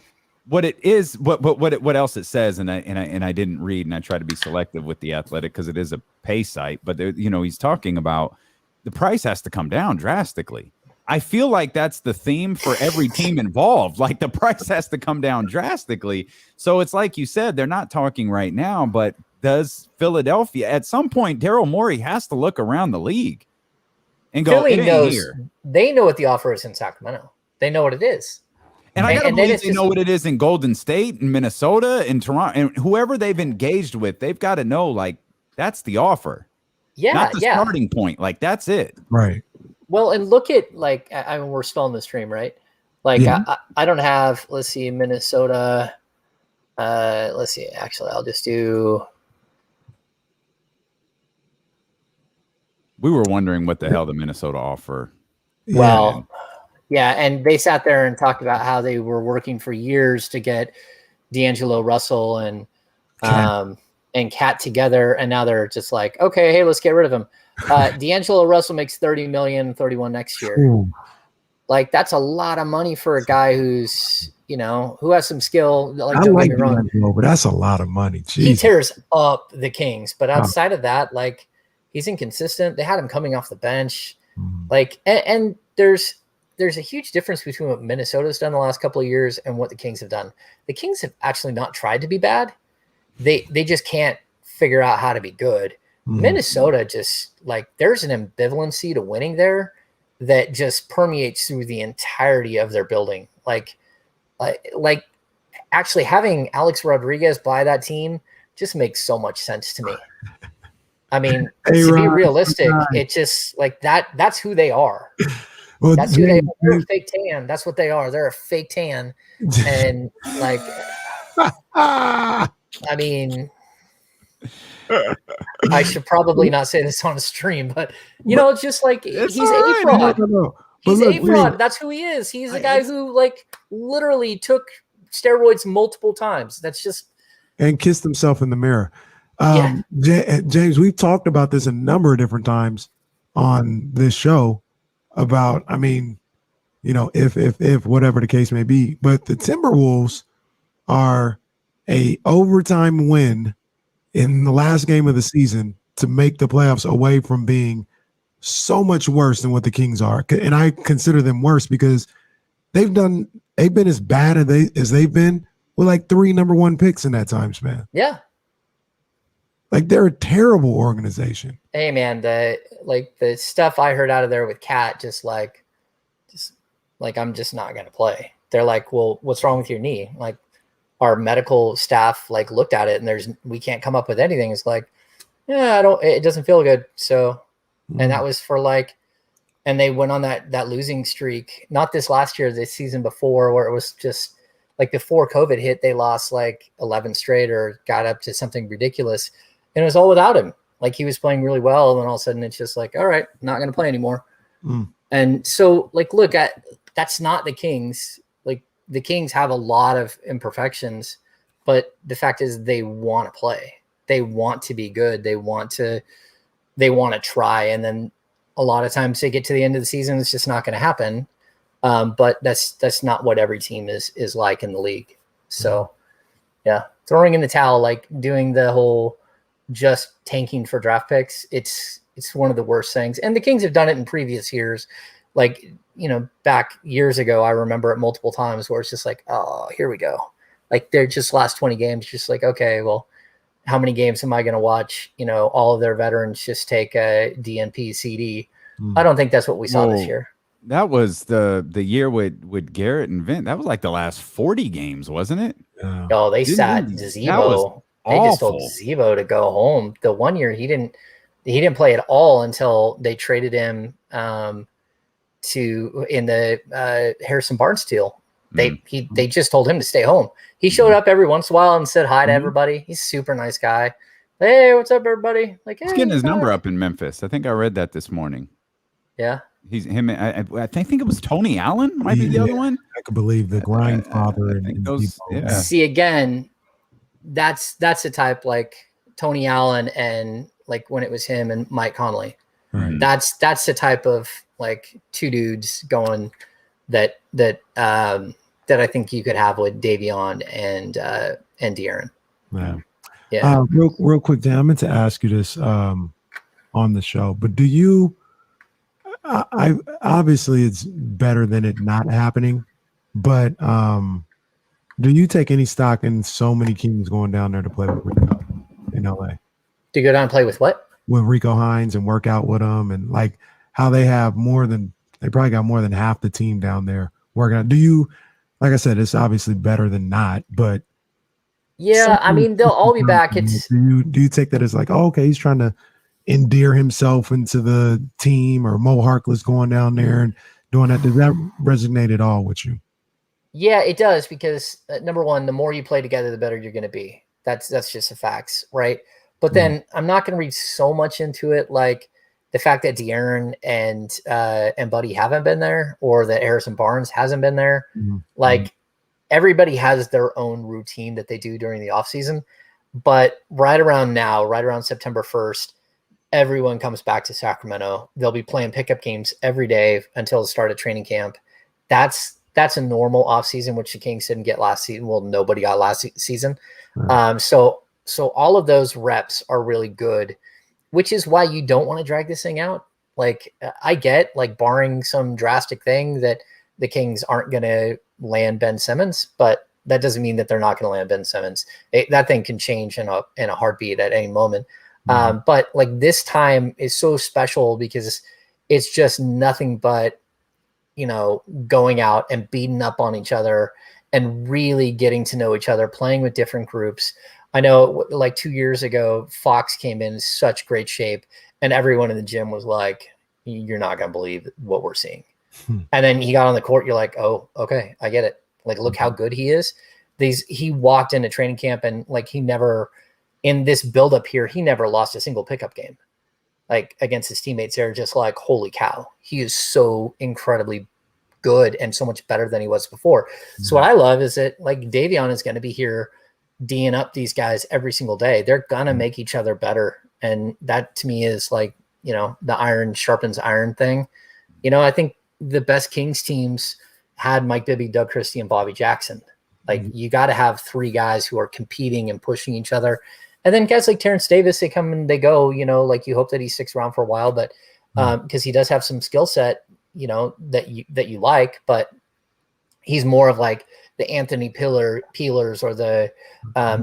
what it is, what else it says, and I didn't read, and I try to be selective with The Athletic because it is a pay site, but he's talking about the price has to come down drastically. I feel like that's the theme for every team involved. Like, the price has to come down drastically. So it's like you said, they're not talking right now, but does Philadelphia at some point, Daryl Morey has to look around the league and go, Philly knows, they know what the offer is in Sacramento. They know what it is. And I gotta believe they know what it is in Golden State and Minnesota and Toronto and whoever they've engaged with. They've got to know, like, that's the offer. Yeah, not the starting point. Like, that's it. Right. Well, and look at, like, I mean, we're still on the stream, right? Like, I don't have, let's see, Minnesota. Let's see. Actually, I'll just do. We were wondering what the hell the Minnesota offer. Well, yeah, and they sat there and talked about how they were working for years to get D'Angelo Russell and Cat together, and now they're just like, okay, hey, let's get rid of him. D'Angelo Russell makes $30 million, 31 next year. Ooh. Like, that's a lot of money for a guy who's, who has some skill. Like, I don't like get me wrong, but that's a lot of money. Jeez. He tears up the Kings, but outside of that, like, he's inconsistent. They had him coming off the bench. Like, and there's a huge difference between what Minnesota's done the last couple of years and what the Kings have done. The Kings have actually not tried to be bad. They just can't figure out how to be good. Minnesota just, like, there's an ambivalency to winning there that just permeates through the entirety of their building. Like actually having Alex Rodriguez buy that team just makes so much sense to me. I mean, to be realistic, it's just like that's who they are. Well, that's who they are. They're a fake tan. That's what they are. They're a fake tan. And, like, I mean, I should probably not say this on a stream, but it's just like, he's a fraud. He's a fraud. That's who he is. He's a guy who, like, literally took steroids multiple times. That's just, and kissed himself in the mirror. James, we've talked about this a number of different times on this show about, I mean, if whatever the case may be, but the Timberwolves are a overtime win in the last game of the season to make the playoffs away from being so much worse than what the Kings are. And I consider them worse because they've been as bad as they've been with like 3 number 1 picks in that time span. Yeah. Like, they're a terrible organization. Hey man, the stuff I heard out of there with Cat, just like I'm just not gonna play. They're like, well, what's wrong with your knee? Like, our medical staff like looked at it and we can't come up with anything. It's like, yeah, it doesn't feel good. So, and that was for like, and they went on that losing streak, not this last year, this season before, where it was just like before COVID hit, they lost like 11 straight or got up to something ridiculous. And it was all without him. Like, he was playing really well. And then all of a sudden it's just like, all right, not going to play anymore. And so, like, look, that's not the Kings. Like, the Kings have a lot of imperfections, but the fact is they want to play. They want to be good. They want to try. And then a lot of times they get to the end of the season, it's just not going to happen. But that's not what every team is like in the league. So yeah, throwing in the towel, like doing the whole just tanking for draft picks, it's one of the worst things. And the Kings have done it in previous years. Like, back years ago, I remember it multiple times where it's just like, oh, here we go. Like, they're just last 20 games, just like, okay, well, how many games am I going to watch? All of their veterans just take a DNP CD. I don't think that's what we saw this year. That was the year with Garrett and Vint. That was like the last 40 games, wasn't it? Oh, they sat Zebo. They just told Zebo to go home. The one year he didn't play at all until they traded him. in the Harrison Barnes deal. They just told him to stay home. He showed up every once in a while and said hi to everybody. He's a super nice guy. Hey, what's up, everybody? Like, hey, he's getting his number up in Memphis. I think I read that this morning. Yeah. He's him. I think it was Tony Allen might be the other one. I could believe the grind father. See, again, that's the type like Tony Allen and like when it was him and Mike Conley. Right. That's the type of like two dudes going that I think you could have with Davion and De'Aaron. Yeah. Real quick, Dan, I meant to ask you this on the show, but do you? I obviously it's better than it not happening, but do you take any stock in so many Kings going down there to play with Rico in LA? To go down and play with what? With Rico Hines and work out with him, and like how they probably got more than half the team down there working out. Do you, like I said, it's obviously better than not, but yeah, I mean they'll all be back. It's do you take that as like, oh, okay, he's trying to endear himself into the team, or Mo Harkless going down there and doing that? Does that resonate at all with you? Yeah, it does, because number one, the more you play together, the better you're going to be. That's just the facts, right? But then I'm not going to read so much into it, like the fact that De'Aaron and Buddy haven't been there, or that Harrison Barnes hasn't been there. Like everybody has their own routine that they do during the off season, but right around September 1st, everyone comes back to Sacramento. They'll be playing pickup games every day until the start of training camp. That's a normal offseason, which the Kings didn't get last season. Well, nobody got last season. So all of those reps are really good, which is why you don't want to drag this thing out. Like I get, like, barring some drastic thing, that the Kings aren't going to land Ben Simmons, but that doesn't mean that they're not going to land Ben Simmons. That thing can change in a heartbeat at any moment. But like this time is so special because it's just nothing but, going out and beating up on each other and really getting to know each other, playing with different groups. I know like 2 years ago, Fox came in such great shape and everyone in the gym was like, you're not going to believe what we're seeing. And then he got on the court. You're like, oh, okay, I get it. Like, look how good he is. He walked into training camp and like in this buildup here, he never lost a single pickup game. Like against his teammates, they're just like, holy cow, he is so incredibly good and so much better than he was before. So what I love is that like Davion is going to be here D'ing up these guys every single day. They're going to make each other better. And that to me is like, the iron sharpens iron thing. I think the best Kings teams had Mike Bibby, Doug Christie, and Bobby Jackson. Like you got to have three guys who are competing and pushing each other. And then guys like Terrence Davis, they come and they go, like you hope that he sticks around for a while, but because he does have some skill set, that you like, but he's more of like the Anthony Peelers or the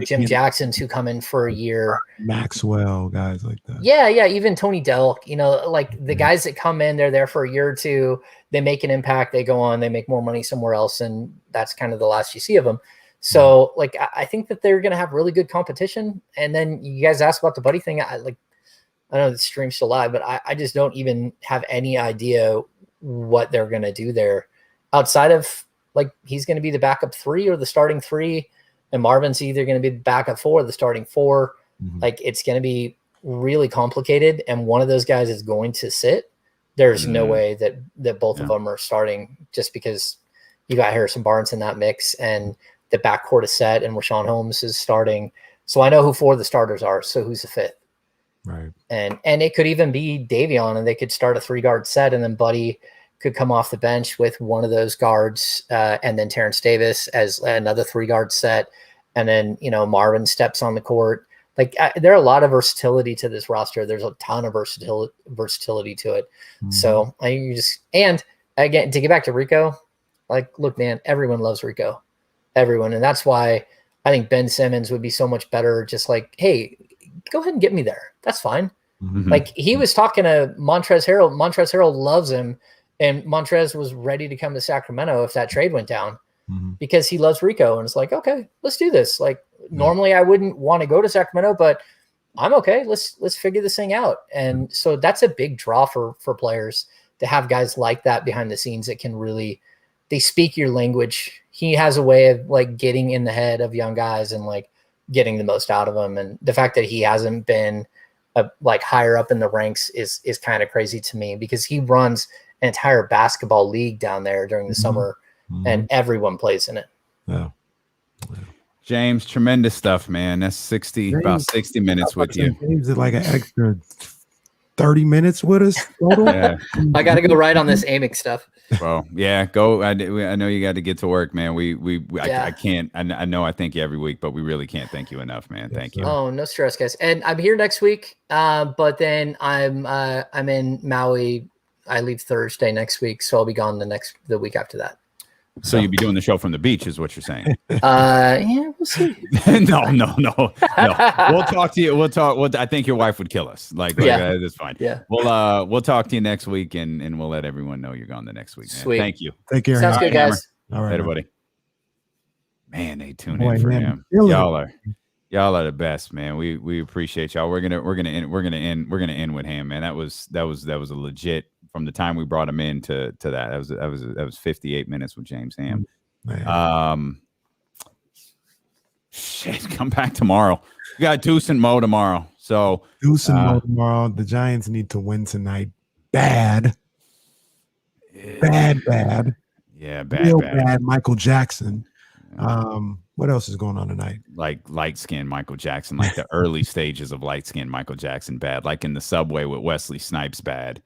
Jim Jacksons who come in for a year. Maxwell, guys like that. Yeah. Even Tony Delk, like the guys that come in, they're there for a year or two, they make an impact, they go on, they make more money somewhere else. And that's kind of the last you see of them. So like, I think that they're going to have really good competition. And then you guys asked about the Buddy thing. I know the stream's still live, but I just don't even have any idea what they're going to do there outside of like, he's going to be the backup 3 or the starting 3. And Marvin's either going to be the backup 4 or the starting 4. Like it's going to be really complicated. And one of those guys is going to sit. There's no way that both of them are starting, just because you got Harrison Barnes in that mix and the backcourt is set and Rashawn Holmes is starting. So I know who 4 of the starters are. So who's the 5th? Right. And it could even be Davion, and they could start a 3-guard set, and then Buddy could come off the bench with one of those guards, and then Terrence Davis as another 3-guard set. And then, Marvin steps on the court. Like there are a lot of versatility to this roster. There's a ton of versatility to it. So and again, to get back to Rico, like, look, man, everyone loves Rico. Everyone. And that's why I think Ben Simmons would be so much better. Just like, hey, go ahead and get me there. That's fine. Like he was talking to Montrezl Harrell. Montrezl Harrell loves him. And Montrez was ready to come to Sacramento if that trade went down because he loves Rico. And it's like, okay, let's do this. Like normally I wouldn't want to go to Sacramento, but I'm okay. Let's figure this thing out. And so that's a big draw for players to have guys like that behind the scenes that can really, they speak your language. He has a way of like getting in the head of young guys and like getting the most out of them. And the fact that he hasn't been like higher up in the ranks is kind of crazy to me, because he runs an entire basketball league down there during the summer, and everyone plays in it. Yeah. James, tremendous stuff, man. That's about 60 minutes with you. James did like an extra 30 minutes with us total. Yeah. I got to go right on this aiming stuff. Well, yeah, go. I know you got to get to work, man. I can't. I know I thank you every week, but we really can't thank you enough, man. Thank you. Oh, no stress, guys. And I'm here next week, but then I'm in Maui. I leave Thursday next week, so I'll be gone the week after that. So you'll be doing the show from the beach, is what you're saying? Yeah, we'll see. No. We'll talk to you. We'll talk. I think your wife would kill us. That's fine. Yeah. We'll talk to you next week, and we'll let everyone know you're gone the next week. Man. Sweet. Thank you. Take care. Sounds good, guys. All right, everybody. Man, they tune in for him. Y'all are the best, man. We appreciate y'all. We're gonna end with him, man. That was a legit. From the time we brought him in to that was 58 minutes with James Ham. Shit, come back tomorrow. We got Deuce and Mo tomorrow. So Deuce and Mo tomorrow. The Giants need to win tonight. Bad. Bad. Yeah, Real bad. bad. Michael Jackson. What else is going on tonight? Like light skin Michael Jackson, like the early stages of light skin Michael Jackson, bad. Like in the subway with Wesley Snipes, bad.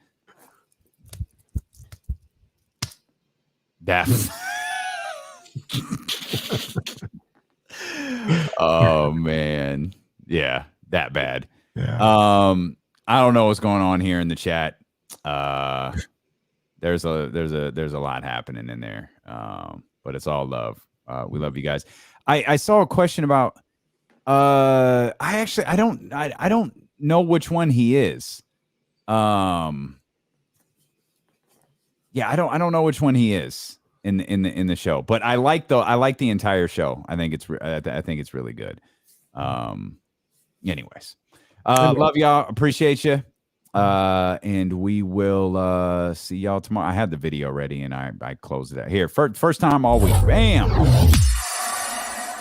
Oh man, yeah, that bad. Yeah. I don't know what's going on here in the chat. There's a lot happening in there, but it's all love. We love you guys. I saw a question about. I don't know which one he is. Yeah, I don't know which one he is in the show, but I like the entire show. I think it's really good. Anyways, love y'all, appreciate you, and we will see y'all tomorrow. I had the video ready and I closed it out here first time all week. Bam.